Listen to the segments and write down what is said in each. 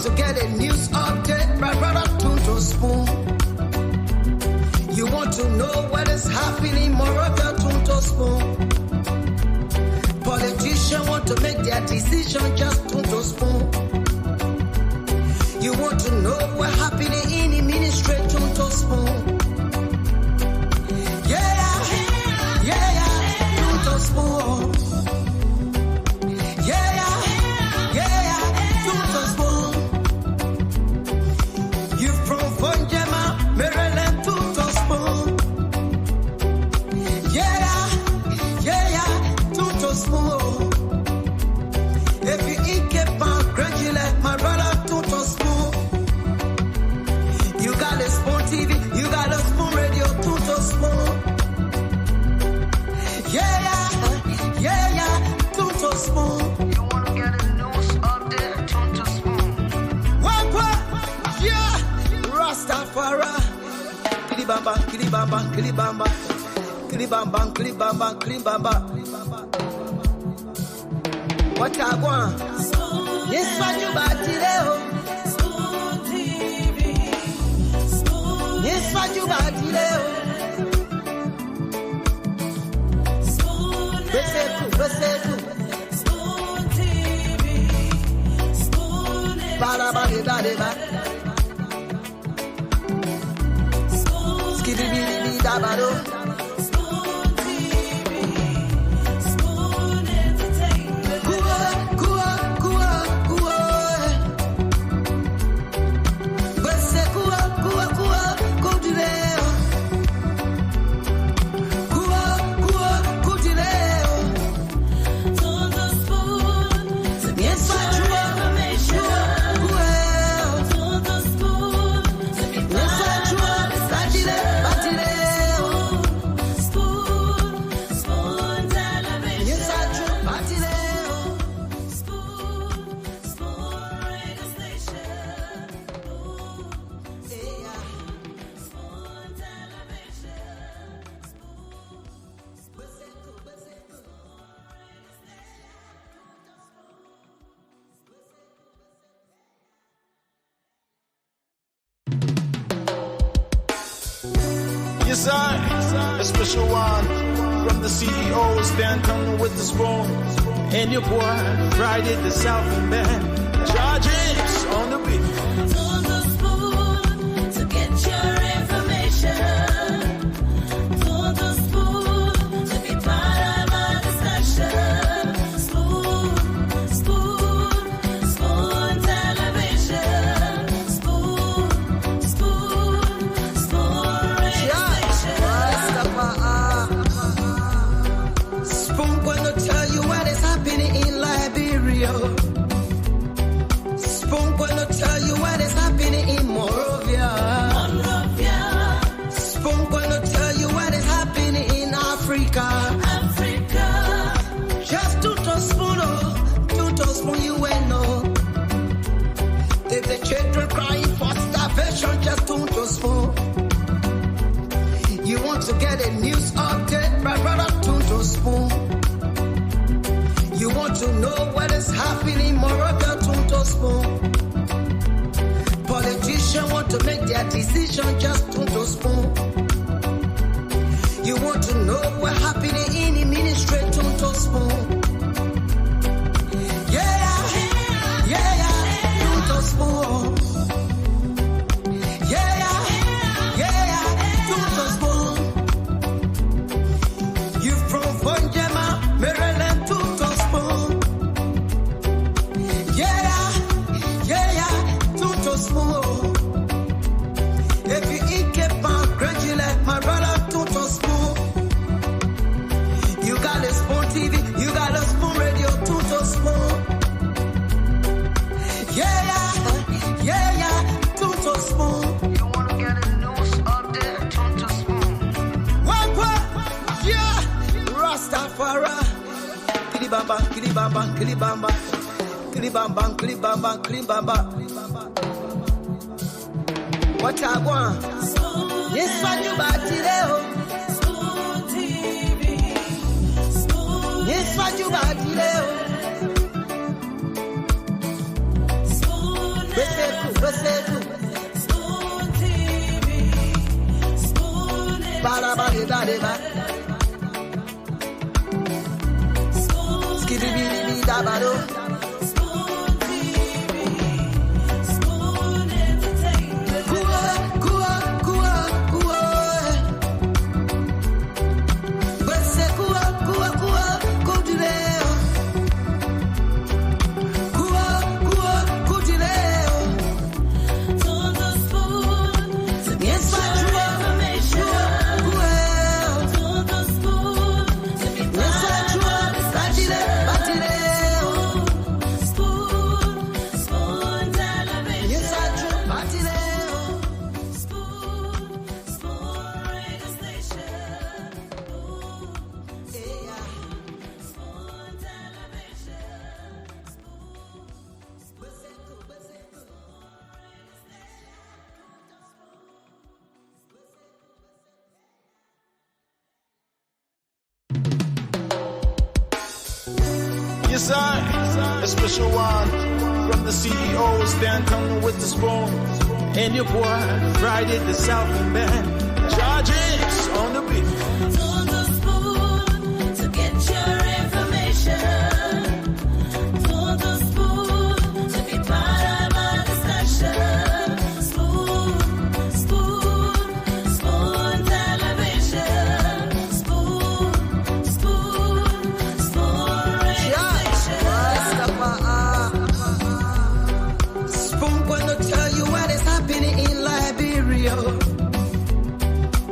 to get a news update, my brother, Tunto Spoon. You want to know what is happening, Morocco, Tunto Spoon. Politicians want to make their decision, just Tunto Spoon. You want to know what's happening in the ministry, Tunto Spoon. Yeah, Tunto Spoon. Yeah, Tunto Spoon. You from Fonjema, Maryland, Tunto Spoon. Yeah, Tunto Spoon. If you eat keep on gradually, my brother, Tunto Spoon. You got a Spoon TV, you got a Spoon Radio, Tunto Spoon. Yeah, Tunto Spoon. You wanna get a news update, Tunto Spoon. What? Yeah, Rastafari. Kilibamba, kilibamba, kilibamba, kilibamba, kilibamba, kilibamba. What I want? Yes, what you bought today? Spoon TV. Yes, what you bought today? Spoon TV. Spoon. Ba-da-ba-de-ba-de-ba. Skiddy-biddy-biddy-da-ba-do. Spoon TV. Spoon Entertainment. Kua. Bese kua, kudileo. Kudileo. Tunto Spoon. Yes, what you want. Tunto Spoon. Yes, what you want. Batileo. Spoon television. Yes, what you want. Batileo. Spoon radio station. Yeah. Spoon television. Yes, I, a special one from the CEO, stand coming with the spoon. And your boy, Friday the Southern Band, charges on the beat. Tunto Spoon to get your information. Tunto Spoon to be part of our discussion. Spoon television. Spoon radio station. Spoon gonna tell you what is happening in Liberia. Spoon gonna tell you what is happening in Monrovia. Spoon gonna tell you what is happening in Africa. Just Tunto Spoon, you will know. If the children crying for starvation, just Tunto Spoon. You want to get a news update, my brother, Tunto Spoon. You want to know what is happening, Morocco, Tunto Spoon. Politicians want to make their decision, just Tunto Spoon. You want to know what's happening in the ministry, Tunto Spoon. Yeah, Tunto Spoon. Yeah, Tunto Spoon. You from Fonjema, Maryland, Tunto Spoon. Yeah, Tunto Spoon. If you eat keep on gradually, my brother, Tunto Spoon. You got a Spoon TV, you got a Spoon Radio, Tunto Spoon. Yeah, Tunto Spoon. You wanna get a news update, Tunto Spoon. What? Yeah, Rastafari. Kilibamba, kilibamba, kilibamba, kilibamba, kilibamba, kilibamba. What I want? Yes, what you bought today? Spoon TV. Yes, what you bought today? Spoon. ba. Skiddy biddy da ba do. Yes, I, a special one from the CEOs, Dan Conan with the spoon, and your boy, Friday the Southern Band, charges on the beat. On the spoon to get your information. On the spoon to be part of our discussion. Spoon, spoon, spoon television. Spoon, spoon, spoon Spoon gonna tell you what is happening in Liberia.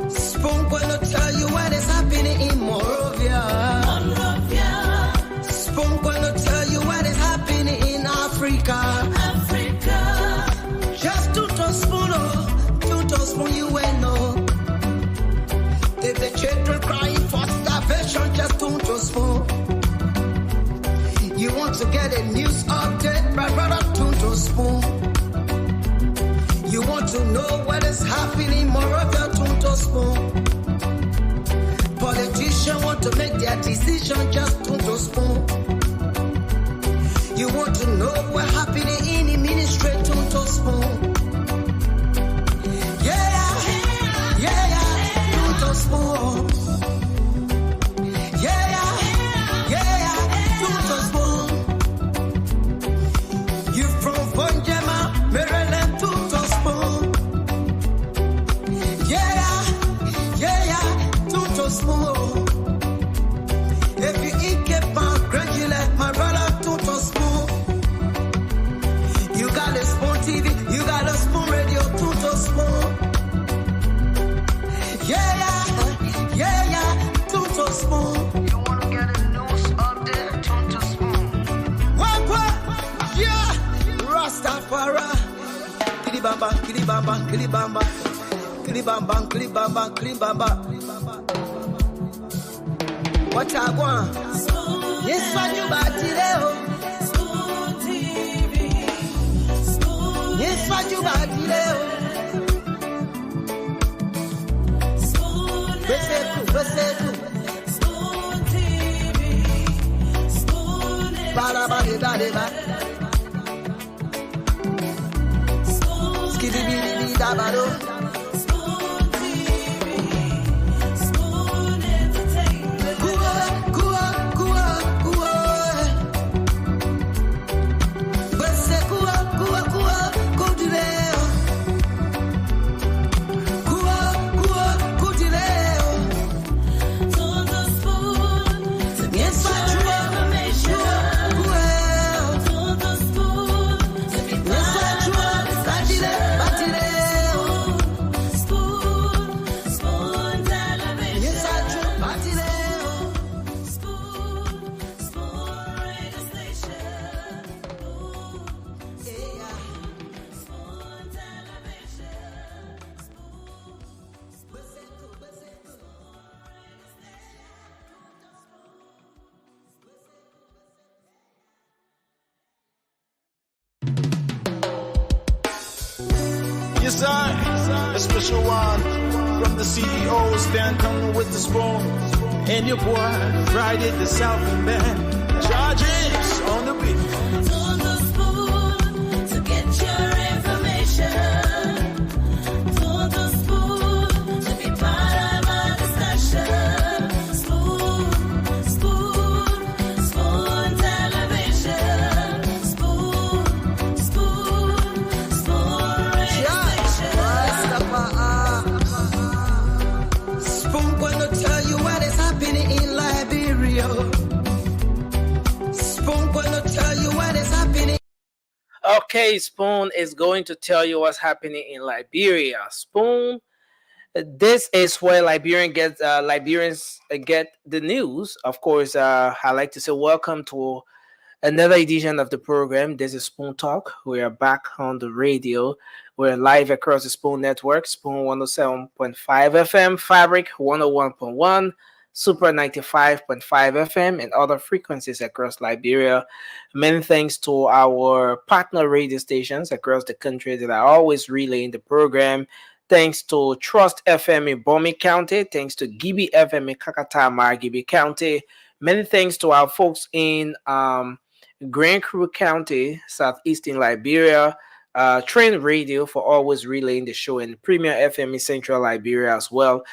Spoon gonna tell you what is happening in Monrovia. Spoon gonna tell you what is happening in Africa. Just to spoon you will know. If the children crying for starvation, just to spoon. You want to get a news update, my brother, to spoon. You want to know what is happening in Moravia, to spoon. Politicians want to make their decision, just to spoon. You want to know what's happening in the ministry, to spoon. To spoon. To spoon. You from Bonjama, Maryland, to spoon. To spoon. If you eat kepa, gradually, my brother, to spoon. You got a spoon TV, you got a spoon radio, to spoon. To spoon. You wanna get a news update, to spoon. What? Yeah, Rastafari. Kilibamba, kilibamba, kilibamba, kilibamba, kilibamba, kilibamba. What I want? Yes, when you bati leo. Spoon TV. Spoon. Yes, when you bati leo. Spoon. Besetu. Spoon TV. Spoon. Bada bada bada. Spoon. Skiddy biddy da bado. Spoon TV. Spoon entertainment. On the spoon to get your information. On the spoon to be part of our discussion. Spoon, spoon television. Spoon, spoon radio station. Spoon television. Yes, I, a special one from the CEOs, Dan Conan with the spoon, and your boy, Friday the Southern Band, charges on the beat. On the spoon to get your information. On the spoon to be part of our discussion. Okay, Spoon is going to tell you what's happening in Liberia. Spoon, this is where Liberians get the news. Of course, I like to say welcome to another edition of the program. This is Spoon Talk. We are back on the radio. We're live across the Spoon Network, Spoon 107.5 FM, Fabric 101.1, Super 95.5 FM, and other frequencies across Liberia. Many thanks to our partner radio stations across the country that are always relaying the program. Thanks to Trust FM in Bomi County. Thanks to Gibi FM in Kakatama, Gibi County. Many thanks to our folks in Grand Crew County, southeastern Liberia, Train Radio for always relaying the show, and Premier FM in Central Liberia as well.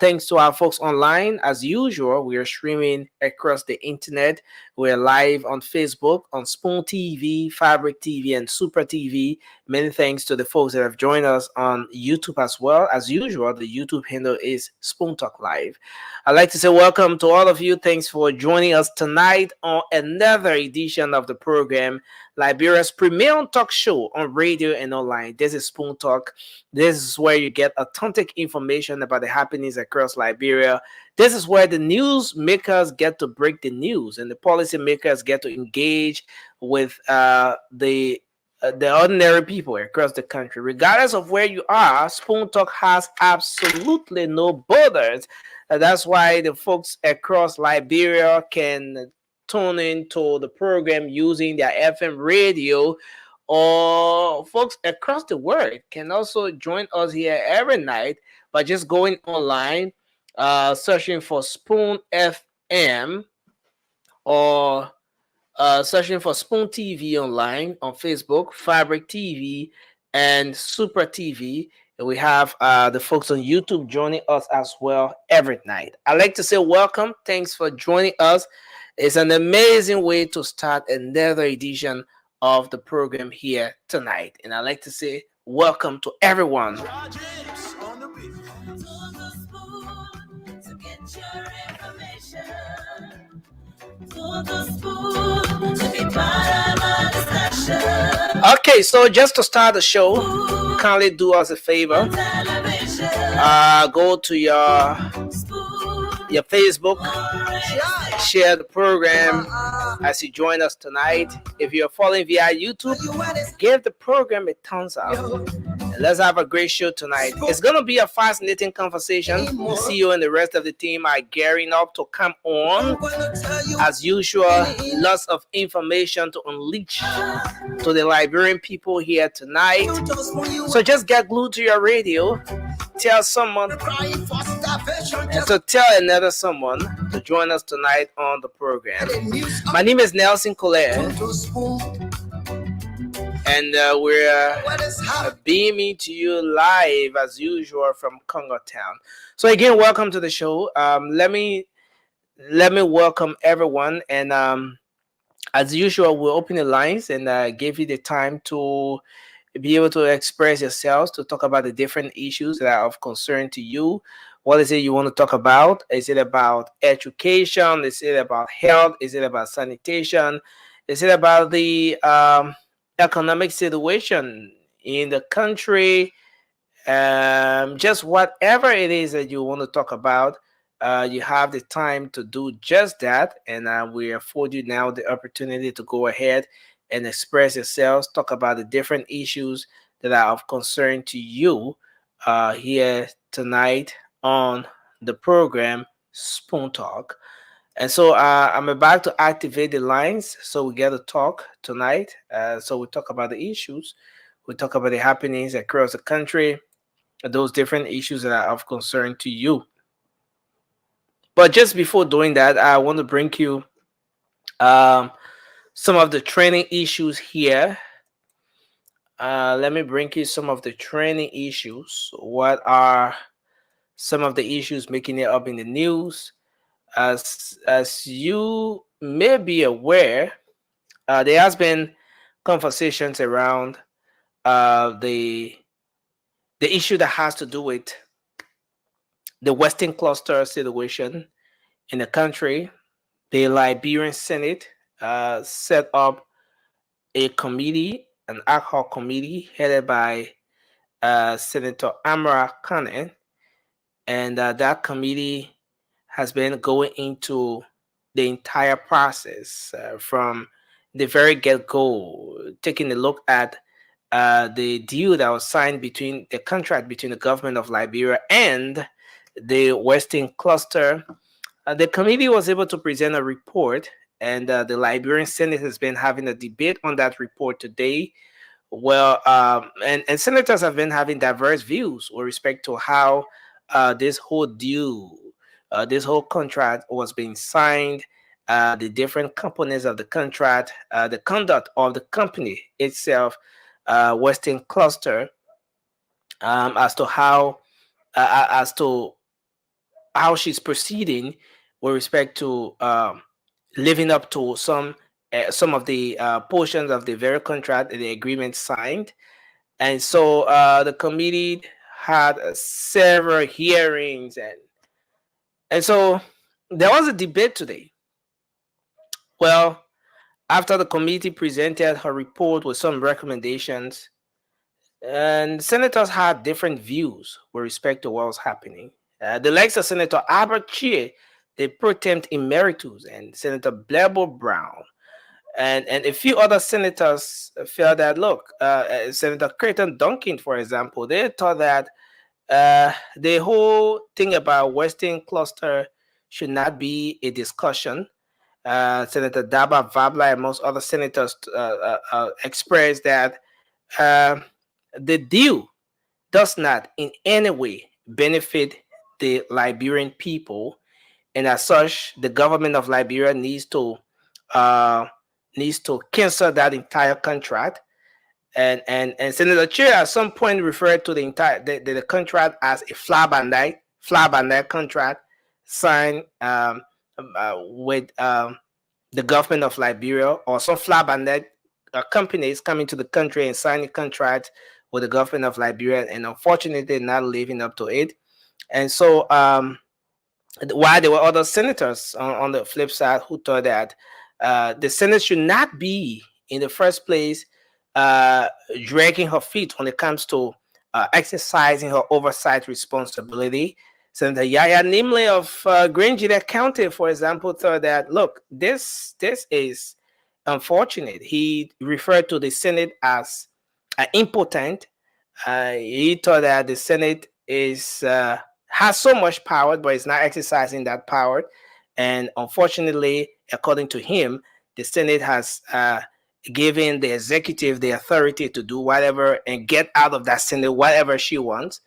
Thanks to our folks online, as usual, we are streaming across the internet. We're live on Facebook, on Spoon TV, Fabric TV, and Super TV. Many thanks to the folks that have joined us on YouTube as well. As usual, the YouTube handle is Spoon Talk Live. I'd like to say welcome to all of you. Thanks for joining us tonight on another edition of the program, Liberia's premier talk show on radio and online. This is Spoon Talk. This is where you get authentic information about the happenings across Liberia. This is where the news makers get to break the news and the policy makers get to engage with the ordinary people across the country. Regardless of where you are, Spoon Talk has absolutely no borders. That's why the folks across Liberia can tune into the program using their FM radio, or folks across the world can also join us here every night by just going online, searching for Spoon FM, or searching for Spoon TV online on Facebook, Fabric TV, and Super TV. And we have the folks on YouTube joining us as well every night. I'd like to say welcome. Thanks for joining us. It's an amazing way to start another edition of the program here tonight. And I'd like to say welcome to everyone. James on the beat. To the spoon to get your information. To the spoon to be part of a discussion. Okay, so just to start the show, kindly do us a favor. Television. Go to your Facebook, share the program as you join us tonight. If you're following via YouTube, give the program a thumbs up. And let's have a great show tonight. It's going to be a fascinating conversation. See you and the rest of the team are gearing up to come on. As usual, lots of information to unleash to the Liberian people here tonight. So just get glued to your radio. Tell someone, and so tell another someone to join us tonight on the program. My name is Nelson Colette, and we're beaming to you live as usual from Congo Town. So again, welcome to the show. Let me welcome everyone, and as usual, we'll open the lines and give you the time to be able to express yourselves, to talk about the different issues that are of concern to you. What is it you want to talk about? Is it about education? Is it about health? Is it about sanitation? Is it about the economic situation in the country? Just whatever it is that you want to talk about, you have the time to do just that. And we afford you now the opportunity to go ahead and express yourselves, talk about the different issues that are of concern to you here tonight on the program Spoon Talk. And so I'm about to activate the lines so we get to talk tonight. So we talk about the issues, we talk about the happenings across the country, those different issues that are of concern to you. But just before doing that, I want to bring you some of the training issues here. Let me bring you some of the training issues. What are some of the issues making it up in the news? As you may be aware, there has been conversations around the issue that has to do with the Western Cluster situation in the country. The Liberian Senate set up a committee an ad hoc committee headed by Senator Amara Conan, and that committee has been going into the entire process from the very get-go, taking a look at the deal that was signed between the contract between the government of Liberia and the Western Cluster. The committee was able to present a report, and the Liberian Senate has been having a debate on that report today. Well, and senators have been having diverse views with respect to how this whole deal, this whole contract was being signed, the different components of the contract, the conduct of the company itself, Western Cluster, as to how she's proceeding with respect to living up to some of the portions of the very contract and the agreement signed. And so the committee had several hearings, and so there was a debate today. Well, after the committee presented her report with some recommendations, and senators had different views with respect to what was happening. The likes of Senator Albert Chie, the pro temp emeritus, and Senator Blebo Brown, and a few other senators felt that, look, Senator Creighton Duncan, for example, they thought that the whole thing about Western Cluster should not be a discussion. Senator Daba Vabla and most other senators expressed that uh, the deal does not in any way benefit the Liberian people, and as such, the government of Liberia uh, needs to cancel that entire contract. And Senator Chair at some point referred to the entire the contract as a fly by night contract signed with the government of Liberia, or some fly by night companies coming to the country and signing contracts with the government of Liberia, and unfortunately not living up to it. And so while there were other senators on the flip side who thought that the Senate should not be, in the first place, uh, dragging her feet when it comes to exercising her oversight responsibility. Senator Yaya Nimley of Grangeda County, for example, thought that, look, this is unfortunate. He referred to the Senate as impotent. He thought that the Senate is has so much power, but is not exercising that power. And unfortunately, according to him, the Senate has given the executive the authority to do whatever and get out of that Senate whatever she wants.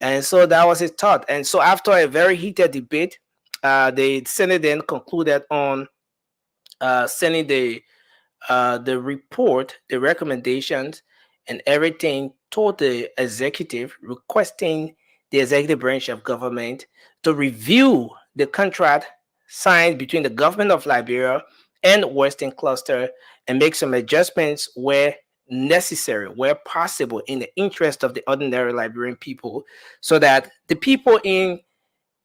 And so that was his thought. And so after a very heated debate, the Senate then concluded on sending the report, the recommendations, and everything to the executive, requesting the executive branch of government to review the contract signed between the government of Liberia and Western Cluster and make some adjustments where necessary, where possible, in the interest of the ordinary Liberian people, so that the people in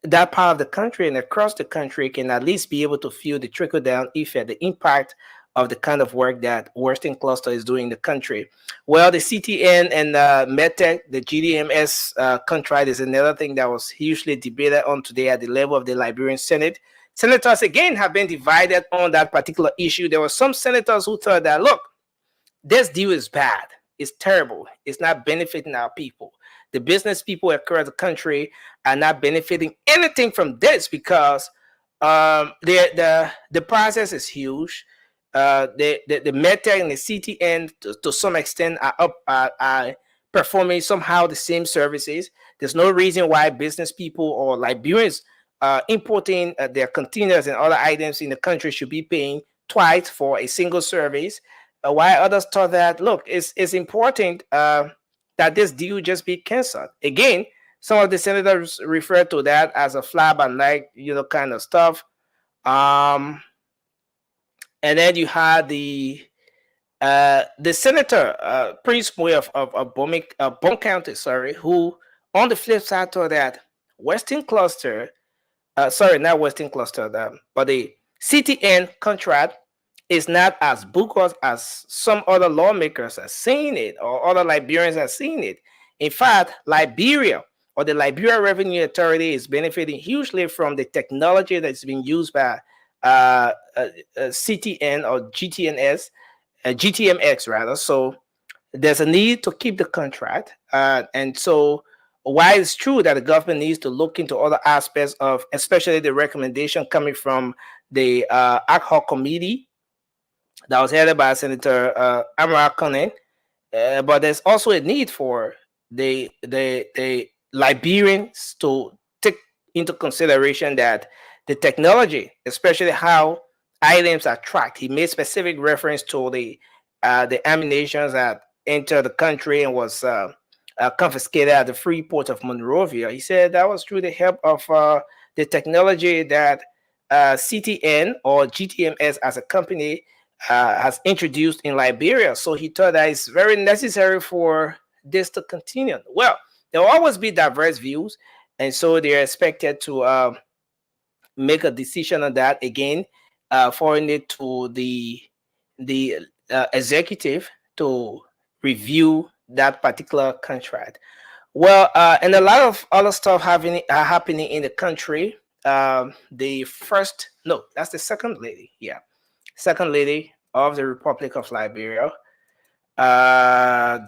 that part of the country and across the country can at least be able to feel the trickle down effect, the impact of the kind of work that Western Cluster is doing in the country. Well, the CTN and MedTech, the GDMS contract, is another thing that was hugely debated on today at the level of the Liberian Senate. Senators again have been divided on that particular issue. There were some senators who thought that, look, this deal is bad. It's terrible. It's not benefiting our people. The business people across the country are not benefiting anything from this because the process is huge. The MedTech and the CTN to some extent are performing somehow the same services. There's no reason why business people or Liberians importing their containers and other items in the country should be paying twice for a single service. While others thought that, look, it's important that this deal just be canceled. Again, some of the senators refer to that as a fly by night, kind of stuff. And then you had the senator Prince Moy of Bon County, sorry, who on the flip side thought that Western Cluster, sorry, not Western Cluster, but the CTN contract is not as bogus as some other lawmakers are saying it or other Liberians are seeing it. In fact, Liberia or the Liberia Revenue Authority is benefiting hugely from the technology that's being used by uh, uh, CTN or GTNS, GTMX rather. So there's a need to keep the contract. And so while it's true that the government needs to look into other aspects of, especially the recommendation coming from the ad hoc committee that was headed by Senator Amara Conan, but there's also a need for the Liberians to take into consideration that the technology, especially how items are tracked. He made specific reference to the ammunition that entered the country and was confiscated at the free port of Monrovia. He said that was through the help of the technology that CTN or GTMS as a company has introduced in Liberia. So he thought that it's very necessary for this to continue. Well, there will always be diverse views, and so they're expected to make a decision on that again, forwarding it to the executive to review that particular contract. Well, and a lot of other stuff happening in the country. The first, no, that's the second lady. Yeah, second lady of the Republic of Liberia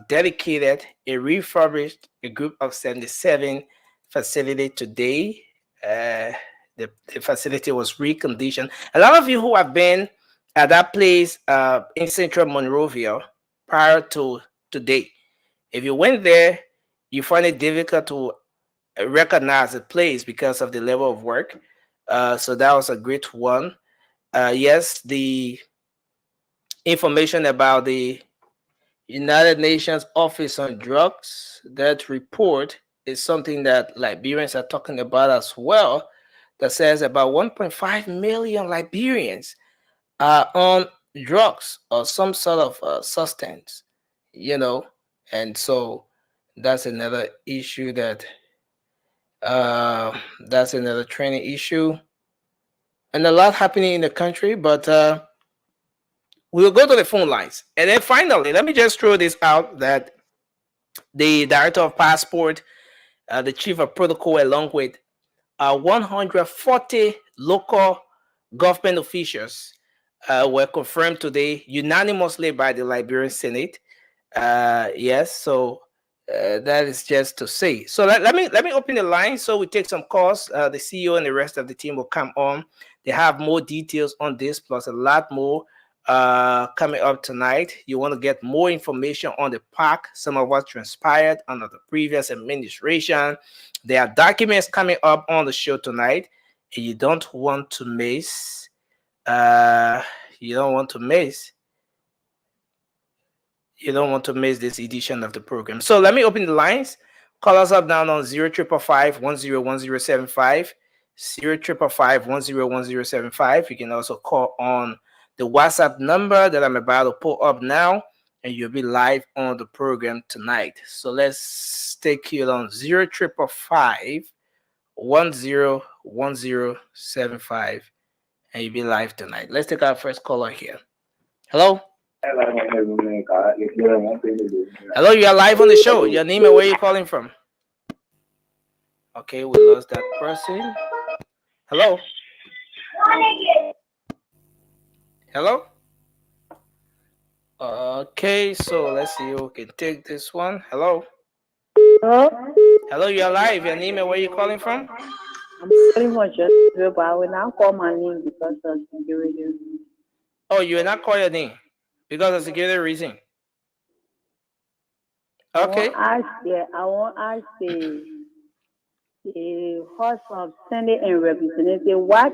dedicated a refurbished a group of 77 facility today. Uh, the facility was reconditioned. A lot of you who have been at that place in central Monrovia prior to today, if you went there, you find it difficult to recognize the place because of the level of work. So that was a great one. Yes, the information about the United Nations Office on Drugs, that report is something that Liberians are talking about as well. That says about 1.5 million Liberians are on drugs or some sort of substance, you know, and so that's another issue that's another training issue, and a lot happening in the country. But we'll go to the phone lines, and then finally, let me just throw this out that the director of passport, the chief of protocol, along with 140 local government officials, were confirmed today unanimously by the Liberian Senate. Yes, so that is just to say. So let me open the line so we take some calls. The CEO and the rest of the team will come on. They have more details on this, plus a lot more coming up tonight. You want to get more information on the park, some of what transpired under the previous administration. There are documents coming up on the show tonight, and you don't want to miss. You don't want to miss. You don't want to miss this edition of the program. So let me open the lines. Call us up now on 0555 0555 You can also call on the WhatsApp number that I'm about to pull up now, and you'll be live on the program tonight. So let's take you on 0555 and you'll be live tonight. Let's take our first caller here. Hello? Hello, you are live on the show. Your name and where you're calling from. Okay, we lost that person. Hello? Hello? Okay, so let's see who can take this one. Hello? Hello? Hello, you are live. Your name and where you're calling from. I'm calling for just but I will now call my name because of security. Oh, you will not call your name because of security reason. Okay. I won't ask the host of Senate and Representative what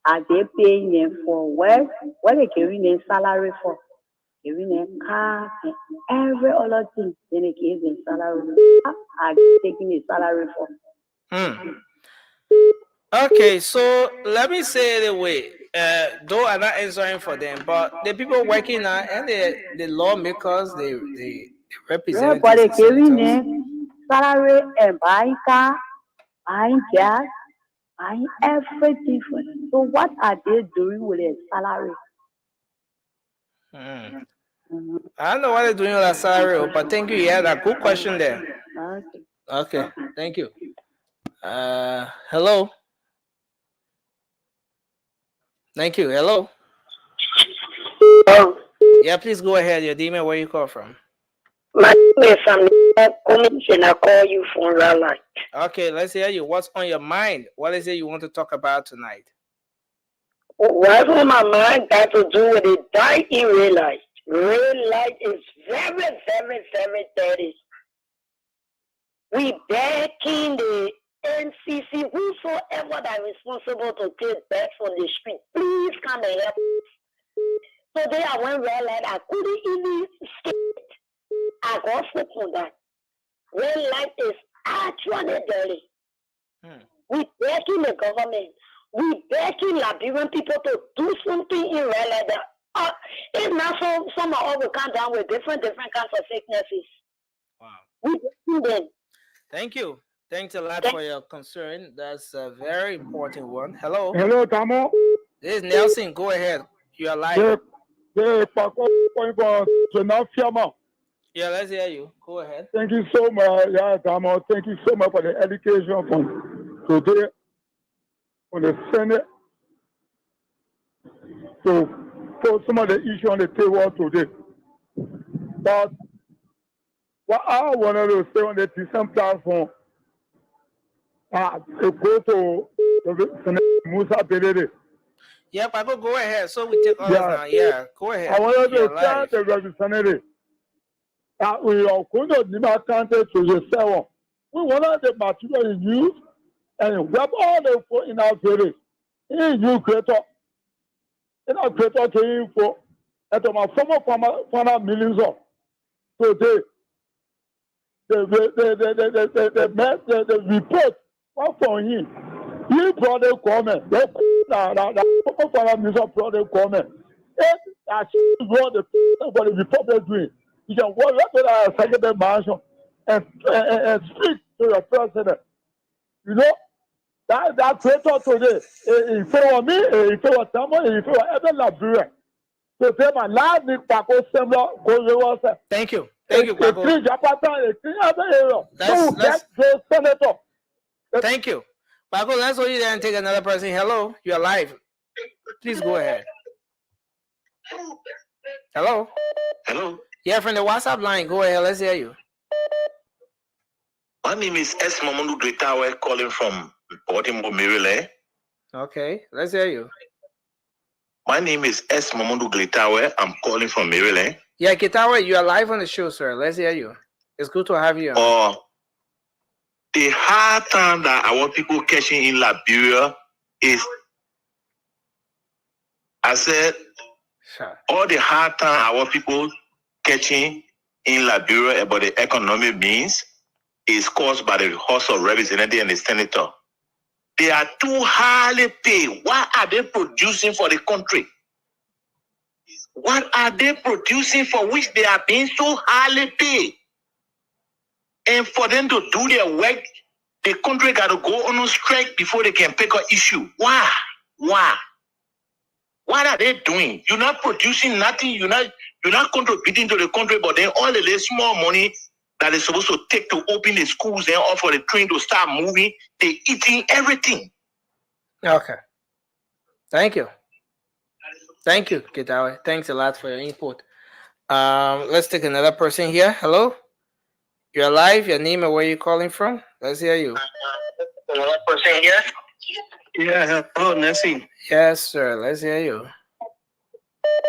are they paying them for? What they giving them salary for? Giving them car and every other thing. Then they give them salary. What are they taking the salary for? Okay, so let me say it away. Though I'm not answering for them, but the people working now and the lawmakers, the representatives, but they giving them salary and buying car, buying gas, buying everything for them. So what are they doing with their salary? Mm. I don't know what they're doing with that salary, but thank you. Yeah, that good question there. Okay. Okay, thank you. Hello. Thank you. Hello. Oh, Yeah, please go ahead. Your demon, where you call from? my name is Conan, and I call you from real life. Okay, let's hear you. What's on your mind? What is it you want to talk about tonight? What's on my mind got to do with it die in real life. Real life is very, very, very dirty. We backing the NCC, whosoever that is responsible to take back from the street. Please come and help. Today I went real life. I couldn't even skip. I got sleep on that. Real life is actually dirty. We begging the government. We begging Liberian people to do something in real life. It's not so some of us will come down with different kinds of sicknesses. Wow. We begging them. Thank you. Thanks a lot for your concern. That's a very important one. Hello. Hello, Tamo. This is Nelson. Go ahead. You are live. Yeah, let's hear you. Go ahead. thank you so much. Yeah, Tamo. Thank you so much for the education from today on the Senate. So put some of the issue on the table today. But what I wanted to say on the decent platform, it go to the Musa Belede. Yeah, Paco, go ahead. So we take all now. Yeah, go ahead. I wanted to tell the representative that we are going to demand counted to the 7. We wanted the material in use and web all the info in our village. In you creator. In our creator came for and to my former millions of today. The report what from him. He brought the comment. The former millions of brought the comment. That's what the report they're doing. You can walk up to the second mansion and speak to your president. You know, that creator today, if it were me, if it were someone, if it were ever Liberia, to say my last week, Paco Sembla, go to Thank you. Thank you, Paco. Thank you. Paco, let's hold you there and take another person. Hello, you are live. Please go ahead. Hello? Hello? Yeah, from the WhatsApp line. Go ahead. Let's hear you. My name is S. Mamadou Gretawe, calling from Baltimore, Maryland. Okay, let's hear you. My name is S. Mamadou Gretawe. I'm calling from Maryland. Yeah, Gretawe, you are live on the show, sir. Let's hear you. It's good to have you on. The hard time that our people catching in Liberia is, I said, sure. All the hard time our people catching in Liberia about the economic means is caused by the House of Representatives and the Senator. They are too highly paid. What are they producing for the country? What are they producing for which they are being so highly paid? And for them to do their work, the country got to go on a strike before they can pick an issue. Why? Why? What are they doing? You're not producing nothing. You're not contributing to the country, but then all the small money that is supposed to take to open the schools and all for the train to start moving, they're eating everything. Okay. Thank you. Thank you, Gretawe. Thanks a lot for your input. Let's take another person here. Hello? You're live. Your name and where you're calling from? Let's hear you. Another person here? Yeah, hello, Nancy. Yes, sir. Let's hear you.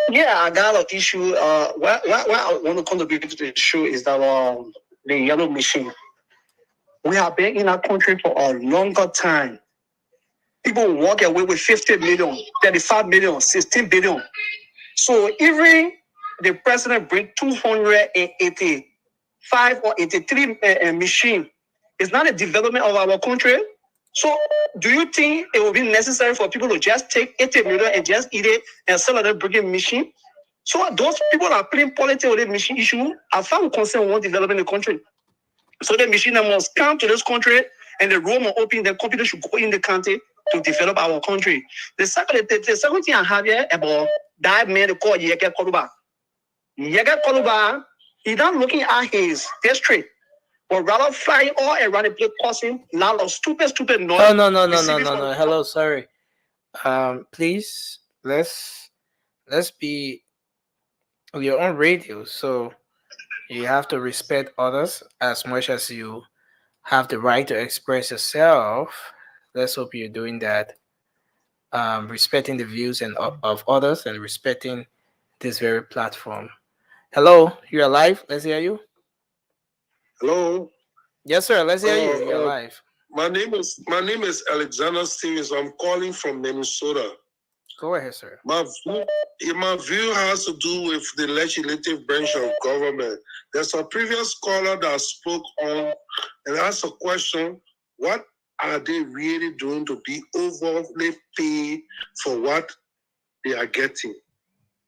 Yeah, I got an issue. What I want to contribute to the issue is that the yellow machine. We have been in our country for a longer time. People walk away with 50 million, 35 million, 16 billion. So even the president bring 285 or 83 machine. It's not a development of our country. So do you think it will be necessary for people to just take 80 million and just eat it and sell it at bringing machine? So those people are playing politics with the machine issue. I found concern with developing the country. So the machine must come to this country and the room will open, the computer should go in the country to develop our country. The second thing I have here about that man called Yeke Koruba. Yega Koluba, he's not looking at his history, but rather flying all around the place, causing a lot of stupid noise. Oh no. Hello, sorry. Please let's be your own radio. So you have to respect others as much as you have the right to express yourself. Let's hope you're doing that. Respecting the views of others and respecting this very platform. Hello, you're alive. Let's hear you. Hello. Yes, sir. Let's hear you. You're alive. My name is Alexander Stevens. I'm calling from Minnesota. Go ahead, sir. My view has to do with the legislative branch of government. There's a previous caller that spoke on and asked a question: what are they really doing to be overly paid for what they are getting?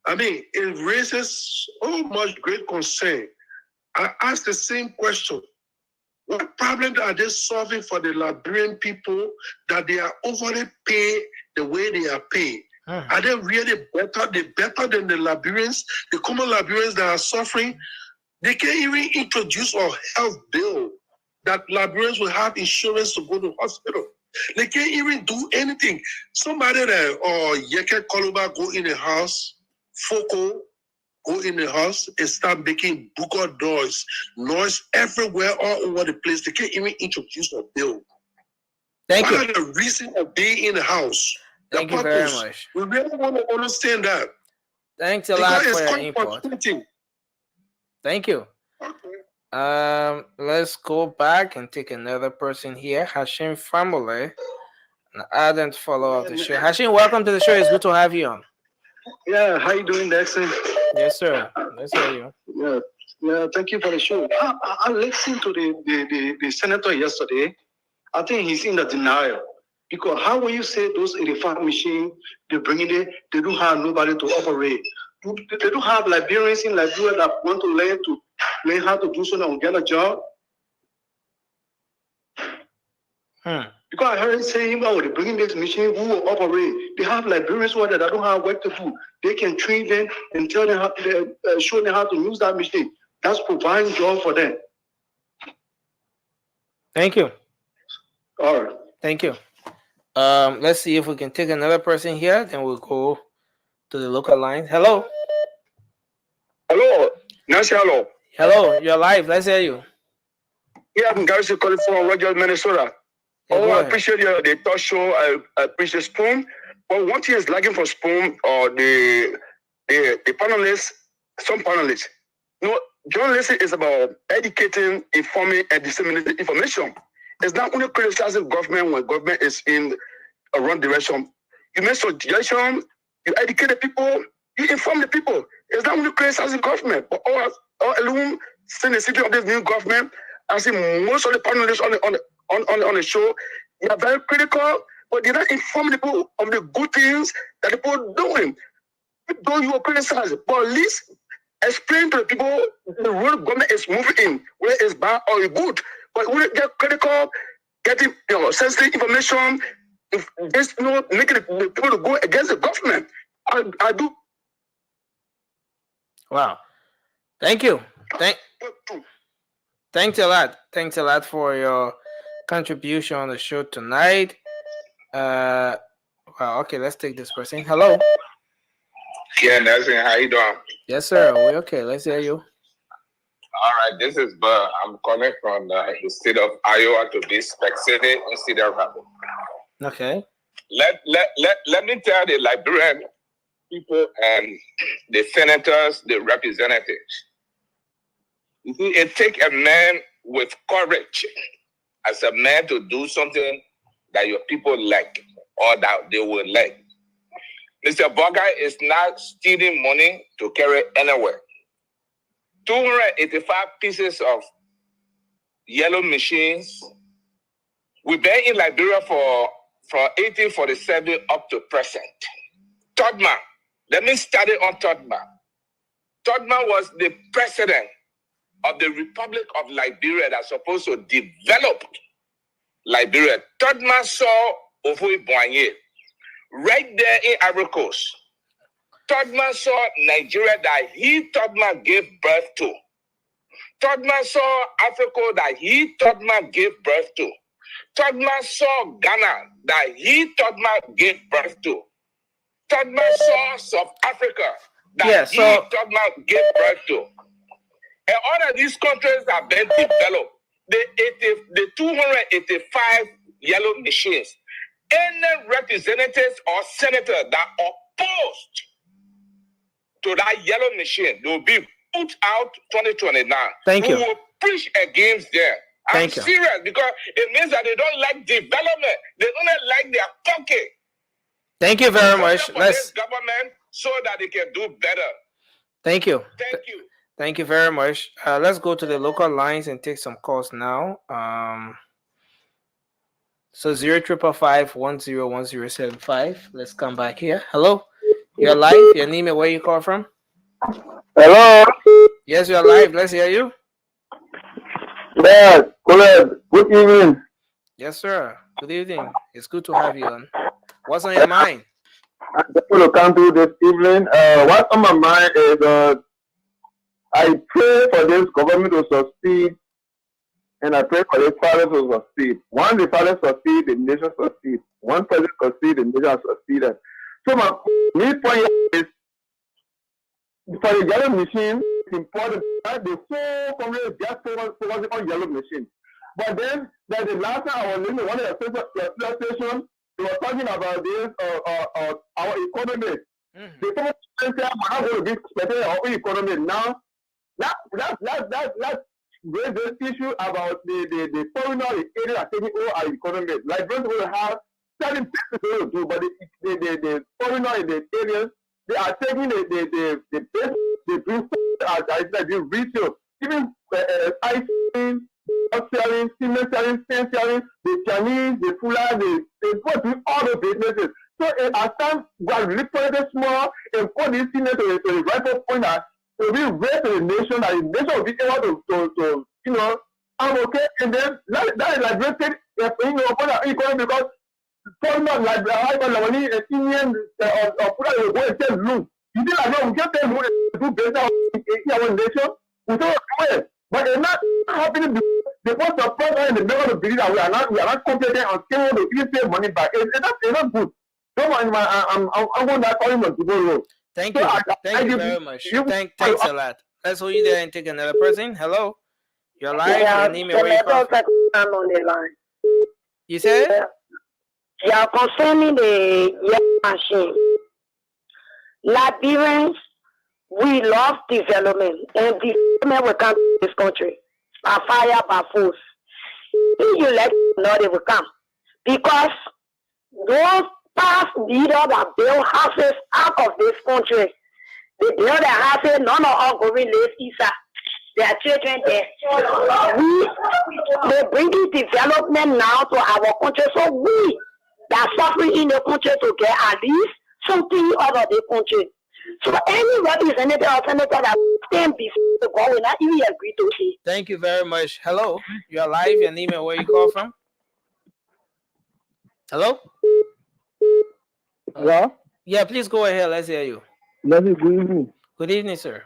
I mean, it raises so much great concern. I asked the same question. What problem are they solving for the Liberian people that they are overly paid the way they are paid? Are they really better? They better than the Liberians, the common Liberians that are suffering? They can't even introduce a health bill that Liberians will have insurance to go to hospital. They can't even do anything. Somebody that Yeke Koluba go in the house, Foko go in the house and start making booger noise everywhere, all over the place. They can't even introduce a bill. Thank you. What are the reason of being in the house? Thank you very much. We really want to understand that. Thanks a lot for your input. Thank you. Okay. Let's go back and take another person here. Hashim Family. I didn't follow up the show. Hashim, welcome to the show. It's good to have you on. Yeah, how you doing, Dexter? Yes, sir. Let's hear you. Yeah. Thank you for the show. I listened to the senator yesterday. I think he's in the denial. Because how will you say those 85 machines, they bring it in, they don't have nobody to operate. They don't have Liberians in Liberia that want to learn how to do something and get a job. Because I heard him saying, oh, they're bringing this machine, who will operate? They have Liberians who that don't have work to do. They can train them and tell them show them how to use that machine. That's providing job for them. Thank you. All right. Thank you. Let's see if we can take another person here. Then we'll go to the local line. Hello. Hello. Nancy, hello. Hello. You're live. Let's hear you. Yeah, I'm Garrison calling from Rogers, Minnesota. Yeah, I appreciate the talk show. I appreciate Spoon. But one thing is lagging for Spoon or the panelists, some panelists. Journalism is about educating, informing, and disseminating information. It's not only criticizing government when government is in a wrong direction. You make suggestions, you educate the people, you inform the people. It's not only criticizing government, but all alone, since the city of this new government, I see most of the panelists on the show, they are very critical, but they don't inform the people of the good things that the people are doing. Though you are criticizing, but at least explain to the people the road government is moving in, whether it's bad or good. But when they get critical, getting sensitive information, if there's making the people to go against the government, I do. Wow. Thank you. Thanks a lot. Thanks a lot for your contribution on the show tonight. Wow. Okay, let's take this person. Hello. Yeah, Nelson, how you doing? Yes, sir. We okay. Let's hear you. All right, this is Bud. I'm calling from the state of Iowa to be specific instead of rapid. Okay. Let me tell the Liberian people and the senators, the representatives. You see, it takes a man with courage as a man to do something that your people like or that they will like. Mr. Bogai is not stealing money to carry anywhere. 285 pieces of yellow machines. We've been in Liberia from 1847 up to present. Todman, let me start it on Todman. Todman was the president of the Republic of Liberia that's supposed to develop Liberia. Todman saw Ofui Boigny right there in Ivory Coast. Todman saw Nigeria that he Todman gave birth to. Todman saw Africa that he Todman gave birth to. Todman saw Ghana that he Todman gave birth to. Todman saw South Africa that he Todman gave birth to. And all of these countries have been developed. The 285 yellow machines. Any representatives or senators that opposed to that yellow machine, they will be put out 2029. Thank you. We will preach against them. I'm serious because it means that they don't like development. They don't like their pocket. Thank you very much. Let's government so that they can do better. Thank you. Thank you. Thank you very much. Let's go to the local lines and take some calls now. So 0555-101075. Let's come back here. Hello. You're live. Your name and where you call from? Hello. Yes, you're live. Let's hear you. Yes, Conan. Good evening. Yes, sir. Good evening. It's good to have you on. What's on your mind? I'm going to come to this evening. What's on my mind is I pray for this government to succeed, and I pray for the fathers to succeed. Once the fathers succeed, the nation succeeds. One person succeeds, the nation succeeds. So my main point is for the yellow machine, it's important that the whole community just focusing on yellow machine. But then, that the last time I was listening to one of the stations, they were talking about this, our economy. The government said, I'm not going to be spending our economy now. Let's raise this issue about the foreigner area are taking over our economy. Like, we will have certain things to do, but the foreigner in the areas, they are taking the best, they bring the retail, even ice cream, selling, cement selling, paint selling, the Chinese, the Fulani, they go to all the businesses. So as time got little small and put this thing to the rightful point that will be raised to the nation, that the nation will be able to you know, I'm okay, and then that is like raised, upon our economy because foreigner like money and Indian or put out a tell loan. You think like no, we can't tell loan to do better in our nation. We don't do it. But it's not happening because the person in the middle of the believe that we are not competent and still to even pay money back. It's not good. So I'm going to call him to go. Thank you. Thank you very much. Thanks a lot. Let's hold you there and take another person. Hello. You're live. Your name and where you call from. I'm on the line. You said? Yeah, concerning the yellow machine. Liberians, we love development, and development will come to this country by fire, by force. If you let them know, they will come. Because those past leaders that build houses out of this country, they build their houses, none of us going live inside. Their children there. They bring development now to our country, so we that suffering in the country to get at least something out of the country. So any representative or senator that stand before the God will not even agree to it. Thank you very much. Hello, you're live. Your name and where you call from? Hello? Hello? Yeah, please go ahead. Let's hear you. Good evening. Good evening, sir.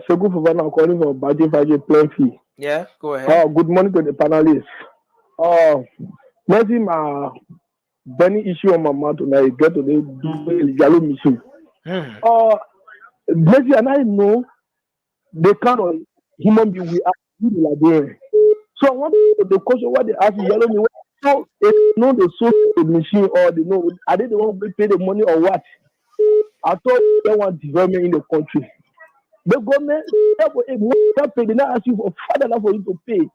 So good for I'm calling from Baji Plenty. Yeah, go ahead. Good morning to the panelists. Maybe my burning issue on my mouth tonight get to the yellow machine. Maybe and I know the kind of human being we are in Liberia. So I want the question what they ask yellow me. So they know the source of the machine or they know are they the one who pay the money or what? I thought they want development in the country. The government, they did not ask you for father for you to pay.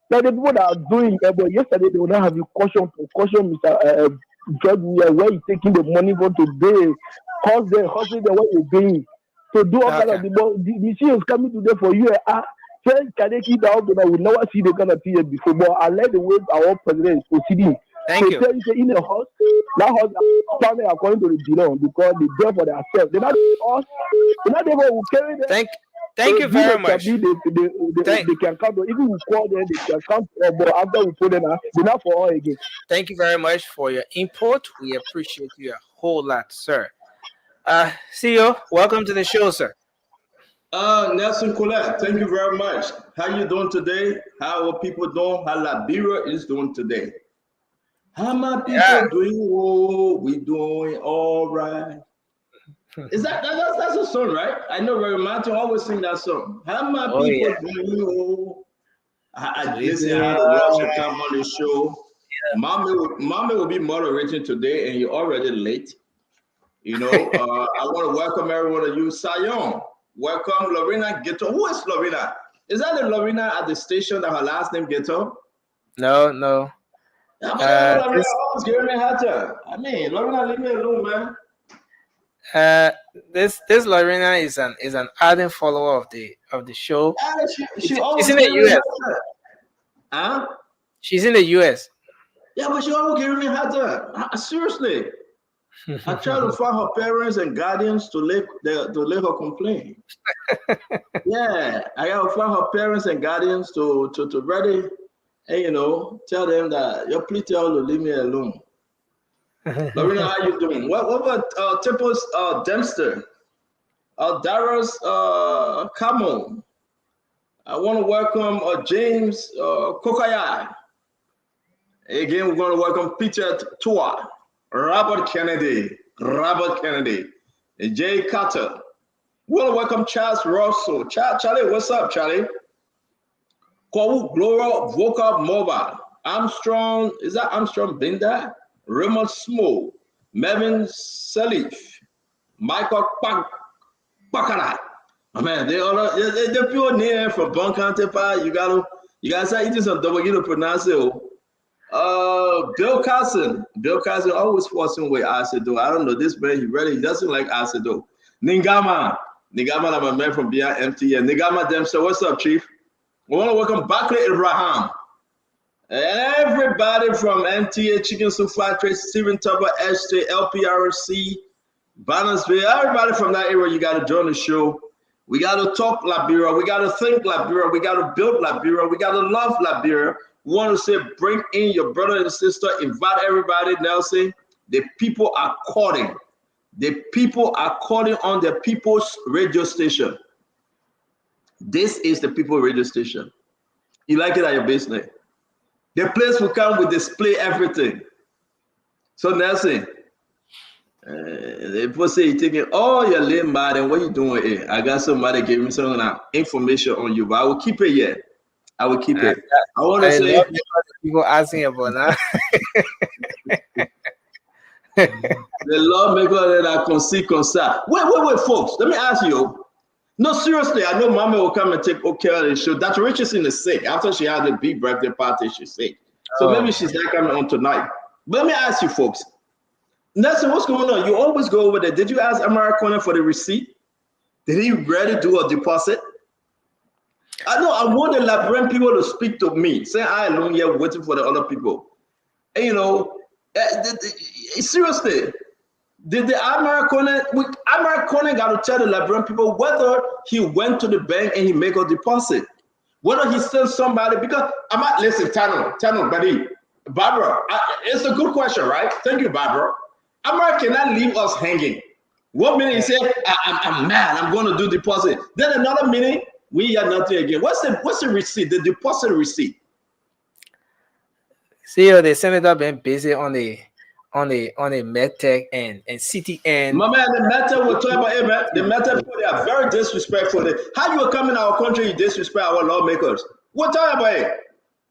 Now the people that are doing it, but yesterday they will not have you caution Mr. Judge where you taking the money for today, cause the hospital what you're paying. So do all kind of the machine is coming today for you. Can they keep out? But I will never see the kind of thing before. But I like the way our president is proceeding. Thank you. Tell you in the house, that house standing according to the genome because they there for themselves. They're not us. They're not able to carry them. Thank you very much. They can come. Even we call them, they can come. But after we put them out, they're not for all again. Thank you very much for your input. We appreciate you a whole lot, sir. CEO, welcome to the show, sir. Nelson Colette, thank you very much. How you doing today? How are people doing? How Liberia is doing today? How my Yeah. people doing? Oh, we doing all right. Is that's a song, right? I know Ray Martin always sing that song. How my Oh people yeah. doing? Oh, We listen, I doing had the all Lord to right. come on the show. Mommy will be moderating today, and you're already late. I want to welcome every one of you. Sion, welcome Lorena Ghetto. Who is Lorena? Is that the Lorena at the station that her last name Ghetto? No, no. Yeah, but Lorena This always giving me hard time. I mean, Lorena, leave me alone, man. uh this Lorena is an ardent follower of the show. Yeah, she She's always in the giving me US. hard time. Huh? She's in the US. Yeah, but she always giving me hard time. Seriously. I try to find her parents and guardians to let her complain. Yeah, I gotta find her parents and guardians to ready and tell them that you please tell her to leave me alone. Lorena, how you doing? What about Temple's Dempster? Dara's Camo. I want to welcome James Kokaya. Again, we're going to welcome Peter Tua, Robert Kennedy, and Jay Carter. We want to welcome Charles Russell. Charlie, what's up, Charlie? Kwawu Glora Vocal Mobile. Armstrong, is that Armstrong Binder? Raymond Smo, Melvin Salif, Michael Bakara. Oh man, they pure name from Bon Cantepa. You gotta say it is a double you to pronounce it. Bill Carson always forcing with Acedo. I don't know this man. He doesn't like Acedo. Ningama, I'm a man from beyond MTN. Ningama Dempster, what's up, Chief? We want to welcome Bakri Abraham. Everybody from MTA, Chicken Soup Factory, Stephen Tupper, SJ, LPRC, Bannersville, everybody from that area, you got to join the show. We got to talk Liberia. We got to think Liberia. We got to build Liberia. We got to love Liberia. We want to say, bring in your brother and sister, invite everybody, Nelson. The people are calling. The people are calling on the people's radio station. This is the people radio station. You like it at your business. The place will come with display everything. So Nelson, people say you're taking all your lame mad and what you doing here? I got somebody giving me some information on you, but I will keep it yet. I will keep it. I want to say love people asking about that. the lawmaker that I can see concern. Wait, folks. Let me ask you. No, seriously, I know Mama will come and take care of the show. Dr. Richardson is sick. After she had a big birthday party, she's sick. So maybe she's not coming on tonight. But let me ask you, folks. Nelson, what's going on? You always go over there. Did you ask Amara Conan for the receipt? Did he really do a deposit? I know I want the Liberian people to speak to me. Say I alone here waiting for the other people. And, seriously, did the Amara Conan got to tell the Liberian people whether he went to the bank and he make a deposit, whether he sent somebody, because listen, Tano, buddy, Barbara, it's a good question, right? Thank you, Barbara. Amara cannot leave us hanging. One minute he said, I'm mad, I'm going to do deposit. Then another minute, we hear nothing again. What's the receipt, the deposit receipt? See, the senator been busy on the medtech and CTN. My man, the matter will talk about it, man. The matter people, they are very disrespectful. How you come in our country, you disrespect our lawmakers. We're talking about it.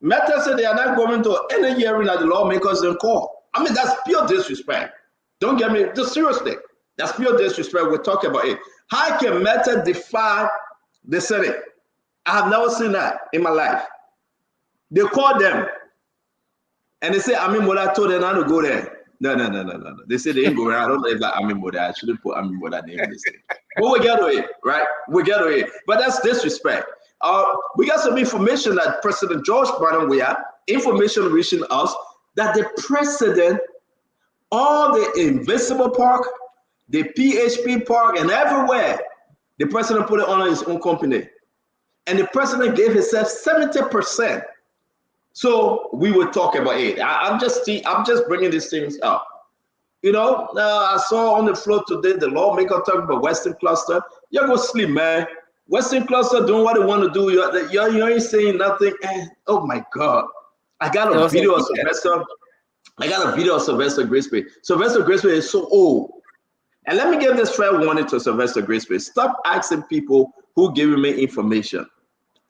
Matter said they are not going to any hearing that the lawmakers don't call. I mean, that's pure disrespect. Don't get me, just seriously. That's pure disrespect. We're talking about it. How can Matter defy the Senate? I have never seen that in my life. They call them and they say, Amin Moda told them not to go there. No. They say they ain't going. I don't know if that Amin Moda. I shouldn't put Amin Moda name in this thing. But we get to it, right? We get to it. But that's disrespect. We got some information that President George Biden, we have information reaching us that the president, all the Invisible Park, the PHP Park, and everywhere, the president put it on his own company. And the president gave himself 70%. So we will talk about it. I'm just bringing these things up. You know, I saw on the floor today the lawmaker talking about Western Cluster. You go sleep, man. Western Cluster doing what they want to do. You ain't saying nothing. And, oh my God, I got a video of Sylvester. I got a video of Sylvester Graceway. Sylvester Graceway is so old. And let me give this fair warning to Sylvester Graceway. Stop asking people who giving me information.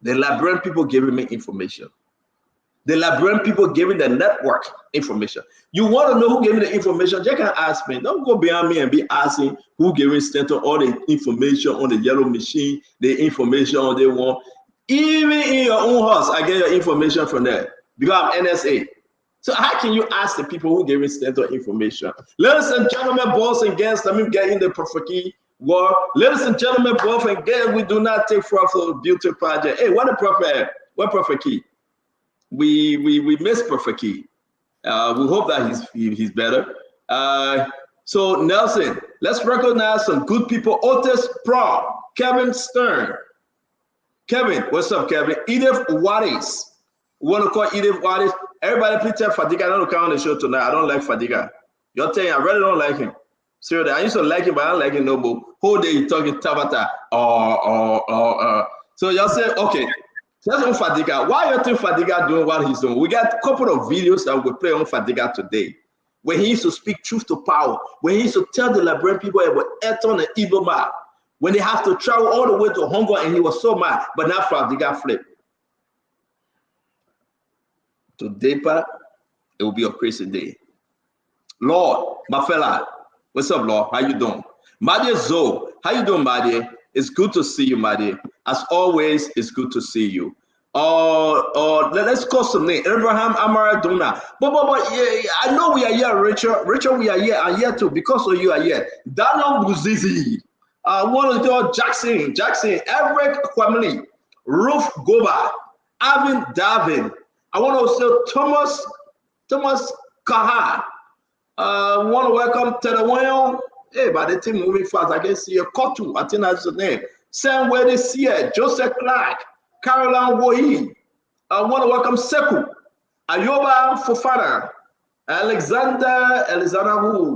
The Liberian people giving me information. The Liberian people giving the network information. You want to know who gave me the information? Just can ask me. Don't go behind me and be asking who gave Stanton all the information on the yellow machine, the information on they want. Even in your own house, I get your information from there because I'm NSA. So how can you ask the people who gave Stanton information? Ladies and gentlemen, boys and girls, let me get in the prophecy war. Ladies and gentlemen, boys and girls, we do not take fraud for beauty project. Hey, what a prophet? What prophet key? We miss Prophet Key. We hope that he's better. So Nelson, let's recognize some good people. Otis Prom, Kevin Stern. Kevin, what's up, Kevin? Edith Wattis. We want to call Edith Wattis. Everybody, please tell Fadiga I don't come on the show tonight. I don't like Fadiga. You're telling I really don't like him. Seriously, I used to like him, but I don't like him no more. Whole day you talking Tabata. So y'all say, okay. That's on Fadiga. Why you think Fadiga doing what he's doing? We got a couple of videos that we play on Fadiga today, where he used to speak truth to power, where he used to tell the Liberian people about Eton and Igbo man, when they have to travel all the way to Hong Kong, and he was so mad, but now Fadiga flipped. Today, it will be a crazy day. Lord, my fella, what's up, Lord? How you doing? Madia Zoe, how you doing, Madia? It's good to see you, Madia. As always, it's good to see you. Let's call some name. Abraham Amaradona. But yeah, I know we are here, Richard. Richard, we are here. I'm here too because of you are here. Daniel Buzizi. One of the Jackson, Eric Kwamini, Ruth Goba, Avin Davin. I want to say Thomas Kaha. Want to welcome Tedawell. Hey, but the team moving fast. I can see a Kotu. I think that's the name. Sam Weddy Sear, Joseph Clark, Caroline Wohi. I want to welcome Seku, Ayoba Fofana, Alexander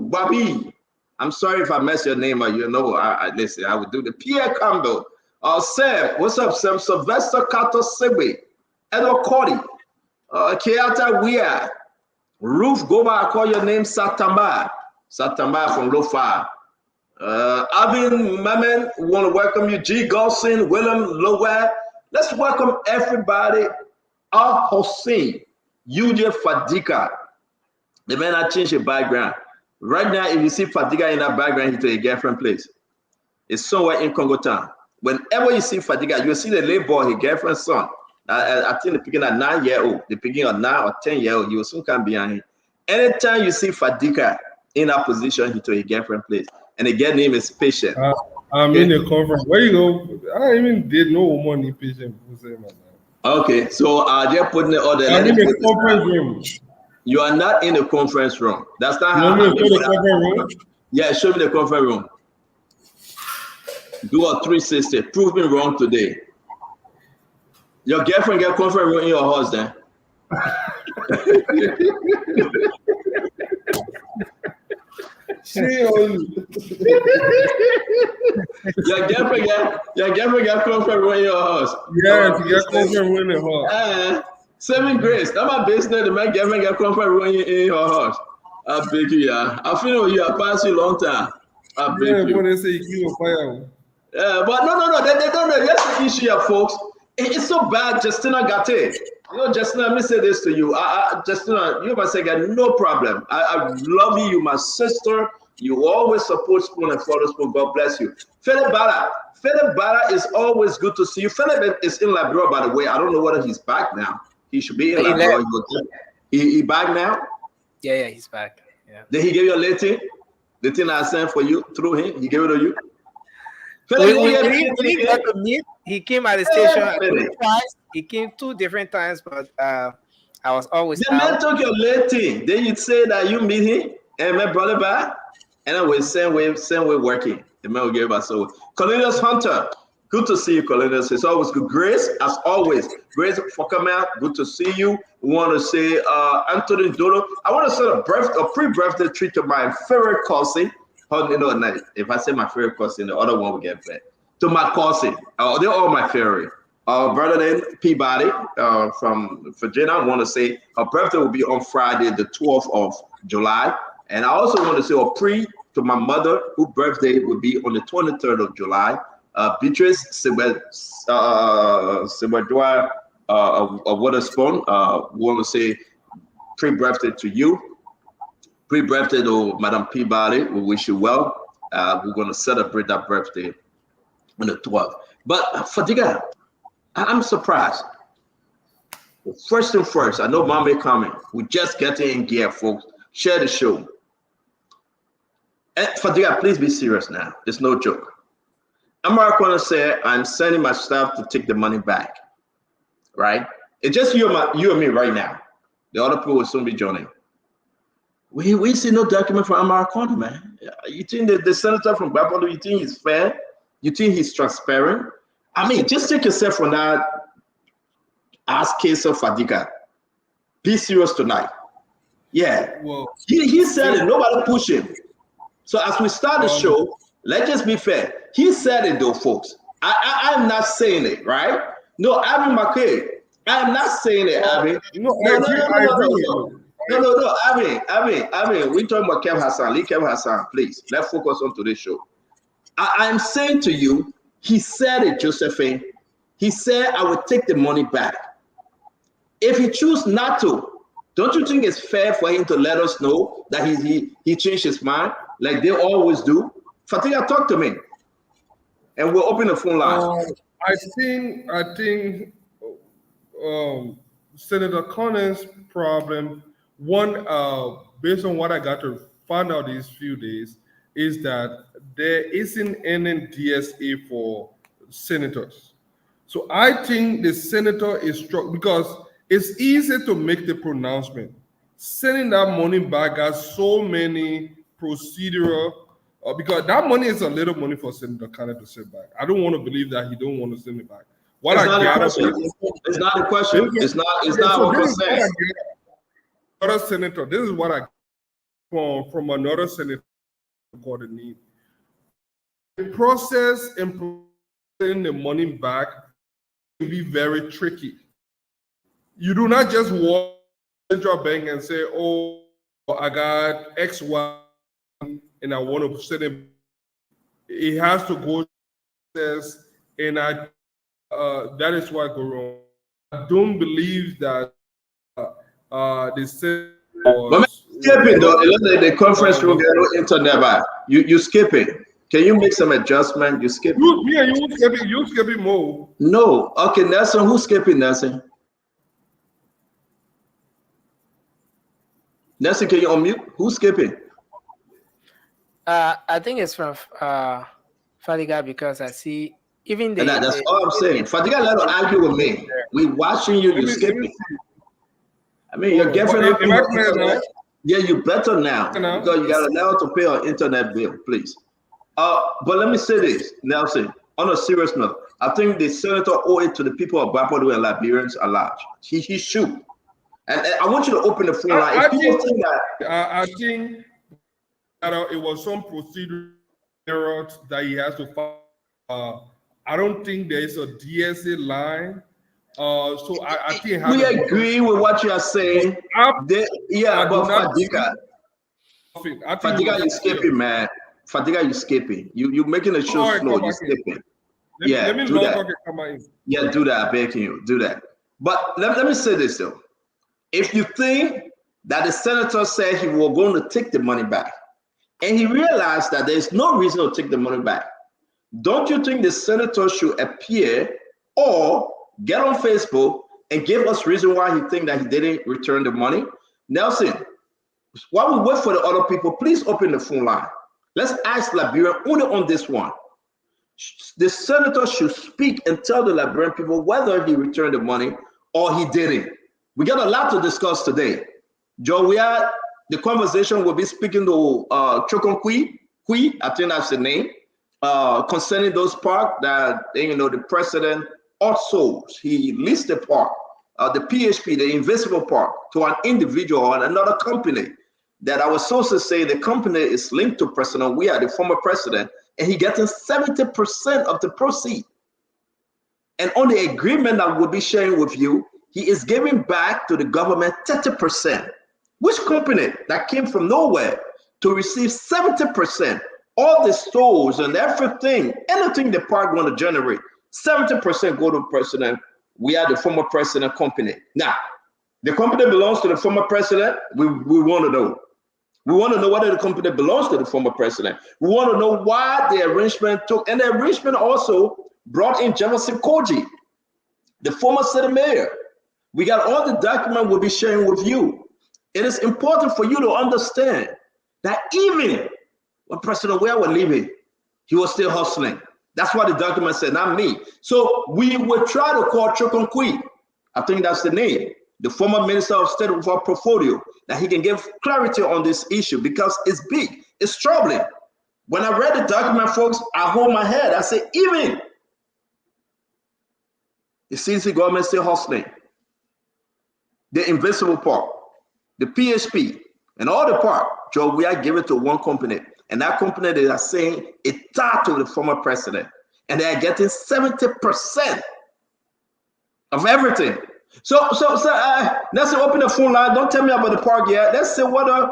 Babi. I'm sorry if I mess your name up. You know, listen, I would do the Pierre Campbell. Sam, what's up, Sam? Sylvester Carter Segwe, Edo Cody, Keata Wea, Ruth Goba, I call your name Satamba from Lofa. Avin Mamen, we want to welcome you. G. Golson, William Lowell. Let's welcome everybody. Al Hossein, UJ Fadika. The man that changed your background. Right now, if you see Fadiga in that background, he's to a girlfriend place. It's somewhere in Congo town. Whenever you see Fadiga, you'll see the label, his girlfriend's son. I think the picking at 9-year-old, the picking at 9 or 10-year-old, you will soon come behind him. Anytime you see Fadiga in that position, he's to a girlfriend place. And the girl name is Patient. I'm in the conference. Where you go? I even did no money Patient. Okay, so they're putting the order. I'm in the conference room. You are not in the conference room. That's not how. You the conference room? Yeah, show me the conference room. Do a 360. Prove me wrong today. Your girlfriend get conference room in your house then. Your girlfriend get conference room in your house. Yeah, she get conference room in the house. 7 Grace. That's my business. The man girlfriend get conference room in your house. I beg you, yeah. I feel you are passing a long time. I beg you. But they say you keep fire. But no. They don't know. That's the issue, folks. It's so bad, Justina Gate. You know, Justina, let me say this to you. Justina, you must say, no problem. I love you. You're my sister. You always support Spoon and follow Spoon. God bless you. Philip Bala is always good to see you. Philip is in Liberia, by the way. I don't know whether he's back now. He should be in Liberia. He back now? Yeah, he's back. Yeah. Did he give you a letter? The thing I sent for you through him, he gave it to you? We got to meet. He came at the station twice. He came 2 different times, but I was always the man took your letter. Then you say that you meet him and my brother back, and then we same way working. The man will give us so Cornelius Hunter. Good to see you, Colinus. It's always good. Grace, as always. Grace, for coming out. Good to see you. We want to say Anthony Dodo. I want to send a pre-birthday treat to my favorite cousin. If I say my favorite cousin, the other one will get bad. To my cousin. They're all my favorite. Brother then Peabody from Virginia. I want to say her birthday will be on Friday, the 12th of July. And I also want to say a pre to my mother, whose birthday will be on the 23rd of July. Beatrice Sebadua of Waterspoon. We want to say pre-birthday to you. Pre-birthday to Madam Peabody. We wish you well. We're going to celebrate that birthday on the 12th. But Fadiga, I'm surprised. First thing first, I know Mom may coming. We're just getting in gear, folks. Share the show. And Fadiga, please be serious now. It's no joke. I'm not going to say I'm sending my staff to take the money back, right? It's just you and me right now. The other people will soon be joining. We see no document from Conan, man. You think that the senator from Babylon, you think he's fair? You think he's transparent? I mean, just take yourself from that ask case of Fadiga. Be serious tonight. Yeah. Well, he said it. Nobody push him. So as we start the show, let's just be fair. He said it though, folks. I'm not saying it, right? No, Abby McKay. I'm not saying it, Abby. No, Abby. We talking about Kev Hassan. Leave Kev Hassan, please. Let's focus on today's show. I'm saying to you, he said it, Josephine. He said, I will take the money back. If he chooses not to, don't you think it's fair for him to let us know that he changed his mind like they always do? Fatiga, talk to me. And we'll open the phone line. I think Senator Conan's problem, one, based on what I got to find out these few days, is that there isn't any DSA for senators. So I think the senator is struck because it's easy to make the pronouncement. Sending that money back has so many procedural, because that money is a little money for Senator Conan to send back. I don't want to believe that he don't want to send it back. What it's It's not a question. It's not what I'm saying. Another senator, this is what I get from another senator. The process in putting the money back can be very tricky. You do not just walk to the central bank and say, oh, I got X, Y, and I want to send it. It has to go through this, and that is what goes wrong. I don't believe that the senator skipping though, the conference room get no internet back. You skipping. Can you make some adjustment? You skipping. You skipping more. No. Okay, Nelson, who's skipping, Nelson? Nelson, can you unmute? Who's skipping? I think it's from Fadiga because I see even the. That's all I'm saying. Fadiga let her argue with me. We watching you. You skipping. I mean, your girlfriend. Yeah, you better now because you got to now to pay our internet bill, please. But let me say this, Nelson. On a serious note, I think the senator owe it to the people of Bapadu and Liberians at large. He should. And I want you to open the phone line. I think it was some procedural error that he has to follow. I don't think there is a DSA line. So I think we agree with what you are saying. But Fadiga, you skipping, man. Fadiga, you skipping. You making the show slow. You skipping. Do that. Yeah, do that. I'm begging you. Do that. But let me say this though. If you think that the senator said he was going to take the money back, and he realized that there's no reason to take the money back, don't you think the senator should appear or get on Facebook and give us reason why he think that he didn't return the money? Nelson, while we wait for the other people, please open the phone line. Let's ask Liberian only on this one. The senator should speak and tell the Liberian people whether he returned the money or he didn't. We got a lot to discuss today. Joe, the conversation will be speaking to Chokon Kui, I think that's the name. concerning those parks that the president outsourced. He leased the park, the PHP, the invisible park, to an individual or another company. That our sources say the company is linked to President Weah, the former president, and he getting 70% of the proceeds. And on the agreement that we'll be sharing with you, he is giving back to the government 30%. Which company that came from nowhere to receive 70%? All the stores and everything, anything the park want to generate, 70% go to President Weah, the former president company. Now, the company belongs to the former president. We want to know. We want to know whether the company belongs to the former president. We want to know why the arrangement took, and the arrangement also brought in Jefferson Koji, the former city mayor. We got all the documents we'll be sharing with you. It is important for you to understand that even when President Weah was leaving, he was still hustling. That's what the document said, not me. So we will try to call Chokonkui, I think that's the name, the former Minister of State with our portfolio, that he can give clarity on this issue because it's big, it's troubling. When I read the document, folks, I hold my head. I say, even the CC government still hustling. The invisible part, the PHP, and all the part, Joe, we are giving to one company. And that company, they are saying it tied to the former president. And they are getting 70% of everything. So let's open the phone line. Don't tell me about the park yet. Let's say whether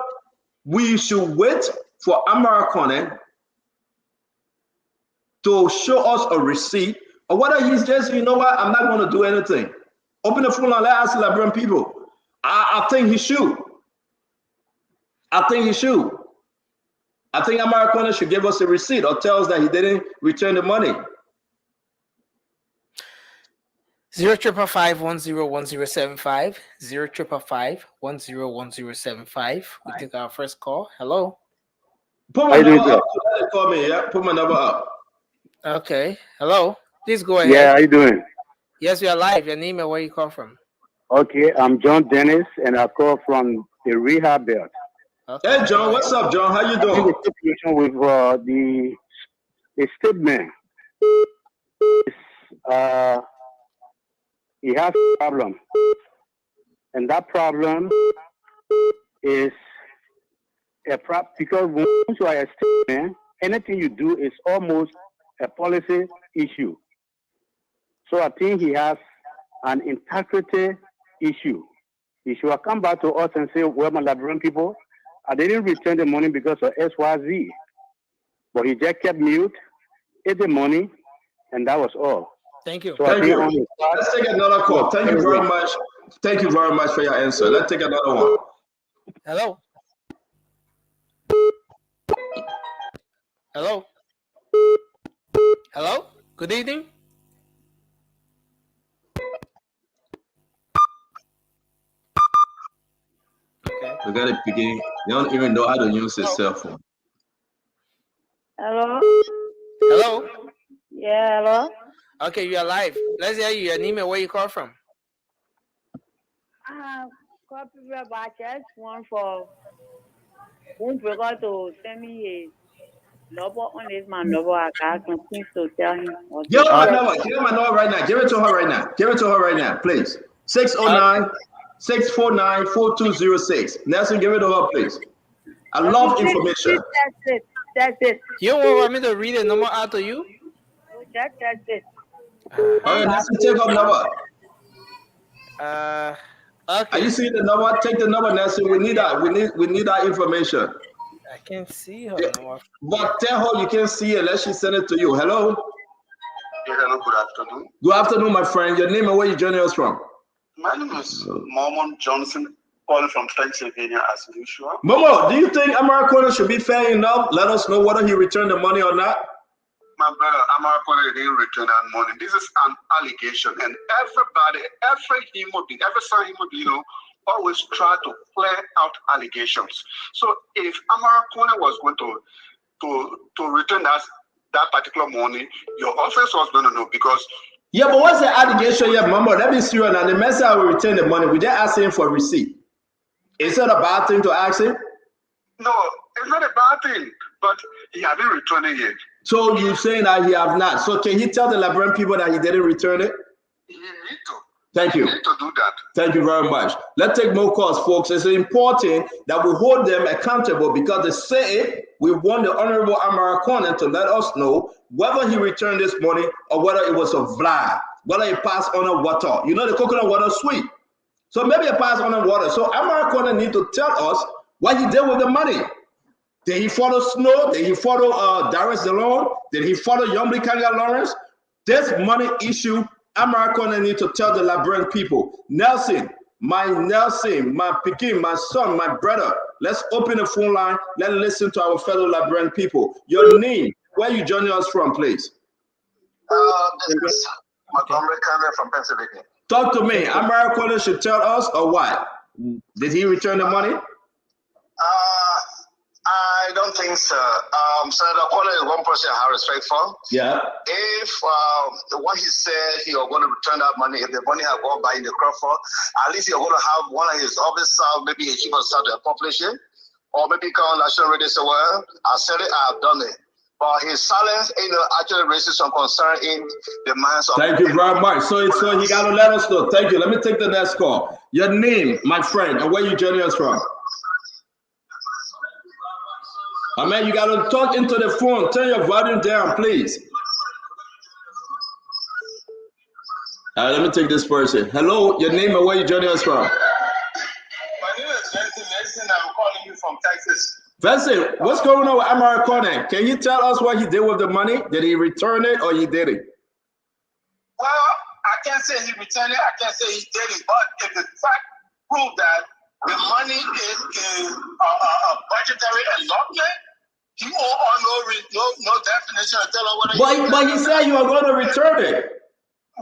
we should wait for Amara Conan to show us a receipt, or whether he's just, you know what, I'm not going to do anything. Open the phone line. Let's ask the Liberian people. I think he should. I think he should. I think Amara Conan should give us a receipt or tell us that he didn't return the money. 0555-101075, 0555-101075. We take our first call. Hello. Put my number up. Call me. Yeah, put my number up. Okay. Hello. Please go ahead. Yeah, how you doing? Yes, we are live. Your name and where you call from? Okay, I'm John Dennis, and I call from the rehab belt. Okay. Hey, John. What's up, John? How you doing? The situation with the statement. He has a problem, and that problem is because once you are a statement, anything you do is almost a policy issue. So I think he has an integrity issue. He should have come back to us and say, well, my Liberian people, I didn't return the money because of XYZ. But he just kept mute, ate the money, and that was all. Thank you. So thank you. Let's take another call. Thank you very much. Thank you very much for your answer. Let's take another one. Hello. Hello. Hello. Good evening. Okay. We got to begin. They don't even know how to use his cell phone. Hello. Hello. Yeah, hello. Okay, you are live. Let's hear you. Your name and where you call from. Copy about just one for who forgot to send me a number on this my number. I can't continue to tell him. Give her my number. Give her my number right now. Give it to her right now. Give it to her right now, please. 609-649-4206. Nelson, give it to her, please. I love information. That's it. You want me to read the number out to you? That's it. All right, Nelson, take her number. Okay. Are you seeing the number? Take the number, Nelson. We need that. We need that information. I can't see her number. But tell her you can't see it unless she send it to you. Hello? Yeah, hello, good afternoon. Good afternoon, my friend. Your name and where you joining us from? My name is Mormon Johnson, calling from Pennsylvania as usual. Momo, do you think Amara Conan should be fair enough? Let us know whether he returned the money or not. My brother, Amara Conan didn't return that money. This is an allegation, and everybody, every human being, every human being, always try to clear out allegations. So if Amara Conan was going to return that particular money, your office was going to know because. Yeah, but what's the allegation? Yeah, Mama, let me see you now. The messenger will return the money. We just ask him for receipt. Is it a bad thing to ask him? No, it's not a bad thing, but he hasn't returned it yet. So you're saying that he have not. So can he tell the Liberian people that he didn't return it? He need to. Thank you. He need to do that. Thank you very much. Let's take more calls, folks. It's important that we hold them accountable because they say we want the Honorable Amara Conan to let us know whether he returned this money or whether it was a vlag, whether he passed on a water. You know the coconut water is sweet. So maybe he passed on a water. So Amara Conan need to tell us what he did with the money. Did he follow Snow? Did he follow Darius DeLone? Did he follow Yombly Kanga Lawrence? This money issue, Amara Conan need to tell the Liberian people. Nelson, my Pekin, my son, my brother. Let's open the phone line. Let's listen to our fellow Liberian people. Your name, where you joining us from, please? This is Montgomery Conan from Pennsylvania. Talk to me. Amara Conan should tell us or what? Did he return the money? I don't think so. Senator Conan is one person I have respect for. Yeah. If what he said he was going to return that money, if the money had gone by in the Crawford, at least he was going to have one of his officers, maybe a chief of staff to accomplish it, or maybe call National Radio say, well, I said it, I have done it. But his silence, actually raises some concern in the minds of. Thank you very much. So he got to let us know. Thank you. Let me take the next call. Your name, my friend, and where you joining us from? Amen. You got to talk into the phone. Turn your volume down, please. Let me take this person. Hello, your name and where you joining us from? My name is Vincent. I'm calling you from Texas. Vincent, what's going on with Amara Conan? Can you tell us what he did with the money? Did he return it or he did it? Well, I can't say he returned it. I can't say he did it. But if the fact proves that the money is a budgetary allotment, he owe no definition to tell her whether. But he said you are going to return it.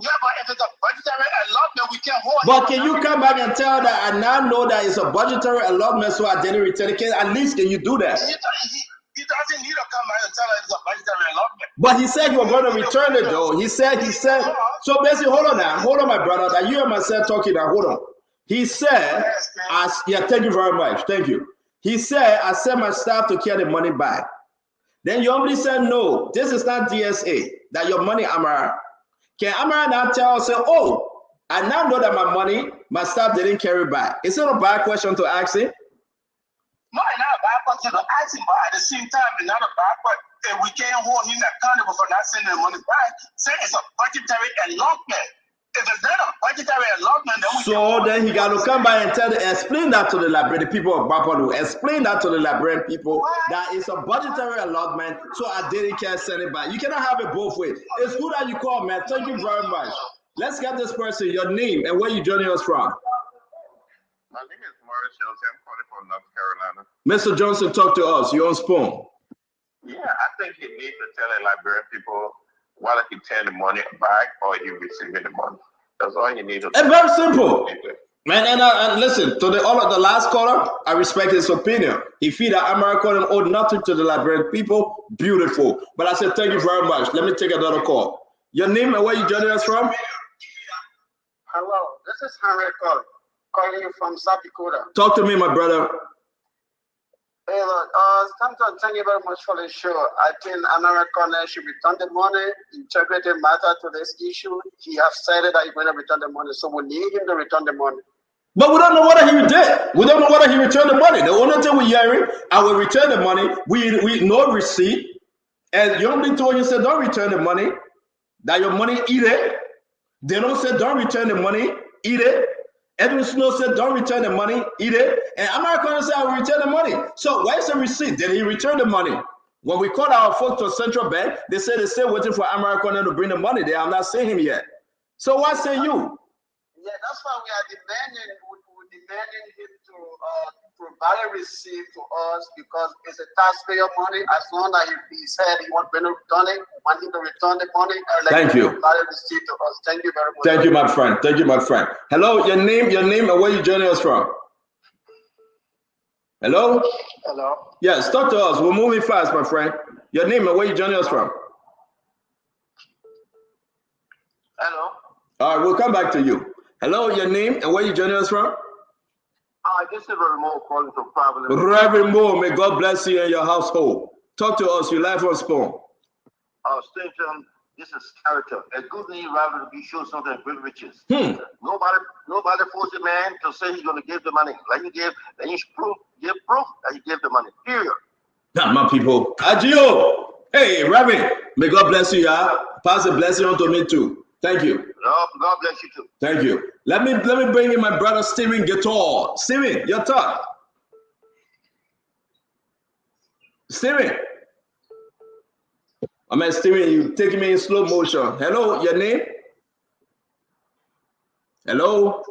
Yeah, but if it's a budgetary allotment, we can't hold. But can you come back and tell that I now know that it's a budgetary allotment, so I didn't return it? At least can you do that? He doesn't need to come back and tell her it's a budgetary allotment. But he said you were going to return it, though. He said. So basically, hold on, my brother. That you and myself talking now. Hold on. He said, thank you very much. Thank you. He said, I sent my staff to carry the money back. Then Yombly said, no, this is not DSA. That your money, Amara. Can Amara now tell us, oh, I now know that my staff didn't carry back? Is it a bad question to ask him? No, it's not a bad question to ask him, but at the same time, it's not a bad question. If we can't hold him accountable for not sending the money back, say it's a budgetary allotment. If it's not a budgetary allotment, then he got to come by and explain that to the Liberian people of Bapadu. Explain that to the Liberian people that it's a budgetary allotment, so I didn't care send it back. You cannot have it both ways. It's good that you call, man. Thank you very much. Let's get this person, your name and where you joining us from. My name is Morris Johnson. I'm calling from North Carolina. Mr. Johnson, talk to us. You're on Spoon. Yeah, I think he needs to tell the Liberian people whether he turn the money back or he receiving the money. That's all you need to do. It's very simple. Man, and listen, to the last caller, I respect his opinion. He feel that Amara Conan owed nothing to the Liberian people. Beautiful. But I said, thank you very much. Let me take another call. Your name and where you joining us from? Hello, this is Henry calling you from South Dakota. Talk to me, my brother. Hey, look, thank you very much for the show. I think Amara Conan should return the money. Integrity matter to this issue. He has said that he's going to return the money, so we need him to return the money. But we don't know whether he did. We don't know whether he returned the money. The only thing we're hearing, I will return the money. We no receipt. And Youngly told you, said, don't return the money. That your money, eat it. They don't say, don't return the money, eat it. Edwin Snow said, don't return the money, eat it. And Americans said, I will return the money. So where's the receipt? Did he return the money? When we called our folks to Central Bank, they said they're still waiting for Americans to bring the money. They have not seen him yet. So what say you? Yeah, that's why we are demanding, we're demanding him to provide a receipt to us because it's a taxpayer money. As long as he said he wants to return it, we want him to return the money. And thank you. Provide a receipt to us. Thank you very much. Thank you, my friend. Thank you, my friend. Hello, your name, and where you joining us from? Hello? Hello? Yes, talk to us. We're moving fast, my friend. Your name and where you joining us from? Hello? All right, we'll come back to you. Hello, your name and where you joining us from? This is Reverend Moore calling from Providence. Reverend Moore, may God bless you and your household. Talk to us. You live on Spoon. Station, this is character. A good name rather to be shown something great riches. Hmm. Nobody forced a man to say he's gonna give the money. Like you give, then you give proof that he gave the money. Period. Now, my people, Ajio. Hey, Reverend, may God bless you, yeah. Pass a blessing on to me too. Thank you. God bless you too. Thank you. Let me bring in my brother Steven Guitar. Steven, your turn. Steven. I mean, Steven, you taking me in slow motion. Hello, your name? Hello?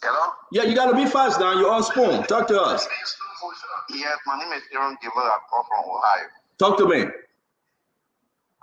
Hello? Yeah, you gotta be fast now. You're on Spoon. Talk to us. Yes, my name is Aaron Giver. I come from Ohio. Talk to me.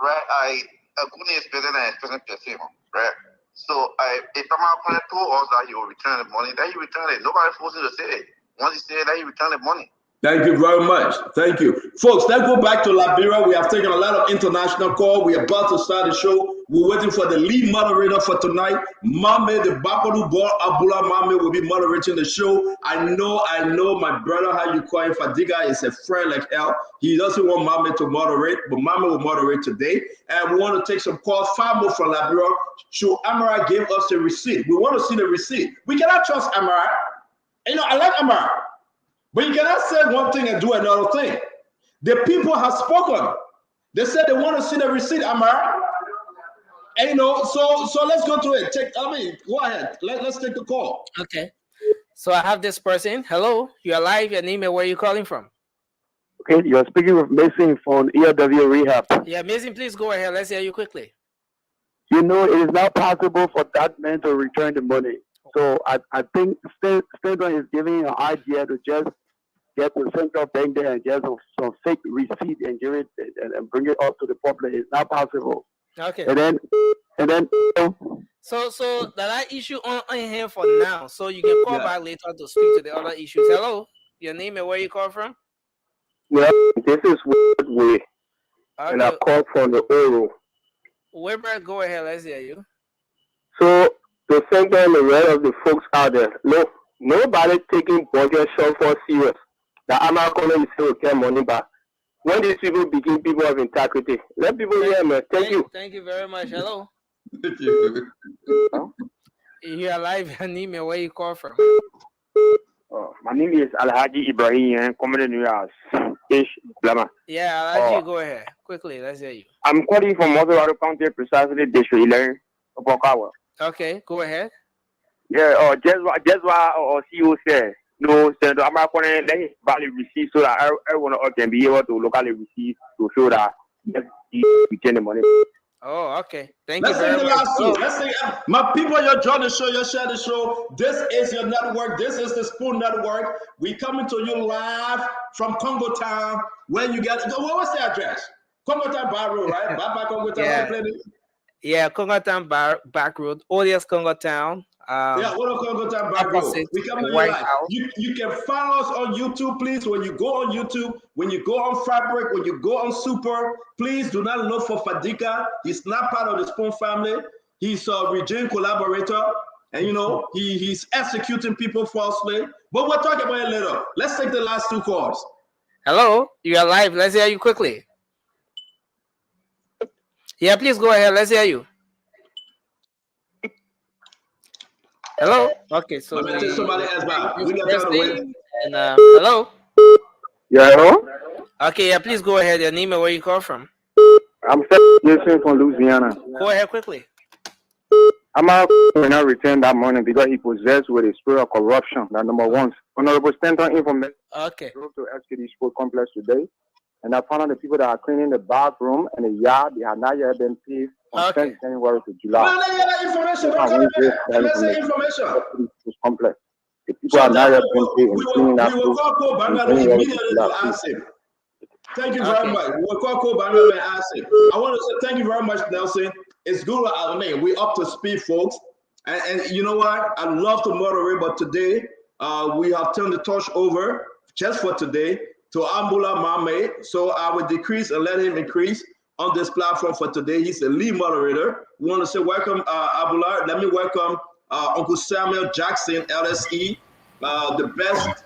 Right, a good name is better than expensive perceive, right? So if I'm out playing told us that you will return the money, then you return it. Nobody forces you to say it. Once you say it, then you return the money. Thank you very much. Thank you. Folks, let's go back to Liberia. We have taken a lot of international call. We're about to start the show. We're waiting for the lead moderator for tonight. Mame, the Bapalu Bor Abula Mame will be moderating the show. I know my brother, how you call him, Fadiga, is a friend like hell. He doesn't want Mame to moderate, but Mame will moderate today. And we want to take some calls, 5 more from Liberia. So Amara gave us the receipt. We want to see the receipt. We cannot trust Amara. You know, I like Amara. But you cannot say one thing and do another thing. The people have spoken. They said they want to see the receipt, Amar. And you know, so let's go to it. Go ahead. Let's take the call. Okay. So I have this person. Hello, you're live. Your name and where are you calling from? Okay, you're speaking with Mason from ELW Rehab. Yeah, Mason, please go ahead. Let's hear you quickly. You know, it is not possible for that man to return the money. So I think Stanton is giving an idea to just get the central bank there and get some fake receipt and give it and bring it up to the public. It's not possible. Okay. And then. So that issue on here for now. So you can call back later to speak to the other issues. Hello, your name and where you call from? Well, this is Woodway, and I call from the Oro. Weber, go ahead. Let's hear you. So the center and the rest of the folks out there, look, nobody taking budget shortfall serious. The Amazon is still get money back. When these people begin people of integrity, let people hear me. Thank you. Thank you very much. Hello. Thank you. You are live and name and where you call from? My name is Alhaji Ibrahim, coming to as Ish Blama. Yeah, Alhaji, go ahead. Quickly, let's hear you. I'm calling from Motherwell County, precisely District 11, Opokawa. Okay, go ahead. Yeah, just what CEO said. No, Senator American, let his value receive so that everyone can be able to locally receive to show that he return the money. Oh, okay. Let's take the last two. Let's take my people. You're joining the show. You share the show. This is your network. This is the Spoon Network. We coming to you live from Congo Town. When you get, what was the address? Congo Town Bar Road, right? Back Congo Town. Yeah, Congo Town Back Road. Odious Congo Town. What up, Congo Town Back Road? We come to you live. You can follow us on YouTube, please. When you go on YouTube, when you go on Fabric, when you go on Super, please do not look for Fadika. He's not part of the Spoon family. He's a regime collaborator, and you know he's executing people falsely. But we'll talk about it later. Let's take the last two calls. Hello, you are live. Let's hear you quickly. Yeah, please go ahead. Let's hear you. Hello. Okay, so somebody else back. We got time to wait. And hello. Yeah, hello. Okay, yeah, please go ahead. Your name and where you call from? I'm listening from Louisiana. Go ahead quickly. Amar will not return that money because he possessed with a spirit of corruption. That number one. Honorable Stanton information. Okay. Drove to SKD Sport Complex today, and I found out the people that are cleaning the bathroom and the yard, they have not yet been paid from January to July. Information. Complex. The people are not yet been paid and cleaning that. We will call Kobanga immediately to ask him. Thank you very much. We'll call Kobanga and ask him. I want to say thank you very much, Nelson. It's good. I mean, we're up to speed, folks. And you know what? I love to moderate, but today we have turned the torch over just for today to Ambula Mame. So I will decrease and let him increase on this platform for today. He's the lead moderator. We want to say welcome, Abula. Let me welcome Uncle Samuel Jackson, LSE, the best.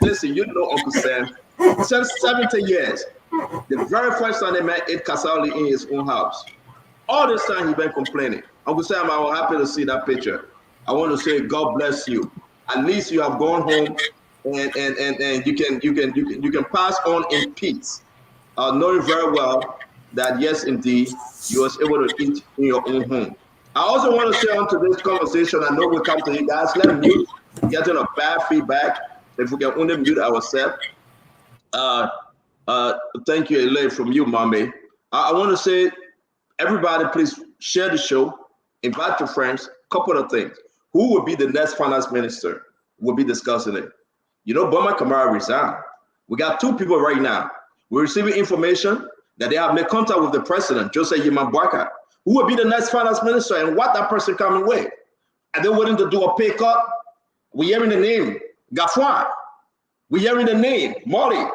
Listen, you know Uncle Sam. Since 70 years. The very first time they met Ed Kasali in his own house. All this time he been complaining. Uncle Sam, I was happy to see that picture. I want to say God bless you. At least you have gone home and you can pass on in peace. Knowing very well that yes, indeed, you was able to eat in your own home. I also want to say on today's conversation, I know we come to you guys, let mute, getting a bad feedback. If we can only mute ourselves. Thank you, Elaine, from you, Mommy. I want to say, everybody, please share the show, invite your friends. Couple of things. Who will be the next finance minister? We'll be discussing it. You know, Boma Kamara resigned. We got two people right now. We're receiving information that they have made contact with the president, Jose Yimambwaka. Who will be the next finance minister and what that person coming with? Are they willing to do a pay cut? We're hearing the name, Gafwan. We're hearing the name, Molly.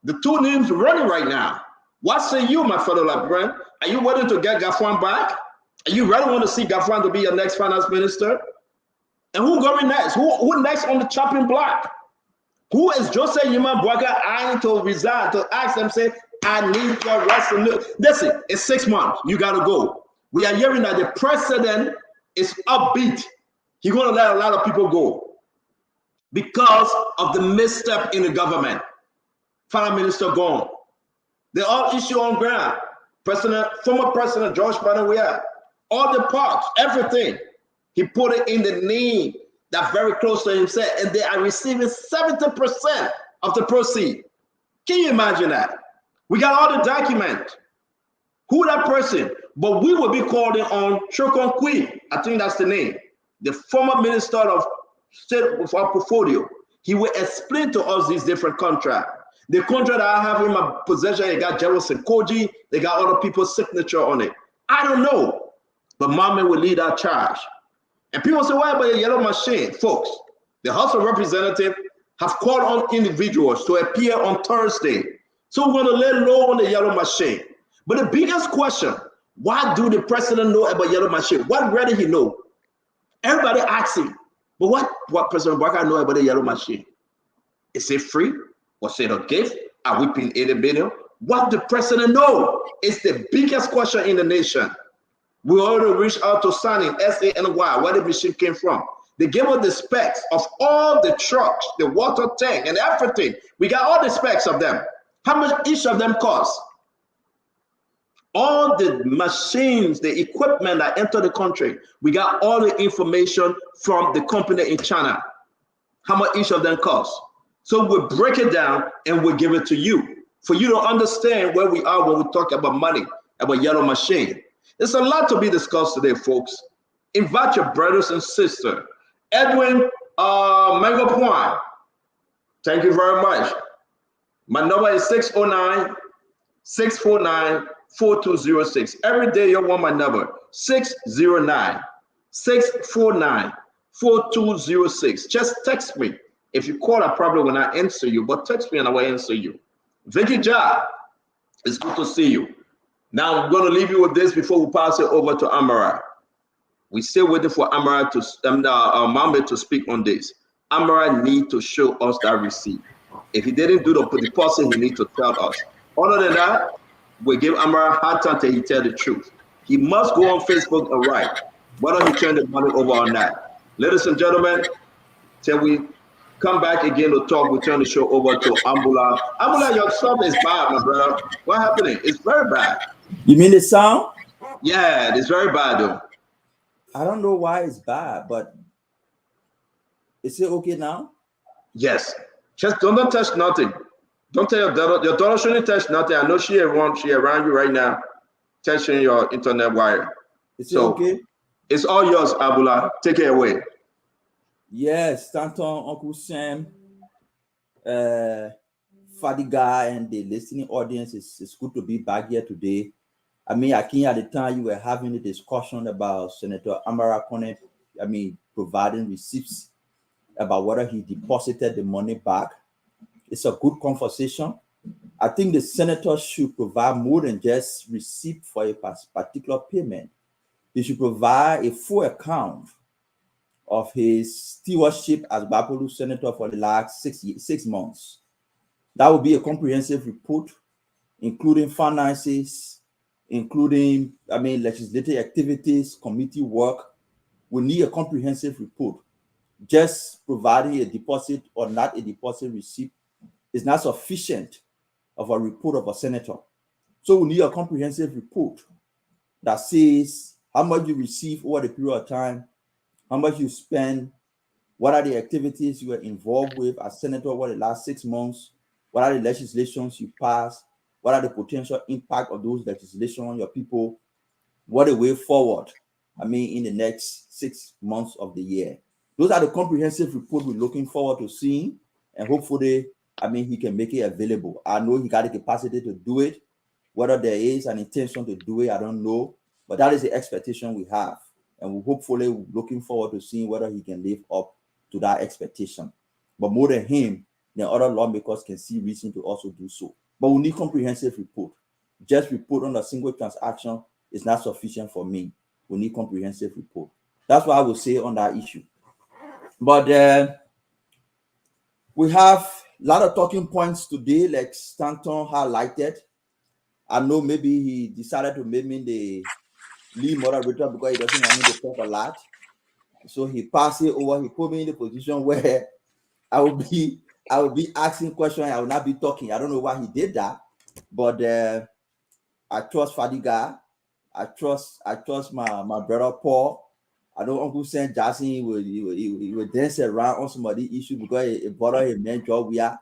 The two names running right now. What say you, my fellow Liberian? Are you willing to get Gafwan back? Are you really want to see Gafwan to be your next finance minister? And who going next? Who next on the chopping block? Who is Jose Yimambwaka eyeing to resign, to ask them, say, I need your resignation? Listen, it's 6 months. You got to go. We are hearing that the president is upbeat. He's going to let a lot of people go because of the misstep in the government. Finance minister gone. They all issue on ground. Former President George Banawea, all the parts, everything. He put it in the name that very close to himself, and they are receiving 70% of the proceeds. Can you imagine that? We got all the documents. Who that person? But we will be calling on Chokon Kui. I think that's the name. The former minister of state of our portfolio. He will explain to us these different contracts. The contract that I have in my possession, they got Jefferson Koji, they got other people's signature on it. I don't know, but Mama will lead our charge. And people say, why about the yellow machine? Folks, the House of Representatives have called on individuals to appear on Thursday. So we're going to lay low on the yellow machine. But the biggest question, why do the president know about yellow machine? What really he know? Everybody asking, but what President Barker know about the yellow machine? Is it free? Was it a gift? Are we paying 80 billion? What the president know is the biggest question in the nation. We already reached out to Sany, SANY, where the machine came from. They gave us the specs of all the trucks, the water tank, and everything. We got all the specs of them. How much each of them cost? All the machines, the equipment that enter the country, we got all the information from the company in China. How much each of them cost? So we'll break it down and we'll give it to you for you to understand where we are when we talk about money, about yellow machine. There's a lot to be discussed today, folks. Invite your brothers and sisters. Edwin Mango Point, thank you very much. My number is 609-649-4206. Every day you want my number, 609-649-4206. Just text me. If you call, I probably will not answer you, but text me and I will answer you. Vicky Ja, it's good to see you. Now I'm going to leave you with this before we pass it over to Amara. We're still waiting for Amara to Mohammed to speak on this. Amara need to show us that receipt. If he didn't do the deposit, he needs to tell us. Other than that, we give Amara a hard time till he tell the truth. He must go on Facebook and write whether he turned the money over or not. Ladies and gentlemen, till we come back again to talk, we turn the show over to Ambula. Ambula, your stuff is bad, my brother. What's happening? It's very bad. You mean the sound? Yeah, it's very bad though. I don't know why it's bad, but is it okay now? Yes. Just don't touch nothing. Don't tell your daughter. Your daughter shouldn't touch nothing. I know she around you right now, touching your internet wire. Is it okay? It's all yours, Abula. Take it away. Yes, Stanton, Uncle Sam, Fadiga, and the listening audience. It's good to be back here today. I mean, Akin, at the time you were having a discussion about Senator Amara Conan, providing receipts about whether he deposited the money back. It's a good conversation. I think the senator should provide more than just receipt for a particular payment. He should provide a full account of his stewardship as Bapolu senator for the last 6 months. That would be a comprehensive report including finances, including, legislative activities, committee work. We need a comprehensive report. Just providing a deposit or not a deposit receipt is not sufficient of a report of a senator. So we need a comprehensive report that says how much you receive over the period of time, how much you spend, what are the activities you were involved with as senator over the last 6 months, what are the legislations you passed, what are the potential impact of those legislation on your people, what the way forward, in the next 6 months of the year. Those are the comprehensive report we're looking forward to seeing, and hopefully, he can make it available. I know he got the capacity to do it. Whether there is an intention to do it, I don't know, but that is the expectation we have, and we're hopefully looking forward to seeing whether he can live up to that expectation. But more than him, the other lawmakers can see reason to also do so. But we need comprehensive report. Just report on a single transaction is not sufficient for me. We need comprehensive report. That's what I would say on that issue. But we have a lot of talking points today, like Stanton highlighted. I know maybe he decided to make me the lead moderator because he doesn't want me to talk a lot. So he passed it over. He put me in the position where I will be asking questions. I will not be talking. I don't know why he did that, but I trust Fadiga. I trust my brother Paul. I know Uncle Saint Jackson he will dance around on some of the issue because it bothered him. Man, we are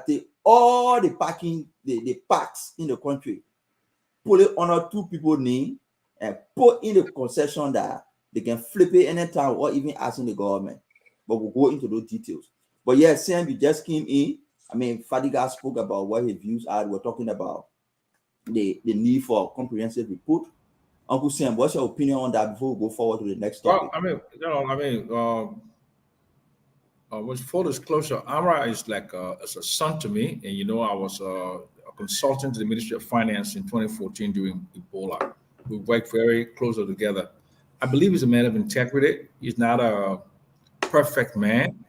take all the parking the parks in the country, put it on 2 people's name, and put in the concession that they can flip it anytime or even asking the government. But we'll go into those details. But yeah, Sam, you just came in. Fadiga spoke about what his views are. We're talking about the need for a comprehensive report. Uncle Sam, what's your opinion on that before we go forward to the next topic? With full disclosure, Amra is like as a son to me, and I was a consultant to the Ministry of Finance in 2014 during Ebola. We worked very closely together. I believe he's a man of integrity. He's not a perfect man.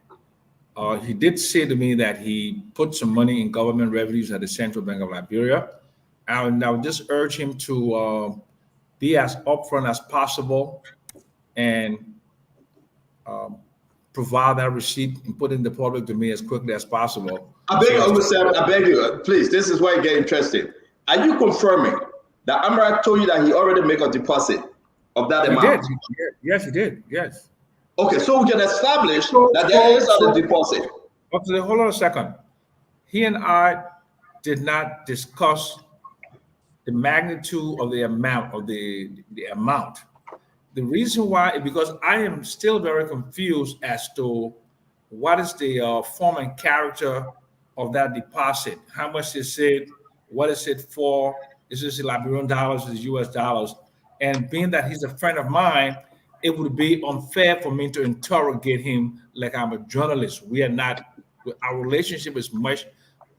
He did say to me that he put some money in government revenues at the Central Bank of Liberia, and I would just urge him to be as upfront as possible and provide that receipt and put it in the public domain as quickly as possible. I beg you, I beg you, please, this is where it gets interesting. Are you confirming that Amra told you that he already made a deposit of that amount? He did. Yes, he did. Yes. Okay, so we can establish that there is a deposit. Okay, hold on a second. He and I did not discuss the magnitude of the amount of the amount. The reason why is because I am still very confused as to what is the form and character of that deposit. How much is it? What is it for? Is this Liberian dollars? Is it US dollars? And being that he's a friend of mine, it would be unfair for me to interrogate him like I'm a journalist. We are not. Our relationship is much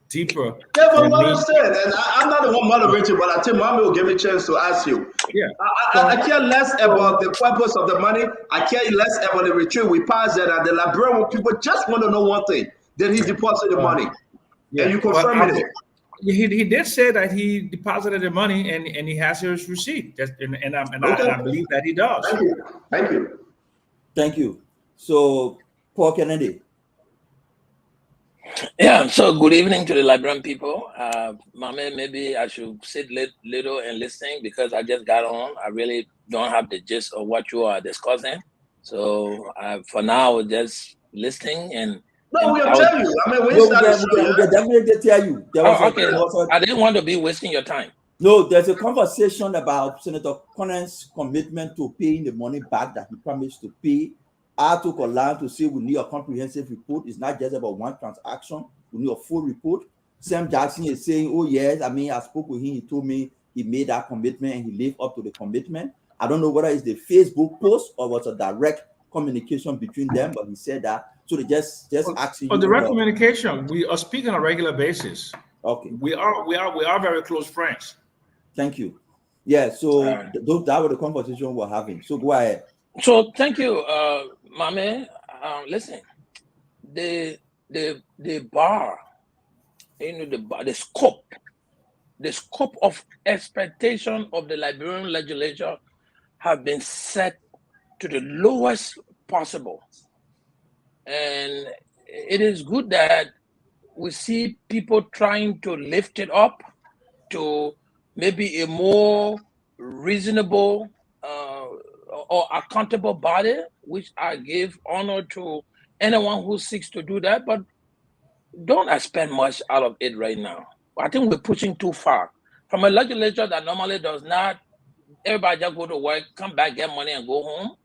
deeper. Yeah, but I understand, and I'm not the one moderating, but I think Mommy will give me a chance to ask you. Yeah. I care less about the purpose of the money. I care less about the retreat we passed that, and the Liberian people just want to know one thing: did he deposit the money? Yeah, and you confirm it. He did say that he deposited the money and he has his receipt. And I believe that he does. Thank you. Thank you. So, Paul Kennedy. Yeah, so good evening to the Liberian people. Mame, maybe I should sit little and listening because I just got on. I really don't have the gist of what you are discussing. So for now, just listening and. No, we'll tell you. I mean, we definitely tell you. Okay. I didn't want to be wasting your time. No, there's a conversation about Senator Conan's commitment to paying the money back that he promised to pay. I took a line to say we need a comprehensive report. It's not just about one transaction. We need a full report. Sam Jackson is saying, oh, yes, I spoke with him. He told me he made that commitment and he lived up to the commitment. I don't know whether it's the Facebook post or was a direct communication between them, but he said that. So they just asking. Oh, direct communication. We are speaking on a regular basis. Okay. We are very close friends. Thank you. Yeah, so that was the conversation we're having. So go ahead. So thank you, Mame. Listen, the bar, the scope the scope of expectation of the Liberian legislature have been set to the lowest possible. And it is good that we see people trying to lift it up to maybe a more reasonable or accountable body, which I give honor to anyone who seeks to do that, but don't expect much out of it right now. I think we're pushing too far. From a legislature that normally does not, everybody just go to work, come back, get money, and go home,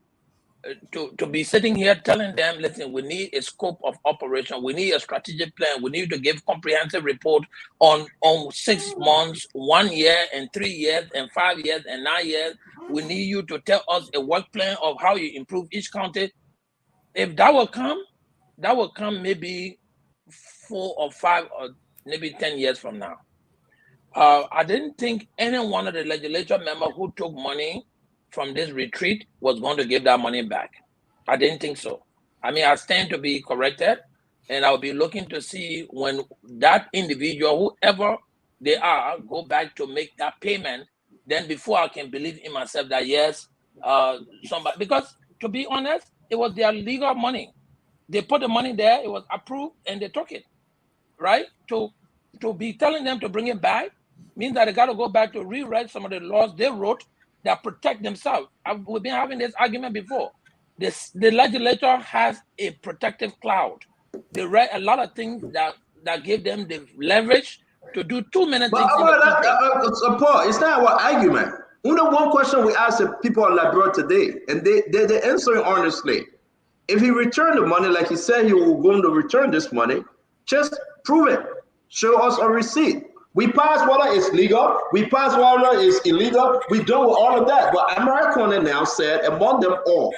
to be sitting here telling them, listen, we need a scope of operation, we need a strategic plan, we need to give comprehensive report on 6 months, 1 year, and 3 years, and 5 years, and 9 years. We need you to tell us a work plan of how you improve each county. If that will come maybe 4 or 5 or maybe 10 years from now. I didn't think any one of the legislature members who took money from this retreat was going to give that money back. I didn't think so. I mean, I stand to be corrected, and I'll be looking to see when that individual, whoever they are, go back to make that payment. Then before I can believe in myself that yes, somebody, because to be honest, it was their legal money. They put the money there, it was approved, and they took it, right? To be telling them to bring it back means that they got to go back to rewrite some of the laws they wrote that protect themselves. We've been having this argument before. The legislature has a protective cloud. They write a lot of things that give them the leverage to do too many things. Paul, it's not our argument. Only one question we asked the people in Liberia today, and they're answering honestly. If he returned the money, like he said he was going to return this money, just prove it. Show us a receipt. We pass whether it's legal, we pass whether it's illegal, we do all of that. But Conan now said, among them all,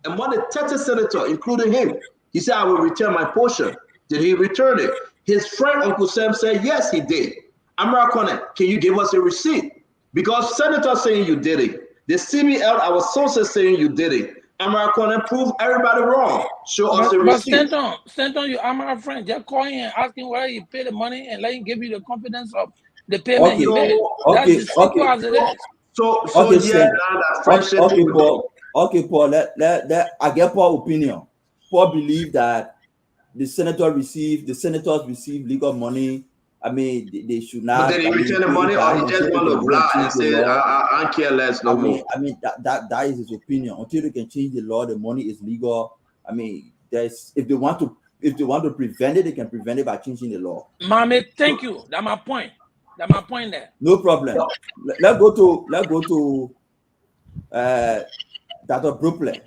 among the 30 senators, including him, he said, I will return my portion. Did he return it? His friend, Uncle Sam, said, yes, he did. Conan, can you give us a receipt? Because senators saying you did it. The CBL, our sources saying you did it. Conan prove everybody wrong. Show us the receipt. But Stanton, you are my friend. Just call him and ask him whether he paid the money and let him give you the confidence of the payment he made. That's as simple as it is. Paul, let I get Paul's opinion. Paul believe that the senators receive legal money. I mean, they should not. But did he return the money, or he just want to lie and say, I care less no more? I mean, that is his opinion. Until they can change the law, the money is legal. I mean, if they want to prevent it, they can prevent it by changing the law. Mommy, thank you. That's my point. That's my point there. No problem. Let's go to Dr. Brooklyn.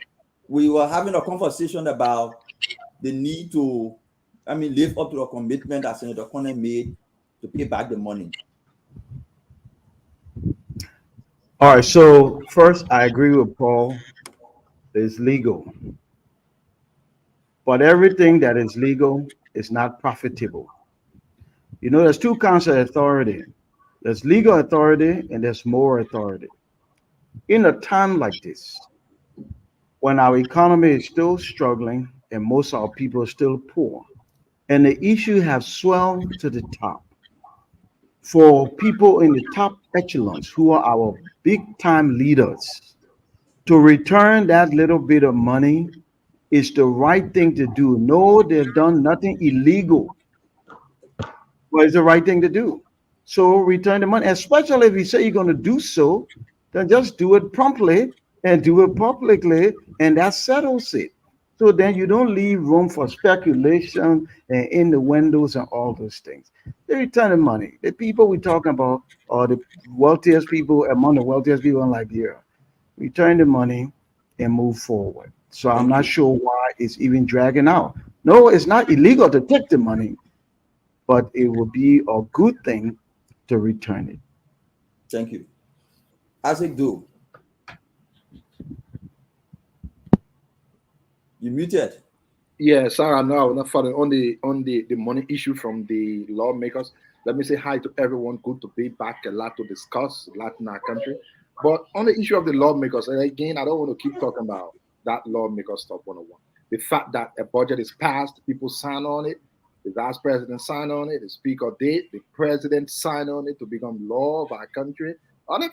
We were having a conversation about the need to, live up to the commitment that Senator Conan made to pay back the money. All right, so first I agree with Paul. It's legal. But everything that is legal is not profitable. You know, there's two kinds of authority. There's legal authority and there's moral authority. In a time like this, when our economy is still struggling and most of our people are still poor, and the issue has swelled to the top, for people in the top echelons who are our big time leaders to return that little bit of money is the right thing to do. No, they've done nothing illegal, but it's the right thing to do. So return the money, especially if you say you're going to do so, then just do it promptly and do it publicly, and that settles it. So then you don't leave room for speculation and innuendos and all those things. They return the money. The people we're talking about are the wealthiest people, among the wealthiest people in Liberia. Return the money and move forward. So I'm not sure why it's even dragging out. No, it's not illegal to take the money, but it would be a good thing to return it. Thank you. Isaac Do. You muted. Yeah, Sarah, no, not further on the money issue from the lawmakers. Let me say hi to everyone. Good to be back. A lot to discuss, a lot in our country. But on the issue of the lawmakers, and again, I don't want to keep talking about that lawmaker stuff 101. The fact that a budget is passed, people sign on it, The vice president signed on it, the speaker did, the president signed on it to become law of our country.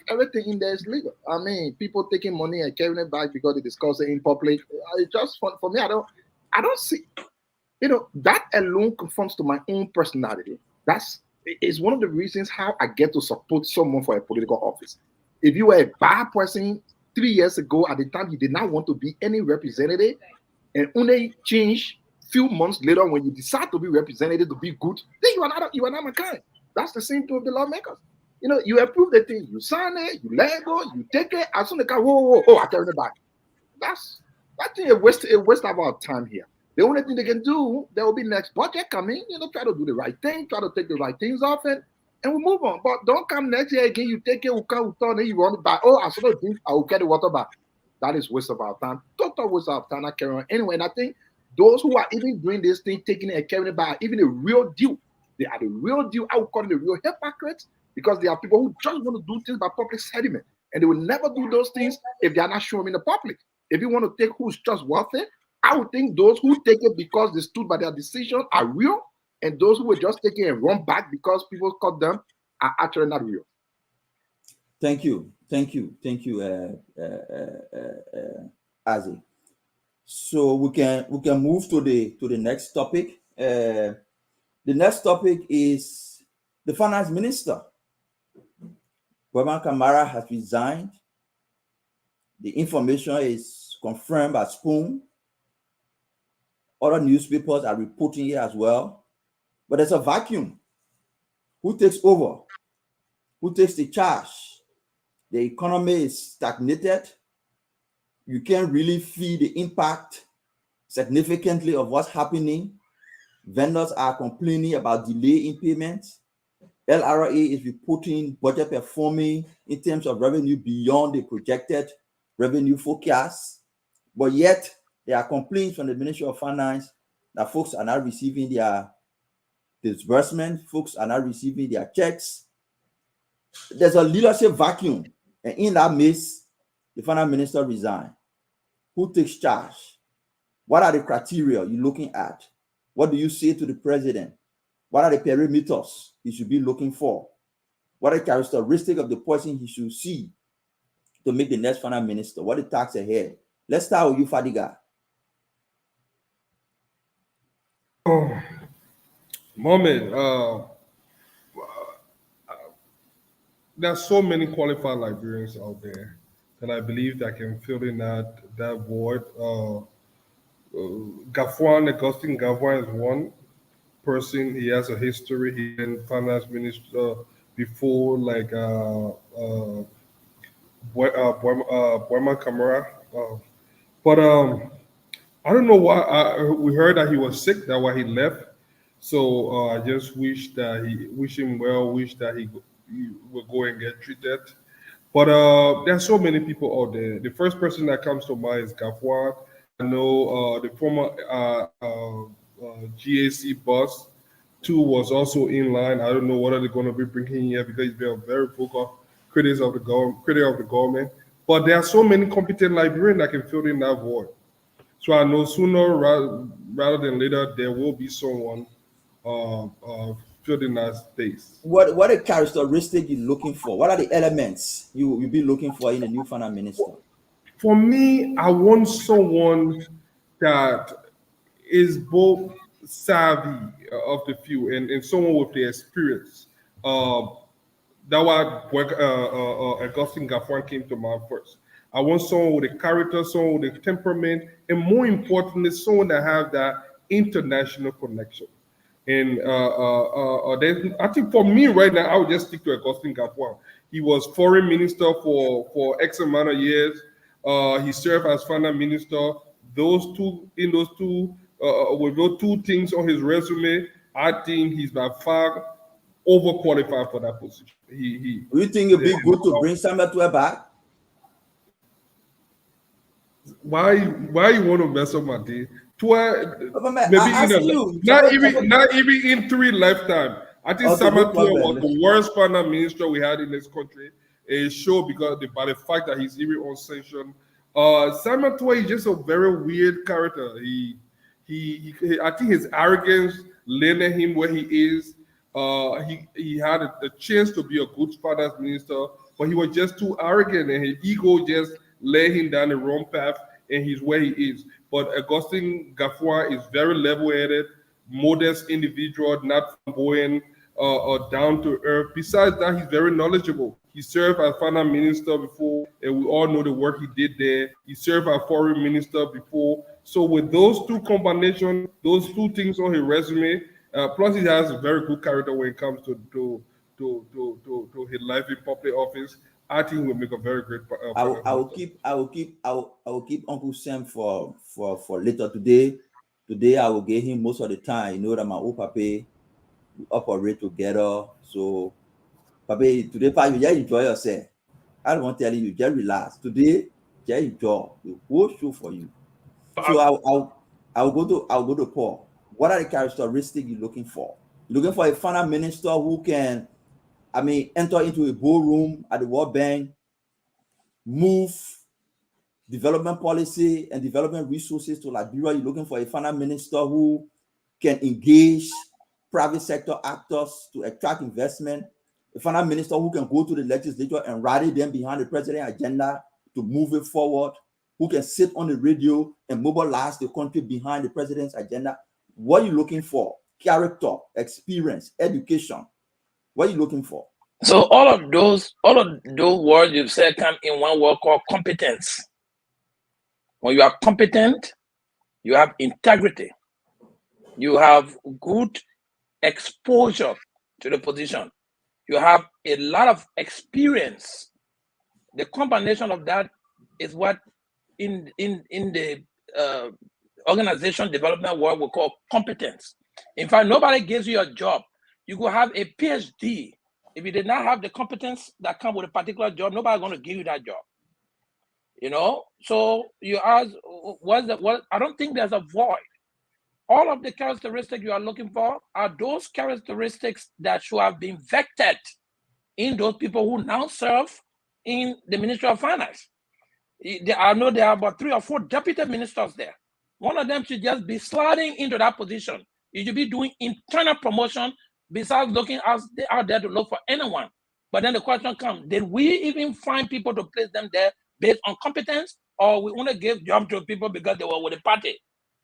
Everything in there is legal. I mean, people taking money and carrying it back because they discuss it in public. It's just for me. I don't see. That alone conforms to my own personality. That's is one of the reasons how I get to support someone for a political office. If you were a bad person 3 years ago, at the time you did not want to be any representative, and only change few months later when you decide to be representative to be good, then you are not my kind. That's the same thing with the lawmakers. You approve the thing, you sign it, you let it go, you take it. As soon as I carry it back. That thing a waste of our time here. The only thing they can do, there will be next budget coming, try to do the right thing, try to take the right things off and we move on. But don't come next year again, you take it, and you run it back. Oh, I saw the thing, I will get the water back. That is waste of our time. Total waste of our time, not carry on. Anyway, and I think those who are even doing this thing, taking it and carrying it back, even the real deal, they are the real deal. I would call them the real hypocrites because they are people who just want to do things by public sentiment. And they will never do those things if they are not showing in the public. If you want to take who's just worth it, I would think those who take it because they stood by their decision are real, and those who will just take it and run back because people cut them are actually not real. Thank you, Azi. So we can move to the next topic. The next topic is the finance minister. Boyman Kamara has resigned. The information is confirmed by Spoon. Other newspapers are reporting it as well. But there's a vacuum. Who takes over? Who takes the charge? The economy is stagnated. You can't really feel the impact significantly of what's happening. Vendors are complaining about delay in payments. LRA is reporting budget performing in terms of revenue beyond the projected revenue forecast. But yet, there are complaints from the Ministry of Finance that folks are not receiving their disbursement, folks are not receiving their checks. There's a leadership vacuum, and in that midst, the finance minister resigned. Who takes charge? What are the criteria you're looking at? What do you say to the president? What are the parameters he should be looking for? What are the characteristics of the person he should see to make the next finance minister? What are the tasks ahead? Let's start with you, Fadiga. Moment, there's so many qualified librarians out there that I believe that can fill in that void. Augustine Gavwan is one person. He has a history. He been finance minister before, like Boyman Kamara. But I don't know why. We heard that he was sick. That's why he left. So I just wish him well. Wish that he will go and get treated. But there's so many people out there. The first person that comes to mind is Gafwan. I know the former GAC boss, too, was also in line. I don't know what are they going to be bringing here because he's been a very vocal critic of the government. But there are so many competent librarians that can fill in that void. So I know sooner rather than later there will be someone filled in that space. What are the characteristics you're looking for? What are the elements you'll be looking for in a new finance minister? For me, I want someone that is both savvy of the few and someone with the experience. That's why Augustine Gafwan came to mind first. I want someone with a character, someone with a temperament, and more importantly, someone that has that international connection. And I think for me right now, I would just stick to Augustine Gafwan. He was foreign minister for X amount of years. He served as finance minister. With those two things on his resume, I think he's by far overqualified for that position. Do you think it'd be good to bring Samuel Tuer back? Why you want to mess up my day? Not even in 3 lifetimes. I think Samuel Tuer was the worst finance minister we had in this country. It showed by the fact that he's even unsanctioned. Samuel Tuer is just a very weird character. I think his arrogance landed him where he is. He had a chance to be a good finance minister, but he was just too arrogant, and his ego just led him down the wrong path, and he's where he is. But Augustine Gaffua is very level-headed, modest individual, not flamboyant, or down to earth. Besides that, he's very knowledgeable. He served as finance minister before, and we all know the work he did there. He served as foreign minister before. So with those two combinations, those two things on his resume, plus he has a very good character when it comes to his life in public office, I think will make a very great. I will keep Uncle Sam for later today. Today I will give him most of the time. You know that my old papa, we operate together. So, papa, today, papa, you just enjoy yourself. I don't want to tell you, just relax. Today, just enjoy the whole show for you. So I'll go to Paul. What are the characteristics you're looking for? You're looking for a finance minister who can, enter into a ballroom at the World Bank, move development policy and development resources to Liberia. You're looking for a finance minister who can engage private sector actors to attract investment, a finance minister who can go to the legislature and rally them behind the president's agenda to move it forward, who can sit on the radio and mobilize the country behind the president's agenda. What are you looking for? Character, experience, education. What are you looking for? So all of those words you've said come in one word called competence. When you are competent, you have integrity, you have good exposure to the position, you have a lot of experience. The combination of that is what in the organization development world we call competence. In fact, nobody gives you a job. You could have a PhD. If you did not have the competence that comes with a particular job, nobody's going to give you that job. You know, so you ask, what? I don't think there's a void. All of the characteristics you are looking for are those characteristics that should have been vectored in those people who now serve in the Ministry of Finance. I know there are about 3 or 4 deputy ministers there. One of them should just be sliding into that position. You should be doing internal promotion besides looking out there to look for anyone. But then the question comes, did we even find people to place them there based on competence, or we want to give jobs to people because they were with the party?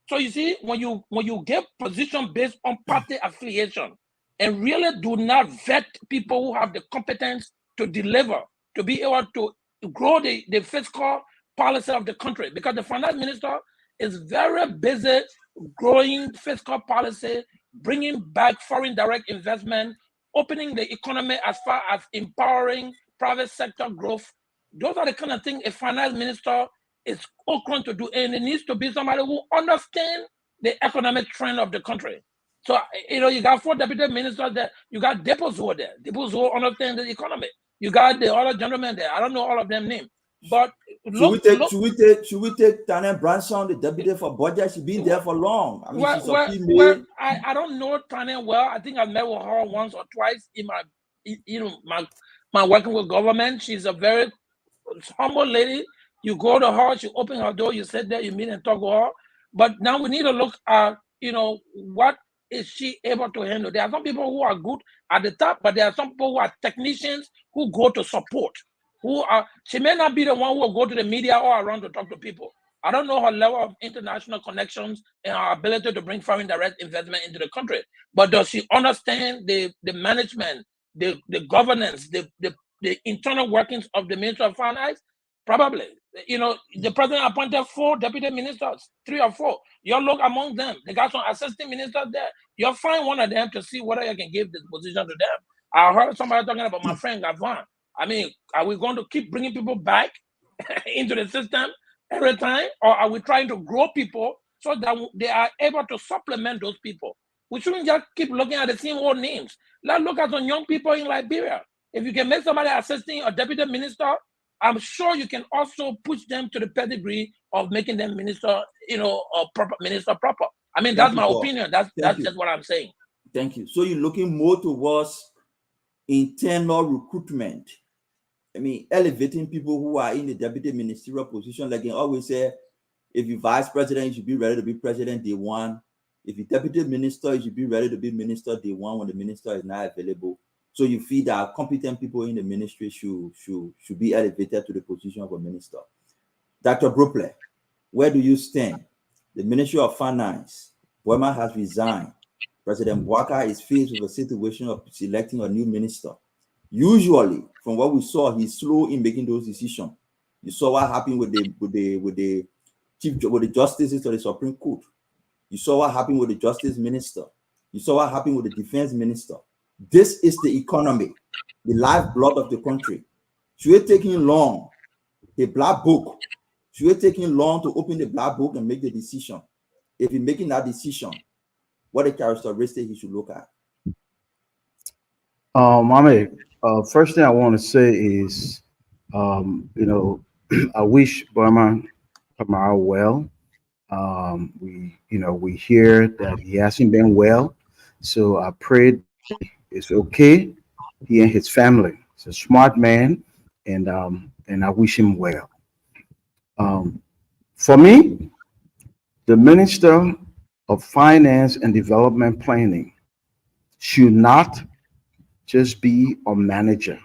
So you see, when you get position based on party affiliation and really do not vet people who have the competence to deliver, to be able to grow the fiscal policy of the country, because the finance minister is very busy growing fiscal policy, bringing back foreign direct investment, opening the economy as far as empowering private sector growth. Those are the kind of things a finance minister is going to do, and it needs to be somebody who understands the economic trend of the country. So, you got 4 deputy ministers there. You got depots who are there. Depots who understand the economy. You got the other gentlemen there. I don't know all of them names. But should we take Tanya Branson, the deputy for budget? She's been there for long. She's a female. I don't know Tanya well. I think I've met with her once or twice in my working with government. She's a very humble lady. You go to her, she open her door, you sit there, you meet and talk to her. But now we need to look at, what is she able to handle? There are some people who are good at the top, but there are some people who are technicians who go to support. She may not be the one who will go to the media or around to talk to people. I don't know her level of international connections and her ability to bring foreign direct investment into the country. But does she understand the management, the governance, the internal workings of the Ministry of Finance? Probably. The president appointed 4 deputy ministers, 3 or 4. You look among them. They got some assistant ministers there. You'll find one of them to see whether you can give this position to them. I heard somebody talking about my friend Gavin. Are we going to keep bringing people back into the system every time? Or are we trying to grow people so that they are able to supplement those people? We shouldn't just keep looking at the same old names. Let's look at some young people in Liberia. If you can make somebody assisting a deputy minister, I'm sure you can also push them to the pedigree of making them minister, proper minister proper. That's my opinion. That's just what I'm saying. Thank you. So you're looking more towards internal recruitment. Elevating people who are in the deputy ministerial position. Like I always say, If you're vice president, you should be ready to be president day one. If you're deputy minister, you should be ready to be minister day one when the minister is not available. So you feel that competent people in the ministry should be elevated to the position of a minister. Dr. Brople, where do you stand? The Ministry of Finance, Burma has resigned. President Bouaka is faced with a situation of selecting a new minister. Usually, from what we saw, he's slow in making those decisions. You saw what happened with the justices of the Supreme Court. You saw what happened with the justice minister. You saw what happened with the defense minister. This is the economy, the lifeblood of the country. Should it take him long? The black book. Should it take him long to open the black book and make the decision? If he's making that decision, what the characteristics he should look at? Mohammed, first thing I want to say is, I wish Burma Kamara well. We hear that he hasn't been well, so I pray it's okay. He and his family. He's a smart man, and I wish him well. For me, the Minister of Finance and Development Planning should not just be a manager.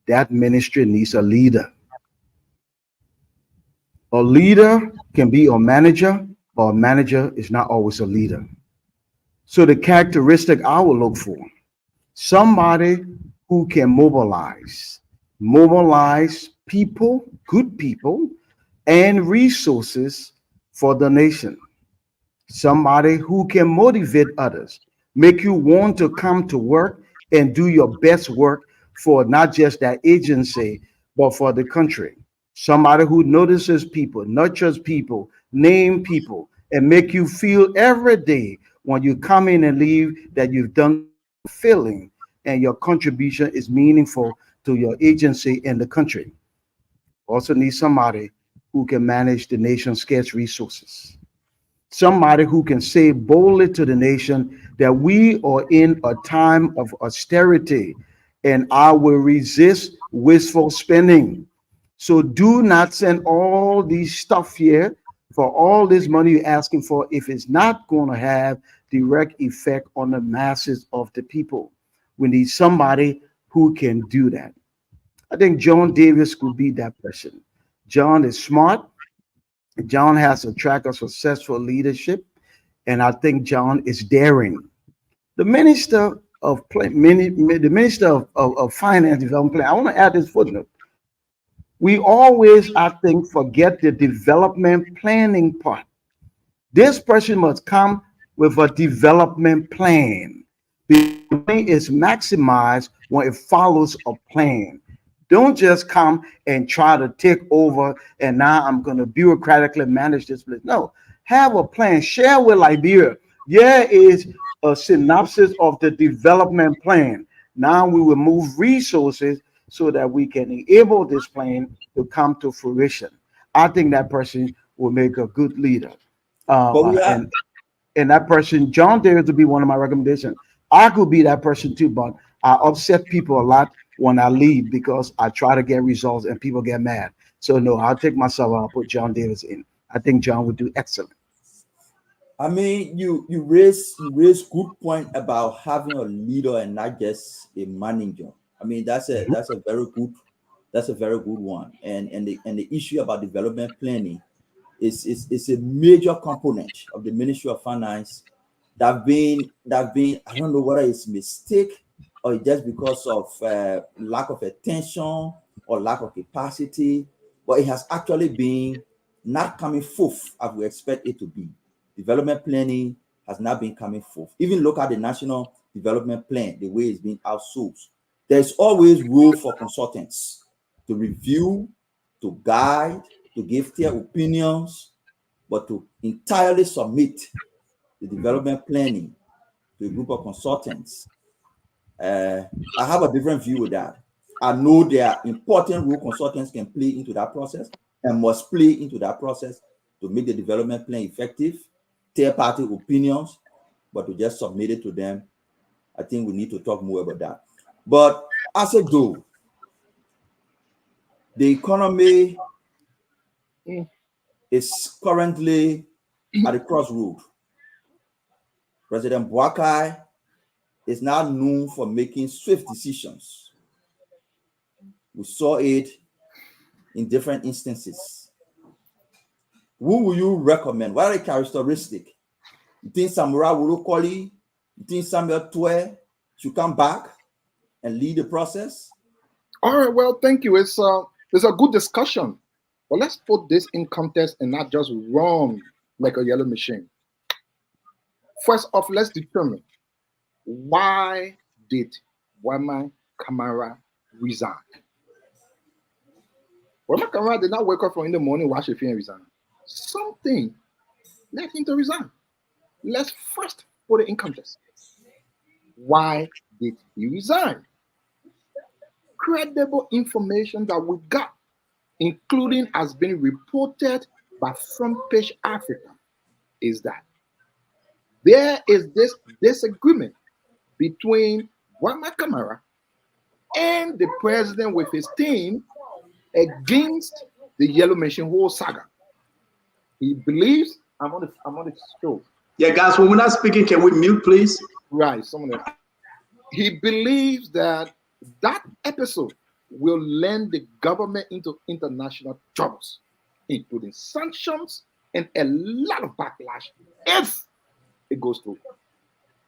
That ministry needs a leader. A leader can be a manager, but a manager is not always a leader. So the characteristic I will look for, somebody who can mobilize people, good people, and resources for the nation. Somebody who can motivate others, make you want to come to work and do your best work for not just that agency, but for the country. Somebody who notices people, nurtures people, name people, and make you feel every day when you come in and leave that you've done feeling and your contribution is meaningful to your agency and the country. Also need somebody who can manage the nation's scarce resources. Somebody who can say boldly to the nation that we are in a time of austerity and I will resist wasteful spending. So do not send all these stuff here for all this money you're asking for if it's not going to have direct effect on the masses of the people. We need somebody who can do that. I think John Davis could be that person. John is smart. John has a track of successful leadership, and I think John is daring. The minister of finance development. I want to add this footnote. We always, I think, forget the development planning part. This person must come with a development plan. The money is maximized when it follows a plan. Don't just come and try to take over and now I'm going to bureaucratically manage this place. No, have a plan. Share with Liberia. Here is a synopsis of the development plan. Now we will move resources so that we can enable this plan to come to fruition. I think that person will make a good leader. And that person, John Davis, would be one of my recommendations. I could be that person too, but I upset people a lot when I leave because I try to get results and people get mad. So no, I'll take myself. I'll put John Davis in. I think John would do excellent. I mean, you raise good point about having a leader and not just a manager. I mean, that's a very good one. And the issue about development planning is a major component of the Ministry of Finance that been I don't know whether it's mistake or just because of lack of attention or lack of capacity, but it has actually been not coming forth as we expect it to be. Development planning has not been coming forth. Even look at the National Development Plan, the way it's being outsourced. There's always role for consultants to review, to guide, to give their opinions, but to entirely submit the development planning to a group of consultants. I have a different view with that. I know there are important role consultants can play into that process and must play into that process to make the development plan effective, third-party opinions, but to just submit it to them, I think we need to talk more about that. But as a goal, the economy is currently at the crossroad. President Boakai is now known for making swift decisions. We saw it in different instances. Who will you recommend? What are the characteristics? You think Samura Wulokoli, you think Samuel Tue should come back and lead the process? All right, well, thank you. It's a good discussion. But let's put this in context and not just run like a yellow machine. First off, let's determine, why did Wama Kamara resign? Wama Kamara did not wake up in the morning, wash his face and resign. Something led him to resign. Let's first put it in context. Why did he resign? Credible information that we got, including has been reported by Front Page Africa, is that there is this disagreement between Wama Kamara and the president with his team against the Yellow Machine whole saga. He believes, I'm on the show. Yeah, guys, when we're not speaking, can we mute, please? Right, he believes that episode will land the government into international troubles, including sanctions and a lot of backlash if it goes through.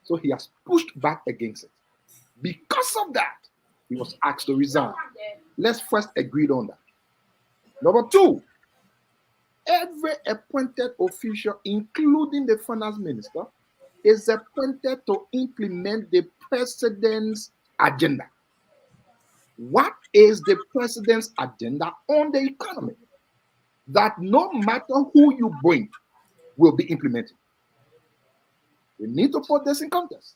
So he has pushed back against it. Because of that, he was asked to resign. Let's first agree on that. Number two, every appointed official, including the finance minister, is appointed to implement the president's agenda. What is the president's agenda on the economy? That no matter who you bring will be implemented. We need to put this in context.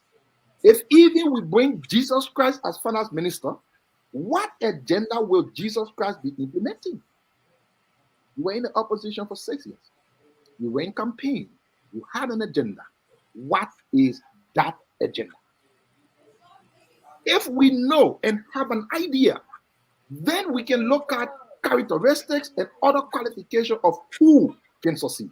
If even we bring Jesus Christ as finance minister, what agenda will Jesus Christ be implementing? You were in the opposition for 6 years. You were in campaign. You had an agenda. What is that agenda? If we know and have an idea, then we can look at characteristics and other qualifications of who can succeed.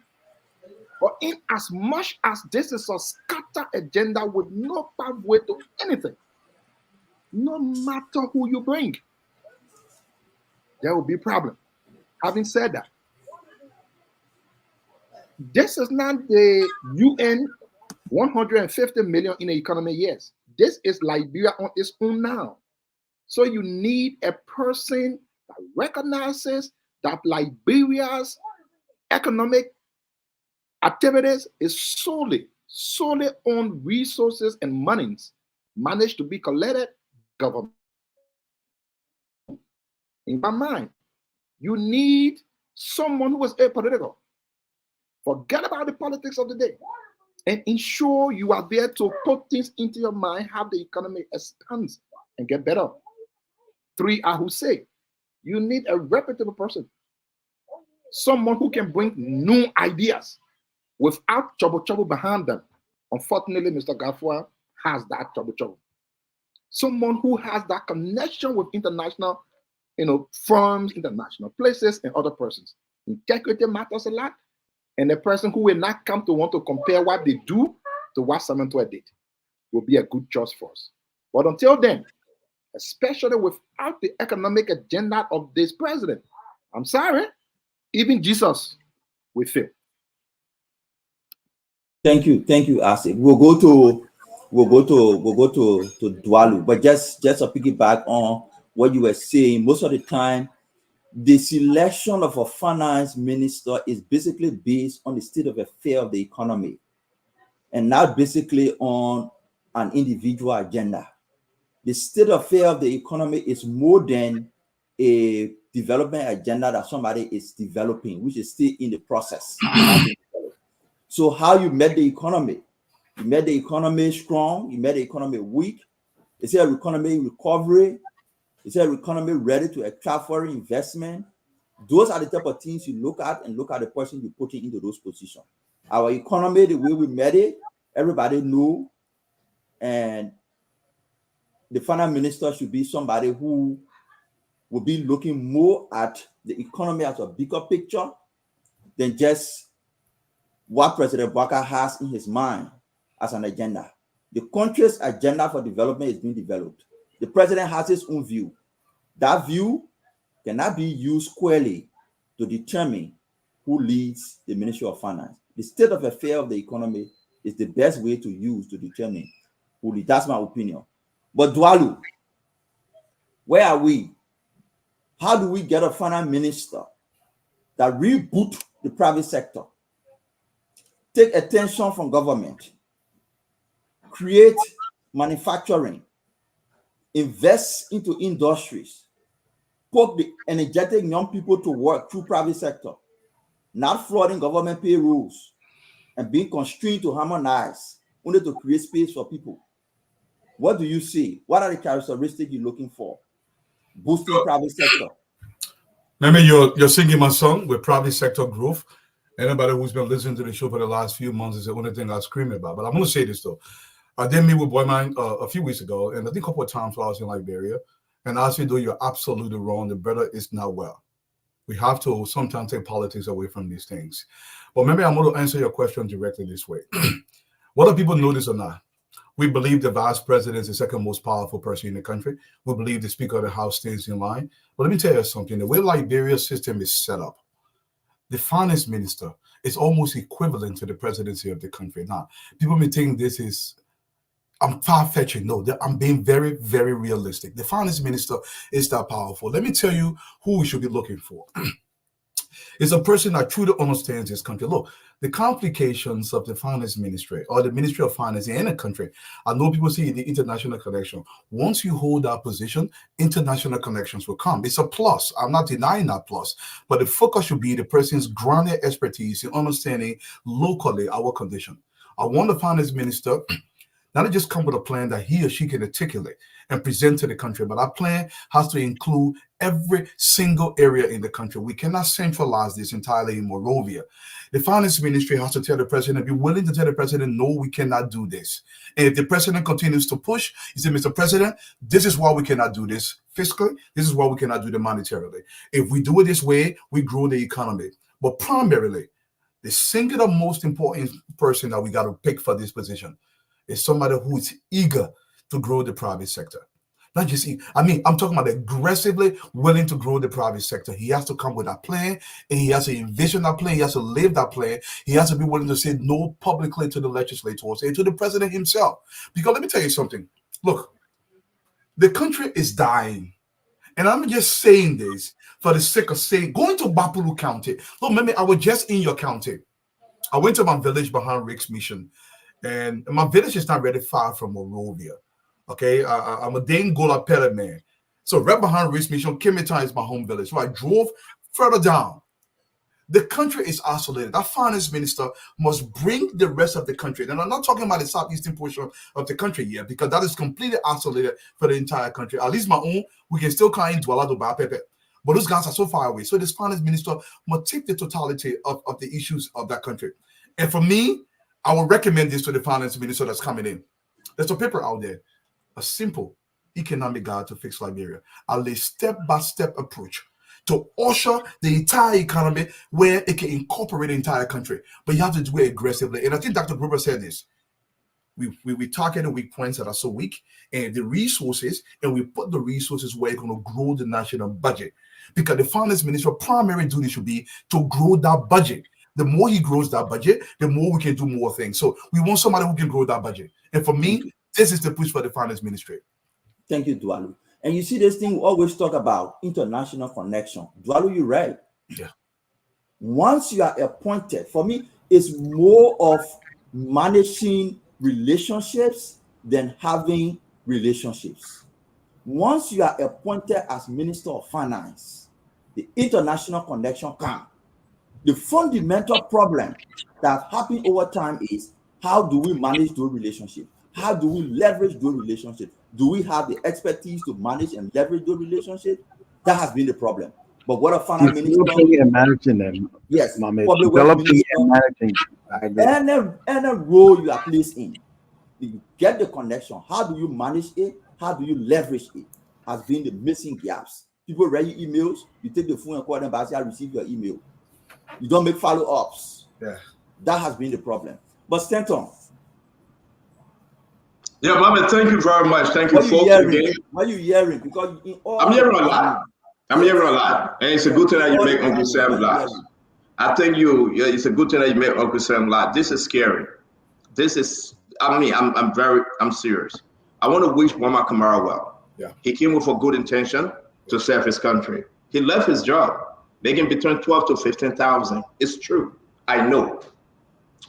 But in as much as this is a scattered agenda with no pathway to anything, no matter who you bring, there will be a problem. Having said that, this is not the UN 150 million in the economy, yes. This is Liberia on its own now. So you need a person that recognizes that Liberia's economic activities is solely on resources and monies managed to be collected government. In my mind, you need someone who is apolitical. Forget about the politics of the day and ensure you are there to put things into your mind, how the economy expands and get better. 3, I will say, you need a reputable person, someone who can bring new ideas without trouble behind them. Unfortunately, Mr. Gaffwa has that trouble. Someone who has that connection with international, firms, international places, and other persons. Integrity matters a lot, and a person who will not come to want to compare what they do to what someone did will be a good choice for us. But until then, especially without the economic agenda of this president, I'm sorry, even Jesus will fail. Thank you, Asik. We'll go to Dwalu, but just to piggyback on what you were saying, most of the time, the selection of a finance minister is basically based on the state of affairs of the economy, and not basically on an individual agenda. The state of affairs of the economy is more than a development agenda that somebody is developing, which is still in the process. So how you met the economy? You made the economy strong, you made the economy weak. Is there an economy recovery? Is there an economy ready to attract foreign investment? Those are the type of things you look at, and look at the person you put into those positions. Our economy, the way we made it, everybody knew, and the finance minister should be somebody who will be looking more at the economy as a bigger picture than just what President Walker has in his mind as an agenda. The country's agenda for development is being developed. The president has his own view. That view cannot be used squarely to determine who leads the Ministry of Finance. The state of affairs of the economy is the best way to use to determine who leads. That's my opinion. But Dwalu, where are we? How do we get a finance minister that reboot the private sector, take attention from government, create manufacturing, invest into industries, put the energetic young people to work through private sector, not flooding government payrolls and being constrained to harmonize only to create space for people? What do you see? What are the characteristics you're looking for? Boosting private sector. Remember, you're singing my song with private sector growth. Anybody who's been listening to the show for the last few months is the only thing I scream about. But I'm going to say this, though. I did meet with Boyman a few weeks ago, and I think a couple of times while I was in Liberia. And I said, though, you're absolutely wrong. The brother is not well. We have to sometimes take politics away from these things. But maybe I'm going to answer your question directly this way. Whether people know this or not, we believe the vice president is the second most powerful person in the country. We believe the Speaker of the House stays in line. But let me tell you something. The way Liberia's system is set up, the finance minister is almost equivalent to the presidency of the country. Now, people may think this is, I'm far-fetching. No, I'm being very, very realistic. The finance minister is that powerful. Let me tell you who we should be looking for. It's a person that truly understands this country. Look, the complications of the finance ministry or the Ministry of Finance in any country, I know people see the international connection. Once you hold that position, international connections will come. It's a plus. I'm not denying that plus. But the focus should be the person's grounded expertise in understanding locally our condition. I want the finance minister not to just come with a plan that he or she can articulate and present to the country, but our plan has to include every single area in the country. We cannot centralize this entirely in Monrovia. The finance ministry has to tell the president, be willing to tell the president, no, we cannot do this. And if the president continues to push, he said, Mr. President, this is why we cannot do this fiscally. This is why we cannot do it monetarily. If we do it this way, we grow the economy. But primarily, the singular most important person that we got to pick for this position is somebody who is eager to grow the private sector. Not just, I'm talking about aggressively willing to grow the private sector. He has to come with a plan, and he has to envision that plan. He has to live that plan. He has to be willing to say no publicly to the legislators and to the president himself. Because let me tell you something. Look, the country is dying. And I'm just saying this for the sake of saying, going to Bapulu County. Look, maybe I was just in your county. I went to my village behind Rick's Mission. And my village is not really far from Monrovia. Okay, I'm a Dangola Pele man. So right behind Rick's Mission, Kimita is my home village. So I drove further down. The country is isolated. That finance minister must bring the rest of the country. And I'm not talking about the southeastern portion of the country yet, because that is completely isolated for the entire country. At least my own, we can still come in Douala Ba Pepe. But those guys are so far away. So this finance minister must take the totality of the issues of that country. And for me, I will recommend this to the finance minister that's coming in. There's a paper out there, a simple economic guide to fix Liberia, a step-by-step approach to usher the entire economy where it can incorporate the entire country. But you have to do it aggressively. And I think Dr. Gruber said this. We target the weak points that are so weak and the resources, and we put the resources where it's going to grow the national budget. Because the finance minister's primary duty should be to grow that budget. The more he grows that budget, the more we can do more things. So we want somebody who can grow that budget. And for me, this is the push for the finance ministry. Thank you, Dwalu. And you see this thing we always talk about, international connection. Dwalu, you're right. Yeah. Once you are appointed, for me, it's more of managing relationships than having relationships. Once you are appointed as Minister of Finance, the international connection comes. The fundamental problem that happened over time is, how do we manage those relationships? How do we leverage those relationships? Do we have the expertise to manage and leverage those relationships? That has been the problem. But what a finance minister, and managing them. yes, Public developing and managing. any role you are placed in, you get the connection. How do you manage it? How do you leverage it? Has been the missing gaps. People write you emails, you take the phone and call them back, say, I receive your email. You don't make follow-ups. Yeah. That has been the problem. But Stanton. Yeah, Mama, thank you very much. Thank you, What you folks. hearing? Again, What you hearing? Because in all I'm hearing a lot. I'm hearing a lot. And it's a good thing that you make Uncle Sam laugh. I think it's a good thing that you make Uncle Sam laugh. This is scary. This is, I'm serious. I want to wish Muammar Kamara well. Yeah. He came with a good intention to serve his country. He left his job, making between 12 to 15,000. It's true. I know.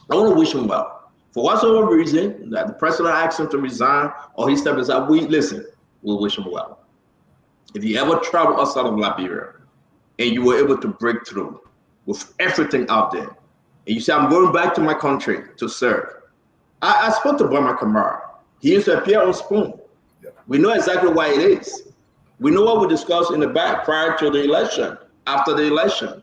I want to wish him well. For whatsoever reason that the president asked him to resign or he stepped aside, we'll wish him well. If you ever travel outside of Liberia and you were able to break through with everything out there, and you say, I'm going back to my country to serve. I spoke to Muammar Kamara. He used to appear on Spoon. We know exactly why it is. We know what we discussed in the back prior to the election, after the election.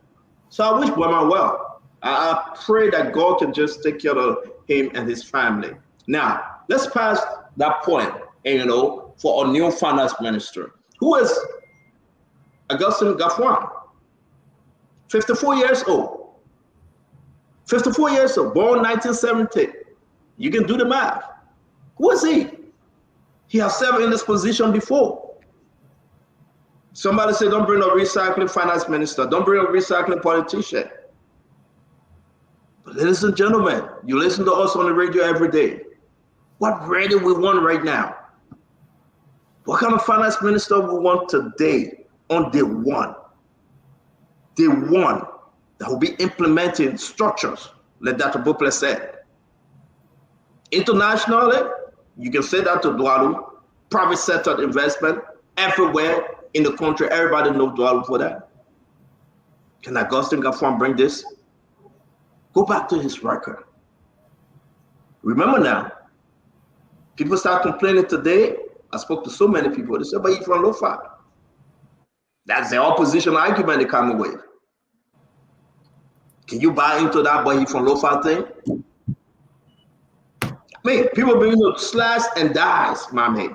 So I wish Muammar well. I pray that God can just take care of him and his family. Now, let's pass that point, and, for a new finance minister. Who is Augustin Gaffwan? 54 years old. 54 years old, born 1970. You can do the math. Who is he? He has served in this position before. Somebody said, don't bring a recycling finance minister. Don't bring a recycling politician. But ladies and gentlemen, you listen to us on the radio every day. What radio we want right now? What kind of finance minister we want today on day one? Day one, that will be implementing structures, like Dr. Bupler said. Internationally, you can say that to Dwalu, private sector investment, everywhere in the country, everybody knows Dwalu for that. Can Augustin Gaffwan bring this? Go back to his record. Remember now, people start complaining today. I spoke to so many people. They said, but he's from Lofa. That's the opposition argument they come with. Can you buy into that, but he's from Lofa thing? I mean, people bring slash and dies, my man.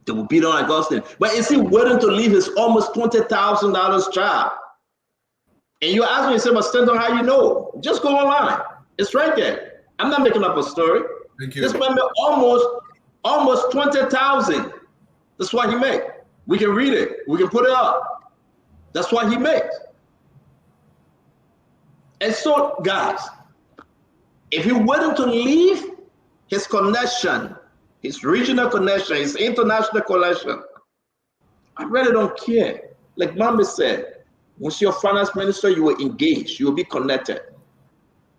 They will beat on Augustin. But is he willing to leave his almost $20,000 job? And you ask me, you say, but Stanton, how you know? Just go online. It's right there. I'm not making up a story. Thank you. This man made almost 20,000. That's what he made. We can read it. We can put it up. That's what he makes. And so, guys, if he's willing to leave his connection, his regional connection, his international connection, I really don't care. Like Mama said, once you're finance minister, you will engage, you will be connected.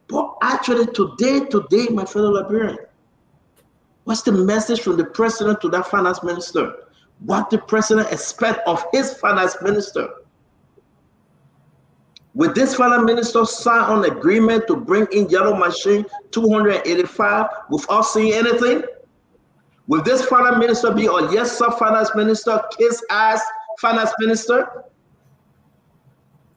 But actually, today, my fellow Liberian, what's the message from the president to that finance minister? What the president expects of his finance minister? Will this finance minister sign an agreement to bring in yellow machine 285 without seeing anything? Will this finance minister be a yes sir finance minister, kiss ass finance minister?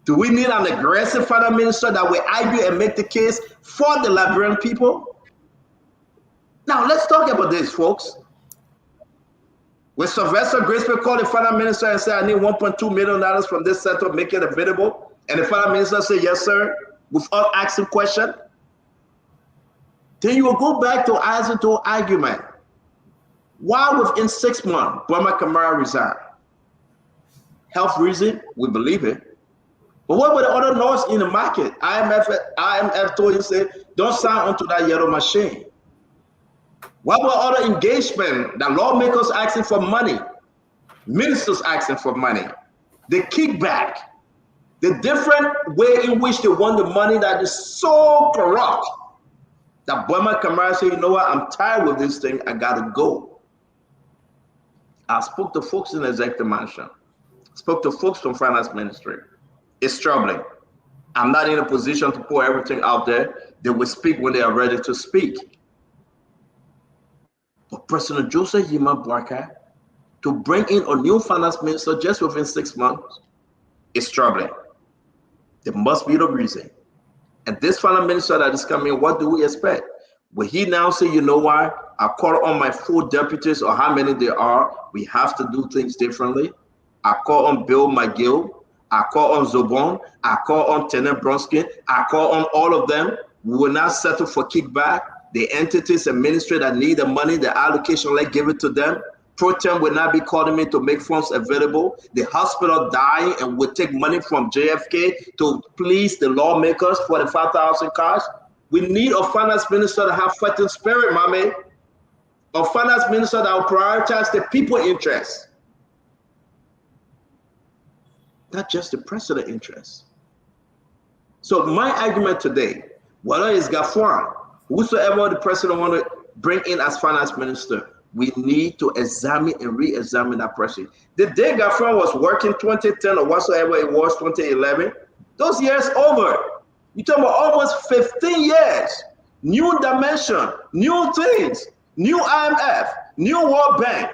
Do we need an aggressive finance minister that will argue and make the case for the Liberian people? Now let's talk about this, folks. When Sylvester Grisper called the finance minister and said, I need $1.2 million from this sector, make it available, and the finance minister said, yes, sir, without asking question, then you will go back to answer to argument. Why within 6 months, Muammar Kamara resigned? Health reason, we believe it. But what about the other laws in the market? IMF told you, say, don't sign onto that yellow machine. What about other engagement? The lawmakers asking for money, ministers asking for money, the kickback, the different way in which they want the money that is so corrupt that Muammar Kamara said, you know what, I'm tired with this thing, I gotta go. I spoke to folks in the executive mansion, spoke to folks from finance ministry. It's troubling. I'm not in a position to pour everything out there. They will speak when they are ready to speak. But President Joseph Yima Boakai, to bring in a new finance minister just within 6 months, is troubling. There must be the reason. And this finance minister that is coming, what do we expect? Will he now say, you know what, I call on my 4 deputies or how many there are, we have to do things differently. I call on Bill McGill. I call on Zobon, I call on Tenant Bronsky, I call on all of them. We will not settle for kickback. The entities and ministry that need the money, the allocation, let's give it to them. Protem will not be calling me to make funds available. The hospital dying and will take money from JFK to please the lawmakers for the 5,000 cars. We need a finance minister to have fighting spirit, mommy. A finance minister that will prioritize the people interest, not just the president interest. So my argument today, whether it's Gafuan, whosoever the president want to bring in as finance minister, we need to examine and re-examine that person. The day Gafuan was working 2010 or whatsoever it was, 2011, those years over. You're talking about almost 15 years. New dimension, new things, new IMF, new World Bank.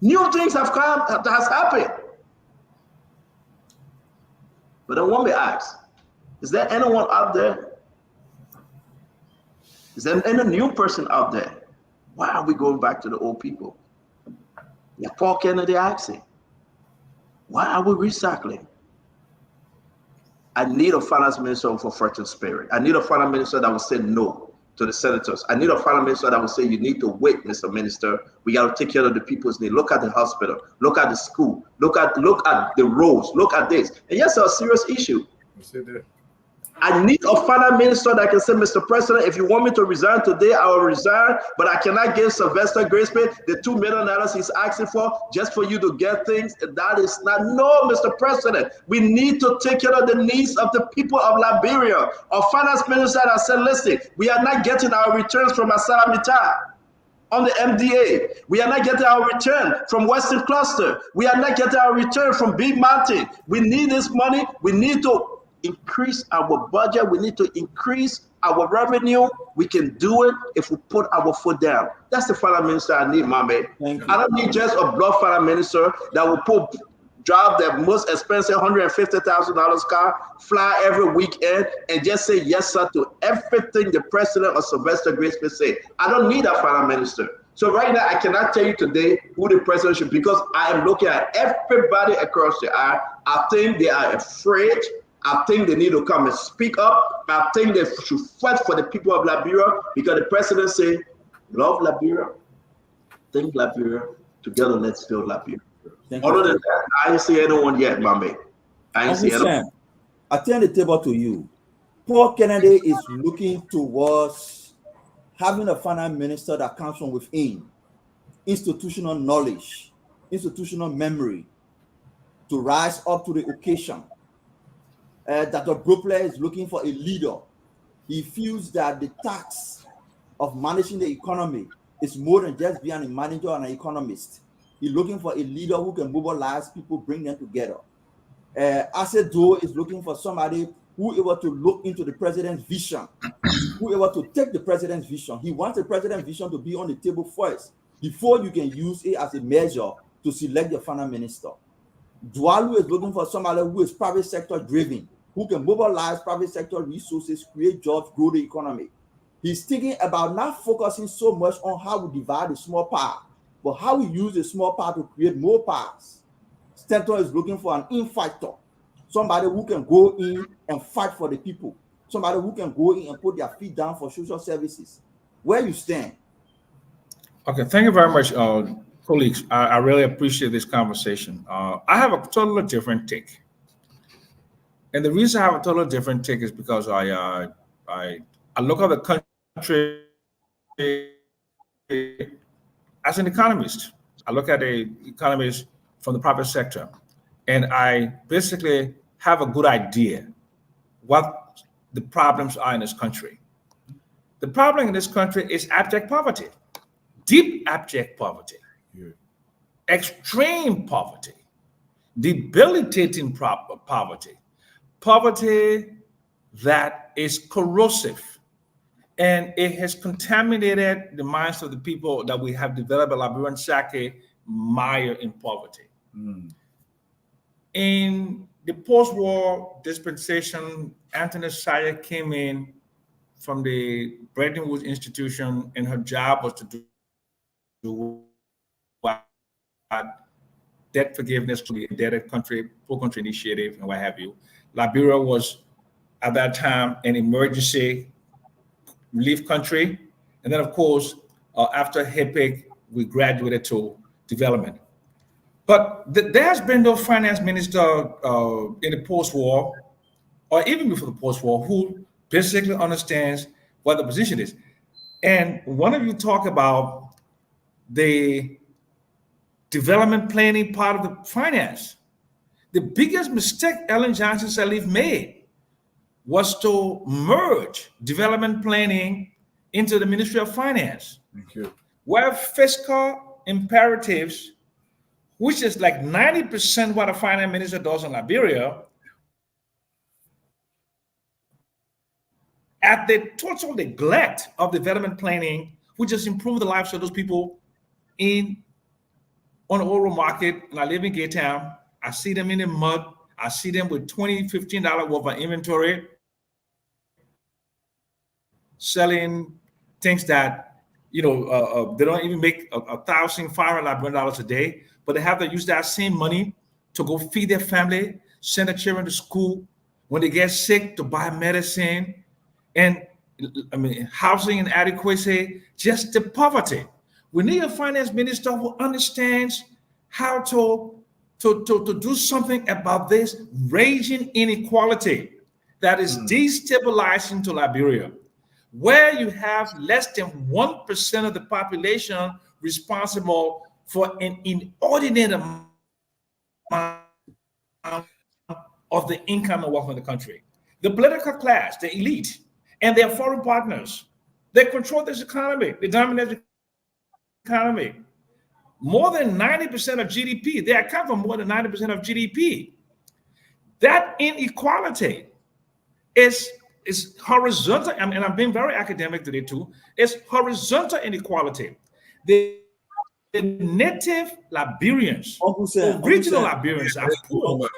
New things have come, has happened. But I want to ask, is there anyone out there? Is there any new person out there? Why are we going back to the old people? Yeah, Paul Kennedy asking, why are we recycling? I need a finance minister for fighting spirit. I need a finance minister that will say no to the senators. I need a finance minister that will say, you need to wait, Mr. Minister. We got to take care of the people's need. Look at the hospital. Look at the school. Look at the roads. Look at this. And yes, it's a serious issue. I need a finance minister that can say, Mr. President, if you want me to resign today, I will resign, but I cannot give Sylvester Grace Pay the $2 million he's asking for just for you to get things. That is not, no, Mr. President. We need to take care of the needs of the people of Liberia. A finance minister that said, listen, we are not getting our returns from Asara Mita on the MDA. We are not getting our return from Western Cluster. We are not getting our return from Big Mountain. We need this money. We need to increase our budget. We need to increase our revenue. We can do it if we put our foot down. That's the finance minister I need, my man. I don't need just a bluff finance minister that will drive the most expensive $150,000 car, fly every weekend, and just say yes, sir, to everything the president or Sylvester Grace may say. I don't need a finance minister. So right now, I cannot tell you today who the president should be, because I am looking at everybody across the aisle. I think they are afraid. I think they need to come and speak up. I think they should fight for the people of Liberia, because the president say, love Liberia, think Liberia, together let's build Liberia. Other than that, I ain't see anyone yet, my man. I ain't see anyone. I turn the table to you. Paul Kennedy is looking towards having a finance minister that comes from within, institutional knowledge, institutional memory, to rise up to the occasion. Dr. Brooklyn is looking for a leader. He feels that the task of managing the economy is more than just being a manager and an economist. He's looking for a leader who can mobilize people, bring them together. Asedo is looking for somebody who is able to look into the president's vision, who is able to take the president's vision. He wants the president's vision to be on the table first before you can use it as a measure to select your finance minister. Dwalu is looking for somebody who is private sector driven, who can mobilize private sector resources, create jobs, grow the economy. He's thinking about not focusing so much on how we divide the small power, but how we use the small power to create more powers. Stentor is looking for an infighter, somebody who can go in and fight for the people, somebody who can go in and put their feet down for social services. Where you stand? Okay, thank you very much, colleagues. I really appreciate this conversation. I have a totally different take. And the reason I have a totally different take is because I look at the country as an economist. I look at the economist from the private sector, and I basically have a good idea what the problems are in this country. The problem in this country is abject poverty, deep abject poverty, extreme poverty, debilitating poverty, poverty that is corrosive, and it has contaminated the minds of the people that we have developed a Liberian psyche mire in poverty. In the post-war dispensation, Anthony Sayer came in from the Bretton Woods Institution, and her job was to do what debt forgiveness to the indebted country, poor country initiative, and what have you. Liberia was at that time an emergency relief country, and then of course after HIPIC, we graduated to development. But there has been no finance minister in the post-war, or even before the post-war, who basically understands what the position is. And one of you talk about the development planning part of the finance. The biggest mistake Ellen Johnson Sirleaf made was to merge development planning into the Ministry of Finance, where fiscal imperatives, which is like 90% what a finance minister does in Liberia, at the total neglect of development planning, which has improved the lives of those people on the oil market. And I live in Gay Town. I see them in the mud. I see them with $20, $15 worth of inventory, selling things that, they don't even make $1,500 a day, but they have to use that same money to go feed their family, send their children to school, when they get sick, to buy medicine, and housing inadequacy, just the poverty. We need a finance minister who understands how to do something about this raging inequality that is destabilizing to Liberia, where you have less than 1% of the population responsible for an inordinate amount of the income and wealth of the country. The political class, the elite, and their foreign partners, they control this economy. They dominate the economy. More than 90% of GDP, they account for more than 90% of GDP. That inequality is horizontal, and I'm being very academic today too. It's horizontal inequality. The native Liberians, original Liberians are poor.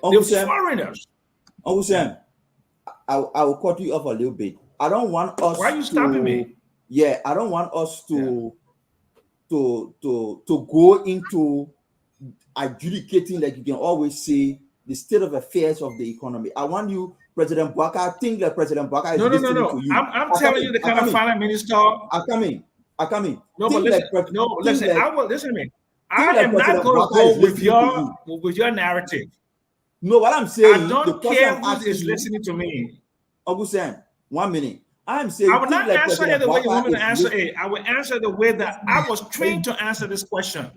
The foreigners. Uncle Sam, I will cut you off a little bit. I don't want us. Why are you stopping me? Yeah, I don't want us to go into adjudicating, like you can always say, the state of affairs of the economy. I want you, President Bwaka. I think that President Bwaka is listening to you. I'm telling you the kind of finance minister. I'm coming. No, but listen. Listen to me. I am not going to go with your narrative. No, what I'm saying, I don't care who is listening to me. Uncle Sam, 1 minute. I'm saying I will not answer it the way you want me to answer it. I will answer the way that I was trained to answer this question.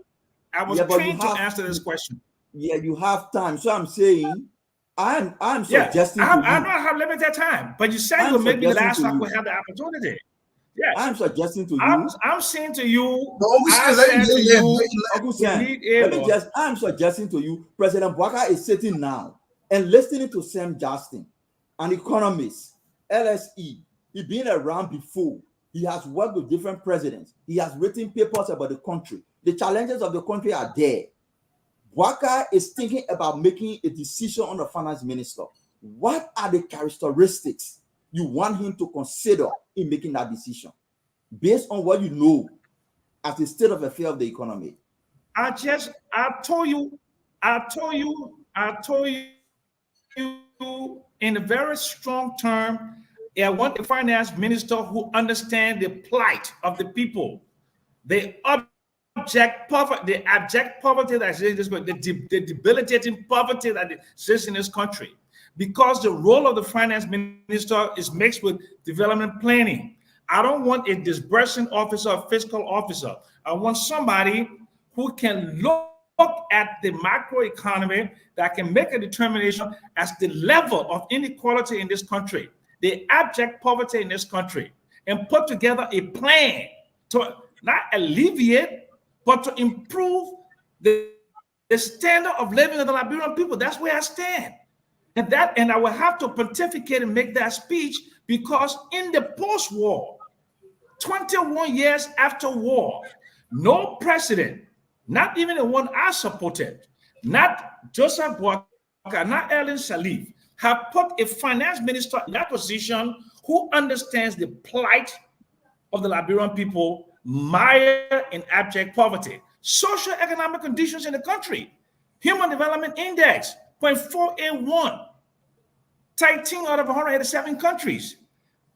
I was trained to answer this question. Yeah, you have time. So I'm saying, I'm suggesting to you. I don't have limited time, but you said you'll make me last so I will have the opportunity. Yes. I'm suggesting to you. I'm saying to you. I'm suggesting to you, President Bwaka is sitting now and listening to Sam Justin, an economist, LSE. He's been around before. He has worked with different presidents. He has written papers about the country. The challenges of the country are there. Bwaka is thinking about making a decision on the finance minister. What are the characteristics you want him to consider in making that decision based on what you know as the state of affairs of the economy? I told you in a very strong term, I want a finance minister who understands the plight of the people, the abject poverty that exists, the debilitating poverty that exists in this country. Because the role of the finance minister is mixed with development planning. I don't want a disbursing officer or fiscal officer. I want somebody who can look at the macroeconomy, that can make a determination as the level of inequality in this country, the abject poverty in this country, and put together a plan to not alleviate, but to improve the standard of living of the Liberian people. That's where I stand. And I will have to pontificate and make that speech because in the post-war, 21 years after war, no president, not even the one I supported, not Joseph Bwaka, not Ellen Sirleaf, have put a finance minister in that position who understands the plight of the Liberian people mired in abject poverty, social economic conditions in the country. Human Development Index, 0.481. 13 out of 187 countries.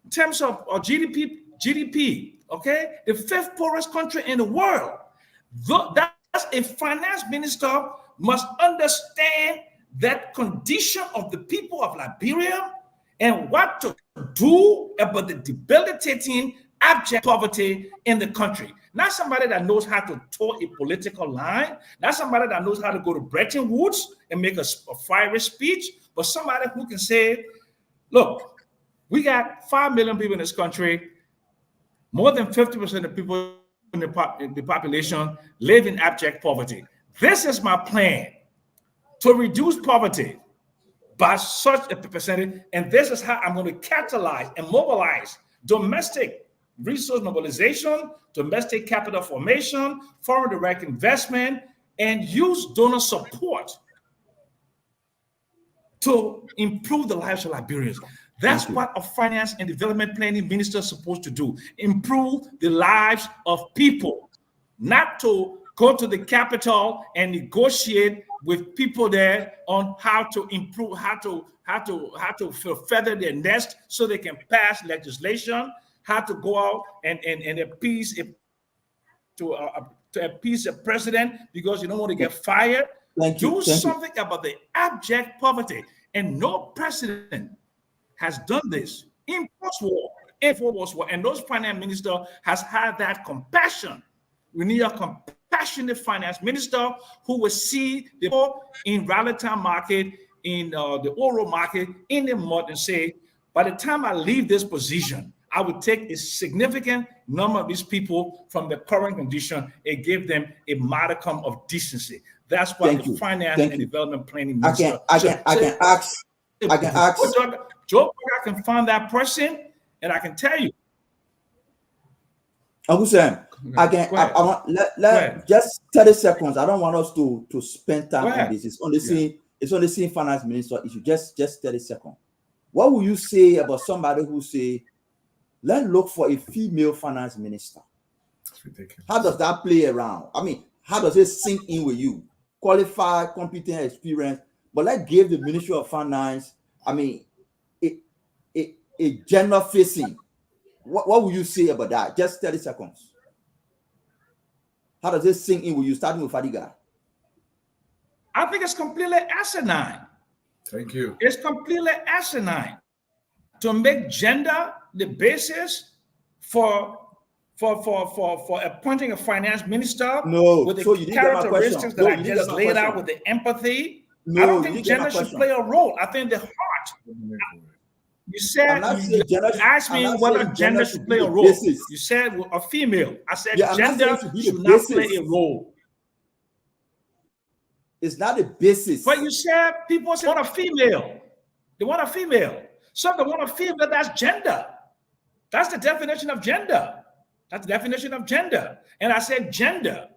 In terms of GDP, okay? The 5th poorest country in the world. That's a finance minister must understand that condition of the people of Liberia and what to do about the debilitating abject poverty in the country. Not somebody that knows how to toe a political line, not somebody that knows how to go to Bretton Woods and make a fiery speech, but somebody who can say, look, we got 5 million people in this country. More than 50% of people in the population live in abject poverty. This is my plan to reduce poverty by such a percentage, and this is how I'm going to catalyze and mobilize domestic resource mobilization, domestic capital formation, foreign direct investment, and use donor support to improve the lives of Liberians. That's what a finance and development planning minister is supposed to do. Improve the lives of people, not to go to the capital and negotiate with people there on how to improve, how to feather their nest so they can pass legislation, how to go out and appease a president because you don't want to get fired. Do something about the abject poverty. And no president has done this in post-war, and those finance minister has had that compassion. We need a compassionate finance minister who will see the poor in volatile market, in the oil market, in the mud, and say, by the time I leave this position, I would take a significant number of these people from the current condition and give them a modicum of decency. That's what the finance and development planning minister. I can ask. Joe, I can find that person, and I can tell you. Uncle Sam, I want just 30 seconds. I don't want us to spend time on this. It's only seeing finance minister issue. Just 30 seconds. What will you say about somebody who say, let's look for a female finance minister? That's ridiculous. How does that play around? I mean, how does it sink in with you? Qualified, competent, experience, but let's give the Ministry of Finance, I mean, a gender facing. What would you say about that? Just 30 seconds. How does it sink in with you, starting with Fadiga? I think it's completely asinine. Thank you. It's completely asinine to make gender the basis for appointing a finance minister with the characteristics that I just laid out with the empathy. I don't think gender should play a role. I think the heart. You said, you asked me whether gender should play a role. You said a female. I said gender should not play a role. It's not a basis. But you said people want a female. They want a female. So they want a female, that's gender. That's the definition of gender. That's the definition of gender. And I said gender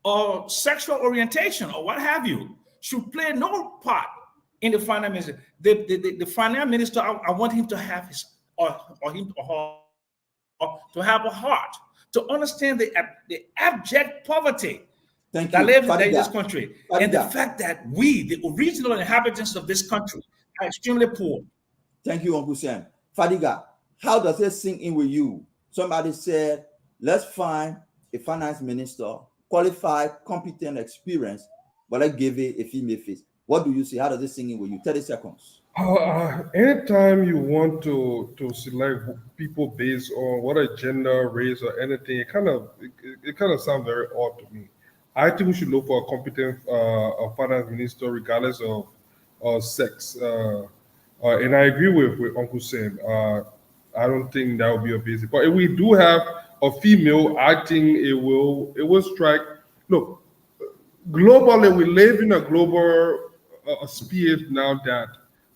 or sexual orientation or what have you should play no part in the finance minister. The finance minister, I want him to have his or him or her to have a heart to understand the abject poverty that lives in this country, and the fact that we, the original inhabitants of this country, are extremely poor. Thank you, Uncle Sam. Fadiga, how does it sink in with you? Somebody said, let's find a finance minister, qualified, competent, experienced, but let's give it a female face. What do you see? How does it sink in with you? 30 seconds. Anytime you want to select people based on what a gender, race, or anything, it kind of sounds very odd to me. I think we should look for a competent finance minister regardless of sex. And I agree with Uncle Sam. I don't think that would be a basis. But if we do have a female, I think it will strike. Look, globally, we live in a global sphere now that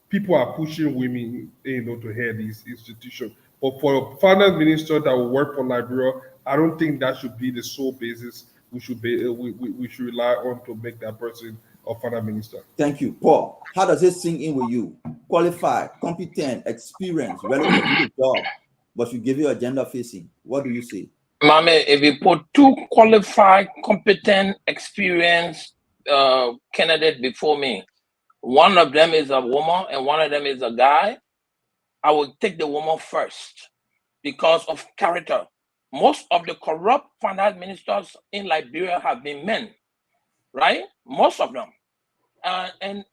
people are pushing women, to head these institutions. But for a finance minister that will work for Liberia, I don't think that should be the sole basis we should rely on to make that person a finance minister. Thank you, Paul. How does it sink in with you? Qualified, competent, experienced, relevant to the job, but you give you a gender facing. What do you say? If you put 2 qualified, competent, experienced candidates before me, one of them is a woman and one of them is a guy, I will take the woman first because of character. Most of the corrupt finance ministers in Liberia have been men, right? Most of them. And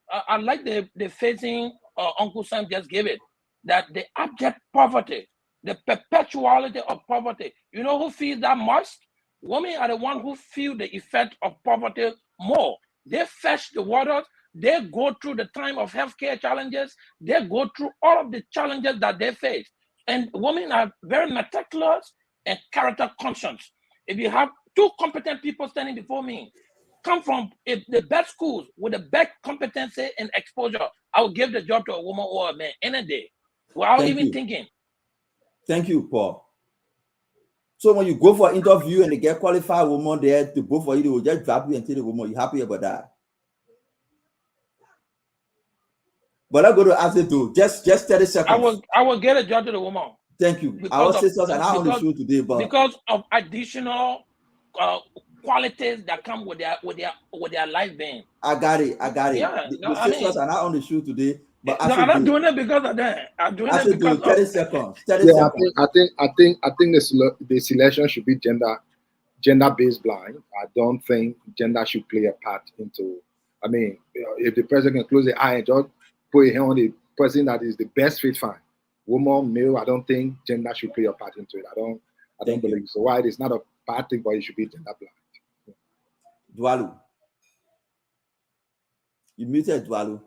I like the facing Uncle Sam just gave it, that the abject poverty, the perpetuality of poverty. You know who feels that most? Women are the one who feel the effect of poverty more. They fetch the water. They go through the time of healthcare challenges. They go through all of the challenges that they face. And women are very meticulous and character conscious. If you have two competent people standing before me, come from the best schools with the best competency and exposure, I will give the job to a woman or a man any day without even thinking. Thank you, Paul. So when you go for an interview and they get qualified woman there to go for you, they will just drop you and tell the woman, you're happy about that. But I'm going to ask you to just 30 seconds. I will get a job to the woman. Thank you. Our sisters are not on the show today, but because of additional qualities that come with their life being. I got it. Yeah, the sisters are not on the show today. But I'm not doing it because of that. I'm doing it because 30 seconds. 30 yeah, seconds. I think the selection should be gender-based blind. I don't think gender should play a part into. I mean, if the president can close the eye and just put it on the person that is the best fit, fine. Woman, male, I don't think gender should play a part into it. I don't believe so. Why it is not a bad thing, but it should be gender blind. Dwalu. You muted Dwalu.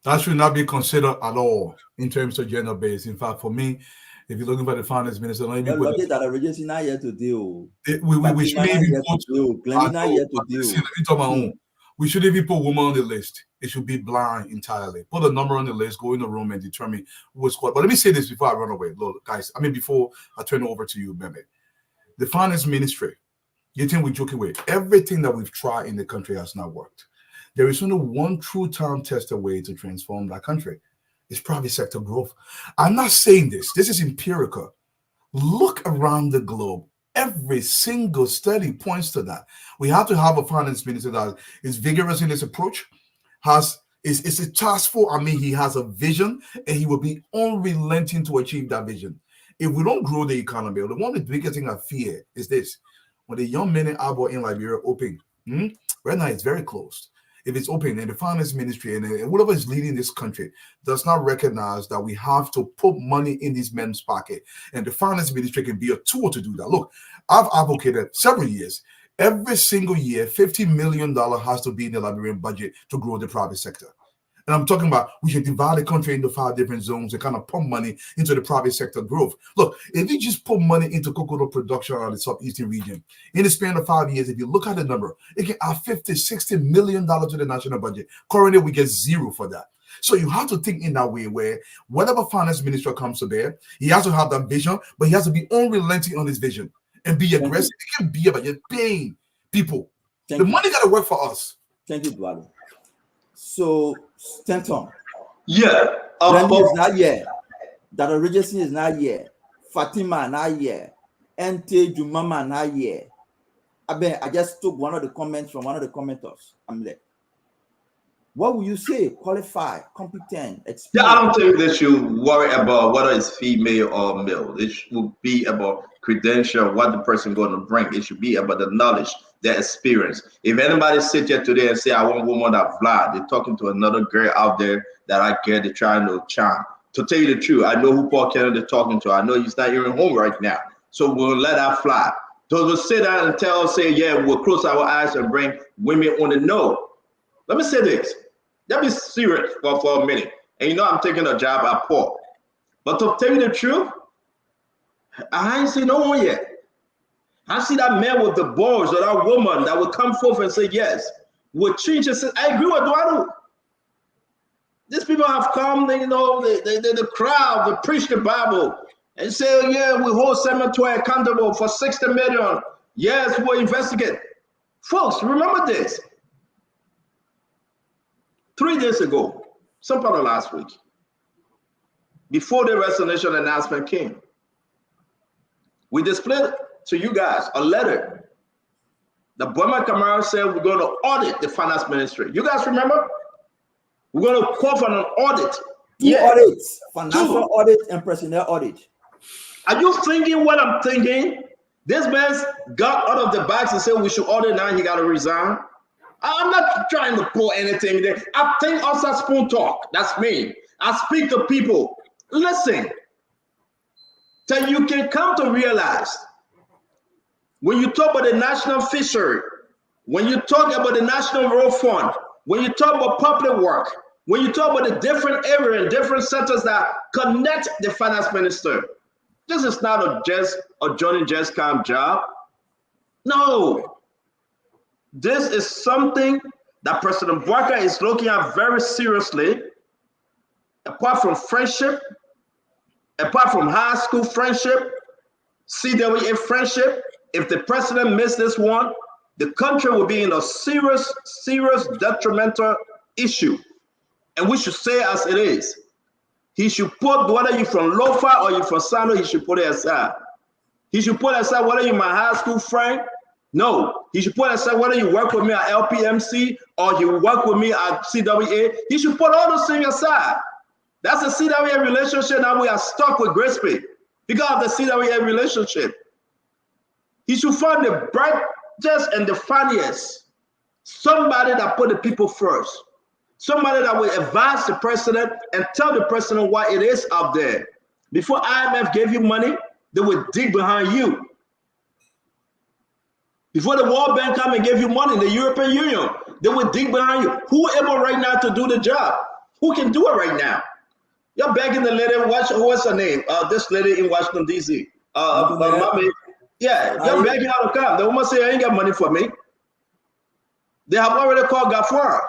That should not be considered at all in terms of gender based. In fact, for me, if you're looking for the finance minister, that regency not yet to deal. We should even put we should even put woman on the list. It should be blind entirely. Put a number on the list, go in the room and determine who's what. But let me say this before I run away. Look, guys, before I turn it over to you, Mehmet. The finance ministry, you think we're joking with? Everything that we've tried in the country has not worked. There is only one true time tested way to transform that country. It's private sector growth. I'm not saying this. This is empirical. Look around the globe. Every single study points to that. We have to have a finance minister that is vigorous in his approach, is a taskful. He has a vision, and he will be unrelenting to achieve that vision. If we don't grow the economy, one of the biggest things I fear is this: when the young men in Abo in Liberia open, right now it's very closed. If it's open and the finance ministry and whoever is leading this country does not recognize that we have to put money in these men's pocket, and the finance ministry can be a tool to do that. Look, I've advocated several years. Every single year, $50 million has to be in the Liberian budget to grow the private sector. And I'm talking about we should divide the country into 5 different zones and kind of pump money into the private sector growth. Look, if you just put money into cocoa production on the southeastern region, in the span of 5 years, if you look at the number, it can add $50-60 million to the national budget. Currently, we get zero for that. So you have to think in that way where whatever finance minister comes to bear, he has to have that vision, but he has to be unrelenting on his vision and be aggressive. It can't be about just paying people. The money got to work for us. Thank you, Dwalo. So, Stanton. Yeah. Brandy is not here. Dr. Regency is not here. Fatima not here. Ente Jumama not here. I just took one of the comments from one of the commenters. I'm like, what will you say? Qualified, competent, experienced? Yeah, I don't think they should worry about whether it's female or male. It should be about credential, what the person going to bring. It should be about the knowledge, their experience. If anybody sit here today and say, I want a woman that fly, they're talking to another girl out there that I get, they're trying to charm. To tell you the truth, I know who Paul Kennedy is talking to. I know he's not even home right now. So we'll let that fly. So we'll sit down and say, yeah, we'll close our eyes and bring women on the know. Let me say this. Let me serious for a minute. And you know I'm taking a job at Paul. But to tell you the truth, I ain't seen no one yet. I see that man with the balls or that woman that will come forth and say yes. Would change and say, I agree with Eduardo. These people have come, the crowd, they preach the Bible and say, yeah, we hold cemetery accountable for 60 million. Yes, we'll investigate. Folks, remember this. 3 days ago, some part of last week, before the resignation announcement came, we displayed to you guys a letter The Boyman Kamara said we're going to audit the finance ministry. You guys remember? We're going to call for an audit. Two audits, financial audit and personnel audit. Are you thinking what I'm thinking? This man's got out of the box and said we should audit now. He got to resign. I'm not trying to pull anything there. I think outside spoon talk. That's me. I speak to people. Listen, till you can come to realize when you talk about the national fishery, when you talk about the national road fund, when you talk about public work, when you talk about the different areas and different sectors that connect the finance minister, this is not a Johnny Just Camp job. No. This is something that President Bouakai is looking at very seriously. Apart from friendship, apart from high school friendship, CWA friendship, if the president missed this one, the country will be in a serious, serious detrimental issue. And we should say as it is. He should put, whether you're from Lofa or you're from Sando, he should put it aside. He should put aside whether you're my high school friend. No, he should put aside whether you work with me at LPMC or you work with me at CWA. He should put all those things aside. That's a CWA relationship. Now we are stuck with Grisby because of the CWA relationship. He should find the brightest and the funniest, somebody that put the people first, somebody that will advise the president and tell the president why it is up there. Before IMF gave you money, they would dig behind you. Before the World Bank come and give you money, the European Union, they would dig behind you. Who able right now to do the job? Who can do it right now? You're begging the lady, what's her name? This lady in Washington, D.C. Mommy. Yeah, you're begging her to come. The woman say, I ain't got money for me. They have already called Gafar.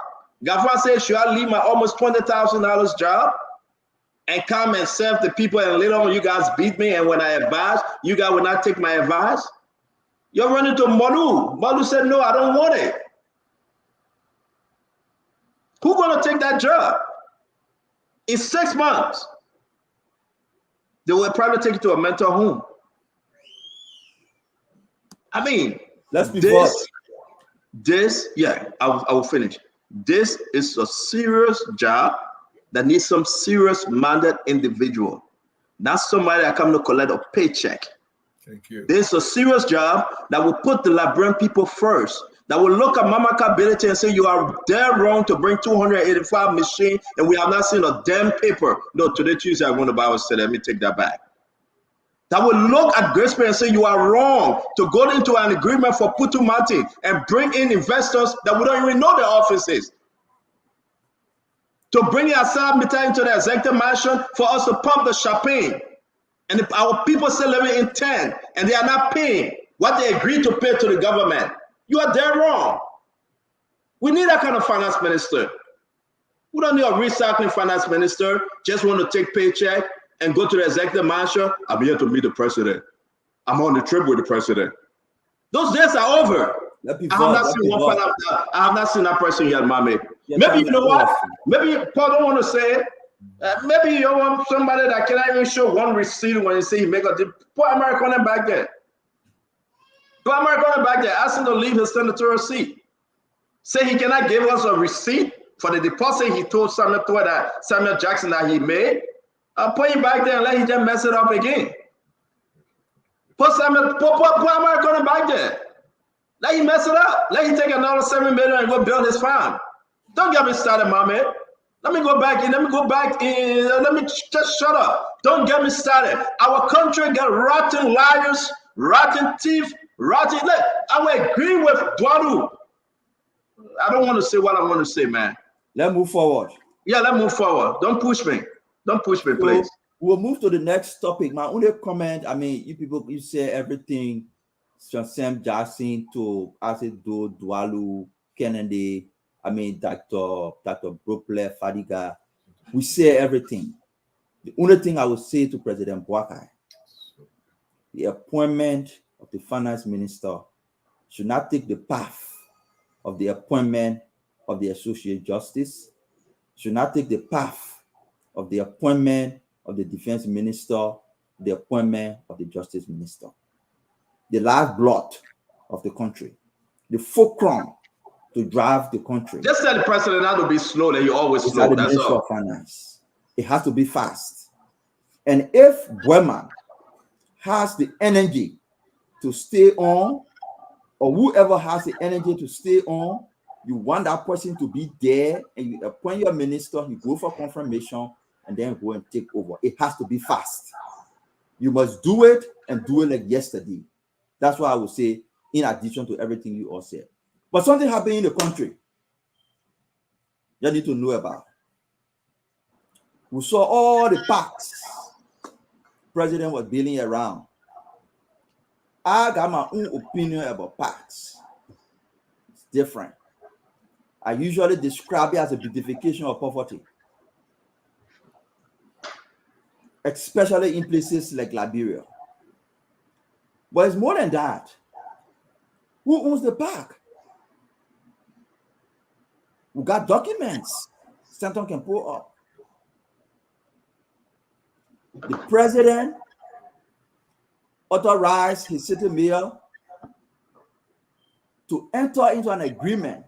Gafar said, should I leave my almost $20,000 job and come and serve the people, and later on you guys beat me, and when I advise, you guys will not take my advice? You're running to Malu. Malu said, no, I don't want it. Who's going to take that job? In 6 months, they will probably take you to a mental home. I mean, let's be yeah, I will finish. This is a serious job that needs some serious-minded individual, not somebody that come to collect a paycheck. Thank you. This is a serious job that will put the Liberian people first, that will look at Mama Ability and say, you are dead wrong to bring 285 machines, and we have not seen a damn paper. No, today, Tuesday, I went to Bible study. Let me take that back. That will look at Grisby and say, you are wrong to go into an agreement for Putu Martin and bring in investors that we don't even know their offices. To bring Assad Mita into the executive mansion for us to pump the champagne. And if our people still living in tent and they are not paying what they agreed to pay to the government, you are dead wrong. We need that kind of finance minister. We don't need a recycling finance minister, just want to take paycheck and go to the executive mansion. I'm here to meet the president. I'm on the trip with the president. Those days are over. I have not seen that person yet, mommy. Maybe you know what? Maybe Paul don't want to say it. Maybe you want somebody that cannot even show one receipt when you say he make a deal. Put American back there. Put American back there. Ask him to leave his senatorial seat. Say he cannot give us a receipt for the deposit he told Samuel Jackson that he made. Put him back there and let him just mess it up again. Put American back there. Let him mess it up. Let him take another $7 million and go build his farm. Don't get me started, mommy. Let me go back in. Let me just shut up. Don't get me started. Our country got rotten liars, rotten thief, rotten. I will agree with Dwaru. I don't want to say what I want to say, man. Let's move forward. Yeah, let's move forward. Don't push me. Don't push me, please. We'll move to the next topic. My only comment, I mean, you people, you say everything from Sam Jackson to Asido, Dwalu, Kennedy, I mean, Dr. Brookler, Fadiga. We say everything. The only thing I would say to President Bouakai, the appointment of the finance minister should not take the path of the appointment of the associate justice, should not take the path of the appointment of the defense minister, the appointment of the justice minister. The lifeblood of the country, the fulcrum to drive the country. Just tell the president not to be slow, that you're always It's slow. at the That's Ministry all. of Finance. It has to be fast. And if Boyman has the energy to stay on, or whoever has the energy to stay on, you want that person to be there, and you appoint your minister, you go for confirmation, and then go and take over. It has to be fast. You must do it, and do it like yesterday. That's why I would say, in addition to everything you all said. But something happened in the country you need to know about. We saw all the parks president was building around. I got my own opinion about parks. It's different. I usually describe it as a beautification of poverty, especially in places like Liberia. But it's more than that. Who owns the park? We got documents Stanton can pull up. The president authorized his city mayor to enter into an agreement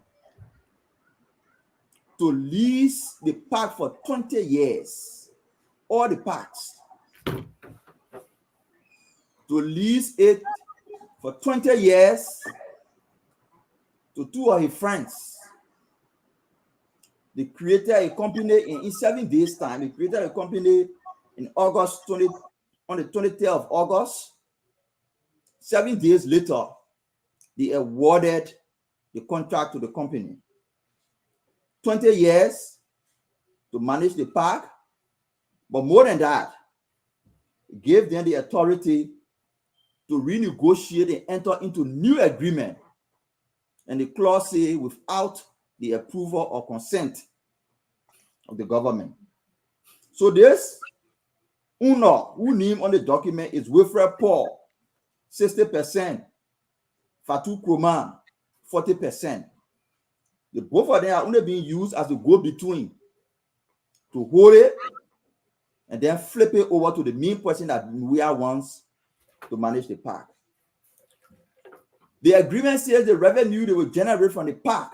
to lease the park for 20 years. All the parks. To lease it for 20 years to two of his friends. They created a company in 7 days' time. They created a company in August 20, on the 23rd of August. 7 days later, they awarded the contract to the company. 20 years to manage the park, but more than that, it gave them the authority to renegotiate and enter into new agreement. And the clause say without the approval or consent of the government. So this owner who name on the document is Wilfred Paul, 60%, Fatou Kroman, 40%. The both of them are only being used as a go-between to hold it and then flip it over to the main person that we are wants to manage the park. The agreement says the revenue they will generate from the park,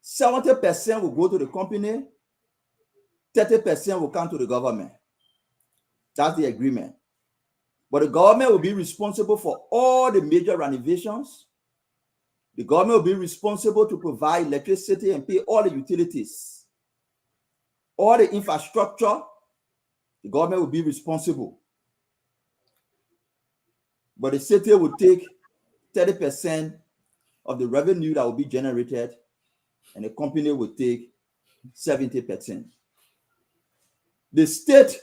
70% will go to the company, 30% will come to the government. That's the agreement. But the government will be responsible for all the major renovations. The government will be responsible to provide electricity and pay all the utilities. All the infrastructure, the government will be responsible. But the city will take 30% of the revenue that will be generated, and the company will take 70%. The state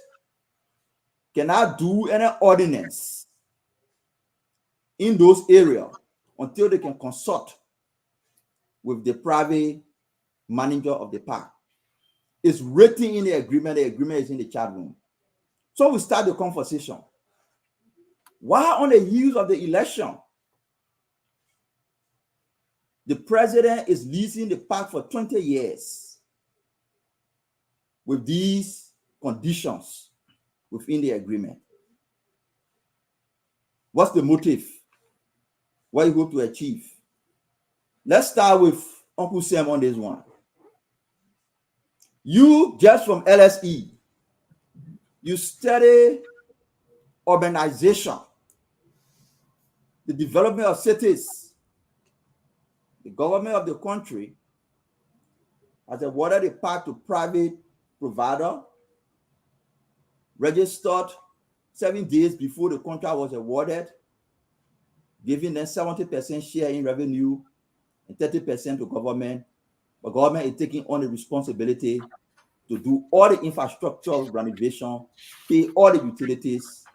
cannot do any ordinance in those areas until they can consult with the private manager of the park. It's written in the agreement is in the chat room. So we start the conversation. Why on the heels of the election, the president is leasing the park for 20 years with these conditions within the agreement? What's the motive? What you hope to achieve? Let's start with Uncle Sam on this one. You just from LSE, you study urbanization, the development of cities. The government of the country has awarded the park to private provider, registered 7 days before the contract was awarded, giving them 70% share in revenue and 30% to government. But government is taking on the responsibility to do all the infrastructure renovation, pay all the utilities,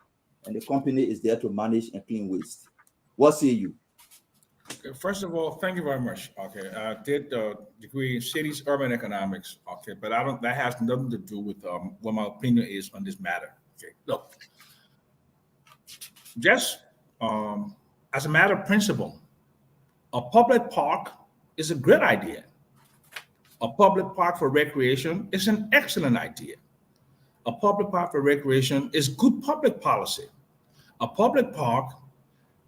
and the company is there to manage and clean waste. What say you? Okay, first of all, thank you very much. Okay, I did a degree in cities urban economics. Okay, but I don't. That has nothing to do with what my opinion is on this matter. Okay, look, just as a matter of principle, a public park is a great idea. A public park for recreation is an excellent idea. A public park for recreation is good public policy. A public park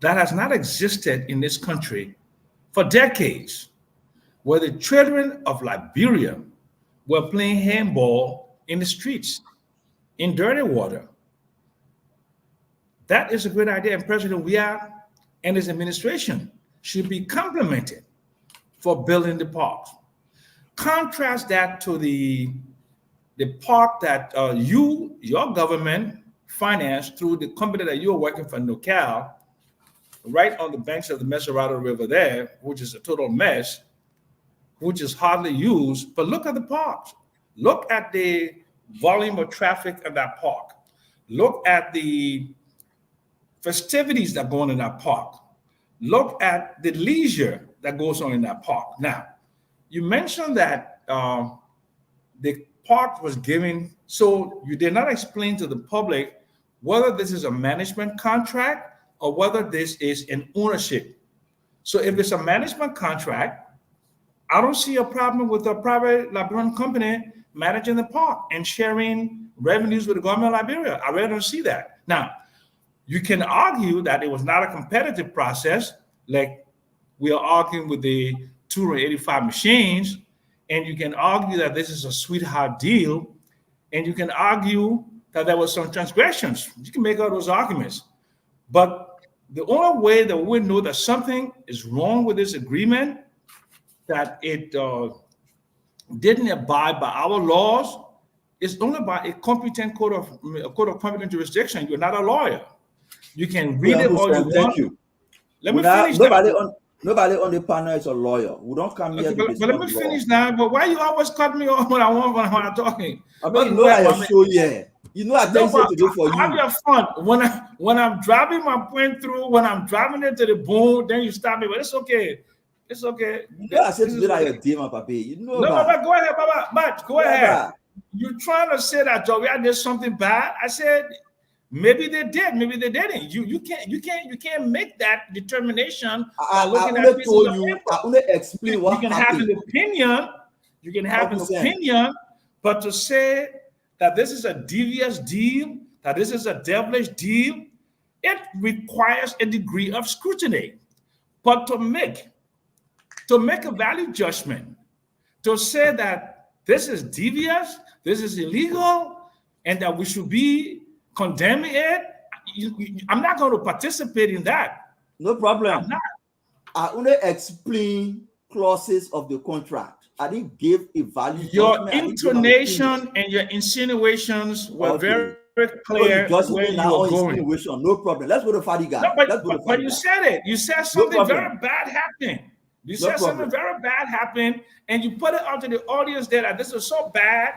that has not existed in this country for decades, where the children of Liberia were playing handball in the streets, in dirty water. That is a great idea, and President Weah and his administration should be complimented for building the parks. Contrast that to the park that your government financed through the company that you're working for, NOCAL, right on the banks of the Mesurado River there, which is a total mess, which is hardly used. But look at the parks. Look at the volume of traffic in that park. Look at the festivities that go on in that park. Look at the leisure that goes on in that park. Now, you mentioned that the park was given, so you did not explain to the public whether this is a management contract or whether this is an ownership. So if it's a management contract, I don't see a problem with a private Liberian company managing the park and sharing revenues with the government of Liberia. I really don't see that. Now, you can argue that it was not a competitive process, like we are arguing with the 285 machines, and you can argue that this is a sweetheart deal, and you can argue that there was some transgressions. You can make all those arguments. But the only way that we know that something is wrong with this agreement, that it didn't abide by our laws, is only by a competent court of competent jurisdiction. You're not a lawyer. You can read it all you want. Thank you. Let me finish that. Nobody on the panel is a lawyer. We don't come here to discuss but let me finish now. But why you always cut me off when I'm talking? I mean, you know I am so yeah. You know I thank you today for you. Have your fun. When I'm driving my point through, when I'm driving it to the boom, then you stop me. But it's okay. It's okay. You know I said today that you're dear, my papi. You know. No, but go ahead, Baba. But go ahead. You're trying to say that Jovial did something bad. I said maybe they did, maybe they didn't. You can't make that determination by looking at pieces of paper. I only explain what you can have an opinion. You can have an opinion, but to say that this is a devious deal, that this is a devilish deal, it requires a degree of scrutiny. But to make a value judgment, to say that this is devious, this is illegal, and that we should be condemning it, I'm not going to participate in that. No problem. I'm not. I only explain clauses of the contract. I didn't give a value. Your intonation and your insinuations were very clear where you were going. No problem. Let's go to Fadiga. No, but you said it. You said something very bad happened. You said something very bad happened, and you put it out to the audience there that this is so bad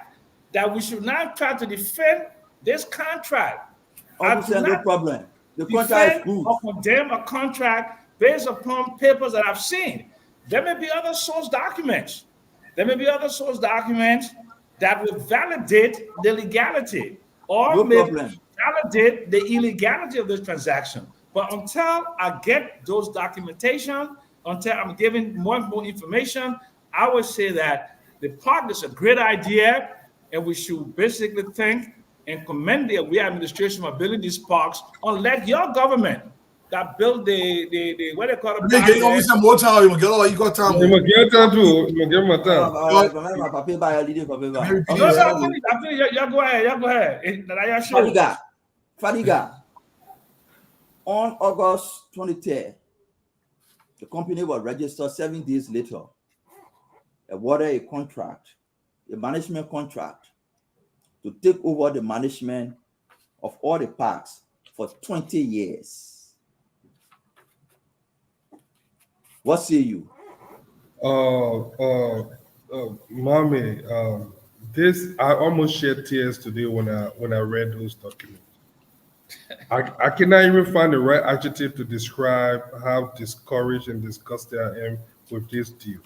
that we should not try to defend this contract. No problem. The contract is good. Or condemn a contract based upon papers that I've seen. There may be other source documents. There may be other source documents that will validate the legality or validate the illegality of this transaction. But until I get those documentation, until I'm given more and more information, I would say that the park is a great idea, and we should basically think and commend the administration for building these parks, unlike your government that built the what they call it. You give me some more time. You get all you got time. You get time too. You get my time. No, I finish. Y'all go ahead. Fadiga. On August 23rd, the company was registered 7 days later. Awarded a contract, a management contract, to take over the management of all the parks for 20 years. What say you? Mommy, this I almost shed tears today when I read those documents. I cannot even find the right adjective to describe how discouraged and disgusted I am with this deal.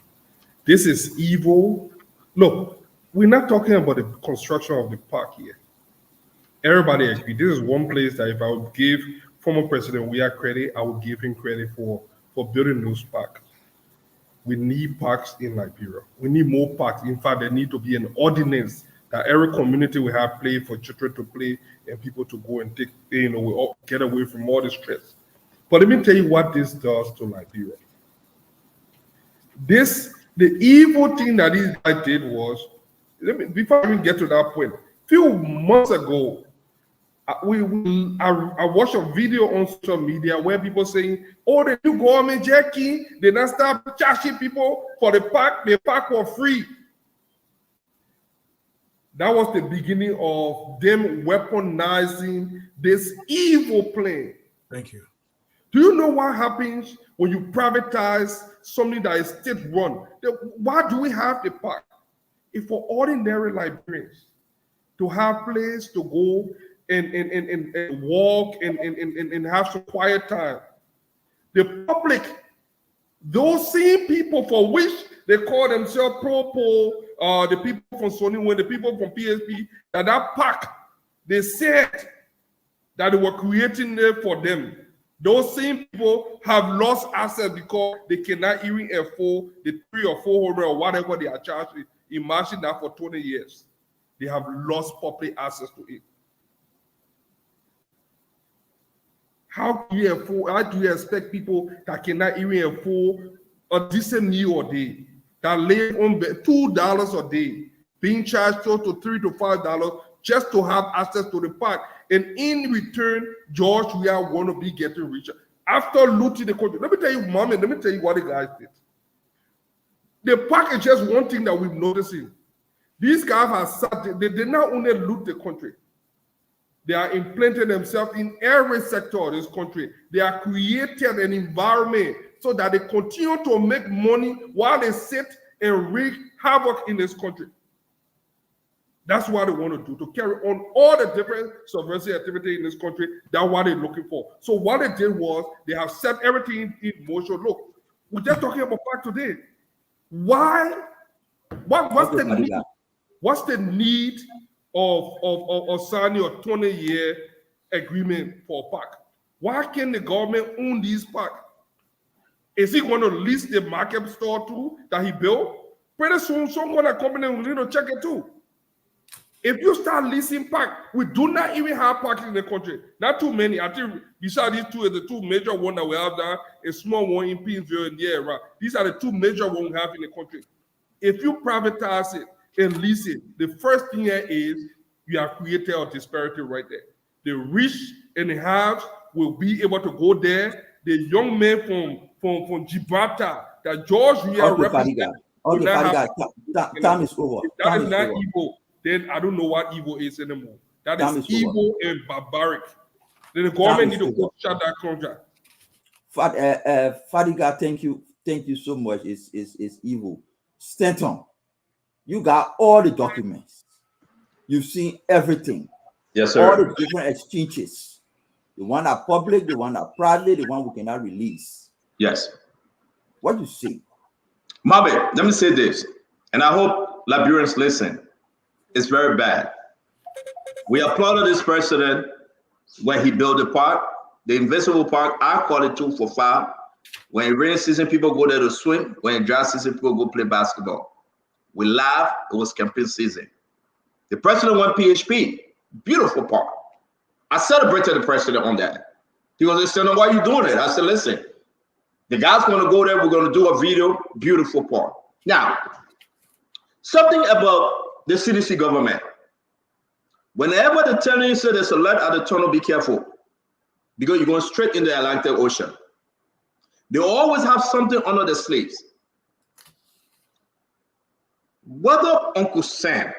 This is evil. Look, we're not talking about the construction of the park here. Everybody agree. This is one place that if I would give former President Weah credit, I would give him credit for building those parks. We need parks in Liberia. We need more parks. In fact, there need to be an ordinance that every community will have play for children to play and people to go and take, we all get away from all the stress. But let me tell you what this does to Liberia. The evil thing that this guy did was, before I even get to that point, few months ago, I watched a video on social media where people saying, oh, the new government, Jackie, they not start charging people for the park for free. That was the beginning of them weaponizing this evil plan. Thank you. Do you know what happens when you privatize something that is state-run? Why do we have the park? If for ordinary Liberians to have place to go and walk and have some quiet time, the public, those same people for which they call themselves pro-poll, the people from Sony, when the people from PSP, that park, they said that they were creating there for them. Those same people have lost assets because they cannot even afford the 300 or 400 or whatever they are charging. Imagine that for 20 years. They have lost public access to it. How do you expect people that cannot even afford a decent meal a day, that live on $2 a day, being charged close to $3 to $5 just to have access to the park? And in return, George, we are going to be getting richer. After looting the country, let me tell you, Mom, and let me tell you what the guys did. The park is just one thing that we've noticing. These guys have sat, they did not only loot the country, they are implanting themselves in every sector of this country. They are creating an environment so that they continue to make money while they sit and wreak havoc in this country. That's what they want to do, to carry on all the different subversive activity in this country. That's what they're looking for. So what they did was they have set everything in motion. Look, we're just talking about park today. Why? What's the need? What's the need of signing a 20-year agreement for a park? Why can't the government own these parks? Is he going to lease the market store too that he built? Pretty soon, some kind of company will need to check it too. If you start leasing park, we do not even have parks in the country. Not too many. I think besides these two, the two major ones that we have there, a small one in Pinsville and the area. These are the two major ones we have in the country. If you privatize it and lease it, the first thing here is you have created a disparity right there. The rich and the haves will be able to go there. The young men from Gibraltar that George we are representing. Time is over. That is not evil. Then I don't know what evil is anymore. That is evil and barbaric. Then the government need to go shut that contract. Fadiga, thank you so much. It's evil. Stanton, you got all the documents. You've seen everything. Yes, sir. All the different exchanges. The one are public, the one are private, the one we cannot release. Yes. What do you see? Mabe, let me say this, and I hope Liberians listen. It's very bad. We applauded this president when he built the park, the invisible park. I call it 2 for 5. When rainy season, people go there to swim. When dry season, people go play basketball. We laughed. It was campaign season. The president went PHP. Beautiful park. I celebrated the president on that. He was saying, why are you doing it? I said, listen, the guy's going to go there. We're going to do a video. Beautiful park. Now, something about the CDC government. Whenever the telling you say there's a light at the tunnel, be careful, because you're going straight in the Atlantic Ocean. They always have something under the sleeves. Whether Uncle Sam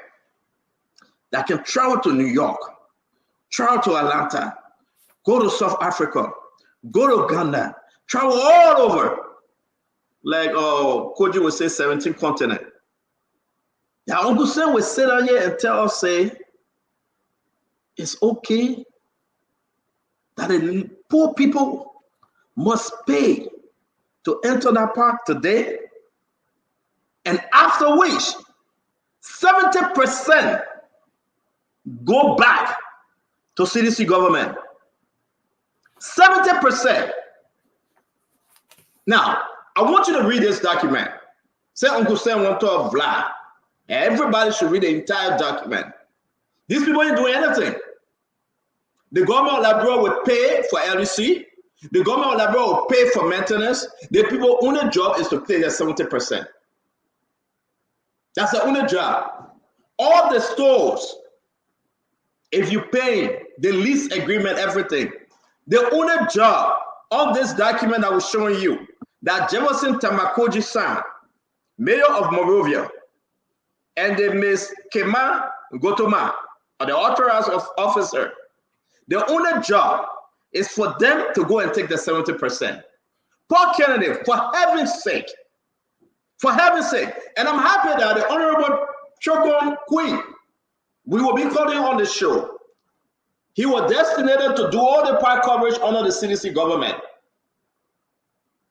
that can travel to New York, travel to Atlanta, go to South Africa, go to Ghana, travel all over, like Koji would say, 17 continents. Now, Uncle Sam will sit down here and tell us, say, it's okay that the poor people must pay to enter that park today, and after which 70% go back to CDC government. 70%. Now, I want you to read this document. Say Uncle Sam wants to Vlad. Everybody should read the entire document. These people ain't doing anything. The government of Liberia will pay for LEC. The government of Liberia will pay for maintenance. The people only job is to pay their 70%. That's the only job. All the stores, if you pay the lease agreement, everything, the only job of this document I was showing you that Jefferson Tamakoji signed, mayor of Monrovia, and the Miss Kema Gotoma, or the authorized officer, the only job is for them to go and take the 70%. Paul Kennedy, for heaven's sake, and I'm happy that the Honorable Chokon Queen, we will be calling on the show. He was designated to do all the park coverage under the CDC government.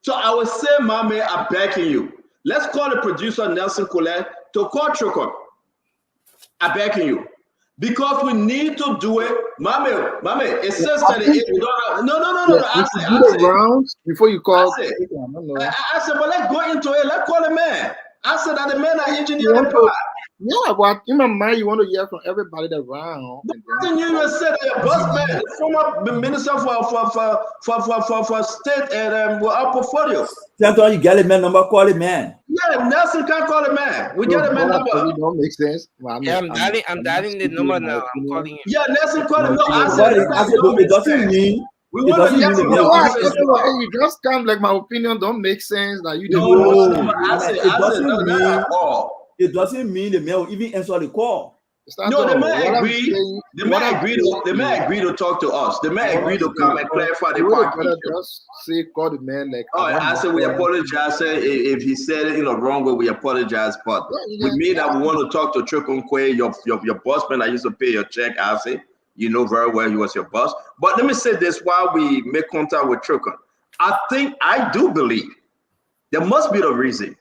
So I would say, Mame, I'm backing you. Let's call the producer Nelson Colette to call Chokon. I'm backing you. Because we need to do it. Mame, it says that we don't have, no. I said, rounds before you call. I said, but let's go into it. Let's call the man. I said that the men are engineering the part. Yeah, but in my mind, you want to hear from everybody around. But you said your boss man, former minister for state and our portfolio. Sometimes you get a man number, call a man. Yeah, Nelson can't call a man. We get a man number. Don't make sense. I'm dialing the number now. I'm calling him. Yeah, Nelson call him. No, I said it doesn't mean. We want to hear from you. You just come like my opinion don't make sense. That you it doesn't mean the man will even answer the call. No, the man agreed. The man agreed to talk to us. The man agreed to come and clarify the part. Just say call the man like. Oh, I said we apologize. If he said it in the wrong way, we apologize. But we mean that we want to talk to Chukwunkwe, your boss man. I used to pay your check. I say you know very well he was your boss. But let me say this while we make contact with Chukun. I do believe there must be a reason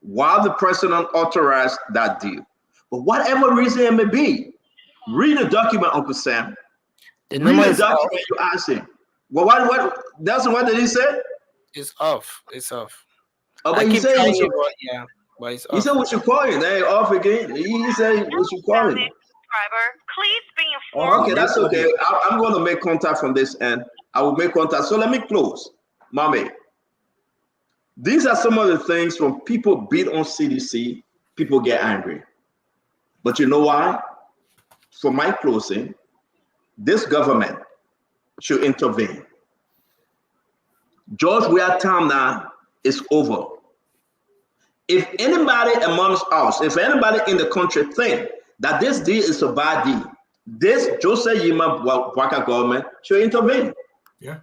why the president authorized that deal. But whatever reason it may be, read the document, Uncle Sam. Read the document you asked him. Well, what did he say? It's off. It's off. Oh, but he said but it's off. He said we should call him. They off again. He said we should call him. Please be informed. Okay, that's okay. I'm going to make contact from this end. I will make contact. So let me close. Mommy, these are some of the things when people beat on CDC, people get angry. But you know why? For my closing, this government should intervene. George, we are time now is over. If anybody amongst us, if anybody in the country think that this deal is a bad deal, this Joseph Yima Waka government should intervene. Yeah.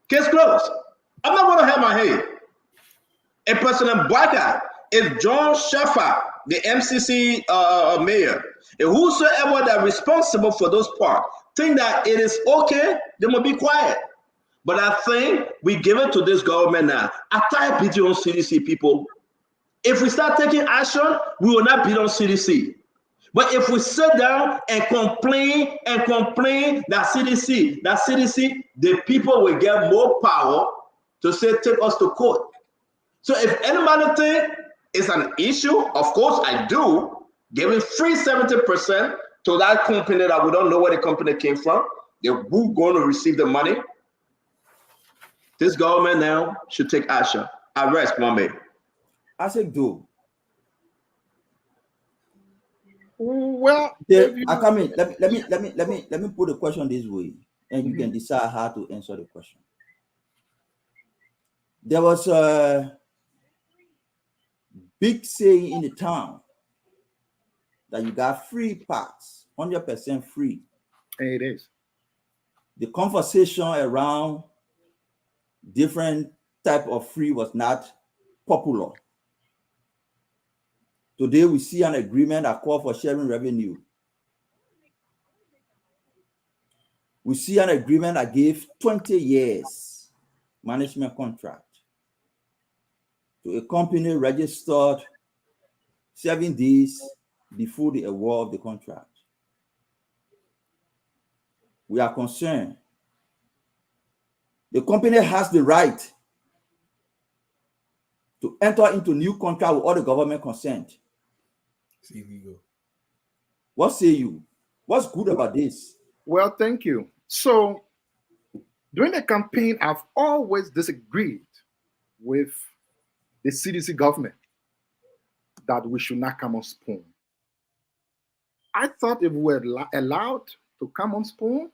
Case closed. I'm not going to have my head. And President Bwaka, if John Shaffer, the MCC mayor, and whosoever that responsible for those parts think that it is okay, they must be quiet. But I think we give it to this government now. I tired beating on CDC people. If we start taking action, we will not beat on CDC. But if we sit down and complain that CDC, the people will get more power to say take us to court. So if anybody think it's an issue, of course I do, giving free 70% to that company that we don't know where the company came from. They're who going to receive the money. This government now should take action. I rest, Mame. I say do. Well, I come in. Let me put the question this way, and you can decide how to answer the question. There was a big saying in the town that you got free parts, 100% free. It is. The conversation around different type of free was not popular. Today we see an agreement that calls for sharing revenue. We see an agreement that gave 20 years management contract to a company registered 7 days before the award of the contract. We are concerned. The company has the right to enter into new contract with all the government consent. It's illegal. What say you? What's good about this? Well, thank you. So During the campaign, I've always disagreed with the CDC government that we should not come on spoon. I thought if we were allowed to come on spoon,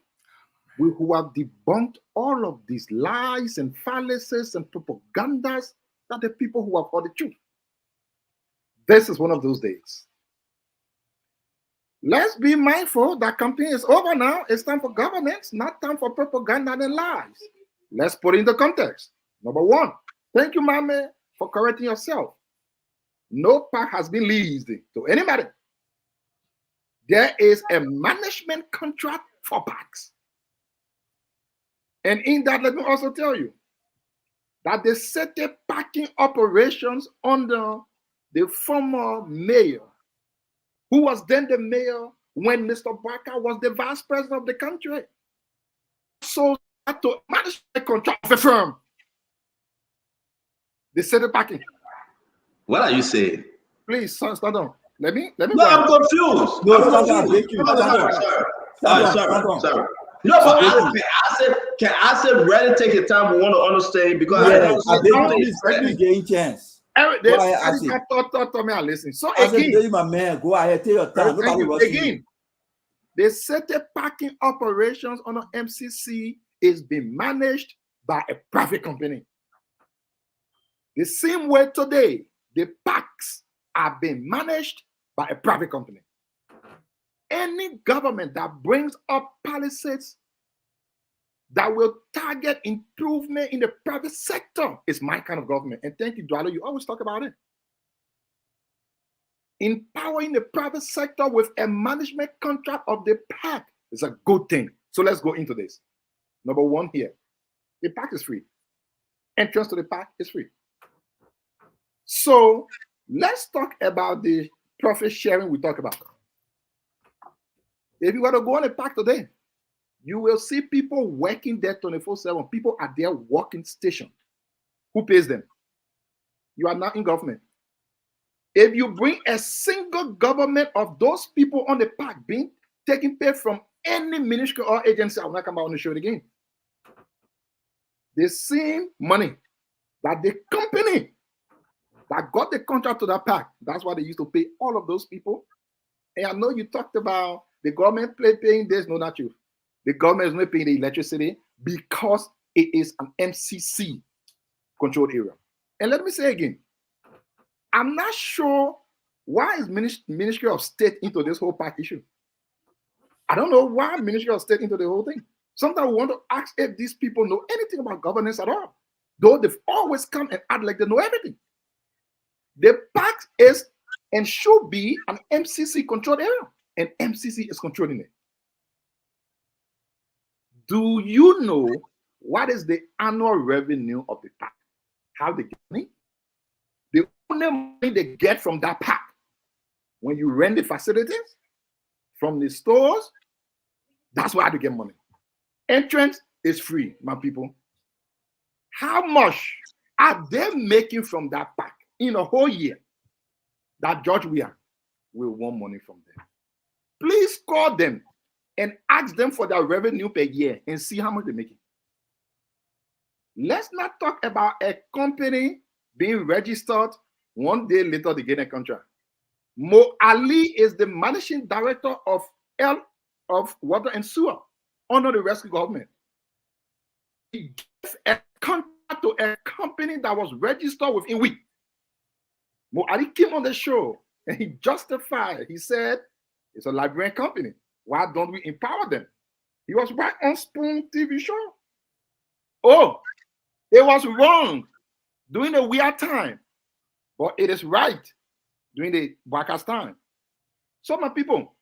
we would have debunked all of these lies and fallacies and propagandas that the people who have heard the truth. This is one of those days. Let's be mindful that campaign is over now. It's time for governance, not time for propaganda and lies. Let's put it into context. Number one, thank you, Mame, for correcting yourself. No park has been leased to anybody. There is a management contract for parks. And in that, let me also tell you that they set the parking operations under the former mayor, who was then the mayor when Mr. Barker was the vice president of the country. So to manage the contract of a firm, they set the parking. What are you saying? Please, son, stand on. Let me. No, I'm confused. No, I'm stand on. Sorry. No, but can I say really take the time we want to understand because please gain chance. Go ahead, talk me and listen. So again, my man, go ahead, take your time. Again, they set the parking operations on an MCC is being managed by a private company. The same way today, the parks are being managed by a private company. Any government that brings up policies that will target improvement in the private sector is my kind of government. And thank you, Dwalo, you always talk about it. Empowering the private sector with a management contract of the park is a good thing. So let's go into this. Number one here, the park is free. Entrance to the park is free. So let's talk about the profit sharing we talk about. If you were to go on a park today, you will see people working there 24/7. People at their working station. Who pays them? You are not in government. If you bring a single government of those people on the park being taken pay from any ministry or agency, I will not come out on the show again. The same money that the company that got the contract to that park, that's why they used to pay all of those people. And I know you talked about the government paying this, no, not true. The government is not paying the electricity because it is an MCC controlled area. And let me say again, I'm not sure why is Ministry of State into this whole park issue. I don't know why Ministry of State into the whole thing. Sometimes we want to ask if these people know anything about governance at all, though they've always come and act like they know everything. The park is and should be an MCC controlled area, and MCC is controlling it. Do you know what is the annual revenue of the park? How they get money? The only money they get from that park, when you rent the facilities, from the stores, that's why they get money. Entrance is free, my people. How much are they making from that park in a whole year that George Weah will want money from them? Please call them and ask them for their revenue per year and see how much they're making. Let's not talk about a company being registered one day later they get a contract. Mo Ali is the managing director of Water and Sewer under the rescue government. He gave a contract to a company that was registered within a week. Mo Ali came on the show and he justified. He said, it's a Liberian company. Why don't we empower them? He was right on Spoon TV show. Oh, it was wrong during the weird time, but it is right during the broadcast time. So, my people,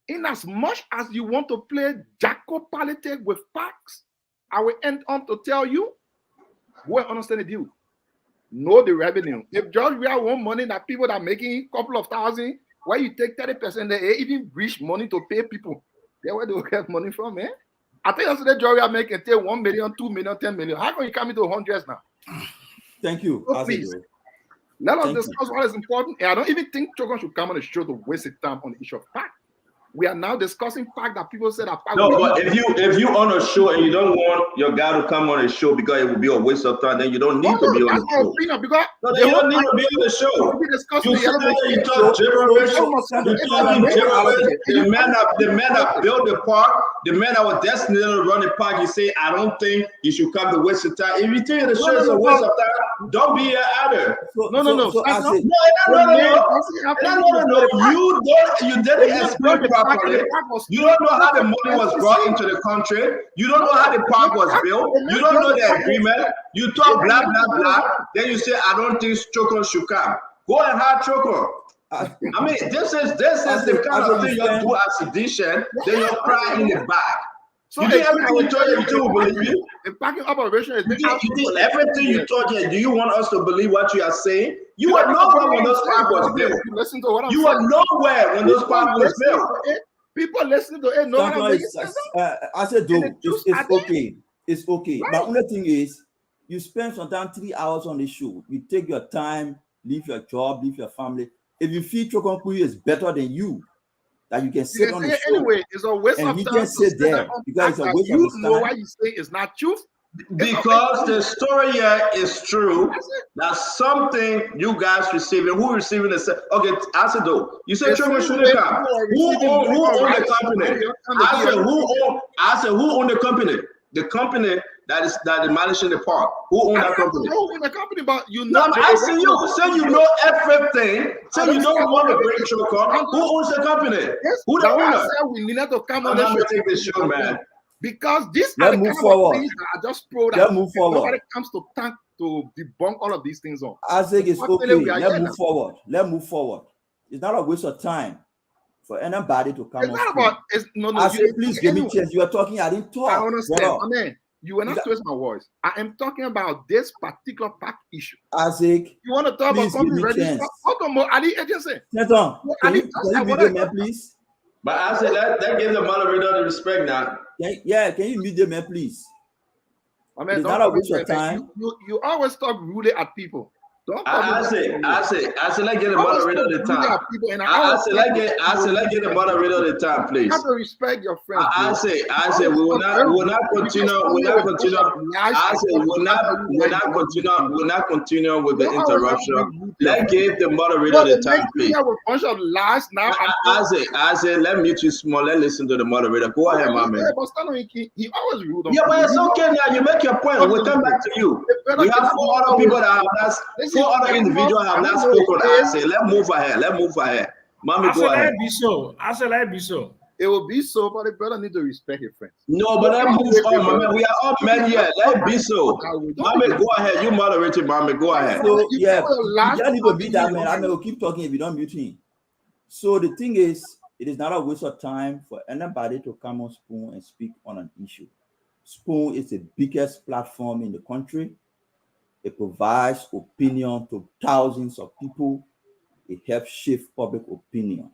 in as much as you want to play Jacko politics with facts, I will end up to tell you, go and understand the deal. Know the revenue. If George Weah want money that people that are making a couple of thousand, why you take 30%, they even reach money to pay people. That's where they will get money from, man. I think yesterday George Weah making 1 million, 2 million, 10 million. How can you come into hundreds now? Thank you. So please, let us discuss what is important. And I don't even think Chogon should come on the show to waste his time on the issue of fact. We are now discussing fact that people said that. No, but if you on a show and you don't want your guy to come on a show because it will be a waste of time, then you don't need to be on the show. Because no, then you don't need to be on the show. You sit there, you talk gibberish, you talking gibberish. The man that built the park, the man that was destined to run the park, you say, I don't think you should come to waste of time. If you think the show is a waste of time, don't be here either. No. You didn't explain properly. You don't know how the money was brought into the country. You don't know how the park was built. You don't know the agreement. You talk blah blah blah. Then you say, I don't think Choco should come. Go and hire Choco. I mean, this is the kind of thing you do as sedition. Then you cry in the back. So you think everything you told you to believe you? The parking operation is you think everything you told you. Do you want us to believe what you are saying? You were nowhere when those park was built. Listen to what I'm saying. You were nowhere when those park was built. People listening to it. No, I said, though, it's okay. It's okay. Right. But only thing is, you spend sometimes 3 hours on the show. You take your time, leave your job, leave your family. If you feel Chokonkuyi is better than you, that you can sit on the show. Anyway, it's a waste of time. And you can sit there because it's a waste of time. You know why you say it's not truth? Because the story here is true. That's something you guys receiving. Who receiving the okay? I said though. You said Choco shouldn't come. Who own the company? I said who own the company? The company that is managing the park. Who own that company? Who own the company? But you know. No, I say you say you know everything. Say you don't want to bring Choco. Who owns the company? Who the owner? We needed to come on the show. Take the show, man. Because this are the kind of things that are just pro that nobody comes to debunk all of these things on. I think it's okay. Let's move forward. Let's move forward. It's not a waste of time for anybody to come. It's not about. I say, please give me chance. You are talking. I didn't talk. I understand. Amen. You were not twist my voice. I am talking about this particular pack issue. Isaac, you want to talk about company register? Hold on, Ali agency. Can you meet the man, please? But I said that gives the moderator the respect now. Yeah, can you meet the man, please? I mean, it's not a waste of time. You always talk rudely at people. I say, let's get the moderator the time. I say, let's get the moderator the time, please. You have to respect your friends. I say, we will not continue. I say, we'll not continue with the interruption. Let's give the moderator the time, please. I say, let me too small. Let's listen to the moderator. Go ahead, my man. He always rude. Yeah, but it's okay now. You make your point. We'll come back to you. We have 4 other people that have asked. 4 other individuals have not spoken. I say, let's move ahead. Mommy, go ahead. I said, let be so. It will be so, but the brother need to respect his friends. No, but let's move on, man. We are all men here. Let be so. Mommy, go ahead. You moderated, mommy. Go ahead. So, yeah, you don't need to be that man. I will keep talking if you don't mute him. So the thing is, it is not a waste of time for anybody to come on Spoon and speak on an issue. Spoon is the biggest platform in the country. It provides opinion to thousands of people. It helps shift public opinion.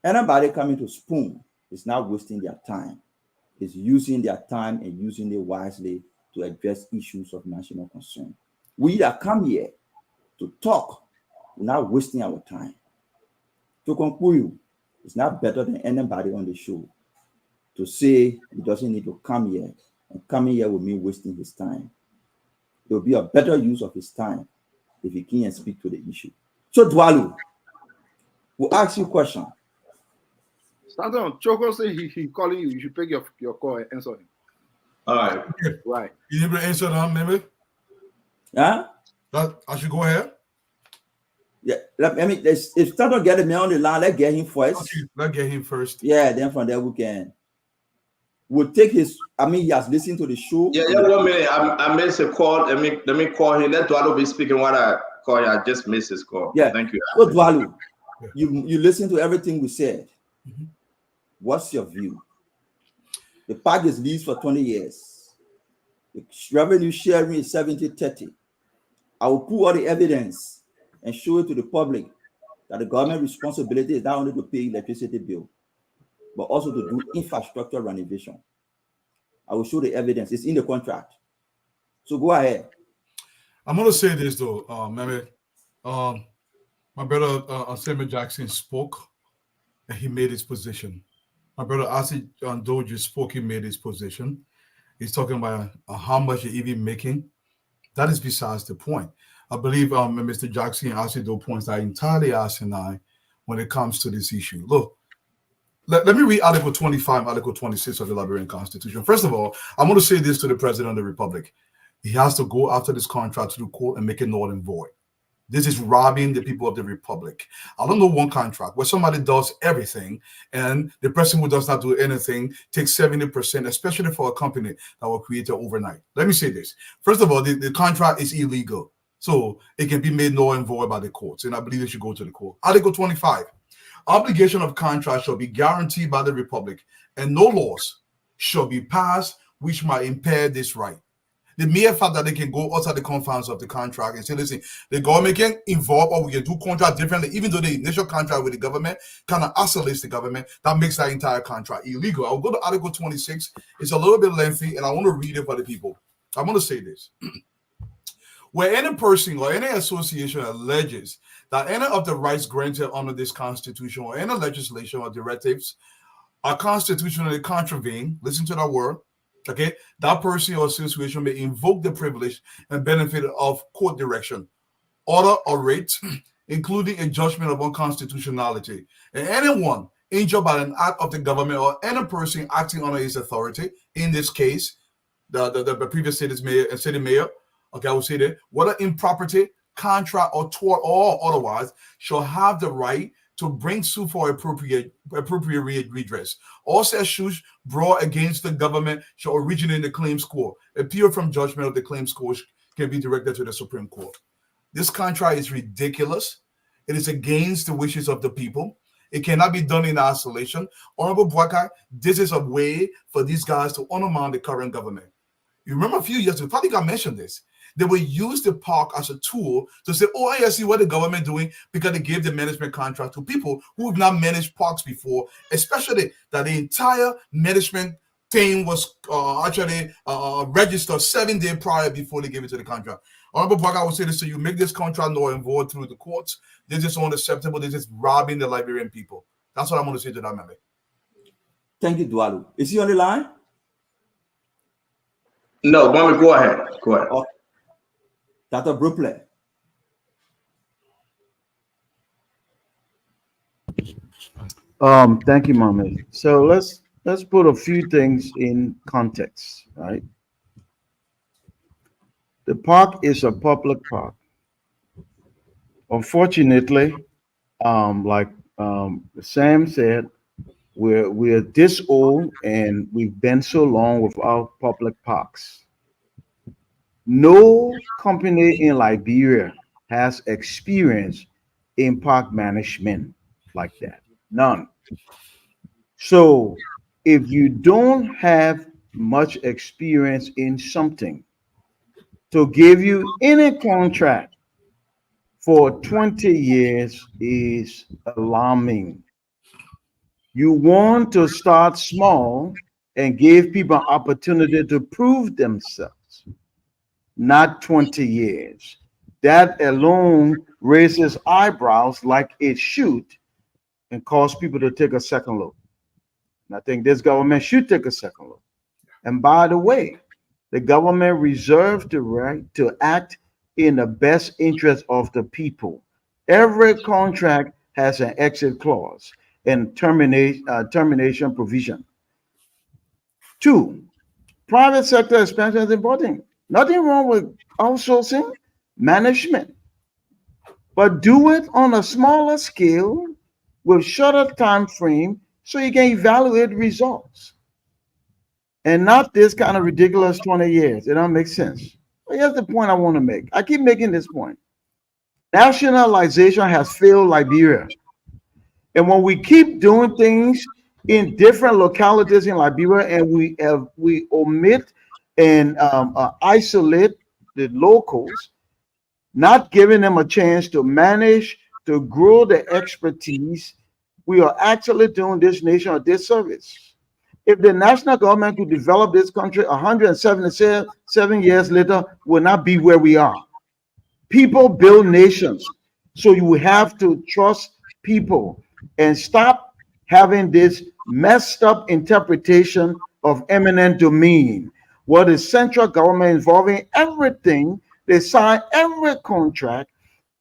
Anybody coming to Spoon is not wasting their time. It's using their time and using it wisely to address issues of national concern. We that come here to talk, we're not wasting our time. Chokonkuyi is not better than anybody on the show to say he doesn't need to come here, and coming here will mean wasting his time. It will be a better use of his time if he can't speak to the issue. So Dwalu, we'll ask you a question. Stand on. Choco say he calling you. You should pick your call and answer him. All right. Right. You able to answer that, maybe? Yeah? I should go ahead? Yeah. If Stand get him on the line, let's get him first. Okay, let's get him first. Yeah, then from there we'll take his. He has listened to the show. Yeah, 1 minute. I missed a call. Let me call him. Let Dwalu be speaking while I call you. I just missed his call. Yeah. Thank you. So Dwalu, you listen to everything we said. Mm-hmm. What's your view? The park is leased for 20 years. The revenue sharing is 70-30. I will put all the evidence and show it to the public that the government responsibility is not only to pay electricity bill, but also to do infrastructure renovation. I will show the evidence. It's in the contract. So go ahead. I'm going to say this, though, Mehmet. My brother, Samuel Jackson, spoke. and he made his position. My brother Asi Doju spoke, he made his position. He's talking about how much you're even making. That is besides the point. I believe Mr. Jackson and Asi points are entirely asinine when it comes to this issue. Look, let me read Article 25, Article 26 of the Liberian Constitution. First of all, I'm going to say this to the President of the Republic. He has to go after this contract to the court and make it null and void. This is robbing the people of the Republic. I don't know one contract where somebody does everything and the person who does not do anything takes 70%, especially for a company that was created overnight. Let me say this. First of all, the contract is illegal. So it can be made null and void by the courts. And I believe it should go to the court. Article 25. Obligation of contract shall be guaranteed by the Republic, and no laws shall be passed which might impair this right. The mere fact that they can go outside the confines of the contract and say, listen, the government can involve or we can do contract differently, even though the initial contract with the government kind of isolates the government, that makes that entire contract illegal. I'll go to Article 26. It's a little bit lengthy, and I want to read it for the people. I'm going to say this. Where any person or any association alleges that any of the rights granted under this Constitution or any legislation or directives are constitutionally contravened, listen to that word, okay, that person or association may invoke the privilege and benefit of court direction, order, or writ, including a judgment of unconstitutionality. And anyone injured by an act of the government or any person acting under his authority, in this case, the previous city mayor, okay, I will say that, whether improperty, contract, or tort, or otherwise, shall have the right to bring suit for appropriate redress. All such suits brought against the government shall originate in the claims court. Appeal from judgment of the claims court can be directed to the Supreme Court. This contract is ridiculous. It is against the wishes of the people. It cannot be done in isolation. Honorable Bwaka, this is a way for these guys to undermine the current government. You remember a few years ago, probably got mentioned this. They will use the park as a tool to say, oh, I see what the government doing because they gave the management contract to people who have not managed parks before, especially that the entire management thing was actually registered 7 days prior before they gave it to the contract. Honorable Park, I would say this to you, make this contract null and void through the courts. This is unacceptable. This is robbing the Liberian people. That's what I'm going to say to that man. Thank you, Dwalu. Is he on the line? No, Mommy, go ahead. Go ahead. Okay. Dr. Brooklyn. Thank you, Mommy. So let's put a few things in context, right? The park is a public park. Unfortunately, like Sam said, we're this old and we've been so long without public parks. No company in Liberia has experience in park management like that. None. So if you don't have much experience in something, to give you any contract for 20 years is alarming. You want to start small and give people an opportunity to prove themselves, not 20 years. That alone raises eyebrows like it should and cause people to take a second look. And I think this government should take a second look. And by the way, the government reserves the right to act in the best interest of the people. Every contract has an exit clause and termination provision. 2, private sector expansion is important. Nothing wrong with outsourcing management, but do it on a smaller scale with shorter time frame so you can evaluate results. And not this kind of ridiculous 20 years. It don't make sense. But here's the point I want to make. I keep making this point. Nationalization has failed Liberia. And when we keep doing things in different localities in Liberia and we omit and isolate the locals, not giving them a chance to manage, to grow their expertise, we are actually doing this nation a disservice. If the national government could develop this country 177 years later, will not be where we are. People build nations. So you have to trust people and stop having this messed up interpretation of eminent domain, where the central government involving everything, they sign every contract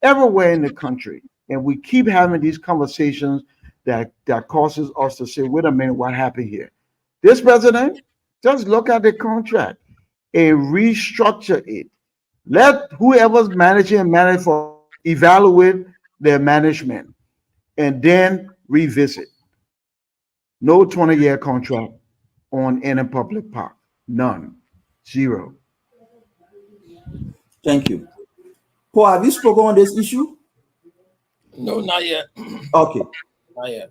everywhere in the country. And we keep having these conversations that causes us to say, wait a minute, what happened here? This president, just look at the contract and restructure it. Let whoever's managing and manage for evaluate their management and then revisit. No 20-year contract on any public park. None. Zero. Thank you. Paul, have you spoken on this issue? No, not yet. Okay. Not yet.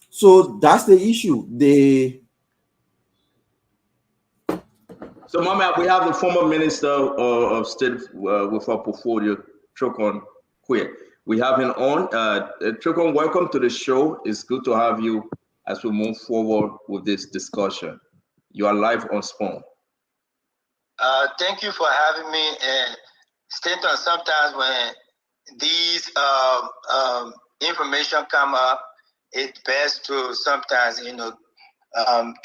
So that's the issue. So, Mama, we have the former Minister of State with our portfolio, Chokon Quay. We have him on. Chokon, welcome to the show. It's good to have you as we move forward with this discussion. You are live on Spawn. Thank you for having me. And Stanton, sometimes when these information come up, it's best to sometimes,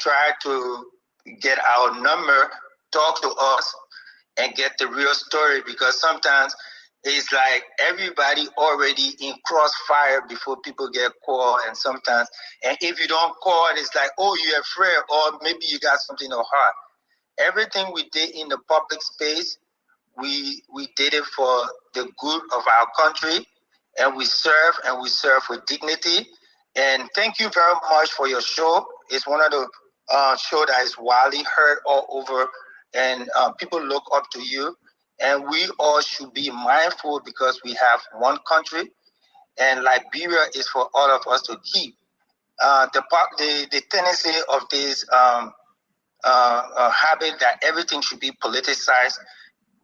try to get our number, talk to us, and get the real story, because sometimes it's like everybody already in crossfire before people get called, and if you don't call, it's like, oh, you're afraid, or maybe you got something to heart. Everything we did in the public space, we did it for the good of our country, and we serve with dignity. And thank you very much for your show. It's one of the show that is widely heard all over, and people look up to you. And we all should be mindful, because we have one country, and Liberia is for all of us to keep. The tendency of this habit that everything should be politicized.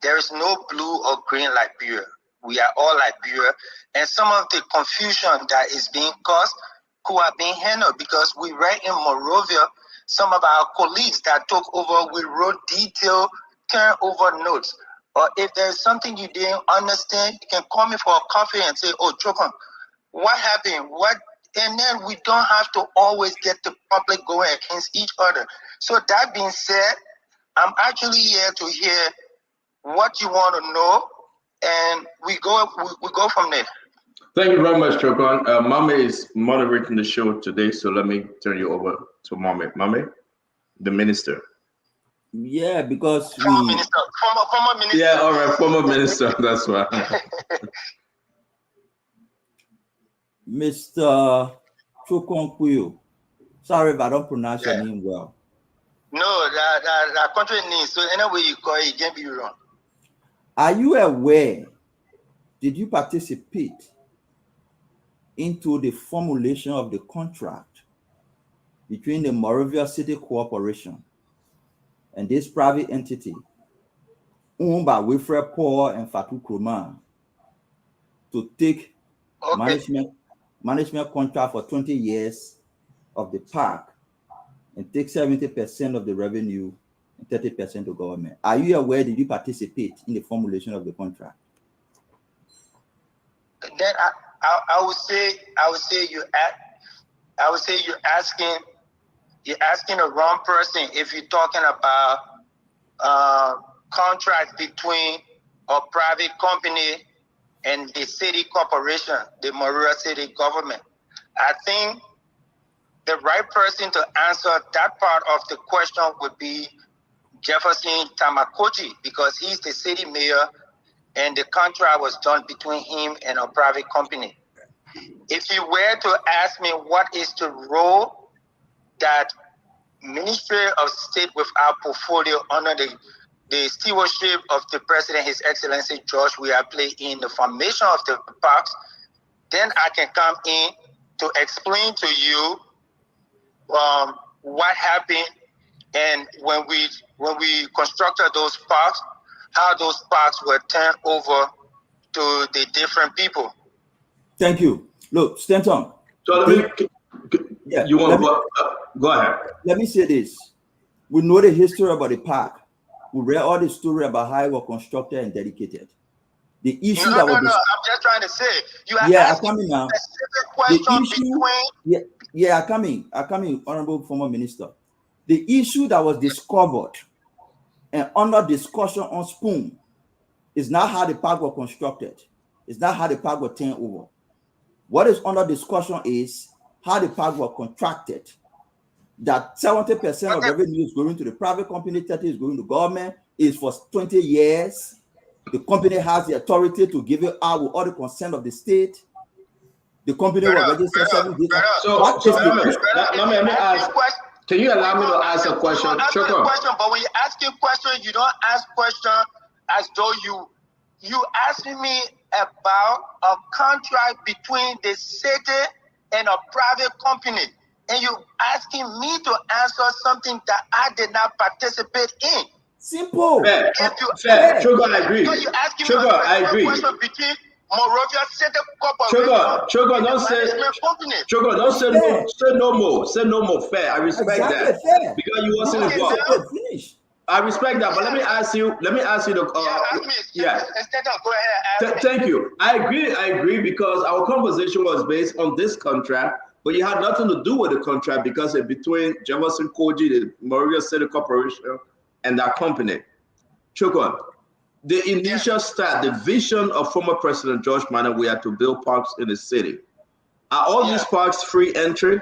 There is no blue or green Liberia. We are all Liberia, and some of the confusion that is being caused could have been handled, because we read in Monrovia, some of our colleagues that took over, we wrote detailed turnover notes. Or if there's something you didn't understand, you can call me for a coffee and say, oh, Chokon, what happened? And then we don't have to always get the public going against each other. So that being said, I'm actually here to hear what you want to know, and we go from there. Thank you very much, Chokon. Mame is moderating the show today, so let me turn you over to Mame. Mame, the minister. Yeah, because former minister. Yeah, all right, former minister. That's why. Mr. Chokon Quay. Sorry if I don't pronounce your name well. No, that country name. So anyway you call it, it can't be wrong. Are you aware? Did you participate into the formulation of the contract between the Monrovia City Corporation and this private entity owned by Wilfred Paul and Fatou Kroman to take management contract for 20 years of the park and take 70% of the revenue and 30% to government? Are you aware? Did you participate in the formulation of the contract? Then I would say you're asking the wrong person if you're talking about contract between a private company and the city corporation, the Monrovia city government. I think the right person to answer that part of the question would be Jefferson Tamakochi, because he's the city mayor, and the contract was done between him and a private company. If you were to ask me what is the role that Ministry of State with our portfolio under the stewardship of the President, His Excellency George, we are playing in the formation of the parks, then I can come in to explain to you what happened, and when we constructed those parks, how those parks were turned over to the different people. Thank you. Look, Stanton. So go ahead. Let me say this. We know the history about the park. We read all the story about how it was constructed and dedicated. The issue I'm just trying to say, you are asking a specific question Yeah, I come in, Honorable Former Minister. The issue that was discovered and under discussion on Spoon is not how the park was constructed. It's not how the park was turned over. What is under discussion is how the park was contracted. That 70% of revenue is going to the private company, 30% is going to government, is for 20 years. The company has the authority to give it out with all the consent of the state. The company will register 7 days. So let me ask. Can you allow me to ask a question? Answer the question, but when you ask a question, you don't ask question as though you asking me about a contract between the city and a private company, and you asking me to answer something that I did not participate in. Simple. Fair. Sugar, I agree. So you asking Sugar, me a I agree. question between Moravia City Corporation Sugar, don't say. Sugar, don't say no. Say no more. Say no more. Fair. I respect that because you wasn't involved. I respect that, but let me ask you. Let me ask you the. Yeah. Go ahead. Thank you. I agree because our conversation was based on this contract, but you had nothing to do with the contract because it's between Jefferson Koji, the Moravia City Corporation, and that company. Chukwan, the initial start, the vision of former President George Manning, we had to build parks in the city. Are all these parks free entry?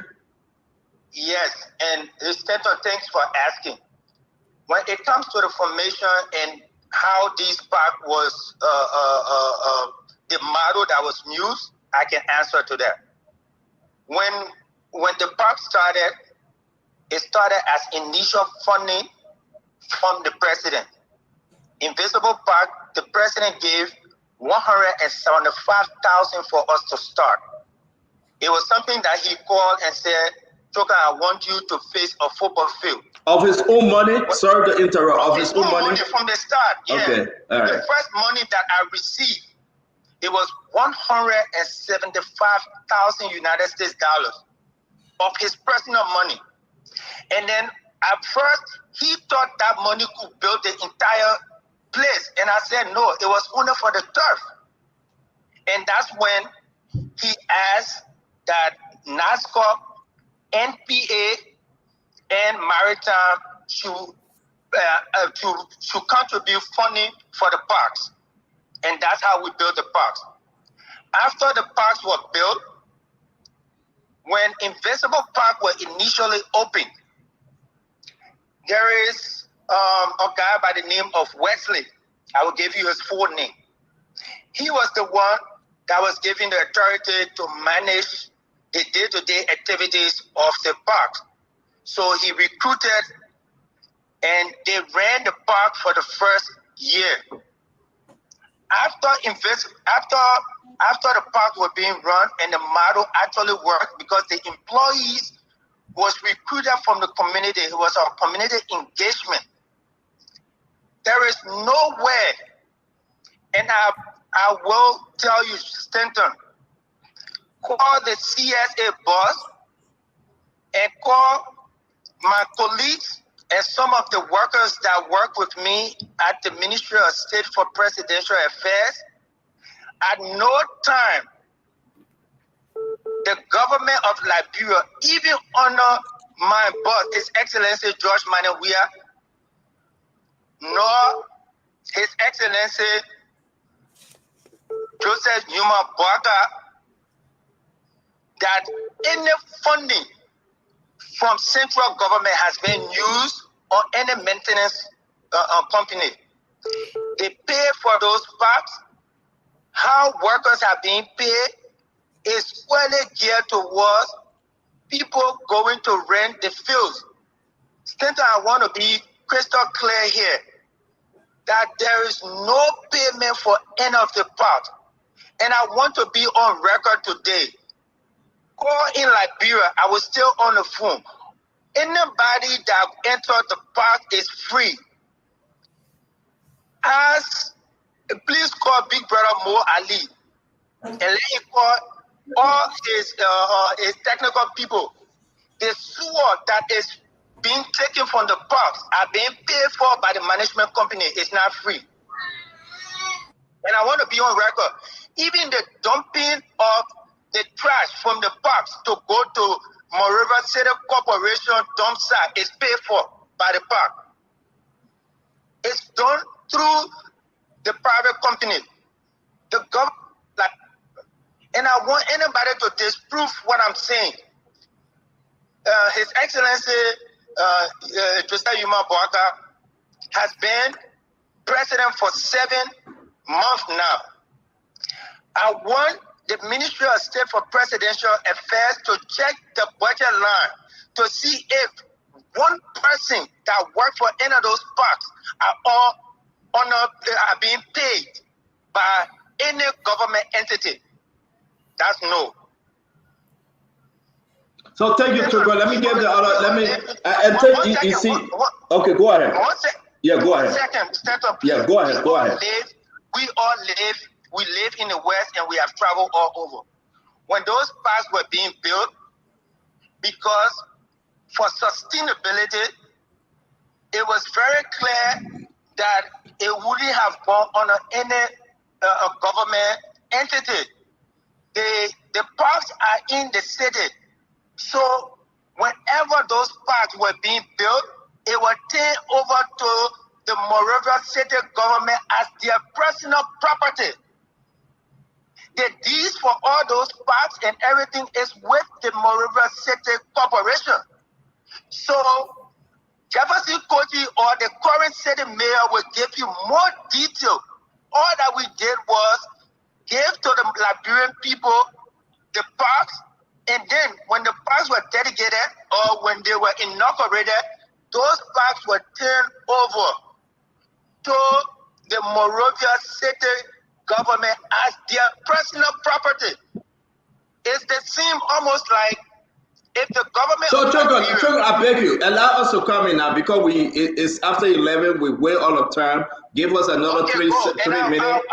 Yes, and Senator, thanks for asking. When it comes to the formation and how this park was, the model that was used, I can answer to that. When the park started, it started as initial funding from the president. Invisible Park, the president gave $175,000 for us to start. It was something that he called and said, Toka, I want you to face a football field. Of his own money? Sorry to interrupt. Of his own money? From the start, yeah. Okay, all right. The first money that I received, it was $175,000 United States dollars of his personal money. And then at first, he thought that money could build the entire place. And I said, no, it was only for the turf. And that's when he asked that NASCOR, NPA, and Maritime should contribute funding for the parks. And that's how we built the parks. After the parks were built, when Invisible Park was initially opened, there is a guy by the name of Wesley. I will give you his full name. He was the one that was given the authority to manage the day-to-day activities of the park. So he recruited and they ran the park for the first year. After the park was being run and the model actually worked because the employees was recruited from the community. It was our community engagement. There is no way, and I will tell you, Stanton, call the CSA boss and call my colleagues and some of the workers that work with me at the Ministry of State for Presidential Affairs. At no time, the government of Liberia, even under my boss, His Excellency George Manawia, nor His Excellency Joseph Numa Boaka, that any funding from central government has been used on any maintenance company. They pay for those parks. How workers are being paid is squarely geared towards people going to rent the fields. Stanton, I want to be crystal clear here that there is no payment for any of the parks. And I want to be on record today. Call in Liberia, I was still on the phone. Anybody that entered the park is free. Please call Big Brother Mo Ali and let him call all his technical people. The sewer that is being taken from the parks are being paid for by the management company. It's not free. And I want to be on record. Even the dumping of the trash from the parks to go to Monrovia City Corporation dump site is paid for by the park. It's done through the private company. The government, and I want anybody to disprove what I'm saying. His Excellency Joseph Yuma Boaka has been president for 7 months now. I want the Ministry of State for Presidential Affairs to check the budget line to see if one person that worked for any of those parks are being paid by any government entity. That's no. So thank you, Trevor. Let me give the other. Let me and take you see. Okay, go ahead. Yeah, go ahead. Yeah, go ahead. Go ahead. We live in the West, and we have traveled all over. When those parks were being built, because for sustainability, it was very clear that it wouldn't have gone under any government entity. The parks are in the city. So whenever those parks were being built, it was turned over to the Monrovia City government as their personal property. The deeds for all those parks and everything is with the Monrovia City Corporation. So Jefferson Koji or the current city mayor will give you more detail. All that we did was give to the Liberian people the parks, and then when the parks were dedicated or when they were inaugurated, those parks were turned over to the Monrovia City government as their personal property. It's the same almost like if the government... So, Choco, I beg you, allow us to come in now because it's after 11, we wait all the time. Give us another 3 minutes.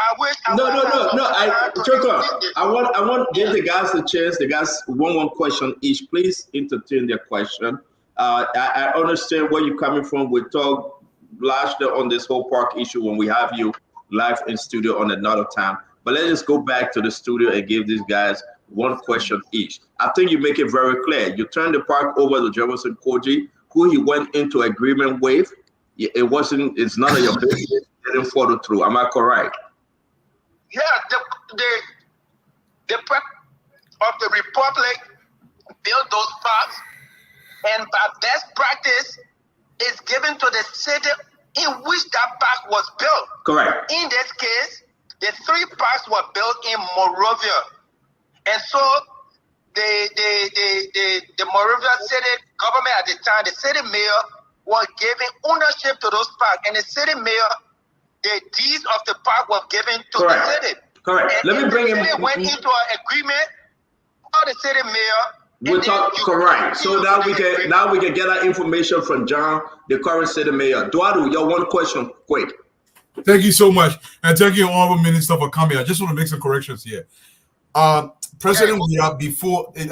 Choco, I want to give the guys a chance. The guys one question each. Please entertain their question. I understand where you're coming from. We talk largely on this whole park issue when we have you live in studio on another time. But let's just go back to the studio and give these guys one question each. I think you make it very clear. You turn the park over to Jefferson Koji, who he went into agreement with. It's none of your business. It didn't follow through. Am I correct? Yeah, the of the Republic built those parks, and by best practice is given to the city in which that park was built. Correct. In this case, the 3 parks were built in Monrovia. And so the Monrovia city government at the time, the city mayor was giving ownership to those parks. And the city mayor, the deeds of the park were given to the city. Correct. And Let me bring him. The city went into an agreement for the city mayor. We'll talk correct. So now we can get our information from John, the current city mayor. Duadu, your one question, quick. Thank you so much. And thank you, Honorable Minister, for coming. I just want to make some corrections here. President Weah,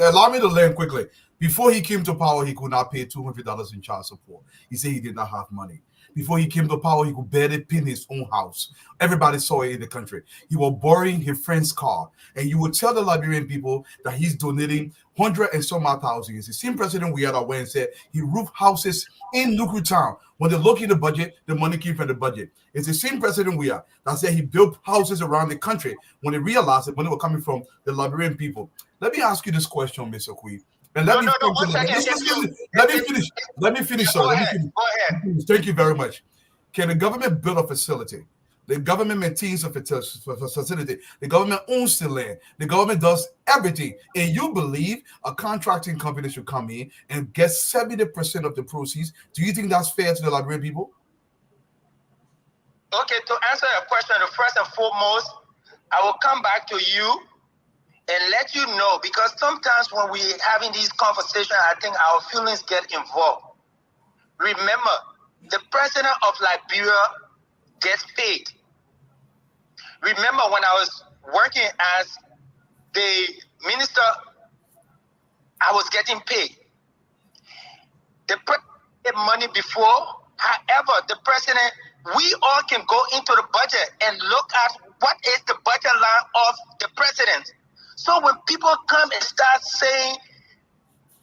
allow me to learn quickly. Before he came to power, he could not pay $200 in child support. He said he did not have money. Before he came to power, he could barely pin his own house. Everybody saw it in the country. He was borrowing his friend's car. And you would tell the Liberian people that he's donating 100 and some odd thousand. It's the same President Weah that went and said he roofed houses in Nuku Town. When they look in the budget, the money came from the budget. It's the same President Weah that said he built houses around the country when they realized that money was coming from the Liberian people. Let me ask you this question, Mr. Queen. And let me finish. Go ahead. Thank you very much. Can the government build a facility? The government maintains a facility. The government owns the land. The government does everything. And you believe a contracting company should come in and get 70% of the proceeds. Do you think that's fair to the Liberian people? Okay, to answer your question, first and foremost, I will come back to you and let you know, because sometimes when we're having these conversations, I think our feelings get involved. Remember, the president of Liberia gets paid. Remember, when I was working as the minister, I was getting paid. The president get money before. However, the president, we all can go into the budget and look at what is the budget line of the president. So when people come and start saying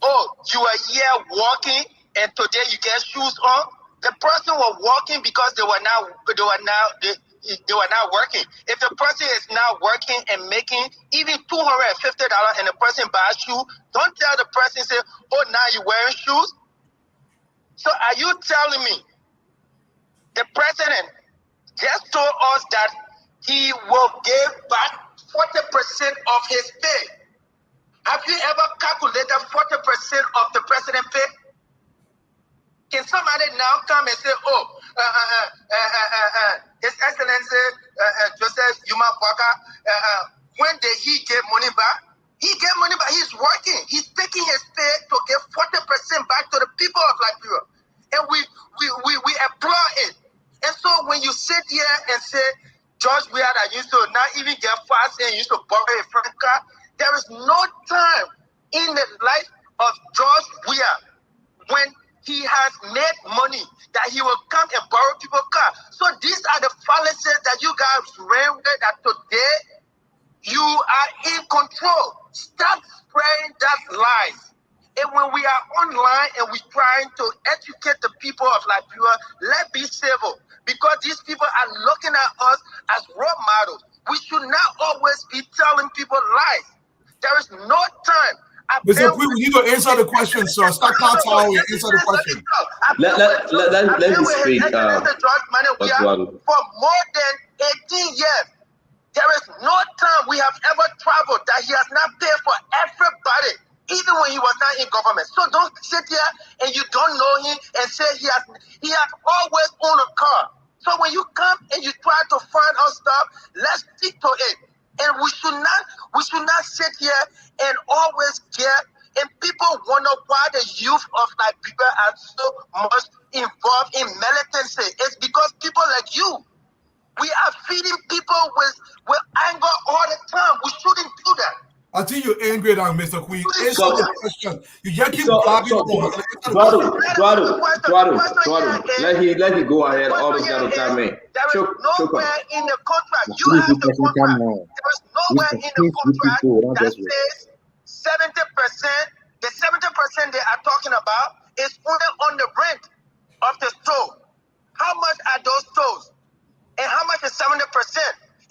oh, you are here walking and today you get shoes on. The person was walking because they were now working. If the person is now working and making even $250 and the person buys shoes, don't tell the person, say, oh, now you're wearing shoes. So are you telling me the president just told us that he will give back 40% of his pay? Have you ever calculated 40% of the president's pay? Can somebody now come and say, oh, His Excellency Joseph Yuma Bwaka, when did he get money back? He get money back. He's working. He's taking his pay to give 40% back to the people of Liberia. And we applaud it. And so when you sit here and say, George Weah that used to not even get fast and used to borrow a friend car, there is no time in the life of George Weah when he has made money that he will come and borrow people's car. So these are the fallacies that you guys ran with, that today you are in control. Stop spreading that lies. And when we are online and we're trying to educate the people of Liberia, let's be civil. Because these people are looking at us as role models. We should not always be telling people lies. There is no time. Mr. Queen, we need to answer the question, sir. Stop kowtowing and answer the question. Let me speak. For more than 18 years, there is no time we have ever traveled that he has not paid for everybody, even when he was not in government. So don't sit here and you don't know him and say he has always owned a car. So when you come and you try to find out stuff, let's stick to it. And we should not sit here and always get, and people wonder why the youth of Liberia are so much involved in militancy. It's because people like you, we are feeding people with anger all the time. We shouldn't do that. I think you're angry now, Mr. Queen. Answer the question. You just keep blabbing on. Eduardo, let he go ahead. Always got to come in. There is nowhere in the contract. You have the contract. There is nowhere in the contract that says 70%. The 70% they are talking about is only on the rent of the store. How much are those stores? And how much is 70%?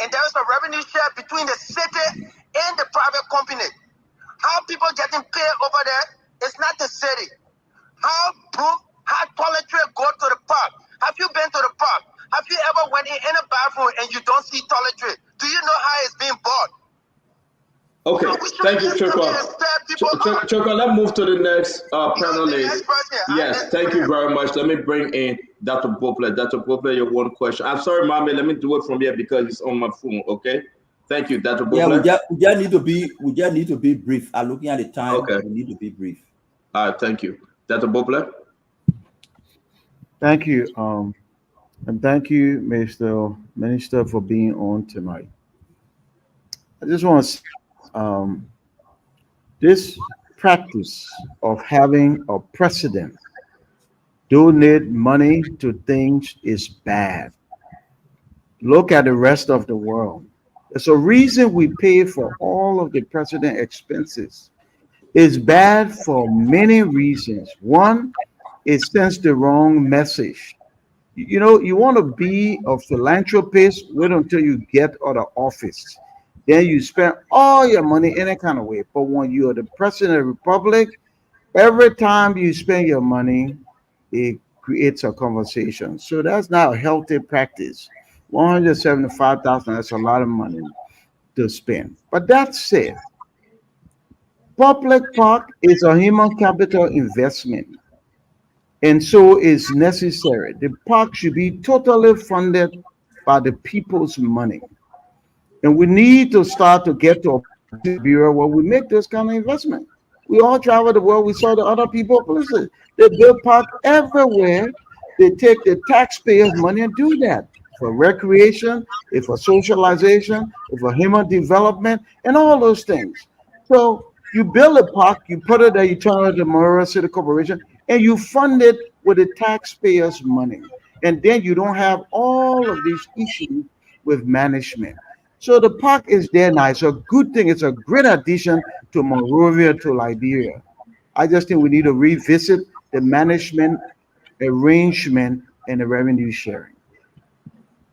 And there is a revenue share between the city and the private company. How people getting paid over there? It's not the city. How toiletries go to the park? Have you been to the park? Have you ever went in a bathroom and you don't see toiletry? Do you know how it's being bought? Okay, thank you, Choko. Let's move to the next panelist. Yes, thank you very much. Let me bring in Dr. Bopler. Dr. Bopler, your one question. I'm sorry, Mommy. Let me do it from here because it's on my phone. Okay. Thank you, Dr. Bopler. Yeah, we just need to be brief. I'm looking at the time. Okay. We need to be brief. All right, thank you, Dr. Bopler. Thank you, and thank you, Mr. Minister, for being on tonight. I just want to say, this practice of having a president donate money to things is bad. Look at the rest of the world. There's a reason we pay for all of the president expenses. It's bad for many reasons. One, it sends the wrong message. You know, you want to be a philanthropist, wait until you get out of office. Then you spend all your money any kind of way. But when you're the president of the republic, every time you spend your money, it creates a conversation. So that's not a healthy practice. 175,000, that's a lot of money to spend. But that said, public park is a human capital investment. And so it's necessary. The park should be totally funded by the people's money. And we need to start to get to a bureau where we make this kind of investment. We all travel the world. We saw the other people places. They build park everywhere. They take the taxpayers' money and do that for recreation, for socialization, for human development, and all those things. So you build a park, you put it there, you turn it to Monroe City Corporation, and you fund it with the taxpayers' money. And then you don't have all of these issues with management. So the park is there now. It's a good thing. It's a great addition to Monrovia, to Liberia. I just think we need to revisit the management arrangement and the revenue sharing.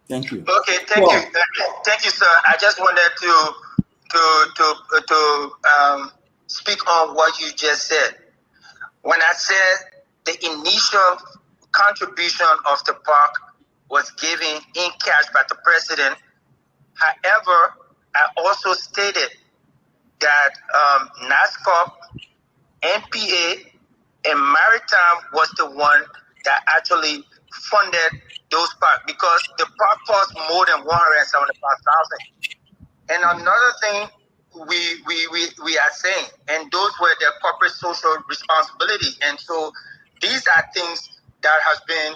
Thank you. Okay, thank you, sir. I just wanted to speak on what you just said. When I said the initial contribution of the park was given in cash by the president, however, I also stated that NASCOP, NPA, and Maritime was the one that actually funded those parks because the park cost more than 175,000. And another thing we are saying, and those were their corporate social responsibility. And so these are things that has been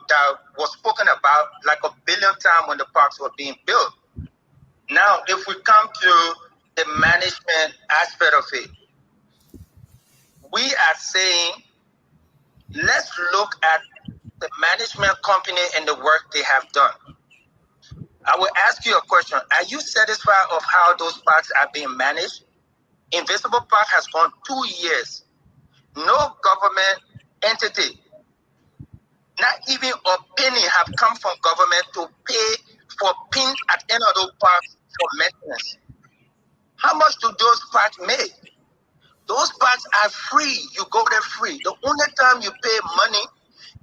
that was spoken about like a billion times when the parks were being built. Now, if we come to the management aspect of it, we are saying let's look at the management company and the work they have done. I will ask you a question. Are you satisfied of how those parks are being managed? Invisible Park has gone 2 years. No government entity, not even a penny have come from government to pay for pin at any of those parks for maintenance. How much do those parks make? Those parks are free. You go there free. The only time you pay money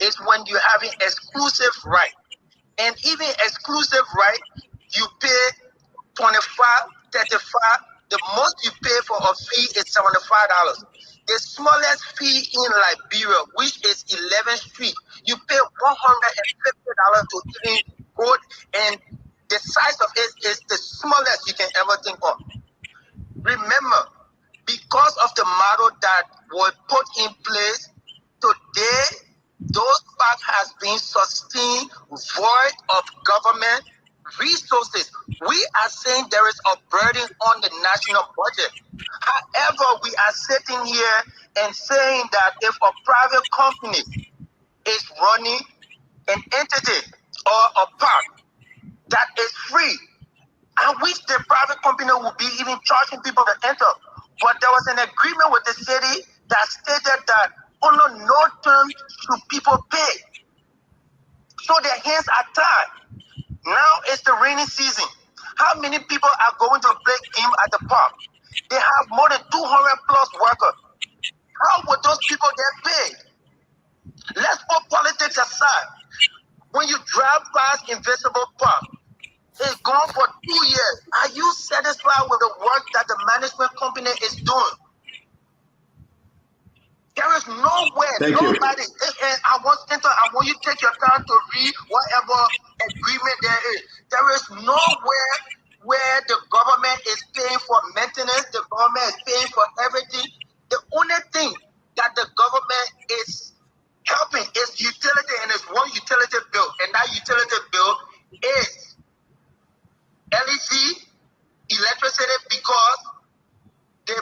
is when you're having exclusive right. And even exclusive right, you pay 25, 35. The most you pay for a fee is $75. The smallest fee in Liberia, which is 11th Street, you pay $150 to even go, and the size of it is the smallest you can ever think of. Remember, because of the model that was put in place, today those parks has been sustained void of government resources. We are saying there is a burden on the national budget. However, we are sitting here and saying that if a private company is running an entity or a park that is free, I wish the private company would be even charging people to enter. But there was an agreement with the city that stated that under no terms should people pay. So their hands are tied. Now it's the rainy season. How many people are going to play game at the park? They have more than 200 plus workers. How would those people get paid? Let's put politics aside. When you drive past Invisible Park, it's gone for 2 years. Are you satisfied with the work that the management company is doing? There is nowhere, nobody. And I want you to take your time to read whatever agreement there is. There is nowhere where the government is paying for maintenance, the government is paying for everything. The only thing that the government is helping is utility, and it's one utility bill. And that utility bill is LEC, electricity, because the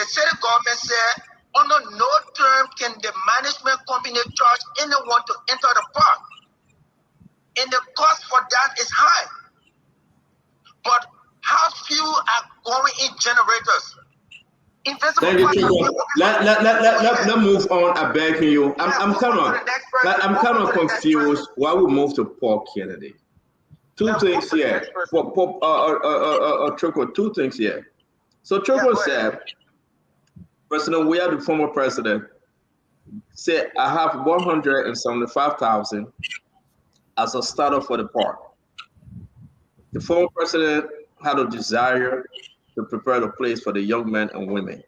city government said under no term can the management company charge anyone to enter the park. And the cost for that is high. But how few are going in generators? Thank you, Chico. Let move on. I beg you. I'm kind of confused why we move to Paul Kennedy. Two things here. Chico, two things here. So Chico said, President Weah, the former president, said, I have 175,000 as a startup for the park. The former president had a desire to prepare the place for the young men and women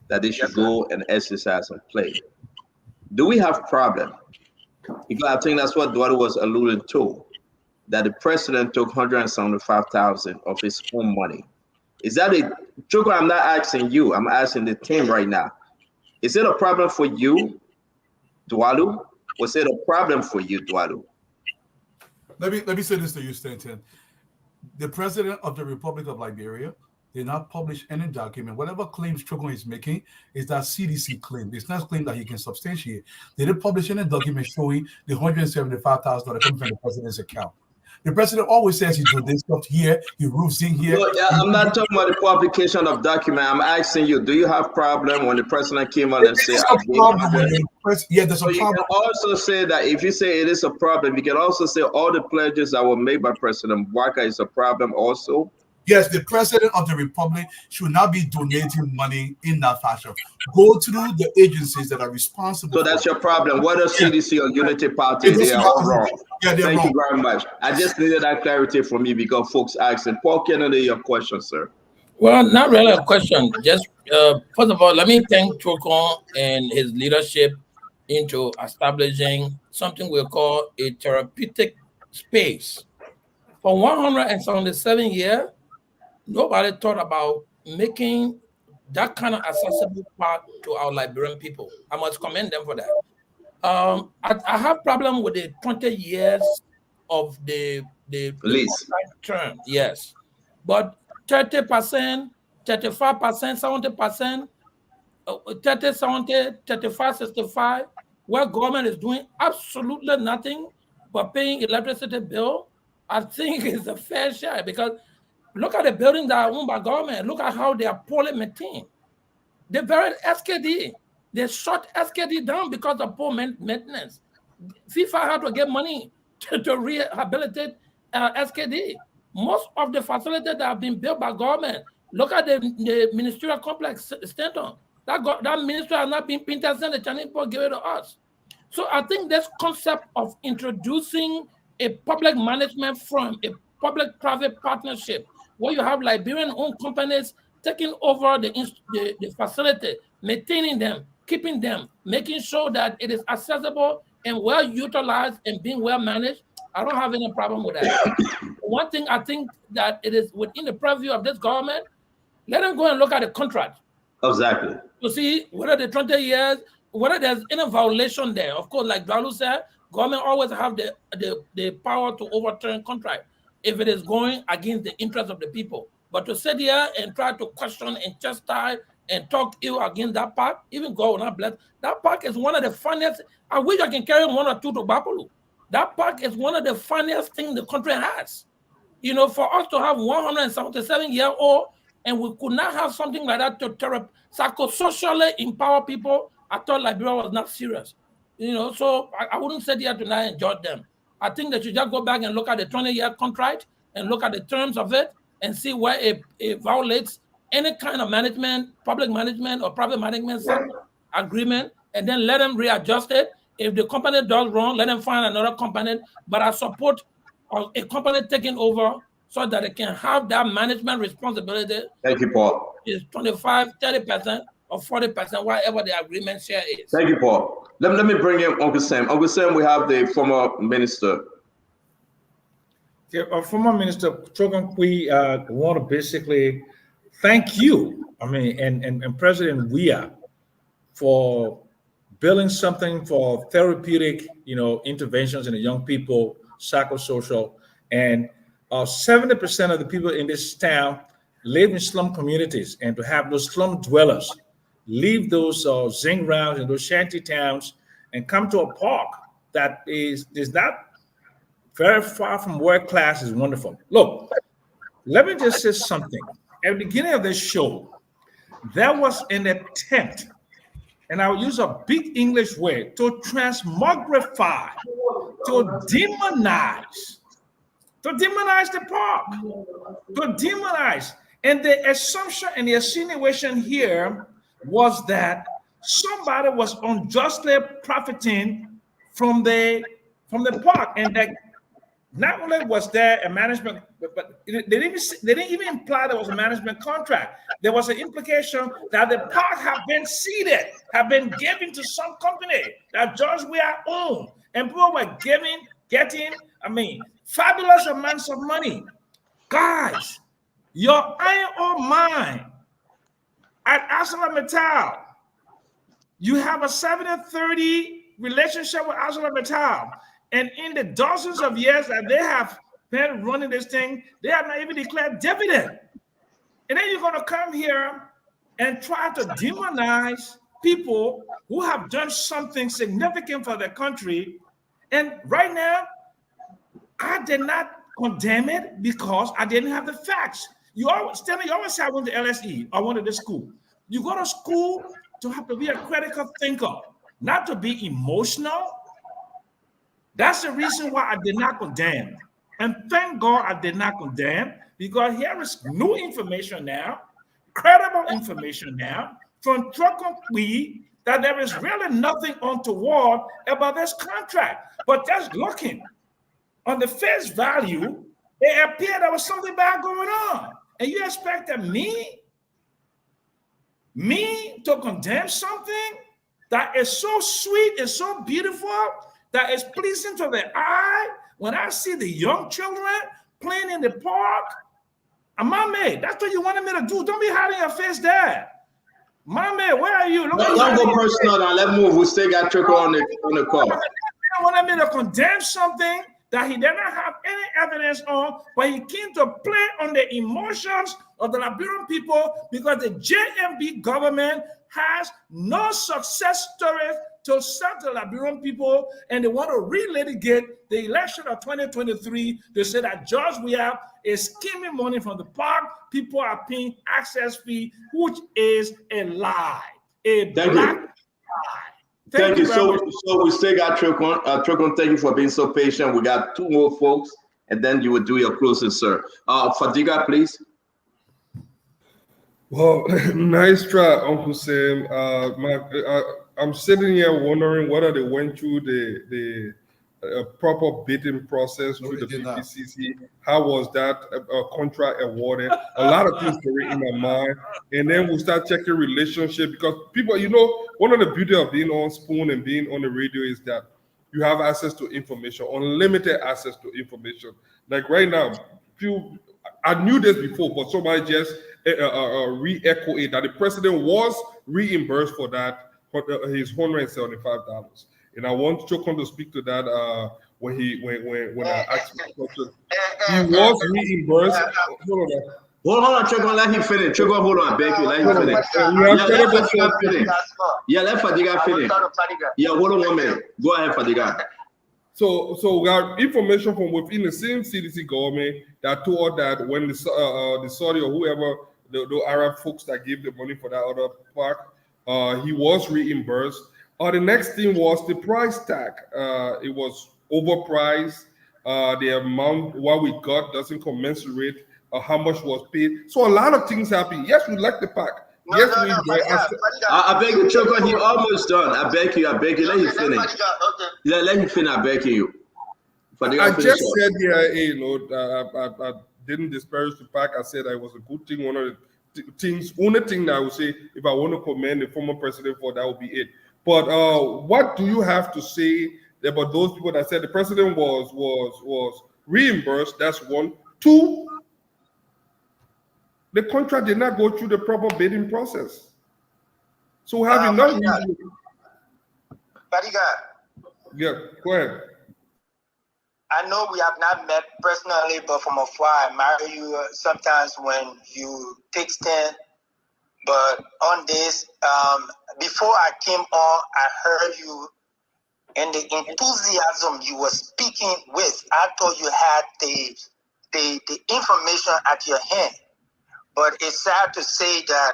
that they should go and exercise and play. Do we have problem? Because I think that's what Eduardo was alluding to, that the president took 175,000 of his own money. Is that a Choco? I'm not asking you. I'm asking the team right now. Is it a problem for you, Dwalu? Was it a problem for you, Dwalu? Let me say this to you, Stanton. The president of the Republic of Liberia did not publish any document. Whatever claims Choco is making is that CDC claim. It's not a claim that he can substantiate. They didn't publish any document showing the $175,000 coming from the president's account. The president always says he do this stuff here, he roofs in here. No, I'm not talking about the publication of document. I'm asking you, do you have problem when the president came out and said, There's I a gave problem 100? with it. Yeah, there's So a you problem. can also say that if you say it is a problem, you can also say all the pledges that were made by President Walker is a problem also. Yes, the president of the republic should not be donating money in that fashion. Go through the agencies that are responsible. So that's your problem. Whether CDC or Unity Party, they are all wrong. Yeah, they're Thank wrong. you very much. I just needed that clarity from you because folks asking. Paul Kennedy, your question, sir. Well, not really a question. Just first of all, let me thank Conan and his leadership into establishing something we call a therapeutic space. For 177 years, nobody thought about making that kind of accessible part to our Liberian people. I must commend them for that. I have problem with the 20 years of the lease term, yes, but 30%, 35%, 70%, 30, 70, 35, 65, where government is doing absolutely nothing but paying electricity bill, I think is a fair share, because look at the buildings that are owned by government. Look at how they are poorly maintained. They buried SKD. They shut SKD down because of poor maintenance. FIFA had to get money to rehabilitate SKD. Most of the facilities that have been built by government, look at the ministerial complex, Stanton. That ministry has not been painted since the Chinese people gave it to us. So I think this concept of introducing a public management firm, a public-private partnership, where you have Liberian-owned companies taking over the facility, maintaining them, keeping them, making sure that it is accessible and well utilized and being well managed, I don't have any problem with that. One thing I think that it is within the purview of this government, let them go and look at the contract. Exactly. To see whether the 20 years, whether there's any violation there. Of course, like Dalu said, government always have the power to overturn contract if it is going against the interest of the people. But to sit here and try to question and chastise and talk ill against that park, even God will not bless. That park is one of the funniest. I wish I can carry one or two to Bapolu. That park is one of the funniest things the country has. You know, for us to have 177-year-old and we could not have something like that to psychosocially empower people, I thought Liberia was not serious. You know, so I wouldn't sit here tonight and judge them. I think they should just go back and look at the 20-year contract and look at the terms of it and see where it violates any kind of management, public management or private management agreement, and then let them readjust it. If the company does wrong, let them find another company. But I support a company taking over so that it can have that management responsibility. Thank you, Paul. Is 25, 30%, or 40%, whatever the agreement share is. Thank you, Paul. Let me bring in Uncle Sam. Uncle Sam, we have the former minister. Yeah, former Minister Chogan, we want to basically thank you, I mean, and President Weah for building something for therapeutic, interventions in the young people, psychosocial, and 70% of the people in this town live in slum communities, and to have those slum dwellers leave those zing rounds and those shanty towns and come to a park that is not very far from work class is wonderful. Look, let me just say something. At the beginning of this show, there was an attempt, and I'll use a big English word, to transmogrify, to demonize the park, to demonize. And the assumption and the insinuation here was that somebody was unjustly profiting from the park, and that not only was there a management, but they didn't even imply there was a management contract. There was an implication that the park had been ceded, had been given to some company that George Weah owned, and people were getting, fabulous amounts of money. Guys, your iron ore mine at ArcelorMittal, you have a 70-30 relationship with ArcelorMittal. And in the dozens of years that they have been running this thing, they have not even declared dividend. And then you're going to come here and try to demonize people who have done something significant for their country. And right now, I did not condemn it because I didn't have the facts. You always say I went to LSE, I went to this school. You go to school to have to be a critical thinker, not to be emotional. That's the reason why I did not condemn. And thank God I did not condemn, because here is new information now, credible information now from Trocomwe that there is really nothing untoward about this contract. But just looking on the face value, it appeared there was something bad going on. And you expected me to condemn something that is so sweet, is so beautiful, that is pleasing to the eye. When I see the young children playing in the park, Mame, that's what you wanted me to do. Don't be hiding your face there. Mame, where are you? Don't go personal now. Let's move. We still got Trickle on the call. You wanted me to condemn something that he did not have any evidence on, but he came to play on the emotions of the Liberian people, because the JMB government has no success stories to sell to the Liberian people, and they want to relitigate the election of 2023 to say that George Weah is skimming money from the park. People are paying access fee, which is a lie, a black lie. Thank you. So we still got Trickle. Trickle, thank you for being so patient. We got two more folks, and then you will do your closing, sir. Fadiga, please. Well, nice try, Uncle Sam. I'm sitting here wondering whether they went through the proper bidding process through the PPCC. How was that contract awarded? A lot of things were in my mind. And then we start checking relationship, because people, one of the beauty of being on Spoon and being on the radio is that you have access to information, unlimited access to information. Like right now, I knew this before, but somebody just re-echo it, that the president was reimbursed for that, for his $175. And I want Chokon to speak to that when I asked him the question. He was reimbursed. Hold on, Chokon, let him finish. Chokon, hold on, I beg you, let him finish. Let Fadiga finish. Yeah, hold on 1 minute. Go ahead, Fadiga. So we got information from within the same CDC government that told that when the Saudi or whoever, the Arab folks that gave the money for that other park, he was reimbursed. The next thing was the price tag. It was overpriced. The amount what we got doesn't commensurate how much was paid. So a lot of things happened. Yes, we like the park. Yes, we enjoy. I beg you, Choco, he almost done. I beg you, let him finish. Let him finish, I beg you. I just said here, I didn't disparage the park. I said it was a good thing. One of the things, only thing that I would say, if I want to commend the former president for, that would be it. But what do you have to say about those people that said the president was reimbursed? That's one. Two, the contract did not go through the proper bidding process. So we have enough. Yeah, go ahead. I know we have not met personally, but from afar, I admire you sometimes when you take stand. But on this, before I came on, I heard you and the enthusiasm you were speaking with. I thought you had the information at your hand. But it's sad to say that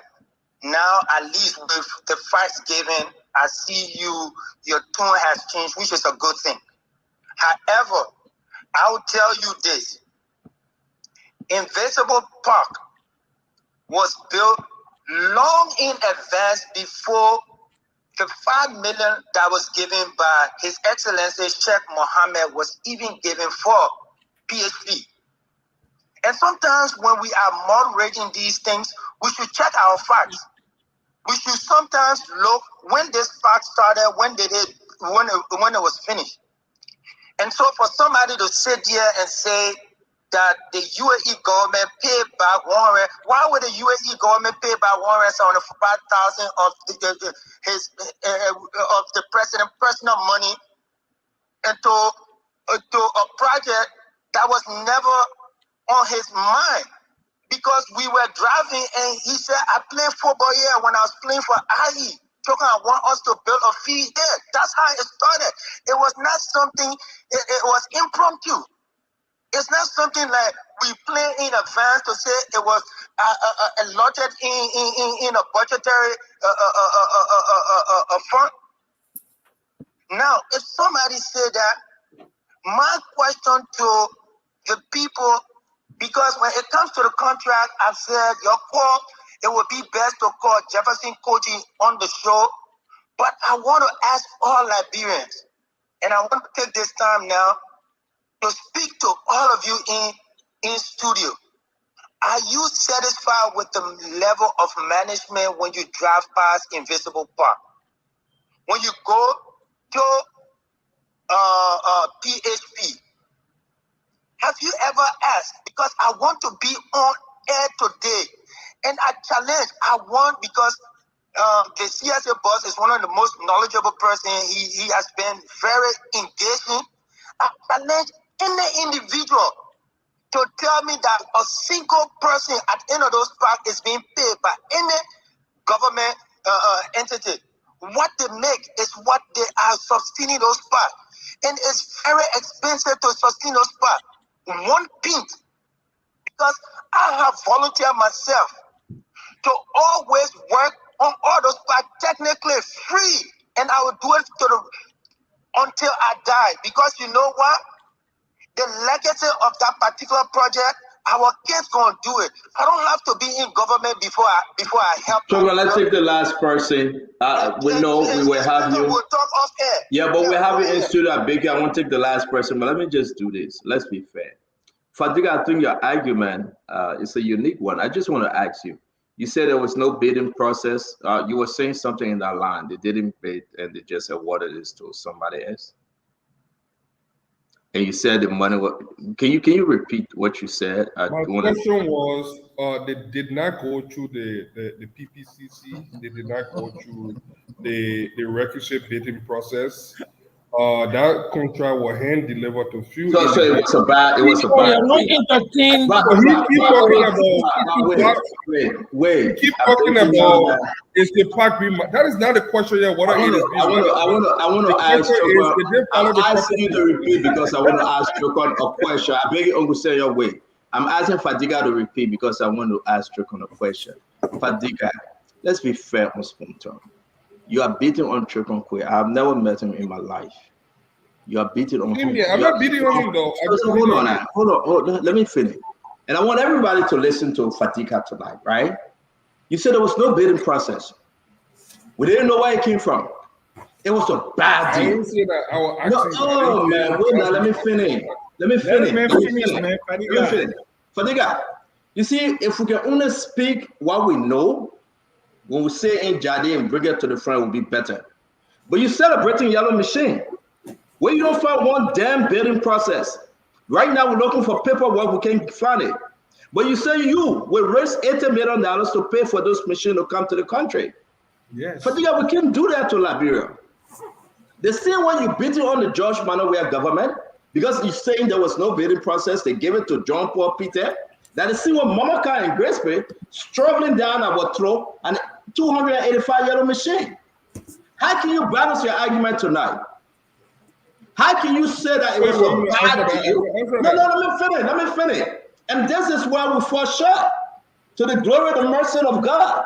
now, at least with the facts given, I see your tone has changed, which is a good thing. However, I will tell you this. Invisible Park was built long in advance before the $5 million that was given by His Excellency Sheikh Mohammed was even given for PhD. And sometimes when we are moderating these things, we should check our facts. We should sometimes look when this fact started, when it was finished. And so for somebody to sit here and say that the UAE government paid back why would the UAE government pay back $175,000 of the president's personal money into a project that was never on his mind? Because we were driving and he said, I played football here when I was playing for IE. Talking, I want us to build a field there. That's how it started. It was not something, it was impromptu. It's not something like we plan in advance to say it was allotted in a budgetary fund. Now, if somebody said that, my question to the people, because when it comes to the contract, I've said your call, it would be best to call Jefferson Koji on the show. But I want to ask all Liberians, and I want to take this time now to speak to all of you in studio. Are you satisfied with the level of management when you drive past Invisible Park? When you go to PHP, have you ever asked? Because I want to be on air today, and I challenge. I want, because the CSA boss is one of the most knowledgeable person. He has been very engaging. I challenge any individual to tell me that a single person at the end of those parks is being paid by any government entity. What they make is what they are sustaining those parks. And it's very expensive to sustain those parks. One pint, because I have volunteered myself to always work on all those parks technically free. And I will do it until I die. Because you know what? The legacy of that particular project, our kids gonna do it. I don't have to be in government before I help. So let's take the last person. We know we will have you. We'll talk off air. Yeah, but we have you in studio at Biggie. I want to take the last person, but let me just do this. Let's be fair. Fadiga, I think your argument is a unique one. I just want to ask you. You said there was no bidding process. You were saying something in that line. They didn't bid and they just awarded this to somebody else. And you said the money was. Can you repeat what you said? My question was, they did not go through the PPCC. They did not go through the requisite bidding process. That contract was hand delivered to few. So it was a bad. It was a bad. Wait. Keep talking about is the park being? That is not a question yet. What I want to ask Chokon. I'm asking you to repeat because I want to ask Chokon a question. I beg you, Uncle, say your way. I'm asking Fadiga to repeat because I want to ask Chokon a question. Fadiga, let's be fair on Spontan. You are beating on Chokon Kwe. I have never met him in my life. You are beating on him. I'm not beating on him though. Hold on. Let me finish. And I want everybody to listen to Fadiga tonight, right? You said there was no bidding process. We didn't know where it came from. It was a bad deal. I didn't say that. No, man. Wait now. Let me finish. Let me finish. Fadiga, you see, if we can only speak what we know, when we say in Jade and bring it to the front, it will be better. But you're celebrating Yellow Machine. Where you don't find one damn bidding process. Right now, we're looking for paperwork, we can't find it. But you say you will raise $80 million to pay for those machines to come to the country. Yes. But yeah, we can't do that to Liberia. The same way you beat it on the George Manaware government, because you're saying there was no bidding process, they gave it to John Paul Peter. That is the same way Mamaka and Grace Bay struggling down our throat and 285 Yellow Machine. How can you balance your argument tonight? How can you say that it was a bad deal? No, let me finish. And this is why we fall short. To the glory and the mercy of God.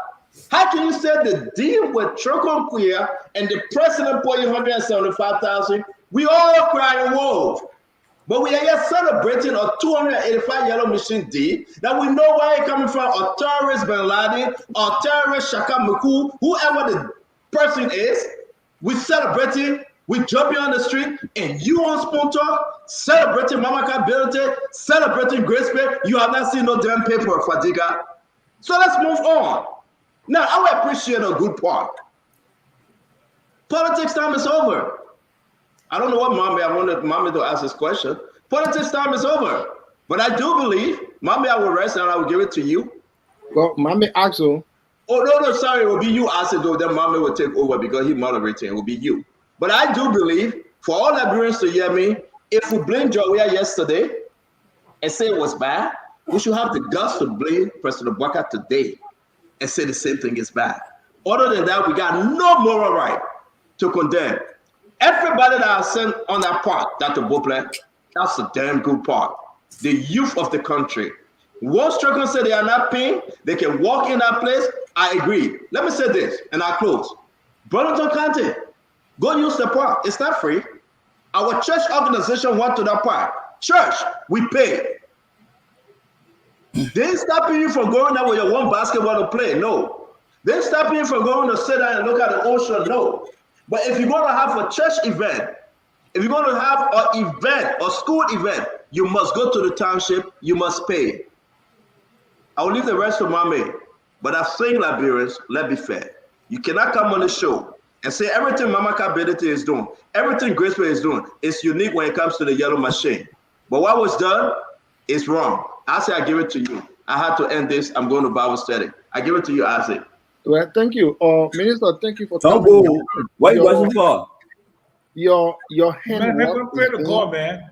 How can you say the deal with Chokon Kuya and the president put 175,000? We all crying wolf. But we are here celebrating a 285 Yellow Machine deal that we know where it's coming from, a terrorist Bin Laden, a terrorist Shaka Muku, whoever the person is. We celebrating, we jumping on the street, and you on Spontor, celebrating Mamaka Ability, celebrating Grace Bay. You have not seen no damn paper, Fadiga. So let's move on. Now, I will appreciate a good part. Politics time is over. I don't know what Mami, I wanted Mami to ask this question. Politics time is over. But I do believe, Mami, I will rest and I will give it to you. Well, Mami asked you. Oh, no, sorry. It will be you asking though. Then Mami will take over because he moderating. It will be you. But I do believe, for all Liberians to hear me, if we blame Joya yesterday and say it was bad, we should have the guts to blame President Bwaka today and say the same thing is bad. Other than that, we got no moral right to condemn. Everybody that I sent on that part, Dr. Bople, that's a damn good part. the youth of the country. Once Strickland said they are not paying, they can walk in that place. I agree. Let me say this, and I'll close. Burlington County, go use the park. It's not free. Our church organization went to that park. Church, we pay. They ain't stopping you from going there with your one basketball to play. No. They ain't stopping you from going to sit down and look at the ocean. No. But if you're going to have a church event, if you're going to have an event, a school event, you must go to the township. You must pay. I will leave the rest to my mate. But I'm saying, Liberians, let's be fair. You cannot come on the show and say everything Mama Kabedite is doing, everything Graceway is doing is unique when it comes to the yellow machine. But what was done is wrong. I say I give it to you. I had to end this. I'm going to Bible study. I give it to you, Isaac. Well, thank you. Minister, thank you for Don't coming. go. What are you watching for? Your Man, handwork pray to God, man.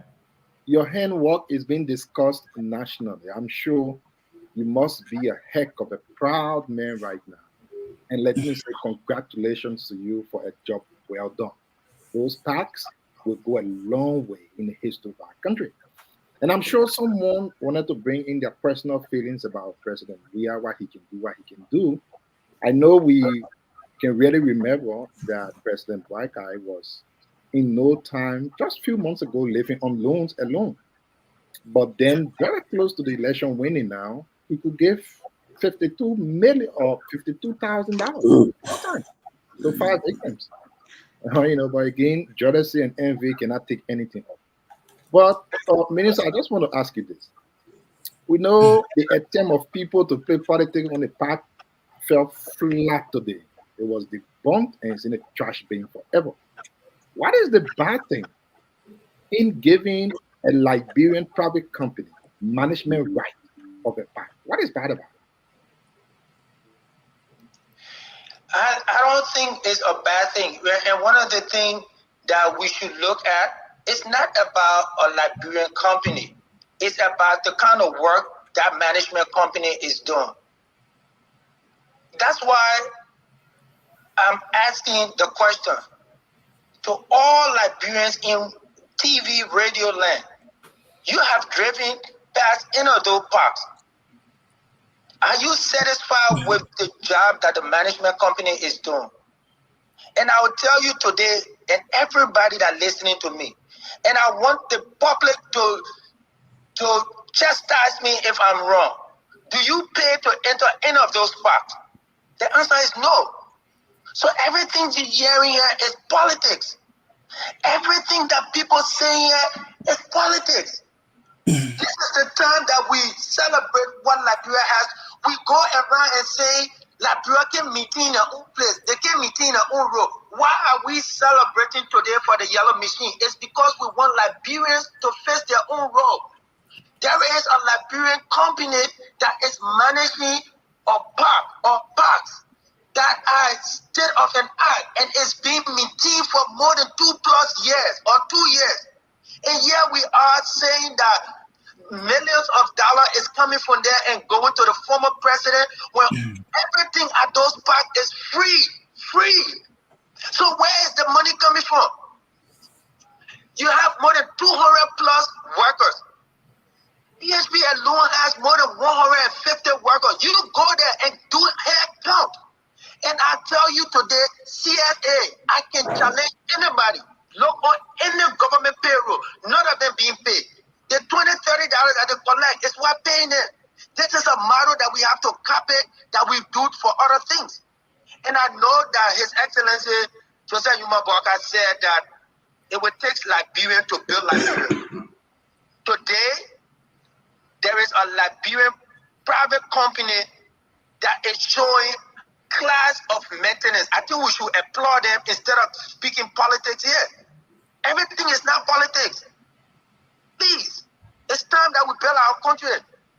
Your handwork is being discussed nationally. I'm sure you must be a heck of a proud man right now. And let me say congratulations to you for a job well done. Those packs will go a long way in the history of our country. And I'm sure someone wanted to bring in their personal feelings about President Leah, what he can do, what he can do. I know we can really remember that President Black Eye was in no time, just a few months ago, living on loans alone. But then, very close to the election winning now, he could give 52 million or $52,000 to 5 victims. But again, jealousy and envy cannot take anything off. But, Minister, I just want to ask you this. We know the attempt of people to play politics on the path fell flat today. It was debunked and it's in a trash bin forever. What is the bad thing in giving a Liberian private company management right of a park? What is bad about it? I don't think it's a bad thing. And one of the things that we should look at, it's not about a Liberian company. It's about the kind of work that management company is doing. That's why I'm asking the question to all Liberians in TV, radio land. You have driven past any of those parks. Are you satisfied with the job that the management company is doing? And I will tell you today, and everybody that listening to me, and I want the public to chastise me if I'm wrong. Do you pay to enter any of those parks? The answer is no. So everything you're hearing here is politics. Everything that people say here is politics. This is the time that we celebrate what Liberia has. We go around and say, Liberia can meet in their own place. They can meet in their own road. Why are we celebrating today for the yellow machine? It's because we want Liberians to face their own road. There is a Liberian company that is managing a park or parks that are state of an art and is being maintained for more than 2+ years or 2 years. And here we are saying that millions of dollars is coming from there and going to the former president when everything at those parks is free. So where is the money coming from? You have more than 200+ workers. PHP alone has more than 150 workers. You go there and do head count. And I tell you today, CSA, I can challenge anybody. Look on any government payroll, none of them being paid. The $20, $30 that they collect is what paying them. This is a model that we have to copy, that we do for other things. And I know that His Excellency Joseph Yuma Boaka said that it would take Liberian to build Liberia. Today, there is a Liberian private company that is showing class of maintenance. I think we should applaud them instead of speaking politics here. Everything is not politics. Please, it's time that we build our country.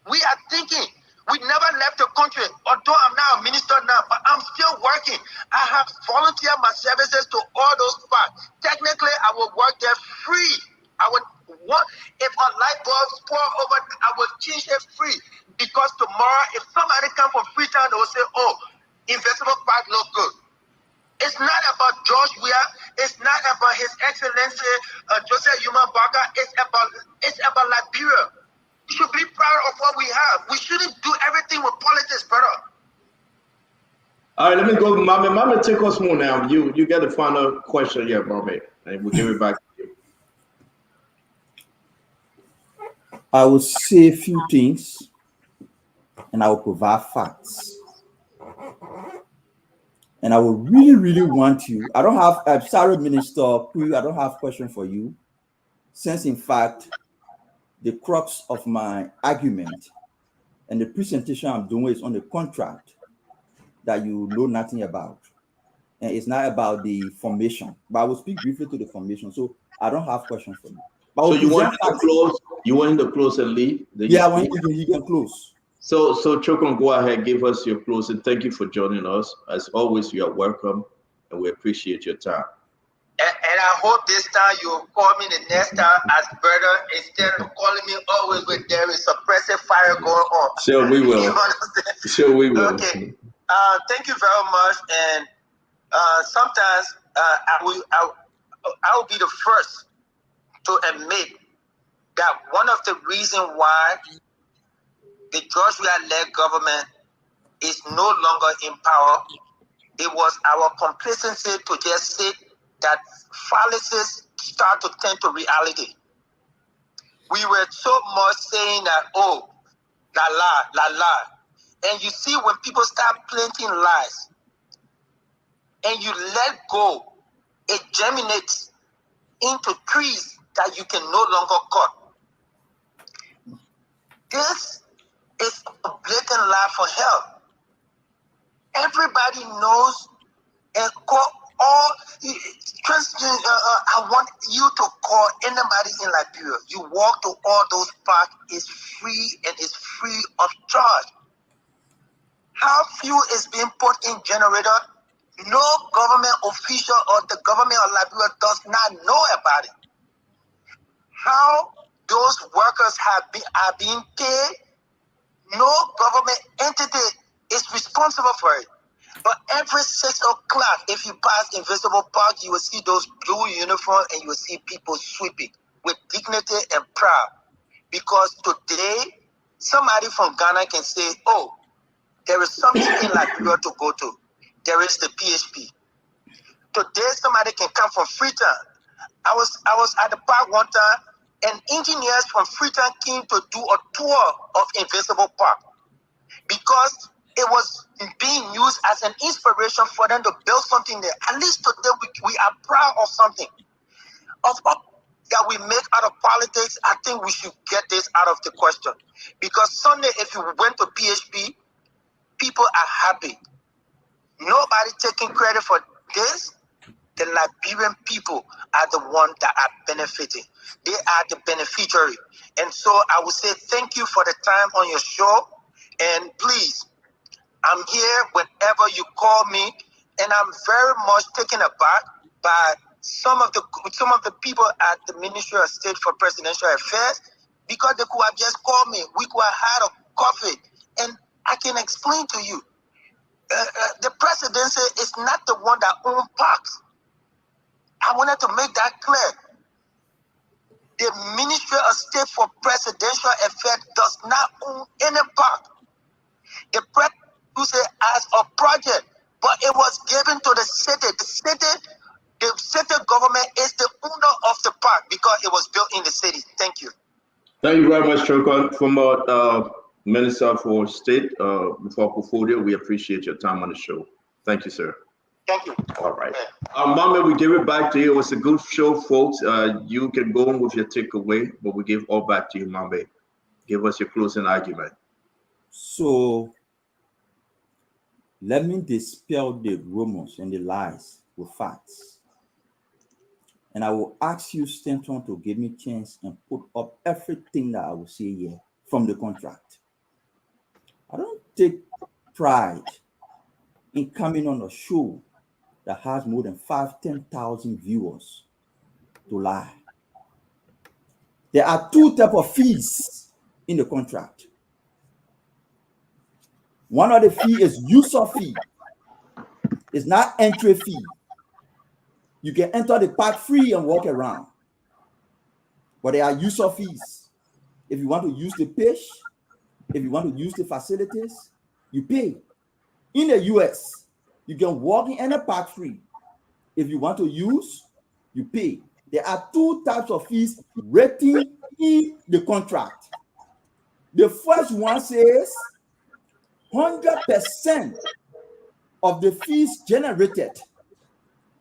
We are thinking. We never left the country. Although I'm now a minister now, but I'm still working. I have volunteered my services to all those parts. Technically, I will work there free. I would want, if a light bulb pour over, I will change it free. Because tomorrow, if somebody come from Freetown, they will say, oh, investable park look good. It's not about George Weah. It's not about His Excellency Joseph Yuma Boaka. It's about Liberia. should be proud of what we have. We shouldn't do everything with politics, brother. All right, let me go. Mama, take us more now. You get the final question here, Mama, and we'll give it back to you. I will say a few things and I will provide facts. And I will really, really want you. I don't have, I'm sorry, Minister Puyu, I don't have a question for you. Since, in fact, the crux of my argument and the presentation I'm doing is on the contract that you know nothing about. And it's not about the formation, but I will speak briefly to the formation. So I don't have questions for you. But So you want him to close? You want him to close and leave? Yeah, when he can close. So Chokon, go ahead, give us your closing. Thank you for joining us. As always, you are welcome, and we appreciate your time. And I hope this time you'll call me the next time as brother instead of calling me always when there is suppressive fire going on. Sure, we will. You understand? Sure, we will. Okay. Thank you very much. And sometimes I will be the first to admit that one of the reasons why the Georgia-led government is no longer in power, it was our complacency to just sit that fallacies start to turn to reality. We were so much saying that, oh, la. And you see, when people start planting lies and you let go, it germinates into trees that you can no longer cut. This is a blatant lie for hell. Everybody knows and call all I want you to call anybody in Liberia. You walk to all those parks, it's free and it's free of charge. How fuel is being put in generator? No government official or the government of Liberia does not know about it. How those workers are being paid? No government entity is responsible for it. But every 6 o'clock, if you pass Invisible Park, you will see those blue uniforms and you will see people sweeping with dignity and proud. Because today, somebody from Ghana can say, oh, there is something in Liberia to go to. There is the PHP. Today, somebody can come from Freetown. I was at the park one time, and engineers from Freetown came to do a tour of Invisible Park because it was being used as an inspiration for them to build something there. At least today, we are proud of something. Of all that we make out of politics, I think we should get this out of the question. Because Sunday, if you went to PHP, people are happy. Nobody taking credit for this. The Liberian people are the ones that are benefiting. They are the beneficiary. And so I would say thank you for the time on your show. And please, I'm here whenever you call me. And I'm very much taken aback by some of the people at the Ministry of State for Presidential Affairs, because they could have just called me. We could have had a coffee. And I can explain to you. The presidency is not the one that owns parks. I wanted to make that clear. The Ministry of State for Presidential Affairs does not own any park. The president used it as a project, but it was given to the city. The city government is the owner of the park because it was built in the city. Thank you. Thank you very much, Chokon. From Minister for State, for portfolio, we appreciate your time on the show. Thank you, sir. Thank you. All right. Mama, we give it back to you. It was a good show, folks. You can go on with your takeaway, but we give all back to you, Mama. Give us your closing argument. So let me dispel the rumors and the lies with facts. And I will ask you, Stanton, to give me a chance and put up everything that I will say here from the contract. I don't take pride in coming on a show that has more than 10,000 viewers to lie. There are two types of fees in the contract. One of the fee is user fee. It's not entry fee. You can enter the park free and walk around. But there are user fees. If you want to use the pitch, if you want to use the facilities, you pay. In the US, you can walk in any park free. If you want to use, you pay. There are two types of fees written in the contract. The first one says 100% of the fees generated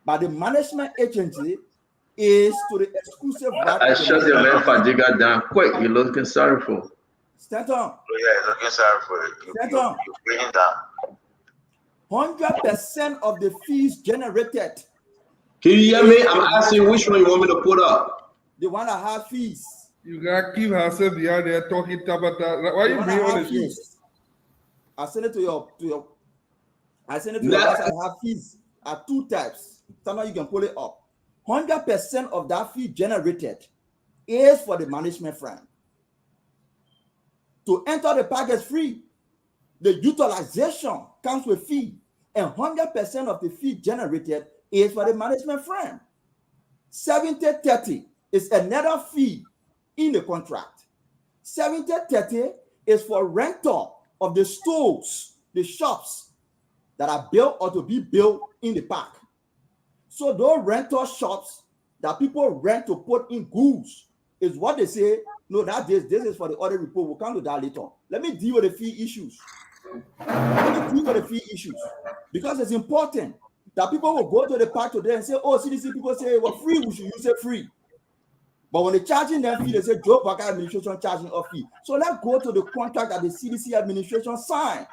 by the management agency is to the exclusive right I of the shut your man management agency. Fadiga down quick. You're looking sorry for. Stanton, Oh, yeah, looking sorry for it. Stanton, You bring it down. 100% of the fees generated. Can you hear me? I'm asking which one you want me to put up. The one that have fees. You gotta keep herself behind there talking tabata. Why The you one bring that on have the show? fees. I send it to your I send it to your website. Have fees are two types. Sometimes you can pull it up. 100% of that fee generated is for the management firm. To enter the park is free. The utilization comes with fee, and 100% of the fee generated is for the management firm. 70-30 is another fee in the contract. 70-30 is for rental of the stores, the shops that are built or to be built in the park. So those rental shops that people rent to put in goods is what they say, no, this is for the other report. We'll come to that later. Let me deal with the fee issues. Because it's important that people will go to the park today and say, oh, CDC people say, well, free, we should use it free. But when they're charging them fee, they say, Joe Parker administration charging a fee. So let's go to the contract that the CDC administration signed.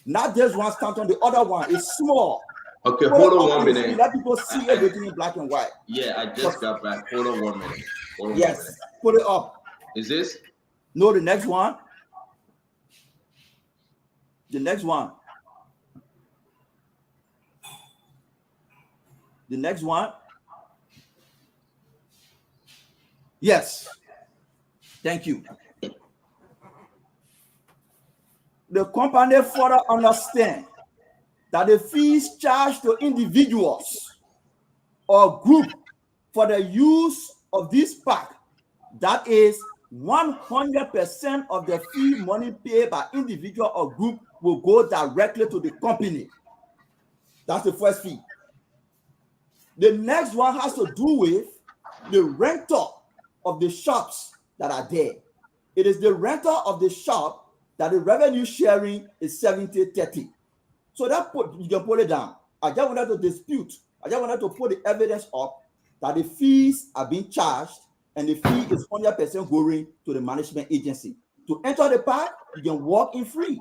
Not just one stamp on the other one. It's small. Okay, hold on 1 minute. Let people see everything in black and white. Yeah, I just got back. Hold on 1 minute. Yes, put it up. Is this? No, the next one. The next one. The next one. Yes. Thank you. The company further understand that the fees charged to individuals or group for the use of this park, that is 100% of the fee money paid by individual or group will go directly to the company. That's the first fee. The next one has to do with the rental of the shops that are there. It is the rental of the shop that the revenue sharing is 70-30. So that you can put it down. I just wanted to dispute. I just wanted to put the evidence up that the fees are being charged and the fee is 100% going to the management agency. To enter the park, you can walk in free.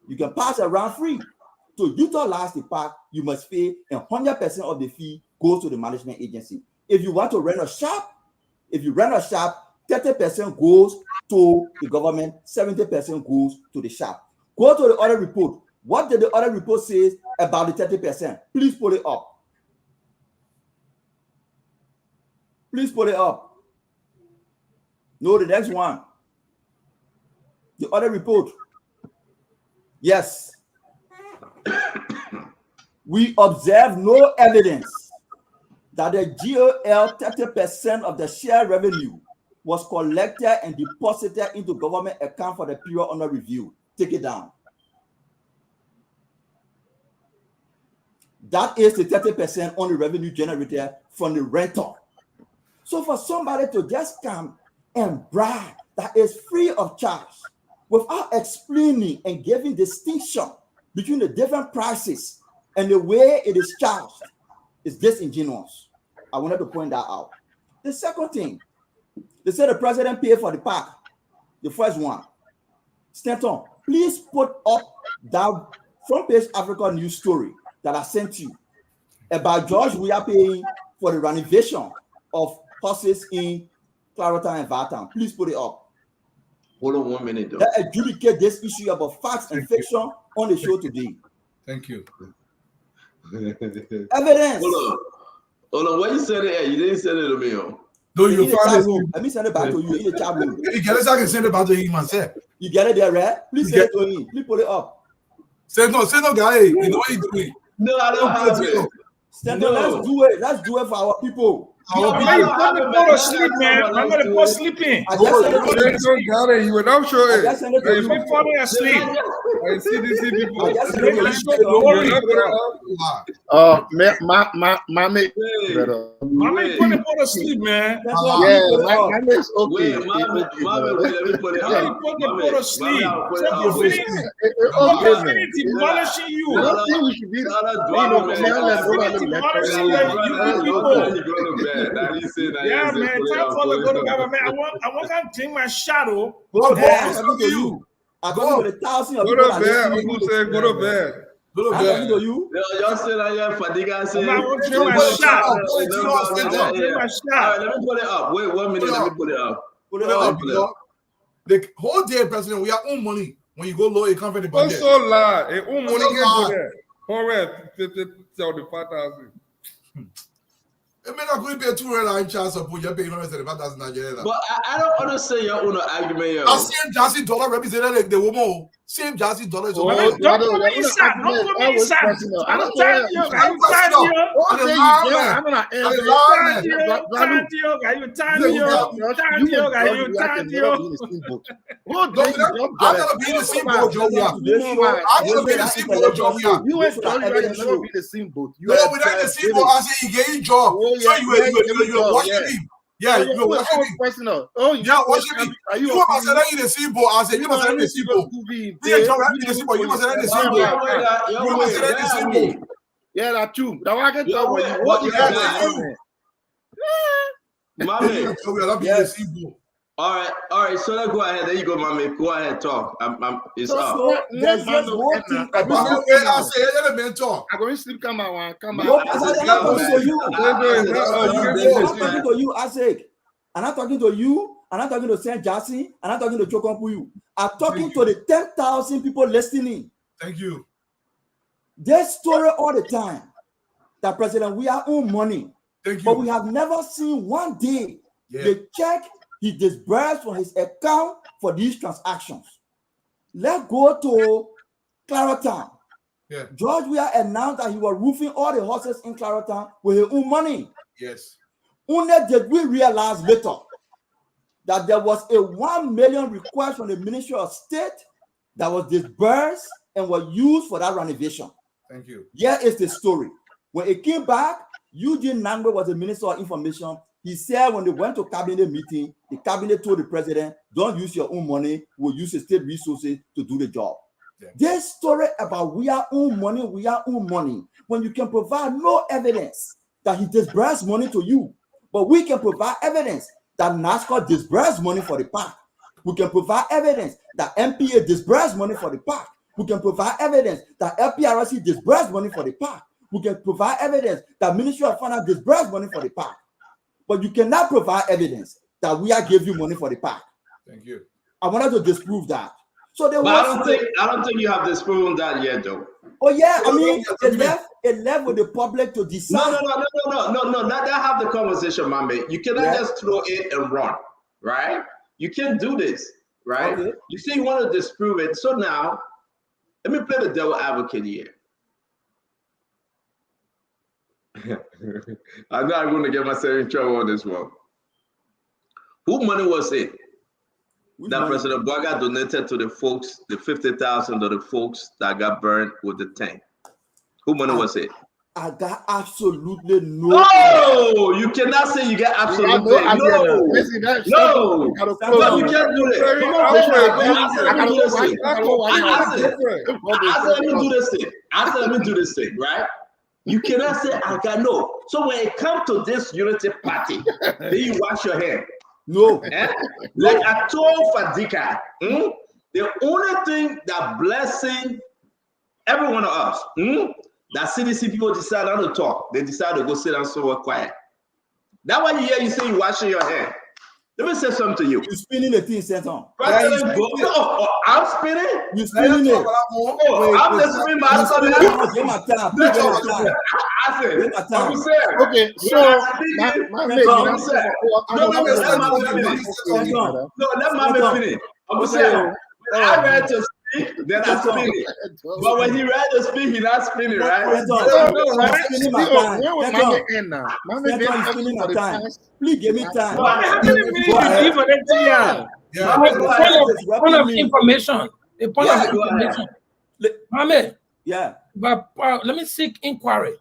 You can pass around free. To utilize the park, you must pay, and 100% of the fee goes to the management agency. If you want to rent a shop, 30% goes to the government, 70% goes to the shop. Go to the other report. What did the other report say about the 30%? Please put it up. Please put it up. No, the next one. The other report. Yes. We observe no evidence that the GOL 30% of the share revenue was collected and deposited into government account for the period under review. Take it down. That is the 30% on the revenue generated from the rental. So for somebody to just come and brag that is free of charge without explaining and giving distinction between the different prices and the way it is charged is disingenuous. I wanted to point that out. The second thing, they said the president paid for the park. The first one. Stanton, please put up that front page Africa news story that I sent you about George Weah paying for the renovation of horses in Clarendon and Vartown. Please put it up. Hold on 1 minute, though. Let's adjudicate this issue about facts and fiction on the show today. Thank you. Evidence. Hold on. What you said it? You didn't send it to me. No, you find it. Let me send it back to you in the chat room. You get it, I can send it back to him myself. You get it there, right? Please send it to him. Please put it up. Send no, guy. You know what you doing? No, I don't have it. Stanton, let's do it. Let's do it for our people. Why you put the poor to sleep, man? I'm gonna go sleeping. You don't got it. You were not sure it. You be falling asleep. I see these people. I just send it to you. You were not Mommy, Mommy, put the poor to sleep, man. yeah, mommy is okay. Wait, mommy, let me put it Why you up. put the poor to sleep? Demolishing you. I don't think we should be, Yeah, man. Time for the go to government. I want to drink my shadow. I'm talking to you. I'm talking to the thousands of Go people. to bed. Uncle said, go to bed. I'm talking to you. Y'all sit on your fatiga say. I want to drink my shot. All right, let me put it up. Wait 1 minute. Let me put it up. Put it up. The whole day, President, we are own money. When you go low, you come from the budget. Also lie. And money can go there. 175,000. It may not be a 200 chance of put your paying $175,000. But I don't understand your own argument. Yo. I same Jassy dollar represented the woman. Same Jassy dollar. Don't put me inside. Don't put me inside. I don't tell you. I'm tired of you. I'm gonna be the same boat, Joe. I'm gonna be the same boat, Joe. You ain't gonna be the same boat. You know, without the same boat, I say you get your job. So you were watching him. Yeah, you were watching him. Personal. Yeah, watching me. You must have in the same boat. I said, you must have in the same boat. Yeah, Joe, in the same boat. You must have in the same boat. You must have in the same boat. Yeah, that's true. Now I can tell you. What you got? Yes. All right. So let's go ahead. There you go, mommy. Go ahead, talk. It's up. There's just one thing. I say, let me talk. I'm going to sleep. Come on. I'm talking to you. I'm talking to you, Isaac. I'm not talking to you. I'm not talking to Saint Jassy. I'm not talking to Chokompuyu. I'm talking to the 10,000 people listening. Thank you. They story all the time that President, we are own money. Thank you. But we have never seen one day the check he disbursed from his account for these transactions. Let's go to Claratown. Yeah. George Weah announced that he was roofing all the horses in Claratown with his own money. Yes. Only did we realize later that there was a 1 million request from the Ministry of State that was disbursed and was used for that renovation. Thank you. Here is the story. When it came back, Eugene Nangwe was the Minister of Information. He said when they went to cabinet meeting, the cabinet told the president, don't use your own money, we'll use the state resources to do the job. Yeah. This story about we are own money, when you can provide no evidence that he disbursed money to you, but we can provide evidence that NASCAR disbursed money for the park. We can provide evidence that MPA disbursed money for the park. We can provide evidence that LPRC disbursed money for the park. We can provide evidence that Ministry of Finance disbursed money for the park. But you cannot provide evidence that we are gave you money for the park. Thank you. I wanted to disprove that. So there I don't think you have disproven that yet, though. Oh yeah, I mean, it left with the public to decide. No. Let that have the conversation, my man. You cannot just throw it and run, right? You can't do this, right? Okay. You say you want to disprove it. So now, let me play the devil advocate here. I know I'm going to get myself in trouble on this one. Who money was it that President Boaga donated to the folks, the 50,000 of the folks that got burned with the tank? Who money was it? I got absolutely no. No, you cannot say you get absolutely no. No, you can't do this. I said, let me do this thing, right? You cannot say I got no. So when it comes to this unity party, then you wash your hand. No. Like I told Fadika, the only thing that blessing every one of us, that CDC people decide not to talk. They decide to go sit down somewhere quiet. That's why you hear you say you washing your hand. Let me say something to you. You're spinning the thing, Senator. I'm spinning? You're spinning it. I'm just spinning my son. Okay, so let my finish. I'm saying I ready to speak. Then I spin it. But when he read the spin, he not spinning, right? No, right? Spinning my Still, time. when will Stand Mami on. end now? Mami Stand been on, talking spinning for my the time. past. Please give me time. Mami, how many minutes Go you ahead. give for that thing? Yeah. Point of information. The point Yeah, of go ahead. information. Mami. Yeah. But let me seek inquiry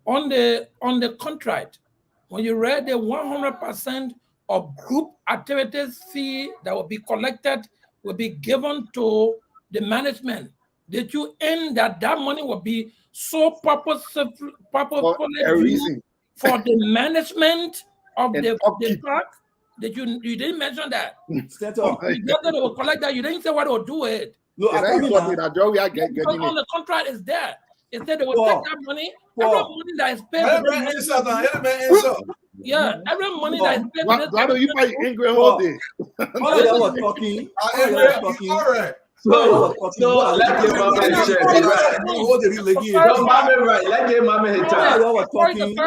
on the contract. When you read the 100% of group activities fee that will be collected will be given to the management. Did you end that money will be so purposefully a used reason. for the management of And the upkeep. park? That you didn't mention that. Stand on. You just said they will collect that. You didn't say what they will do with it. No, I come in now. Because on the contract is there. It said they will take that money. Every money that is paid. Yeah, every money that is paid. Why do you fight angry all day? All of y'all were talking. All of y'all were talking. So let's give Mama a chance. Right. So Mama right. Let's give Mama his All of time. y'all were talking.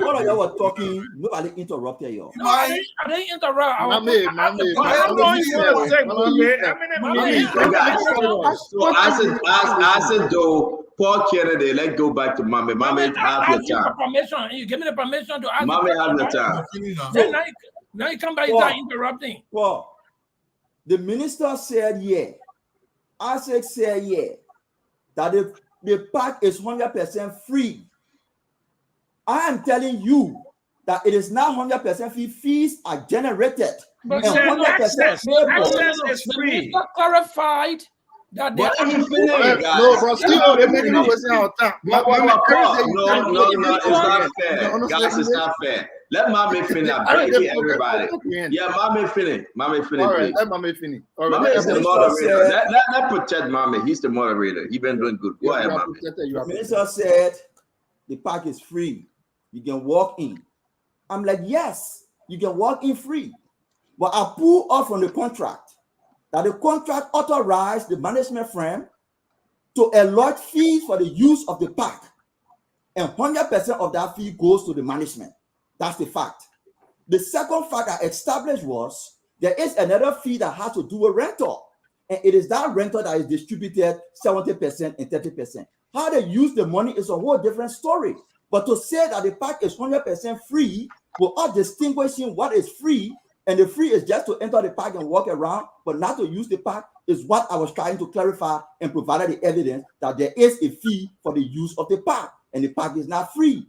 All of y'all were talking. Nobody interrupted y'all. No, I didn't interrupt. Mami, How long you want to take, Mami? So I said, though, Paul Kennedy, let's go back to Mama. Mama, have your time. Permission. You give me the permission to ask. Mama, have your time. Then now you come back and start interrupting. Paul, the minister said, yeah. Isaac said, yeah. That the park is 100% free. I am telling you that it is not 100% free. Fees are generated. But and 100% access is free. The minister clarified that But he finished, guys. No, but still, they're making it wasting our time. No, it's not fair. Guys, it's not fair. Let Mami finish. Thank you, everybody. Yeah, Mami finish. Mami finish. All right, let Mami finish. Mami is the moderator. Let protect Mami. He's the moderator. He's been doing good. Go ahead, Mami. The minister said the park is free. You can walk in. I'm like, yes, you can walk in free. But I pull off from the contract that the contract authorized the management firm to allot fees for the use of the park. And 100% of that fee goes to the management. That's the fact. The second fact I established was there is another fee that has to do with rental. And it is that rental that is distributed 70% and 30%. How they use the money is a whole different story. But to say that the park is 100% free without distinguishing what is free, and the free is just to enter the park and walk around, but not to use the park, is what I was trying to clarify and provided the evidence that there is a fee for the use of the park, and the park is not free.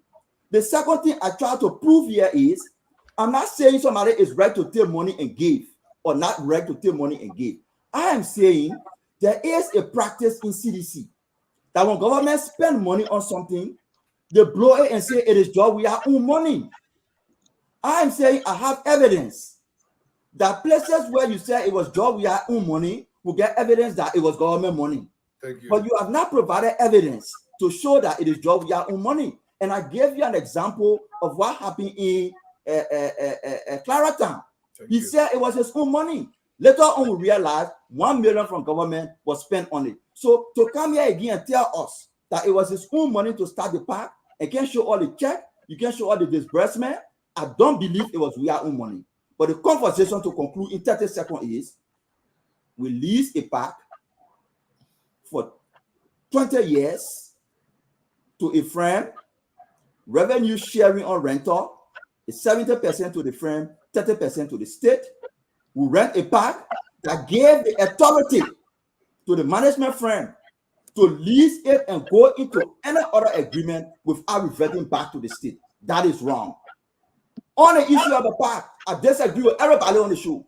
The second thing I try to prove here is, I'm not saying somebody is right to take money and give, or not right to take money and give. I am saying there is a practice in CDC that when government spend money on something, they blow it and say it is just we are own money. I am saying I have evidence that places where you say it was just we are own money will get evidence that it was government money. Thank you. But you have not provided evidence to show that it is just we are own money. And I gave you an example of what happened in Claratown. He said it was his own money. Later on, we realized 1 million from government was spent on it. So to come here again and tell us that it was his own money to start the park, and can show all the check, you can show all the disbursement, I don't believe it was our own money. But the conversation to conclude in 30 seconds is, we lease a park for 20 years to a firm, revenue sharing on rental is 70% to the firm, 30% to the state. We rent a park that gave the authority to the management firm to lease it and go into any other agreement without reverting back to the state. That is wrong. On the issue of the park, I disagree with everybody on the show.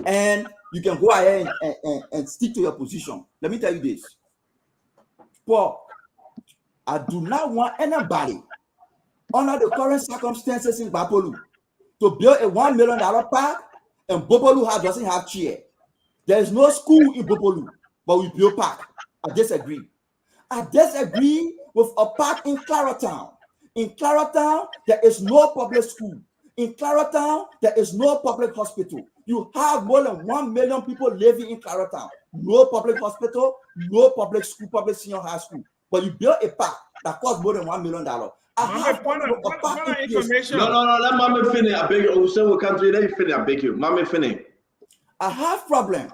And you can go ahead and stick to your position. Let me tell you this. Paul, I do not want anybody under the current circumstances in Bapolu to build a $1 million park and Bopolu doesn't have chair. There is no school in Bopolu, but we build park. I disagree. I disagree with a park in Claratown. In Claratown, there is no public school. In Claratown, there is no public hospital. You have more than 1 million people living in Claratown. No public hospital, no public school, public senior high school. But you build a park that costs more than $1 million. Information. No, let Mama finish. I beg you. So we come to you. Let you finish. I beg you. Mama finish. I have problem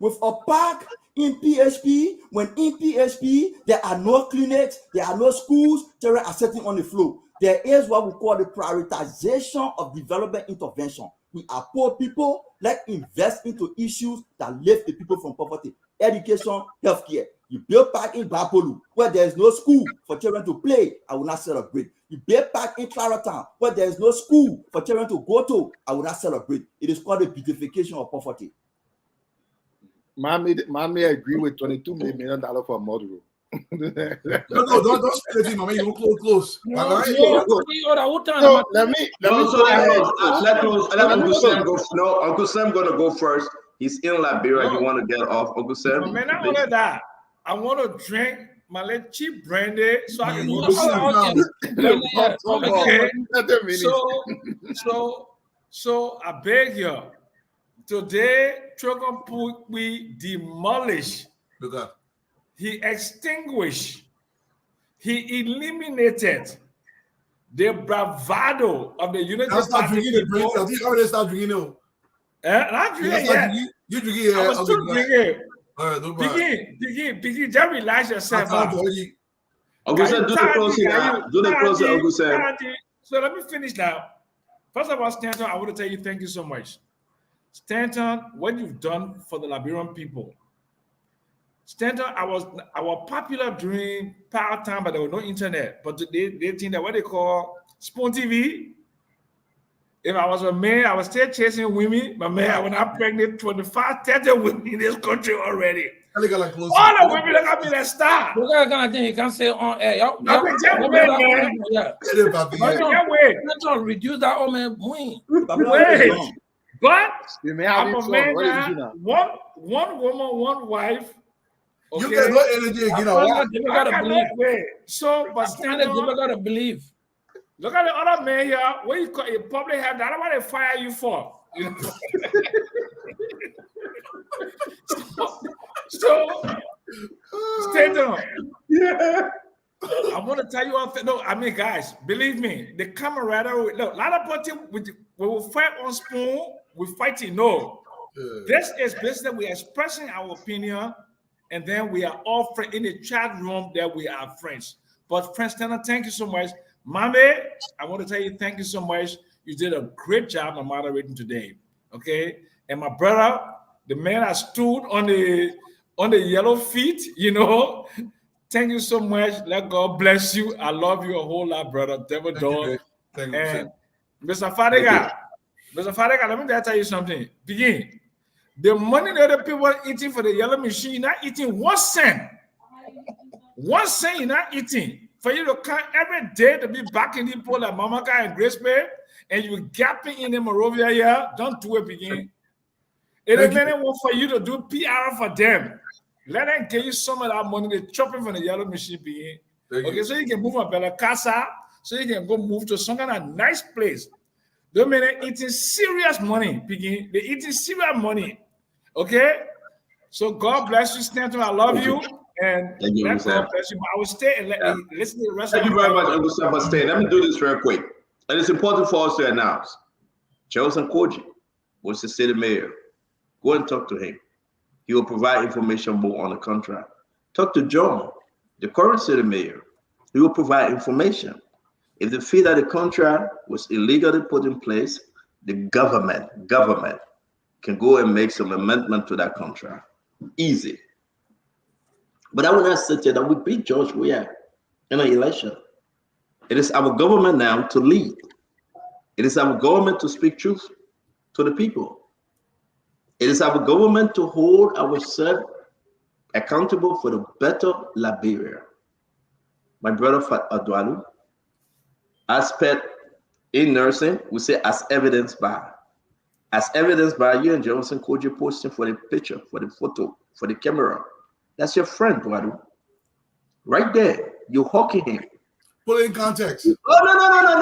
with a park in PHP, when in PHP there are no clinics, there are no schools, children are sitting on the floor. There is what we call the prioritization of development intervention. We are poor people, let's invest into issues that lift the people from poverty. Education, healthcare. You build park in Bapolu, where there is no school for children to play, I will not celebrate. You build park in Claratown, where there is no school for children to go to, I will not celebrate. It is called the beautification of poverty. Mommy agree with $22 million for a model. No, don't split it, man. You don't close. Let Uncle Sam go. No, Uncle Sam gonna go first. He's in Liberia. He want to get off. Uncle Sam. Man, not only that, I want to drink my little cheap brandy so I can go to sleep. So I beg you. Today, Trogon we demolish. He extinguished. He eliminated the bravado of the United States. Start drinking the drink. I think already start drinking it. Not drinking yet. You drinking it. I was still drinking. All right, no problem. Begin. Just relax yourself. Uncle Sam, do the closing now. Do the closing, Uncle Sam. So let me finish now. First of all, Stanton, I want to tell you thank you so much. Stanton, what you've done for the Liberian people. Stanton, I was popular during power time, but there was no internet. But they think that what they call Spoon TV. If I was a man, I was still chasing women. But man, I was not pregnant 25, 30 women in this country already. All the women look at me that star. What kind of thing you can say on air? Y'all wait. Reduce that old man win. Wait. But I'm a man now. One woman, one wife. Okay. You get no energy again. You gotta believe. So, but you gotta believe. Look at the other man here. What you probably have that. What they fire you for? You know? so stay down. Yeah. I want to tell you all. No, I mean, guys, believe me. The camaraderie. Look, a lot of people we will fight on spoon. We're fighting. No, this is business. We're expressing our opinion, and then we are all in the chat room. That we are friends. But friends, thank you so much. Mame, I want to tell you thank you so much. You did a great job of moderating today. Okay. And my brother, the man I stood on the yellow feet, you know. Thank you so much. Let God bless you. I love you a whole lot, brother. Devil dog. Thank you. And Mr. Fadiga, let me tell you something. Begin. The money that the people are eating for the yellow machine, you're not eating 1 cent. 1 cent you're not eating. For you to come every day to be back in the pool like Mamaka and Grace Bay, and you gapping in the Morovia here, don't do it, begin. It is many want for you to do PR for them. Let them give you some of that money, they're chopping from the yellow machine, begin. Okay, so you can move on Bella Casa, so you can go move to some kind of nice place. Those men are eating serious money, begin. They're eating serious money. Okay? So God bless you, Stanton. I love you. And thank you, God bless you. I will stay and listen to the rest Thank of you very much, Uncle Sam, for staying. Let me do this real quick. And it's important for us to announce. Joseph Koji was the city mayor. Go and talk to him. He will provide information more on the contract. Talk to John, the current city mayor. He will provide information. If they feel that the contract was illegally put in place, the government can go and make some amendment to that contract. Easy. But I will not sit there that we beat George Weah in an election. It is our government now to lead. It is our government to speak truth to the people. It is our government to hold ourselves accountable for the better Liberia. My brother Fat Adwalu, aspect in nursing, we say as evidenced by. As evidenced by you and Johnson Koji posting for the picture, for the photo, for the camera. That's your friend, Dwadu. Right there. You're hawking him. Put it in context. Oh,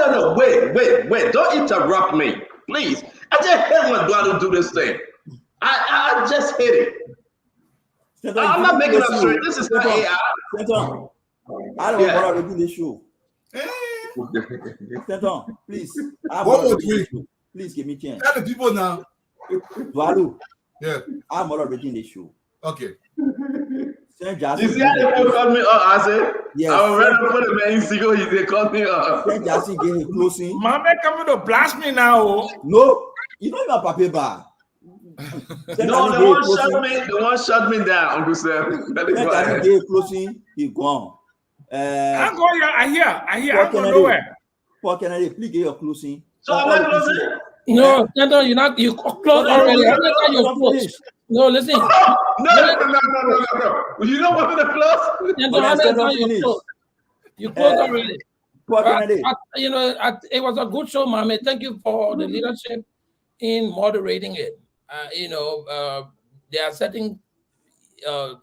no. Wait. Don't interrupt me. Please. I just hate when Dwadu do this thing. I just hate it. I'm not making up straight. This is not AI. I don't want to do this show. Stanton, please. What would we? Please give me a chance. Tell the people now. Dwadu. Yeah. I'm moderating the show. Okay. Saint You Jackson. see how they call me up? I said, Yes. I was ready for the man in they call me up. Saint Jackson gave a closing. Mama coming to blast me now. No, you know your paper bar. No, the one shut me down, Uncle Sam. Saint Jackson gave a closing. He gone. I'm going. I hear. I'm going Kennedy, nowhere. Paul Kennedy, please get your closing. So I'm not closing. No, Senator, you're not. You close already. How many times you close? No, listen. No. You don't want me to close? Senator, how many times you close? You closed already. It was a good show, Mame. Thank you for the leadership in moderating it. There are certain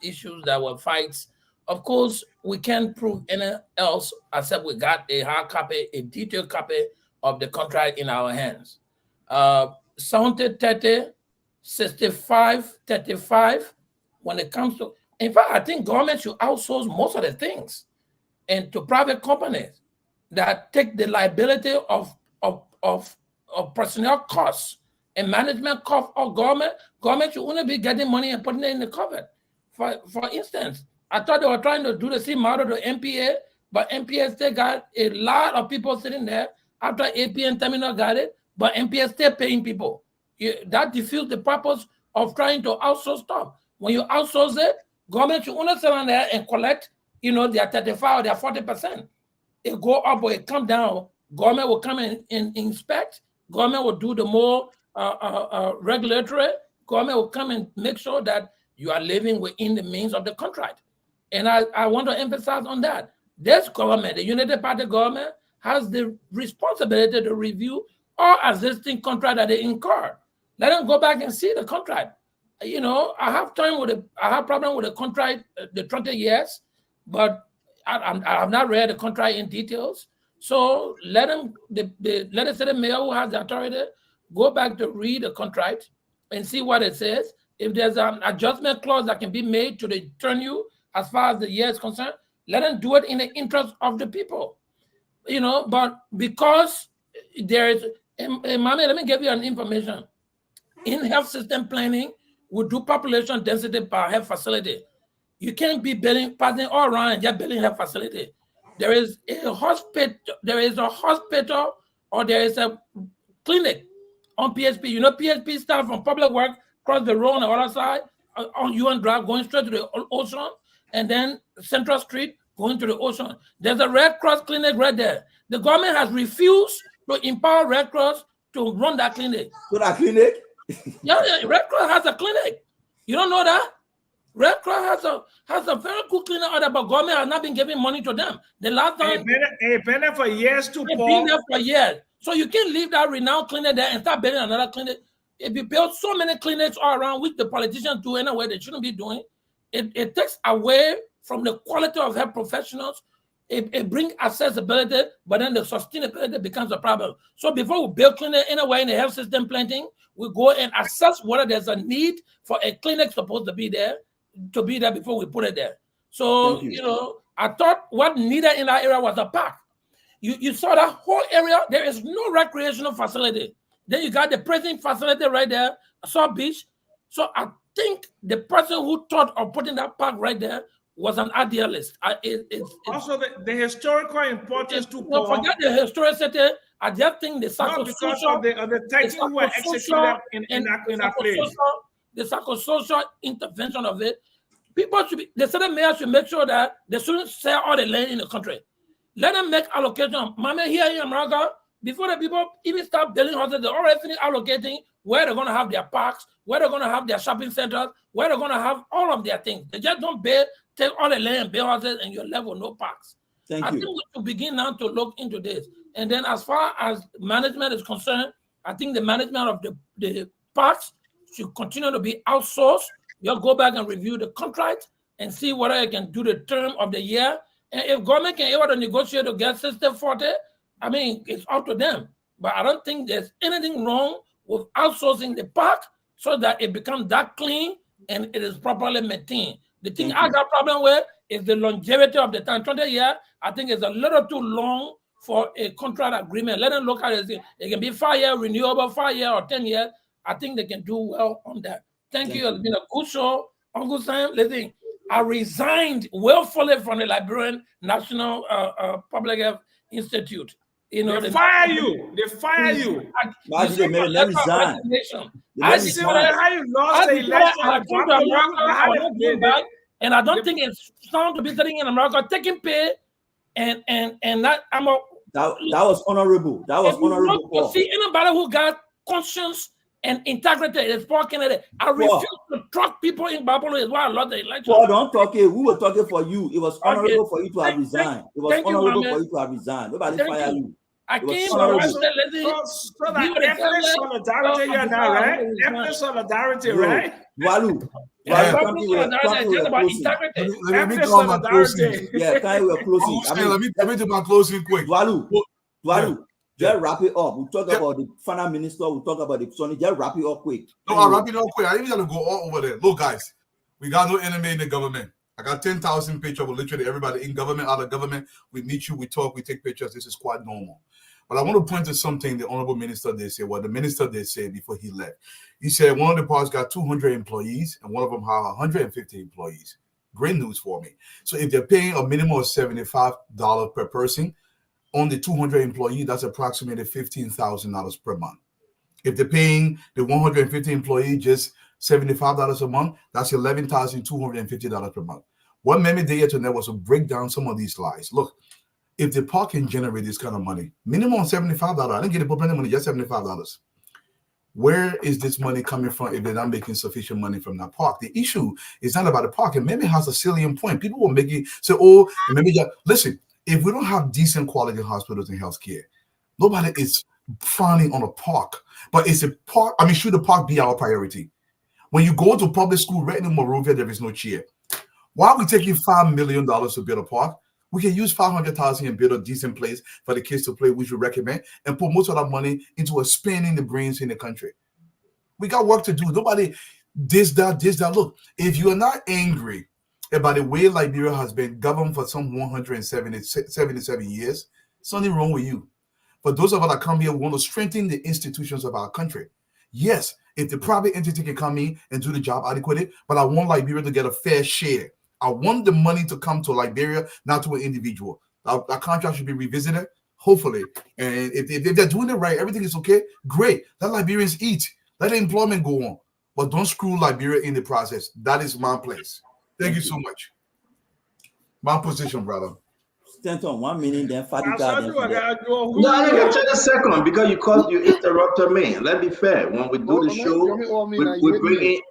issues that were fights. Of course, we can't prove anything else except we got a hard copy, a detailed copy of the contract in our hands. 70-30, 65-35. When it comes to, in fact, I think government should outsource most of the things and to private companies that take the liability of personnel costs and management costs of government. Government should only be getting money and putting it in the cupboard. For instance, I thought they were trying to do the same model to MPA, but MPA still got a lot of people sitting there after APN terminal got it, but MPA still paying people. That defeats the purpose of trying to outsource stuff. When you outsource it, government should only sit on there and collect, their 35 or their 40%. It go up or it come down. Government will come and inspect. Government will do the more regulatory. Government will come and make sure that you are living within the means of the contract. And I want to emphasize on that. This government, the United Party government, has the responsibility to review all existing contract that they incur. Let them go back and see the contract. I have problem with the contract, the 20 years, but I have not read the contract in details. So let them, let us say the mayor who has the authority, go back to read the contract and see what it says. If there's an adjustment clause that can be made to return you as far as the year is concerned, let them do it in the interest of the people. But because there is, Mami, let me give you an information. In health system planning, we do population density per health facility. You can't be passing all around and just building health facility. There is a hospital, or there is a clinic on PSP. PSP starts from public work, cross the road on the other side, on UN Drive, going straight to the ocean, and then Central Street, going to the ocean. There's a Red Cross clinic right there. The government has refused to empower Red Cross to run that clinic. So that clinic? Yeah, Red Cross has a clinic. You don't know that? Red Cross has a very good clinic out there, but government has not been giving money to them. The last time it's been there for years too, Paul. Paul. Been there for years. So you can't leave that renowned clinic there and start building another clinic. If you build so many clinics all around, which the politicians do anyway, they shouldn't be doing, it takes away from the quality of health professionals. It brings accessibility, but then the sustainability becomes a problem. So before we build clinic anywhere in the health system planning, we go and assess whether there's a need for a clinic supposed to be there before we put it there. So, I thought what needed in that area was a park. You saw that whole area, there is no recreational facility. Then you got the prison facility right there, South Beach. So I think the person who thought of putting that park right there was an idealist. Also, the historical importance to Paul. Forget the historicity. I just think the psychosocial, of the taking who are executed in a place. The psychosocial intervention of it. People should be, the city mayor should make sure that they shouldn't sell all the land in the country. Let them make allocation. Mama, here in America, before the people even start building houses, they already finish allocating where they're going to have their parks, where they're going to have their shopping centers, where they're going to have all of their things. They just don't take all the land and build houses and you're left with no parks. I think we should begin now to look into this. And then as far as management is concerned, I think the management of the parks should continue to be outsourced. You'll go back and review the contract and see whether it can do the term of the year. And if government can able to negotiate to get 60-40, I mean, it's up to them. But I don't think there's anything wrong with outsourcing the park so that it becomes that clean and it is properly maintained. The thing I got problem with is the longevity of the time. 20 years, I think it's a little too long for a contract agreement. Let them look at it. It can be 5 years, renewable, 5 years or 10 years. I think they can do well on that. Thank you. It's been a good show. Uncle Sam, listen, I resigned willfully from the Liberian National Public Health Institute. You know, they fire you. They fire you. Why did they never resign? I see how you lost the election. I came to America. I was not going back, and I don't think it's sound to be sitting in America taking pay, and that I'm a. That was honorable. That was honorable. You see anybody who got conscience and integrity is Paul Kennedy. I refuse to truck people in Babylon is why I lost the election. Paul, don't talk it. We were talking for you. It was honorable for you to have resigned. It was honorable for you to have resigned. Nobody fired you. I came from ethnic solidarity here now, right? Ethnic solidarity, right? Walu. Let me call my closing. Yeah, kind of closing. Let me do my closing quick. Walu. Just wrap it up. We'll talk about the finance minister. We'll talk about the Sonny. Just wrap it up quick. No, I'll wrap it up quick. I didn't even go all over there. Look, guys, we got no enemy in the government. I got 10,000 pictures of literally everybody in government, out of government. We meet you, we talk, we take pictures. This is quite normal. But I want to point to something the honorable minister did say. What the minister did say before he left. He said one of the parts got 200 employees and one of them have 150 employees. Great news for me. So if they're paying a minimum of $75 per person on the 200 employees, that's approximately $15,000 per month. If they're paying the 150 employees just $75 a month, that's $11,250 per month. What made me there tonight was to break down some of these lies. Look, if the park can generate this kind of money, minimum $75, I didn't get the plenty money, just $75. Where is this money coming from if they're not making sufficient money from that park? The issue is not about the park. And maybe it has a salient point. People will make it say, oh, and maybe listen, if we don't have decent quality hospitals and healthcare, nobody is frowning on a park. But it's a park. I mean, should the park be our priority? When you go to public school right in Monrovia, there is no chair. Why are we taking $5 million to build a park? We can use $500,000 and build a decent place for the kids to play, which we recommend, and put most of that money into expanding the brains in the country. We got work to do. Nobody this, that. Look, if you are not angry about the way Liberia has been governed for some 177 years, something wrong with you. For those of us that come here, we want to strengthen the institutions of our country. Yes, if the private entity can come in and do the job adequately, but I want Liberia to get a fair share. I want the money to come to Liberia, not to an individual. Our contract should be revisited, hopefully. And if they're doing it right, everything is okay, great. Let Liberians eat. Let the employment go on. But don't screw Liberia in the process. That is my place. Thank you so much. My position, brother. Stand on 1 minute, then Fatika. No, I didn't get a second because you interrupted me. Let me be fair. When we do the show,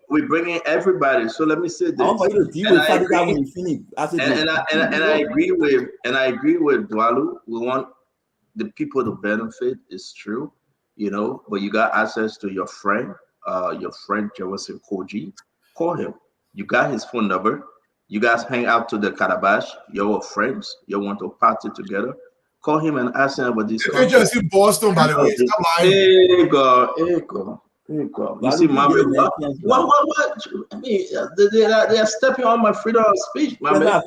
we bring in everybody. So let me say this. And I agree with Dwalu. We want the people to benefit. It's true, But you got access to your friend Jefferson Koji. Call him. You got his phone number. You guys hang out to the Calabash. You're friends. You want to party together. Call him and ask him about this. You're just in Boston, by the way. Stop lying. Here you go. You see, Mama, what? I mean, they are stepping on my freedom of speech, Mama.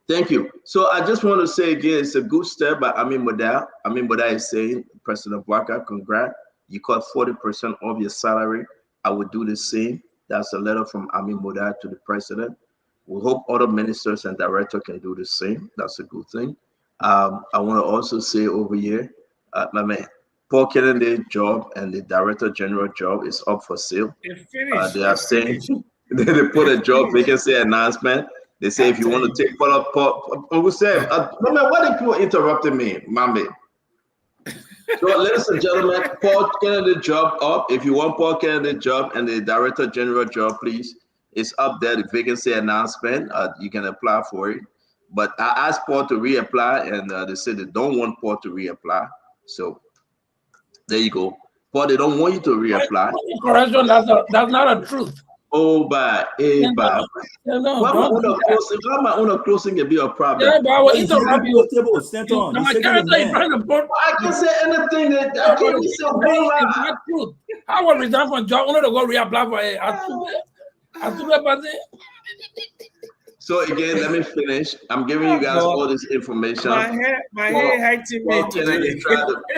Thank you. So I just want to say again, it's a good step by Amin Modal. Amin Modal is saying, President Waka, congrats. You cut 40% of your salary. I would do the same. That's a letter from Amin Modal to the president. We hope other ministers and directors can do the same. That's a good thing. I want to also say over here, my man, Paul Kennedy's job and the director general job is up for sale. They are saying they put a job vacancy announcement. They say if you want to take Paul, Uncle Sam, why did people interrupting me, Mami? So, ladies and gentlemen, Paul Kennedy job up. If you want Paul Kennedy job and the director general job, please, it's up there. The vacancy announcement. You can apply for it. But I asked Paul to reapply, and they said they don't want Paul to reapply. So there you go, Paul. They don't want you to reapply. Correction. That's not a truth. Oh, but why my own closing can be a problem? Yeah, but I will interrupt you. I can say anything that I can't say one lie. I will resign from job. Only to go reapply for So again, let me finish. I'm giving you guys all this information. My hair hurting me today.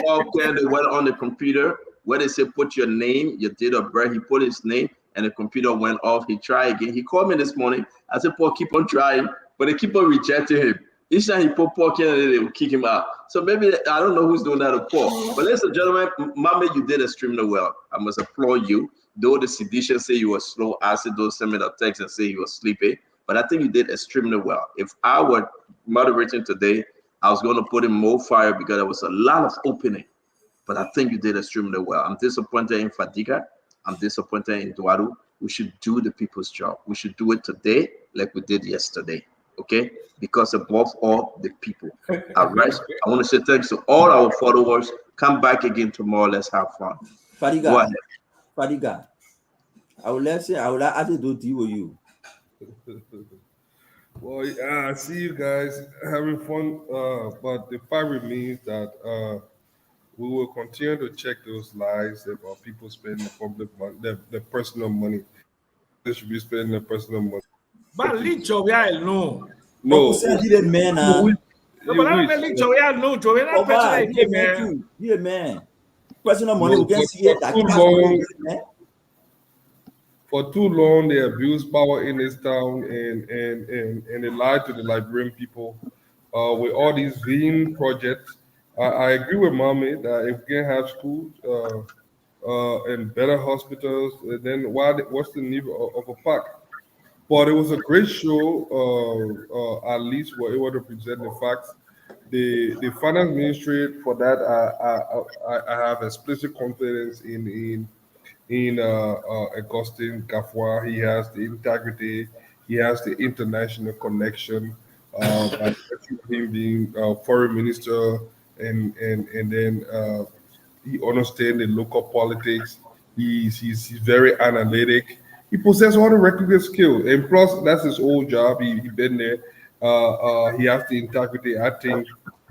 Paul Kennedy went on the computer where they say put your name, your date of birth. He put his name, and the computer went off. He tried again. He called me this morning. I said, Paul, keep on trying, but they keep on rejecting him. Each time he put Paul in, they will kick him out. So maybe I don't know who's doing that to Paul. But ladies and gentlemen, Mama, you did extremely well. I must applaud you. Though the seditious say you were slow, I said those send me the text and say you were sleepy. But I think you did extremely well. If I were moderating today, I was going to put in more fire because there was a lot of opening. But I think you did extremely well. I'm disappointed in Fadiga. I'm disappointed in Duaru. We should do the people's job. We should do it today like we did yesterday. Okay? Because above all, the people. All right? I want to say thanks to all our followers. Come back again tomorrow. Let's have fun. Fadiga. Go ahead. Fadiga. I would ask you to deal with you. Well, I see you guys having fun, but the fact remains that we will continue to check those lies about people spending the public money, their personal money. They should be spending their personal money. But leave Joey alone. No, he a man now. No, but I don't leave Joey alone. Joey not personal, he a man too. He a man. Personal money, we can see it. For too long, they abused power in this town and they lied to the Liberian people with all these vain projects. I agree with Mommy that if we can have schools and better hospitals, then what's the need of a park? But it was a great show. At least we're able to present the facts. The finance ministry for that, I have explicit confidence in Augustine Kafwa. He has the integrity, he has the international connection, by him being foreign minister, and then he understands the local politics. He's very analytic. He possesses all the requisite skills, and plus that's his old job. He been there. He has the integrity. I think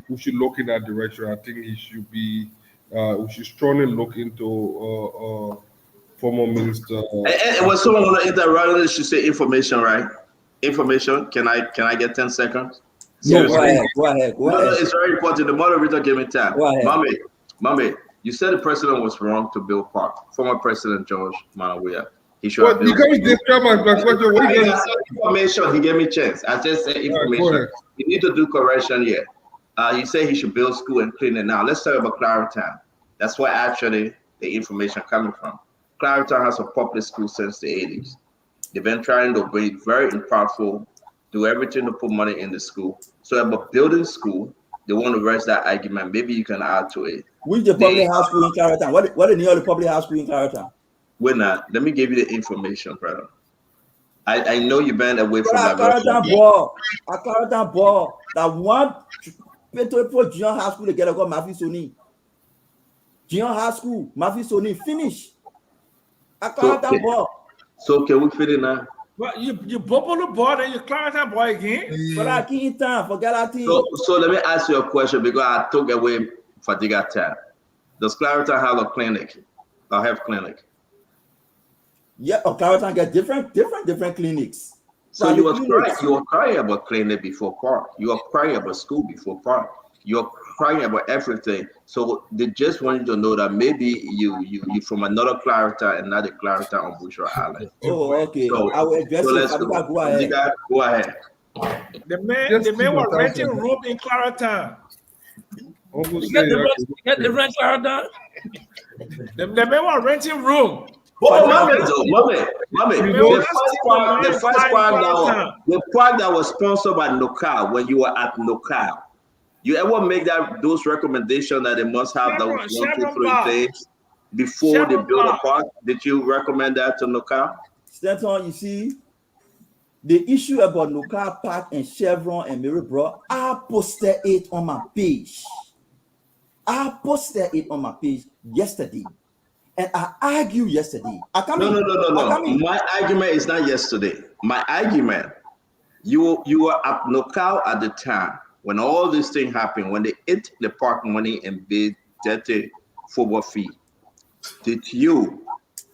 we should look in that direction. I think he should be. We should strongly look into former minister. And when someone want to interrupt, they should say information, right? Information. Can I get 10 seconds? No, go ahead. No, it's very important. The moderator gave me time. Mommy, you said the president was wrong to build park. Former President George Manawia. He should have built. Information. He gave me chance. I just said information. You need to do correction here. You say he should build school and clean it now. Let's talk about Clarendon. That's where actually the information coming from. Clarendon has a public school since the 80s. They've been trying to be very impactful, do everything to put money in the school. So about building school, they want to raise that argument. Maybe you can add to it. Which the public house school in Clarendon? What the name of the public house school in Clarendon? We're not. Let me give you the information, brother. I know you've been away from that. Clarendon ball. That one people junior high school together called Mafi Soni. Junior high school, Mafi Soni, finish. So can we fit in now? Well, you bubble the ball and you Clarendon boy again. But I can't time. Forget that thing. So let me ask you a question because I took away Fadiga time. Does Clarendon have a clinic? A health clinic? Yeah, Clarendon get different clinics. So you were crying about clinic before park. You were crying about school before park. You're crying about everything. So they just want you to know that maybe you from another Clarendon and not a Clarendon on Bushra Island. Oh, okay. So, I will address it. Go ahead. The man was renting room in Clarendon. You get the rent Clarendon? The man was renting room. Mommy, the park that was sponsored by Nokal when you were at Nokal. You ever make those recommendations that they must have those 1, 2, 3 things before they build a park? Did you recommend that to Nokal? Stanton, you see, the issue about Nokal Park and Chevron and Mirabro, I posted it on my page. Yesterday. And I argued yesterday. No. My argument is not yesterday. My argument, you were at Nokal at the time when all this thing happened, when they ate the park money and paid dirty football fee. Did you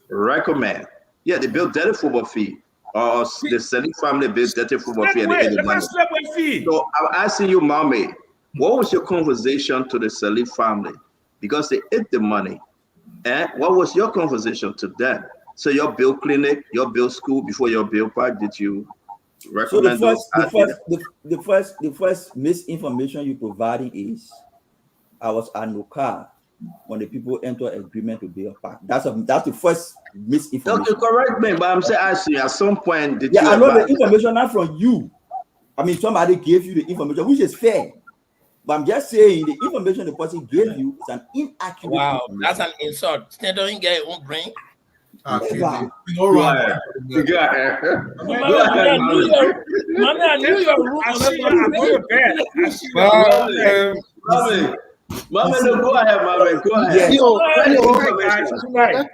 recommend? Yeah, they built dirty football fee. Or the Selig family built dirty football fee and they ate the money. So I'm asking you, Mommy, what was your conversation to the Selig family? Because they ate the money. And what was your conversation to them? So your bill clinic, your bill school, before your bill park, did you So the recommend first misinformation you providing is I was at no car when the people enter agreement to build a park. That's the first misinformation. Okay, correct me, but I'm saying actually at some point did you I know the information not from you. I mean, somebody gave you the information, which is fair. But I'm just saying the information the person gave you is an inaccurate Wow, information. that's an insult. They don't get it won't bring. Never. Go ahead. Go ahead. Go ahead, I knew you were rude. I see you. I'm going to bed. I see you. Mommy, no, go ahead, mommy. Go ahead. Yo, Tonight.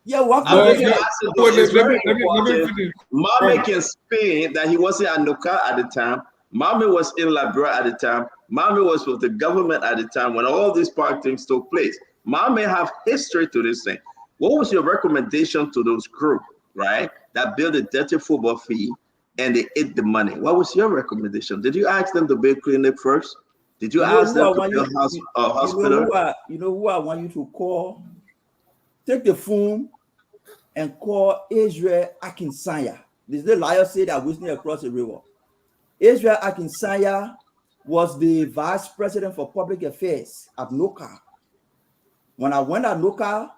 Yeah, what? It's very important. Mommy can explain that he wasn't at Noka at the time. Mommy was in Liberia at the time. Mommy was with the government at the time when all these park things took place. Mommy have history to this thing. What was your recommendation to those group, right, that built a dirty football field and they ate the money? What was your recommendation? Did you ask them to build clinic first? Did you ask them to build hospital? You know who I want you to call? Take the phone and call Israel Akinsanya. This is the liar said that whistling across the river. Israel Akinsanya was the vice president for public affairs at NOCA. When I went at NOCA,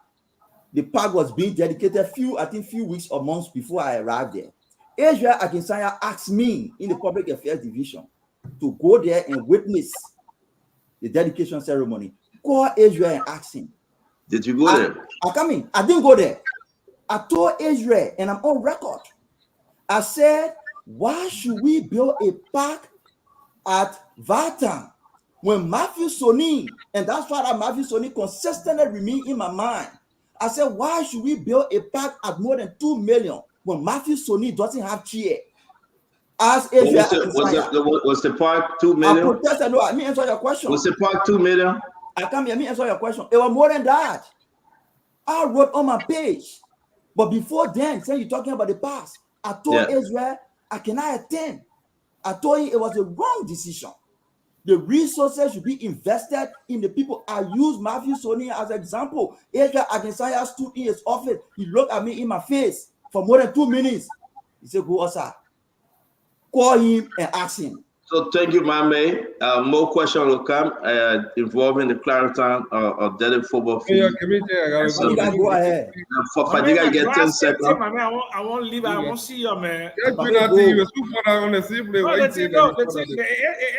the park was being dedicated few weeks or months before I arrived there. Israel Akinsanya asked me in the public affairs division to go there and witness the dedication ceremony. Call Israel and ask him. Did you go there? I come in. I didn't go there. I told Israel, and I'm on record. I said, why should we build a park at Vatan when Matthew Soni, and that's why that Matthew Soni consistently remain in my mind. I said, why should we build a park at more than 2 million when Matthew Soni doesn't have chair? Ask Israel. Was the park 2 million? I protested. No, let me answer your question. Was the park 2 million? I come here. Let me answer your question. It was more than that. I wrote on my page. But before then, saying you're talking about the past, I told Israel I cannot attend. I told him it was a wrong decision. The resources should be invested in the people. I use Matthew Soni as an example. Israel Akinsanya stood in his office. He looked at me in my face for more than 2 minutes. He said, go outside. Call him and ask him. So thank you, Mame. More questions will come involving the Clarendon or Delhi football field. Fadiga, go ahead. For Fadiga, get 10 seconds. I won't leave. I won't see you, man.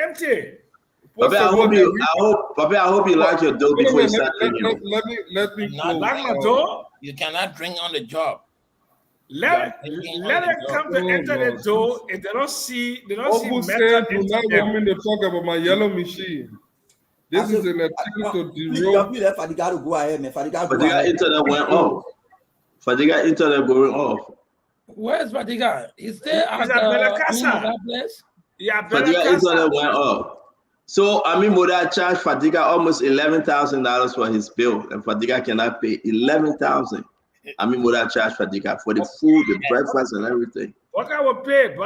Empty. Papi, I hope you like your dough before you start drinking. Let me like my dough. You cannot drink on the job. Let them come to enter the door. If they don't see Uncle said, do not want me to talk about my yellow machine. This is an article to the road. Fadiga, go ahead, man. Fadiga, internet went off. Fadiga internet going off. Where's Fadiga? Is there at Bella Casa? that place? Yeah, Bella Fadiga Casa. internet went off. So Moda charged Fadiga almost $11,000 for his bill, and Fadiga cannot pay $11,000. Moda charged Fadiga for the food, the breakfast, and everything. What I will pay?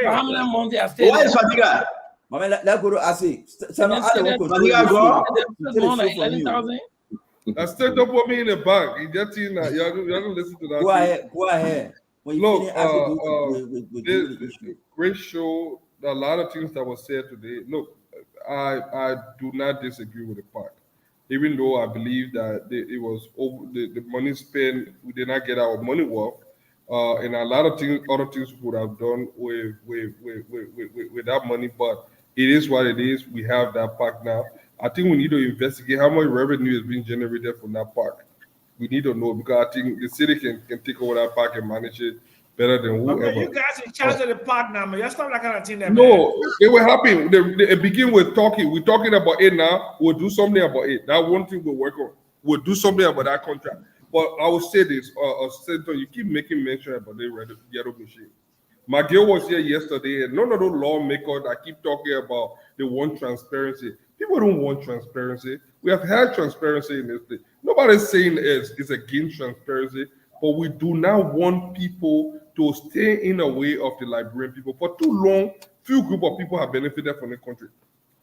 How many months are staying? Why is Fadiga? Let's go to Asi. Fadiga go. I still don't put me in the bank. You just you don't listen to that. Go ahead. Look, great show. A lot of things that was said today. Look, I do not disagree with the park, even though I believe that it was over the money spent. We did not get our money worth, and a lot of things, other things we could have done with that money. But it is what it is. We have that park now. I think we need to investigate how much revenue is being generated from that park. We need to know, because I think the city can take over that park and manage it better than whoever. You guys in charge of the park now, man. You stop that kind of thing there, No, it will happen. They begin with talking. We're talking about it now. We'll do something about it. That one thing we'll work on. We'll do something about that contract. But I will say this, Senator, you keep making mention about the yellow machine. McGill was here yesterday, and none of those lawmakers that keep talking about they want transparency. People don't want transparency. We have had transparency in this thing. Nobody's saying it's against transparency, but we do not want people to stay in the way of the Liberian people. For too long, few group of people have benefited from the country.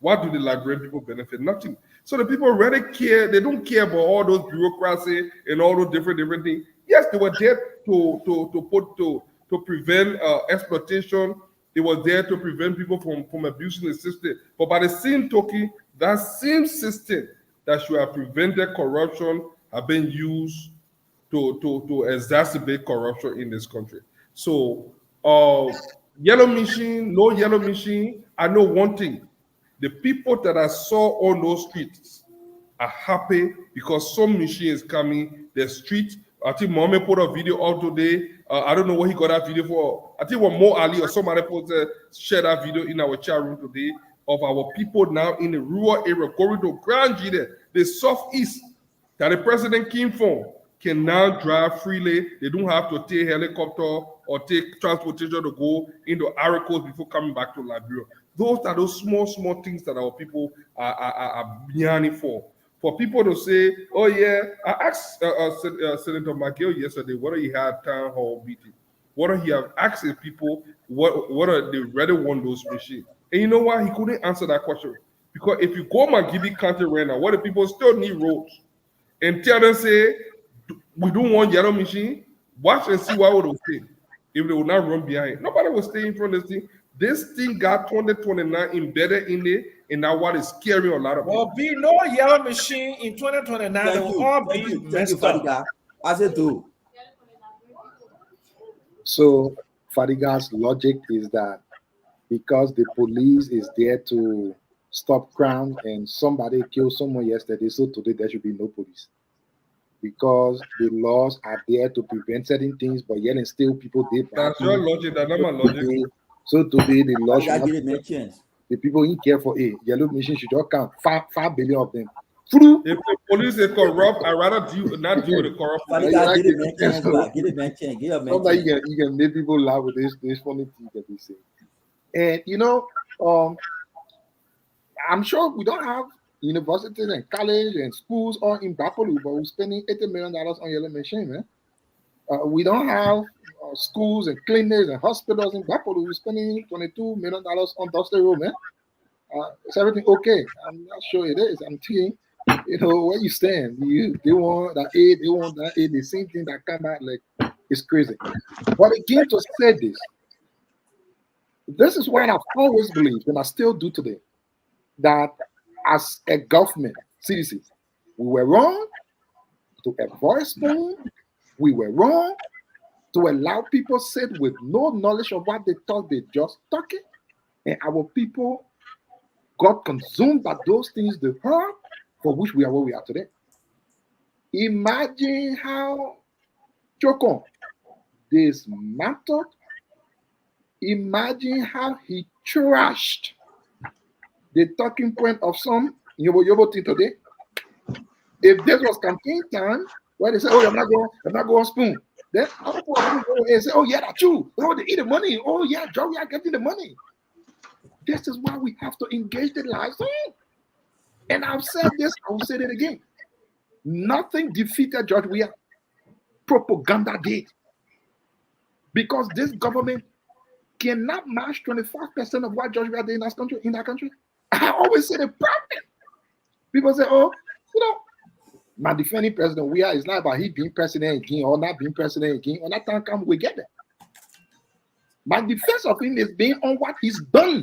What do the Liberian people benefit? Nothing. So the people really care. They don't care about all those bureaucracy and all those different things. Yes, they were there to prevent exploitation. It was there to prevent people from abusing the system. But by the same token, that same system that should have prevented corruption have been used to exacerbate corruption in this country. So yellow machine, no yellow machine, I know one thing. The people that I saw on those streets are happy because some machine is coming. The street, I think Mohammed put a video out today. I don't know what he got that video for. I think it was Mo Ali or somebody shared that video in our chat room today of our people now in the rural area going to Grand G there, the southeast that the president came from, can now drive freely. They don't have to take helicopter or take transportation to go into Ivory Coast before coming back to Liberia. Those are those small things that our people are yearning for. For people to say, oh yeah, I asked Senator McGill yesterday whether he had town hall meeting. Whether he have asked his people whether they really want those machines. And you know why? He couldn't answer that question. Because if you go Magibi County right now, what the people still need roads. And tell them, say, we don't want yellow machine, watch and see what would they say. If they will not run behind. Nobody will stay in front of this thing. This thing got 2029 embedded in it, and now what is scaring a lot of people. Will be no yellow machine in 2029. They will all be messed up. As it do. So Fadiga's logic is that because the police is there to stop crime and somebody killed someone yesterday, so today there should be no police. Because the laws are there to prevent certain things, but yet and still people did. That's your logic, that's not my logic. So today the law should not, the people in care for a yellow machine should just count 5 billion of them. If the police is corrupt, I'd rather not deal with the corrupt. Somebody you can make people laugh with this funny thing that they say. And you know, I'm sure we don't have universities and college and schools all in Bapolu, but we're spending $80 million on yellow machine, man. We don't have schools and clinics and hospitals in Bapolu. We're spending $22 million on Dusty Road, man. Is everything okay? I'm not sure it is. I'm thinking, you know, where you stand. They want that aid, they want that aid. The same thing that come out like it's crazy. But again, to say this is what I've always believed, and I still do today, that as a government, CDC, we were wrong to avoid spoon. We were wrong to allow people sit with no knowledge of what they thought they just talking, and our people got consumed by those things they heard, for which we are where we are today. Imagine how Chokon dismantled. Imagine how he trashed the talking point of some Yobo thing today. If this was campaign time, where they say, "Oh, I'm not going spoon," then other people will go and say, "Oh yeah, that's true. Oh, they eat the money. Oh yeah, Joe, we are getting the money." This is why we have to engage the lives. And I've said this, I will say it again. Nothing defeated George Weah. Propaganda did. Because this government cannot match 25% of what George Weah did in that country. I always say the problem. People say, oh, you know, my defending president Weah is not about he being president again or not being president again. When that time comes, we get there. My defense of him is being on what he's done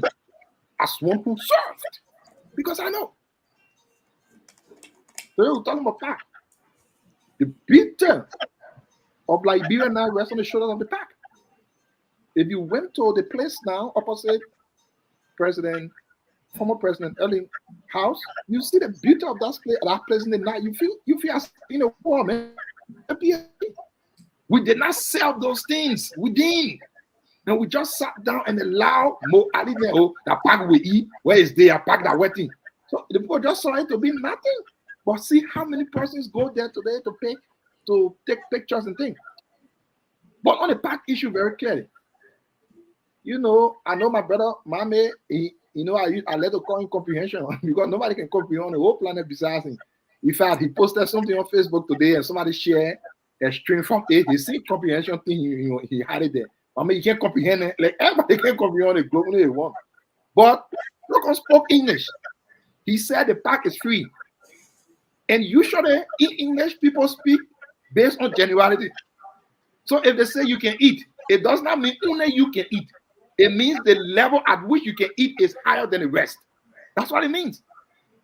as one who served. Because I know. So we're talking about pack. The beater of Liberia now rests on the shoulders of the pack. If you went to the place now opposite former President Erling house, you see the beauty of that place in the night. You feel as in a war, man. We did not sell those things. We didn't. And we just sat down and allowed Mo Ali that pack we eat. Where is there? Pack that wetting. So the people just saw it to be nothing. But see how many persons go there today to take pictures and things. But on the pack issue, very clearly. You know, I know my brother, Mame, I let to call him comprehension because nobody can comprehend the whole planet besides him. In fact, he posted something on Facebook today and somebody shared a string from it. He see comprehension thing, he had it there. I mean, you can't comprehend it. Like everybody can comprehend it globally they want. But look, I spoke English. He said the park is free. And usually in English, people speak based on generality. So if they say you can eat, it does not mean only you can eat. It means the level at which you can eat is higher than the rest. That's what it means.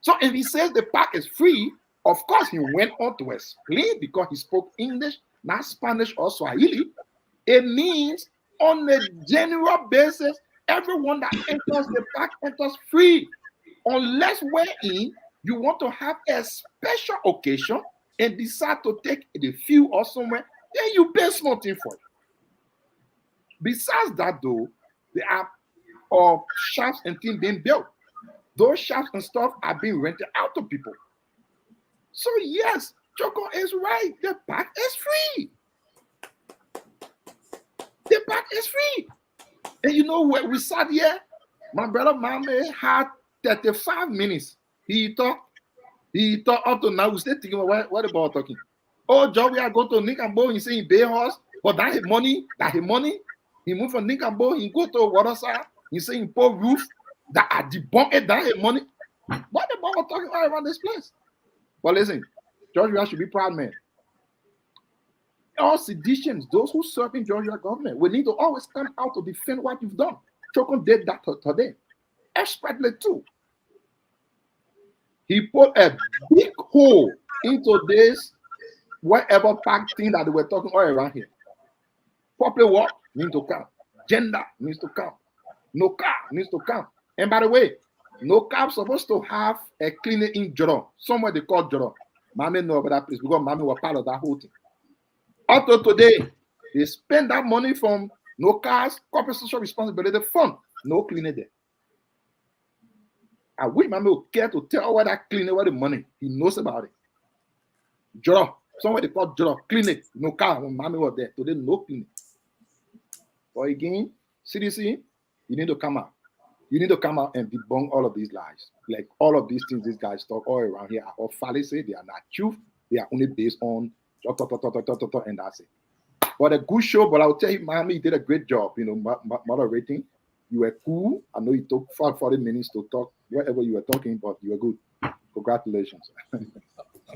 So if he says the park is free, of course he went on to explain because he spoke English, not Spanish or Swahili. It means on a general basis, everyone that enters the park enters free. Unless wherein you want to have a special occasion and decide to take the field or somewhere, then you pay something for it. Besides that, though, there are shops and things being built. Those shops and stuff are being rented out to people. So yes, Choco is right. The park is free. The park is free. And you know what we sat here? My brother Mame had 35 minutes. He talked up to now. We still thinking about what about talking. Oh, Joe, we are going to Nick and Bo. He saying Bay Horse, but that his money. He moved from Nick and Bo. He go to Waterside. He saying poor roof that are debunked that his money. What about talking all around this place? But listen, Georgia should be proud, man. All seditionists, those who serve in Georgia government, we need to always come out to defend what you've done. Chokon did that today, expertly too. He put a big hole into this whatever park thing that they were talking all around here. Popular work needs to come. Gender needs to come. No car needs to come. And by the way, no car supposed to have a clinic in Joro. Somewhere they call Joro. Mommy know about that place because Mommy was part of that whole thing. Up to today, they spend that money from no cars, corporate social responsibility fund, no clinic there. I wish Mommy would care to tell where that clinic, where the money, he knows about it. Joro, somewhere they call Joro, clinic, no car, when Mommy was there. Today, no clinic. But again, CDC, you need to come out. You need to come out and debunk all of these lies. Like all of these things these guys talk all around here are all fallacy. They are not truth. They are only based on and that's it. But a good show, but I'll tell you, Miami, you did a great job, you know, moderating. You were cool. I know you took 40 minutes to talk whatever you were talking, but you were good. Congratulations.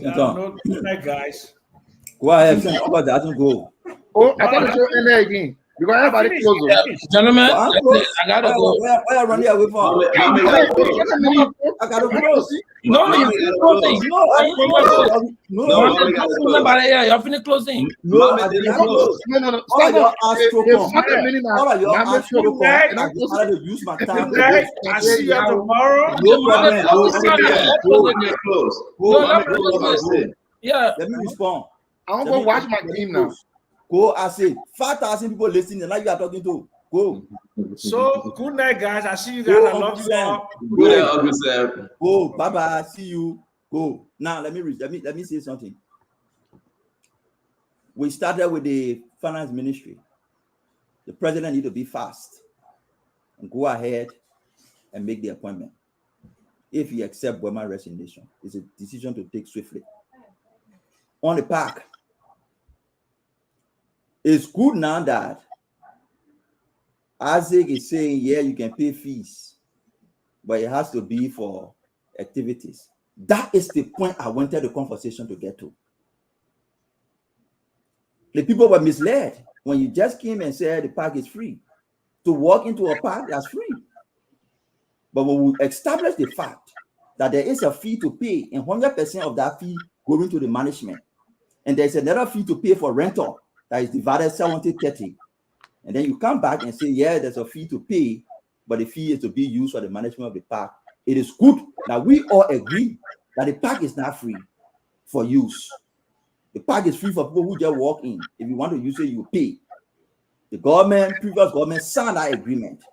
No, guys. Go ahead, but that doesn't go. Oh, I thought the show ended again. Because everybody close. Gentlemen, I gotta go. Where are running away from? I gotta close. No, you're finished closing. No, I did not close. No. All of y'all ask Conan. I decided to use my time. I see you tomorrow. Yeah. Let me respond. I want to go watch my game now. Go, I say 5,000 people listening, and now you are talking to. Go. So good night, guys. I see you guys. I love you all. Go. Bye bye. See you. Go. Now let me say something. We started with the finance ministry. The president need to be fast and go ahead and make the appointment. If he accepts Burma resignation, it's a decision to take swiftly. On the park, it's good now that Isaac is saying, yeah, you can pay fees, but it has to be for activities. That is the point I wanted the conversation to get to. The people were misled when you just came and said the park is free. To walk into a park, that's free. But when we establish the fact that there is a fee to pay, and 100% of that fee going to the management, and there's another fee to pay for rental that is divided 70-30, and then you come back and say, yeah, there's a fee to pay, but the fee is to be used for the management of the park. It is good that we all agree that the park is not free for use. The park is free for people who just walk in. If you want to use it, you pay. The previous government signed that agreement.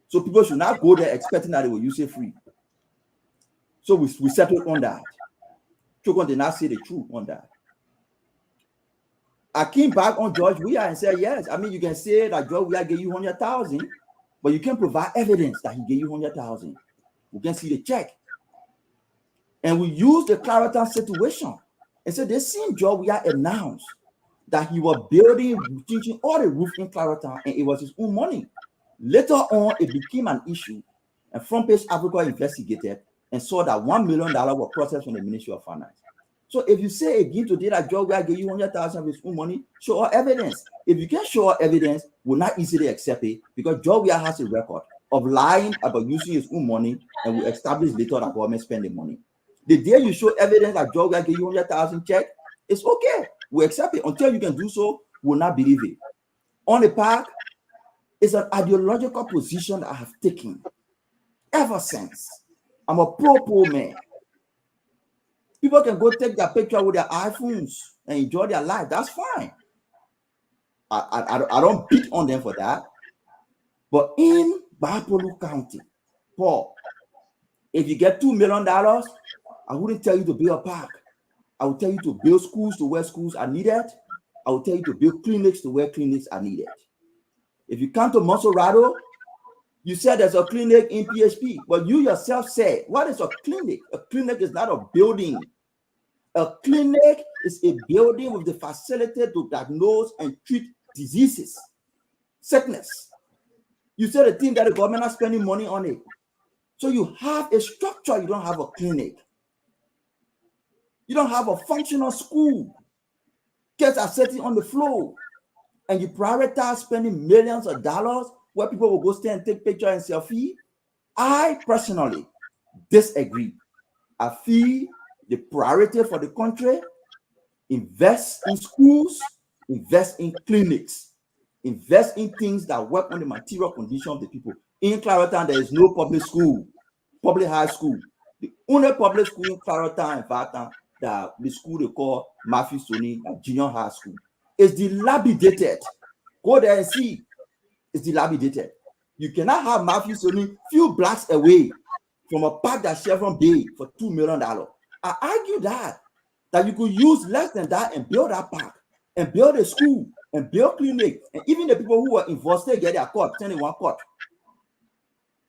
So people should not go there expecting that they will use it free. So we settled on that. Chokon did not say the truth on that. I came back on George Weah and said, yes, I mean, you can say that George Weah gave you 100,000, but you can provide evidence that he gave you 100,000. We can see the check. And we used the Clarendon situation and said, this same George Weah announced that he was building, changing all the roof in Clarendon, and it was his own money. Later on, it became an issue, and Front Page Africa investigated, and saw that $1 million was processed from the Ministry of Finance. So if you say again today that George will give you 100,000 of his own money, show our evidence. If you can show our evidence, we'll not easily accept it because George has a record of lying about using his own money, and we establish later that government spend the money. The day you show evidence that George will give you 100,000 check, it's okay. We accept it. Until you can do so, we'll not believe it. On the park, it's an ideological position I have taken ever since. I'm a pro-poor man. People can go take their picture with their iPhones and enjoy their life. That's fine. I don't beat on them for that. But in Bapolu County, Paul, if you get $2 million, I wouldn't tell you to build a park. I would tell you to build schools to where schools are needed. I will tell you to build clinics to where clinics are needed. If you come to Monserrado, you said there's a clinic in PHP, but you yourself said, what is a clinic? A clinic is not a building. A clinic is a building with the facility to diagnose and treat diseases, sickness. You said the thing that the government is spending money on it. So you have a structure, you don't have a clinic. You don't have a functional school. Kids are sitting on the floor, and you prioritize spending millions of dollars where people will go stand and take pictures and selfie. I personally disagree. I feel the priority for the country, invest in schools, invest in clinics, invest in things that work on the material condition of the people. In Clarendon, there is no public school, public high school. The only public school in Clarendon and Vatan, that the school they call Matthew Sony, junior high school, is dilapidated. Go there and see. It's dilapidated. You cannot have Matthew Sony few blocks away from a park that Chevron Bay for $2 million. I argue that you could use less than that and build that park and build a school and build clinic, and even the people who were involved they get their court, 21 court.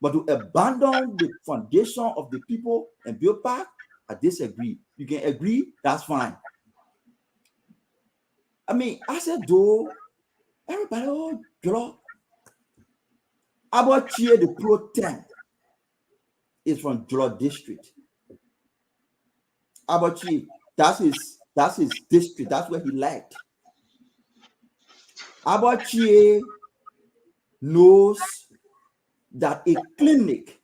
But to abandon the foundation of the people and build park, I disagree. You can agree, that's fine. I mean, I said, though, everybody, oh, girl, about cheer the Pro 10 is from Jolo district. Abachi, that's his district. That's where he led. Abachi knows that a clinic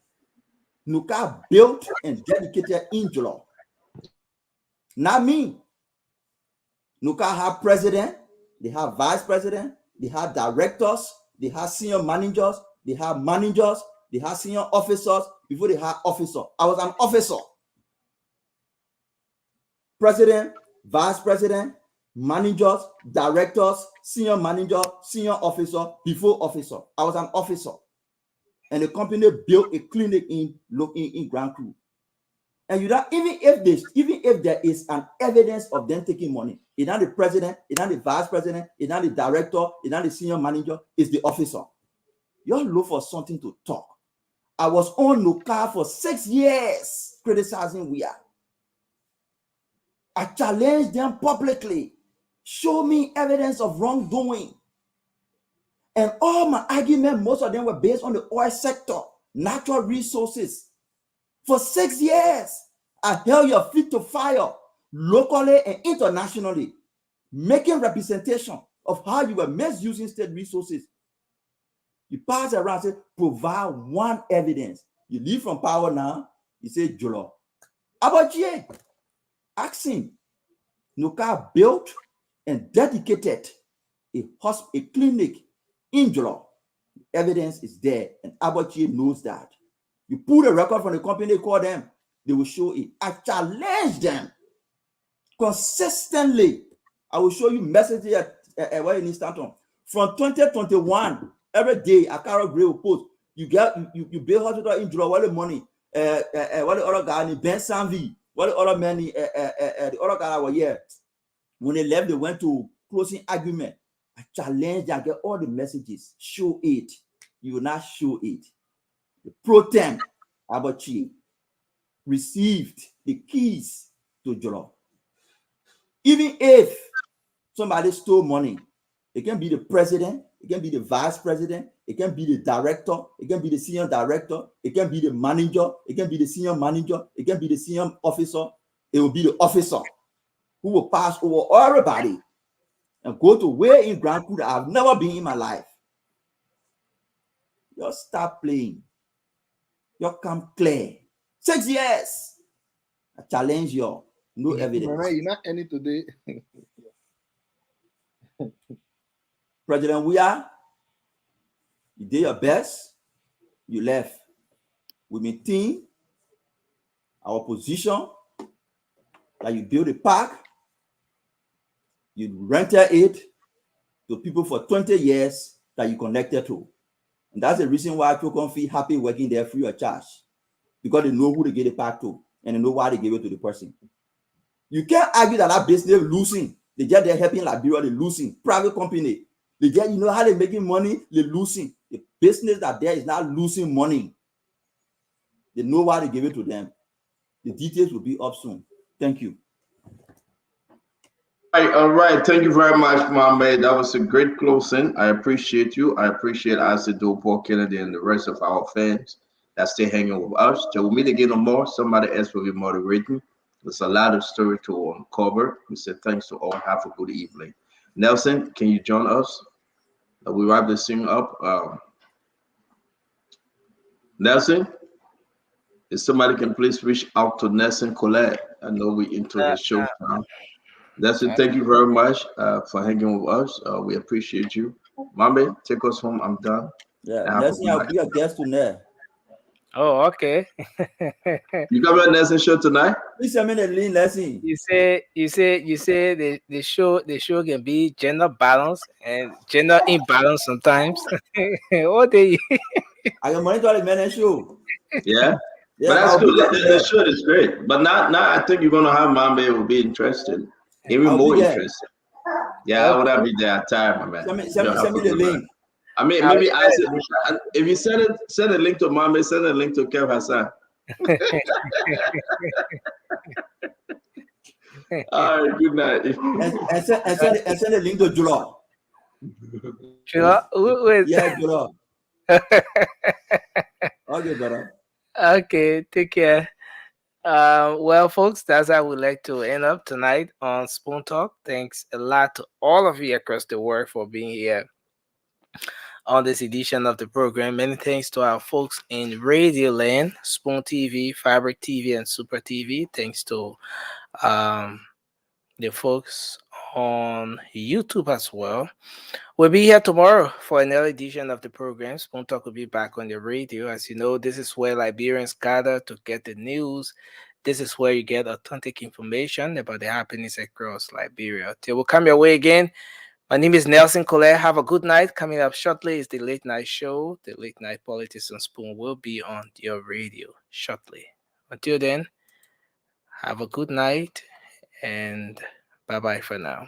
Nuka built and dedicated in Jolo. Not me. Nuka have president, they have vice president, they have directors, they have senior managers, they have senior officers before they have officer. I was an officer. President, vice president, managers, directors, senior manager, senior officer, before officer. I was an officer. And the company built a clinic in Grand Cru. And you know, even if there is an evidence of them taking money, it's not the president, it's not the vice president, it's not the director, it's not the senior manager, it's the officer. You all look for something to talk. I was on Nuka for 6 years criticizing we are. I challenged them publicly. Show me evidence of wrongdoing. And all my arguments, most of them were based on the oil sector, natural resources. For 6 years, I held your feet to fire locally and internationally, making representation of how you were misusing state resources. You pass around and say, provide one evidence. You leave from power now, you say, Jolo. Abaji, ask him. Nuka built and dedicated a clinic in Jolo. Evidence is there, and Abachi knows that. You pull a record from the company, call them, they will show it. I challenge them consistently. I will show you messages where you need to start on. From 2021, every day, a Carol Gray will post. You build hospital in Jolo, what the money? What the other guy in Ben Sanvi? What the other man? The other guy were here. When they left, they went to closing argument. I challenge them, get all the messages. Show it. You will not show it. The Pro-Tem Abachi received the keys to Jolo. Even if somebody stole money, it can be the president, it can be the vice president, it can be the director, it can be the senior director, it can be the manager, it can be the senior manager, it can be the senior officer. It will be the officer who will pass over everybody and go to where in Grand Coup that I've never been in my life. Just start playing. You come clear. 6 years. I challenge you. No evidence. Man, you're not any today. President Weah, you did your best. You left. We maintain our position that you build a park, you rented it to people for 20 years that you connected to. And that's the reason why people feel happy working there free of charge. Because they know who to give the park to and they know why they gave it to the person. You can't argue that that business losing. They just they're helping Liberia, they're losing. Private company. They just, you know how they're making money, they're losing. The business that there is not losing money. They know why they give it to them. The details will be up soon. Thank you. All right. Thank you very much, Mohammed. That was a great closing. I appreciate you. I appreciate Asido, Paul Kennedy, and the rest of our fans that stay hanging with us. Till we meet again tomorrow, somebody else will be moderating. There's a lot of story to uncover. We say thanks to all. Have a good evening. Nelson, can you join us? We wrap this thing up. Nelson, if somebody can please reach out to Nelson Colette. I know we into the show now. Nelson, thank you very much for hanging with us. We appreciate you. Mambe, take us home. I'm done. Yeah, Nelson, I'll be a guest tonight. Oh, okay. You come on Nelson show tonight? Please send me the link, Nelson. You say the show can be gender balance and gender imbalance sometimes. What do you? I can monitor the men show. Yeah. Yeah, But that's good. The show is great. But now I think you're gonna have Mambe will be interested. Even more interested. Yeah, I would have been there at time, my man. Send me the link. I mean, maybe if you send a link to Mambe, send a link to Kev Hassan. All right, good night. And send a link to Jula. Jula? Yeah, Jula. Okay, brother. Okay, take care. Well, folks, that's how we'd like to end up tonight on Spoon Talk. Thanks a lot to all of you across the world for being here on this edition of the program. Many thanks to our folks in Radio Land, Spoon TV, Fabric TV, and Super TV. Thanks to the folks on YouTube as well. We'll be here tomorrow for another edition of the program. Spoon Talk will be back on the radio. As you know, this is where Liberians gather to get the news. This is where you get authentic information about the happenings across Liberia. Till we'll come your way again. My name is Nelson Colette. Have a good night. Coming up shortly is the Late Night Show. The Late Night Politics on Spoon will be on your radio shortly. Until then, have a good night and bye-bye for now.